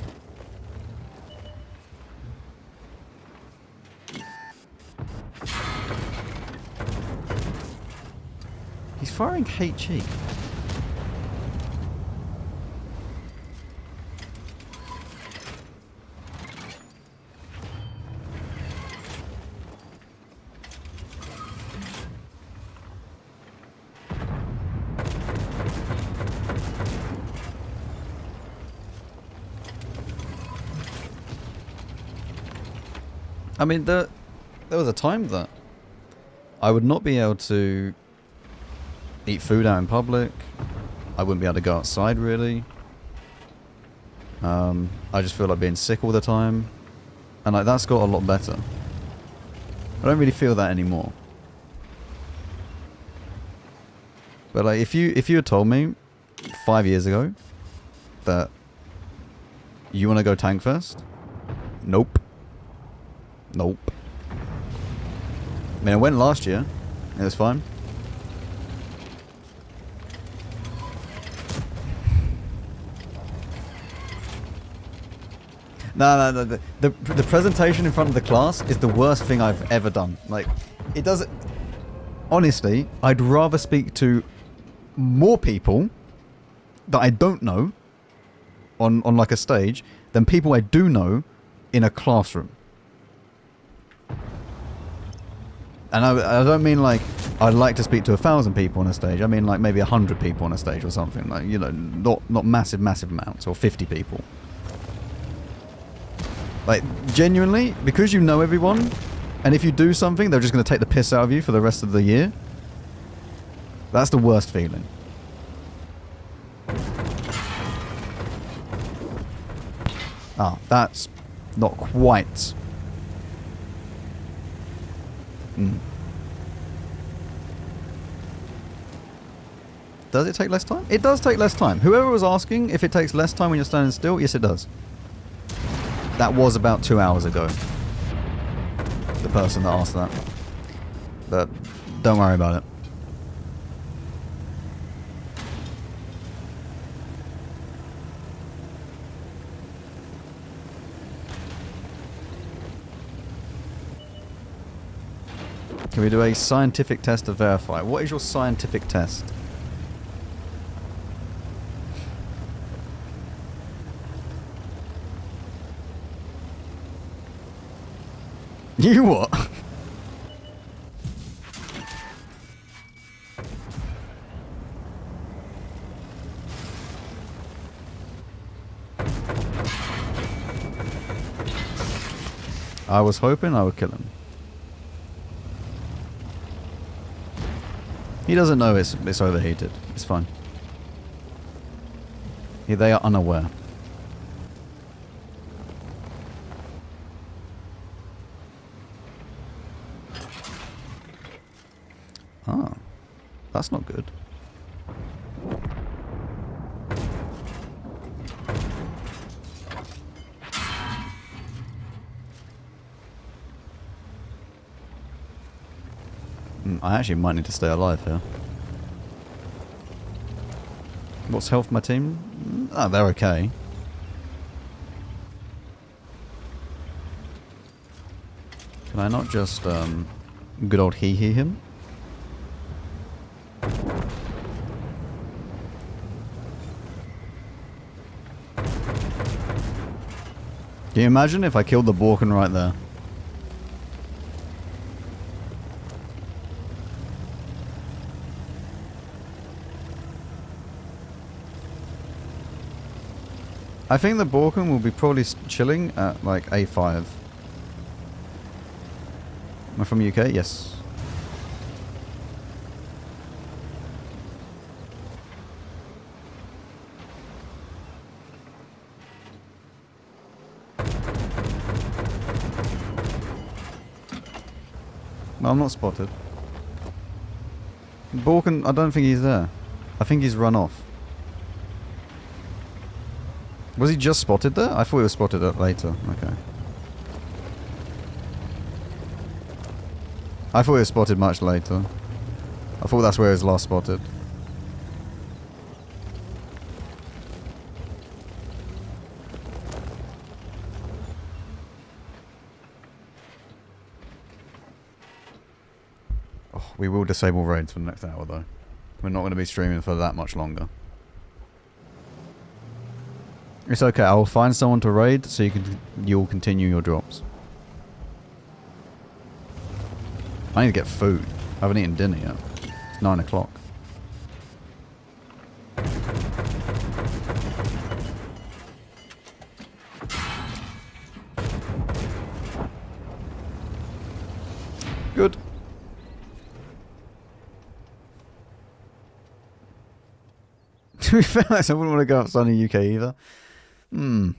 Speaker 1: He's firing HE. I mean, there was a time that I would not be able to eat food out in public. I wouldn't be able to go outside, really. I just feel like being sick all the time. And like that's got a lot better. I don't really feel that anymore. But like if you had told me 5 years ago that you want to go tank first, nope. Nope. I mean, I went last year. It was fine. No. The presentation in front of the class is the worst thing I've ever done. Like, it doesn't... Honestly, I'd rather speak to more people that I don't know on like a stage than people I do know in a classroom. And I don't mean like I'd like to speak to 1,000 people on a stage. I mean like maybe 100 people on a stage or something. Like, you know, not massive amounts, or 50 people. Like, genuinely, because you know everyone, and if you do something, they're just going to take the piss out of you for the rest of the year. That's the worst feeling. Ah, that's not quite... Does it take less time? It does take less time. Whoever was asking if it takes less time when you're standing still, yes it does. That was about 2 hours ago. The person that asked that. But don't worry about it. Can we do a scientific test to verify? What is your scientific test? You what? I was hoping I would kill him. He doesn't know it's overheated. It's fine. Yeah, they are unaware. Ah, that's not good. I actually might need to stay alive here. What's health my team? Oh, they're okay. Can I not just good old hee him? Can you imagine if I killed the Borken right there? I think the Borken will be probably chilling at like A5. Am I from UK? Yes. No, I'm not spotted. Borken, I don't think he's there. I think he's run off. Was he just spotted there? I thought he was spotted later. Okay. I thought he was spotted much later. I thought that's where he was last spotted. Oh, we will disable raids for the next hour though. We're not going to be streaming for that much longer. It's okay, I'll find someone to raid so you'll continue your drops. I need to get food. I haven't eaten dinner yet. It's 9 o'clock. Good. To be fair, I wouldn't want to go outside the UK either. The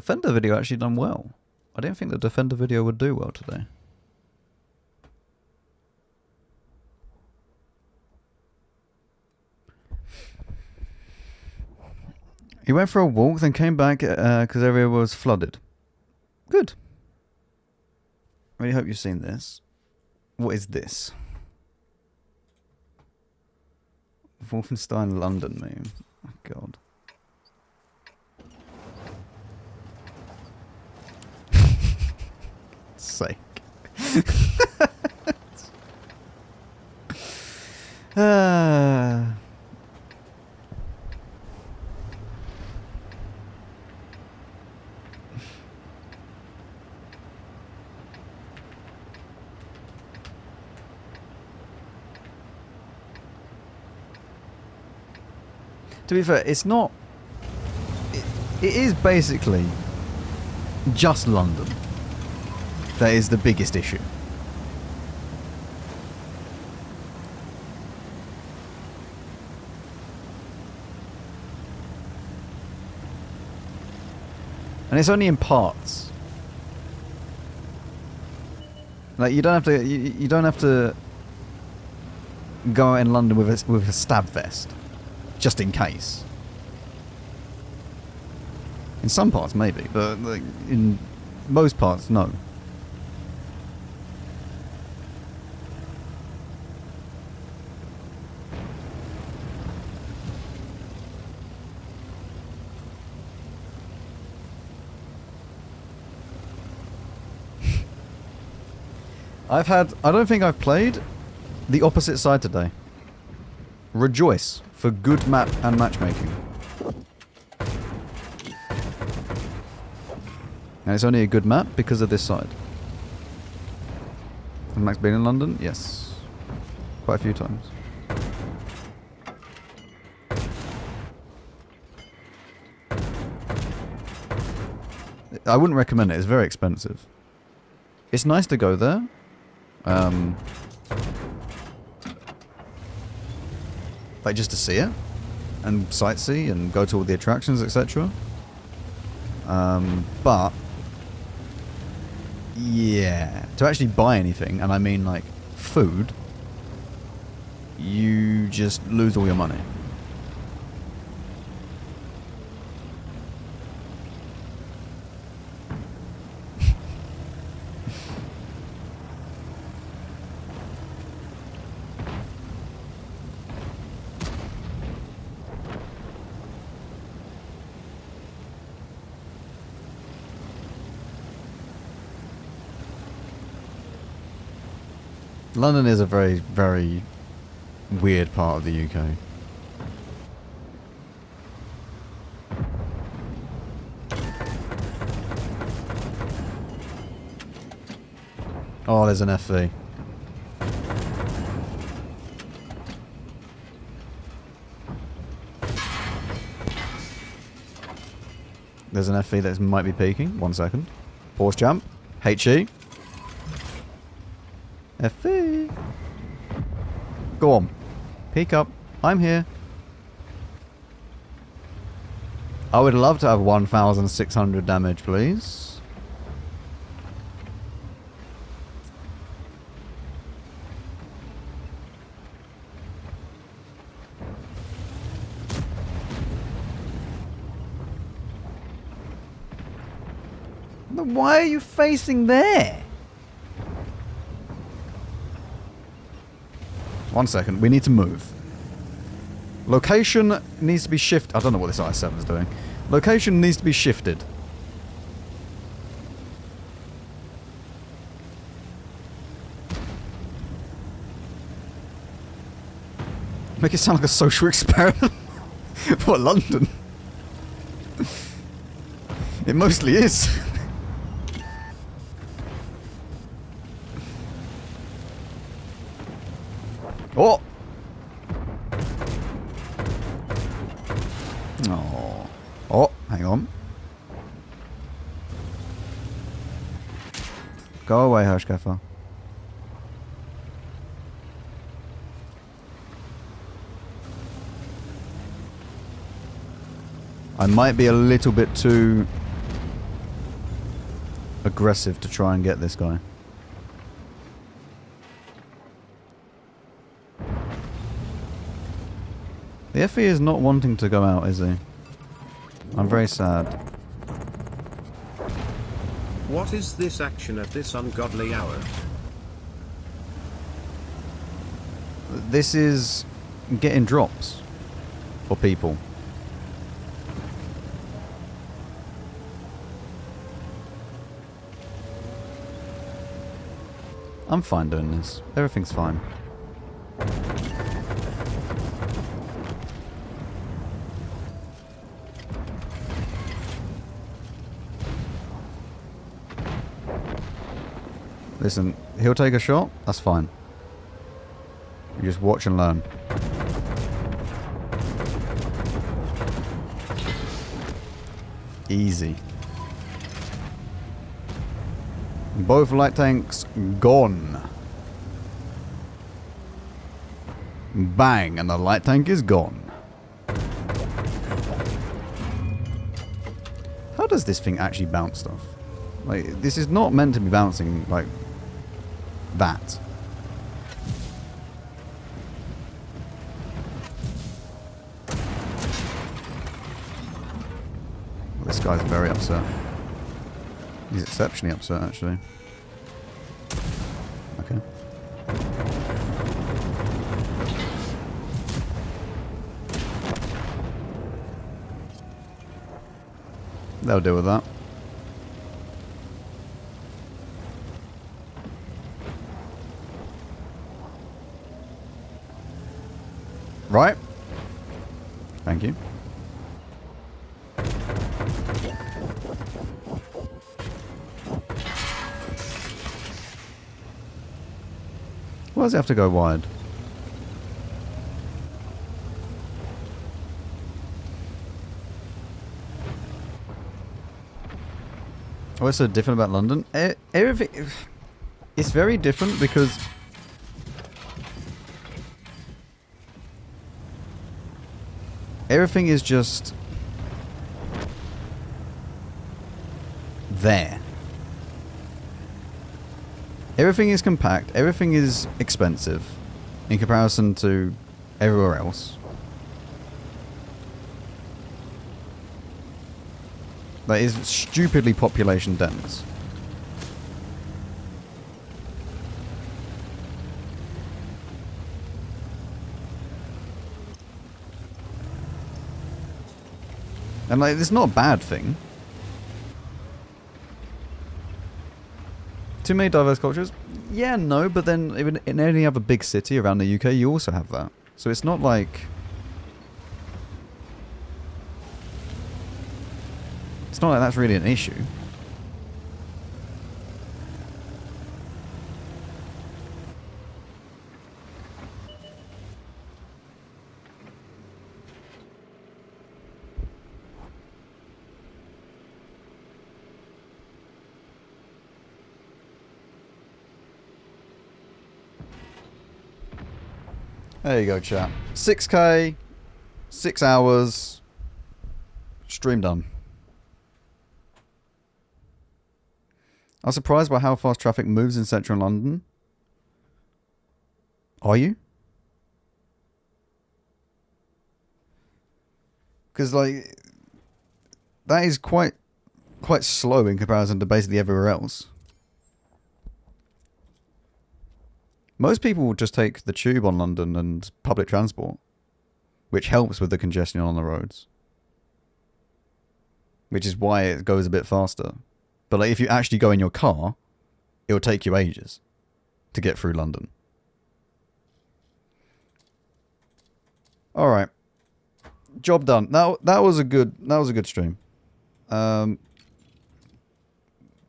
Speaker 1: Defender video actually done well. I didn't think the Defender video would do well today. He went for a walk, then came back because the area was flooded. Good. I really hope you've seen this. What is this? Wolfenstein London meme. Oh, God. Sake. To be fair, it's not... It is basically just London that is the biggest issue. And it's only in parts. Like you don't have to you don't have to go out in London with a stab vest. Just in case. In some parts, maybe, but like, in most parts, no. I don't think I've played the opposite side today. Rejoice for good map and matchmaking. And it's only a good map because of this side. Has Max been in London? Yes. Quite a few times. I wouldn't recommend it. It's very expensive. It's nice to go there. Like just to see it. And sightsee and go to all the attractions, etc. But yeah, to actually buy anything, and I mean like food, you just lose all your money. London is a very, very weird part of the UK. Oh, there's an FV. There's an FV that might be peeking. 1 second. Pause jump. HE. FV. Go on. Peek up. I'm here. I would love to have 1,600 damage, please. Why are you facing there? 1 second, we need to move. Location needs to be shifted. I don't know what this I7 is doing. Location needs to be shifted. Make it sound like a social experiment. What, London? It mostly is. Oh! Oh. Oh, hang on. Go away, Hirschkäfer. I might be a little bit too aggressive to try and get this guy. The FE is not wanting to go out, is he? I'm very sad.
Speaker 2: What is this action at this ungodly hour?
Speaker 1: This is getting drops for people. I'm fine doing this. Everything's fine. Listen, he'll take a shot, that's fine. You just watch and learn. Easy. Both light tanks gone. Bang, and the light tank is gone. How does this thing actually bounce stuff? Like, this is not meant to be bouncing like that. This guy's very upset. He's exceptionally upset, actually. Okay. They'll deal with that. Right? Thank you. Why does it have to go wide? What's so different about London? Everything... It's very different because... Everything is just... there. Everything is compact. Everything is expensive in comparison to everywhere else. That is stupidly population dense. And like, it's not a bad thing. Too many diverse cultures? Yeah, no, but then even in any other big city around the UK, you also have that. So it's not like... It's not like that's really an issue. There you go, chat. 6K, 6 hours, stream done. I was surprised by how fast traffic moves in central London. Are you? Because, like, that is quite slow in comparison to basically everywhere else. Most people will just take the tube on London and public transport, which helps with the congestion on the roads. Which is why it goes a bit faster. But like, if you actually go in your car, it will take you ages to get through London. Alright. Job done. That was a good stream.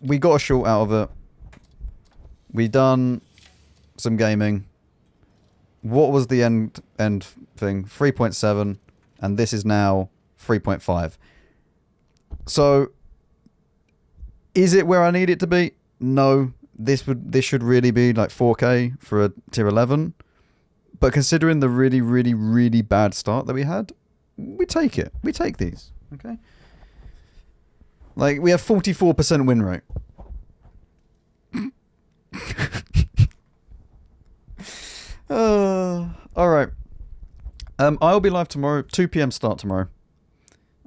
Speaker 1: We got a short out of it. We done some gaming. What was the end thing? 3.7, and this is now 3.5. So is it where I need it to be? No. This should really be like 4K for a tier 11. But considering the really, really, really bad start that we had, we take it. We take these. Okay? Like, we have 44% win rate. Alright. I'll be live tomorrow. 2 PM start tomorrow.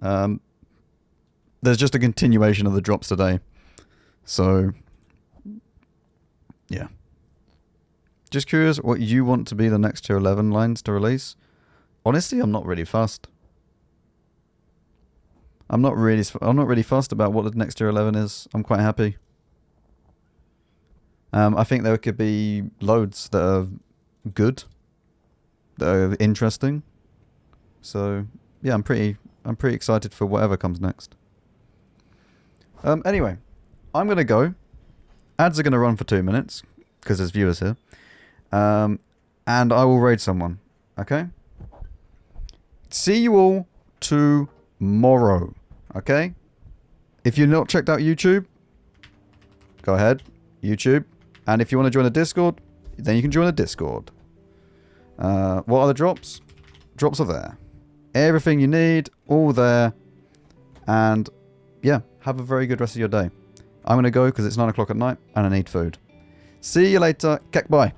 Speaker 1: There's just a continuation of the drops today. So, yeah. Just curious what you want to be the next tier 11 lines to release. Honestly, I'm not really fussed. I'm not really fussed about what the next tier 11 is. I'm quite happy. I think there could be loads that are good, that are interesting. So yeah, I'm pretty excited for whatever comes next. Anyway, I'm gonna go. Ads are gonna run for 2 minutes because there's viewers here. And I will raid someone. Okay. See you all tomorrow. Okay. If you've not checked out YouTube, go ahead, YouTube. And if you want to join the Discord, then you can join the Discord. What are the drops? Drops are there. Everything you need, all there. And yeah, have a very good rest of your day. I'm going to go because it's 9 o'clock at night and I need food. See you later. Bye.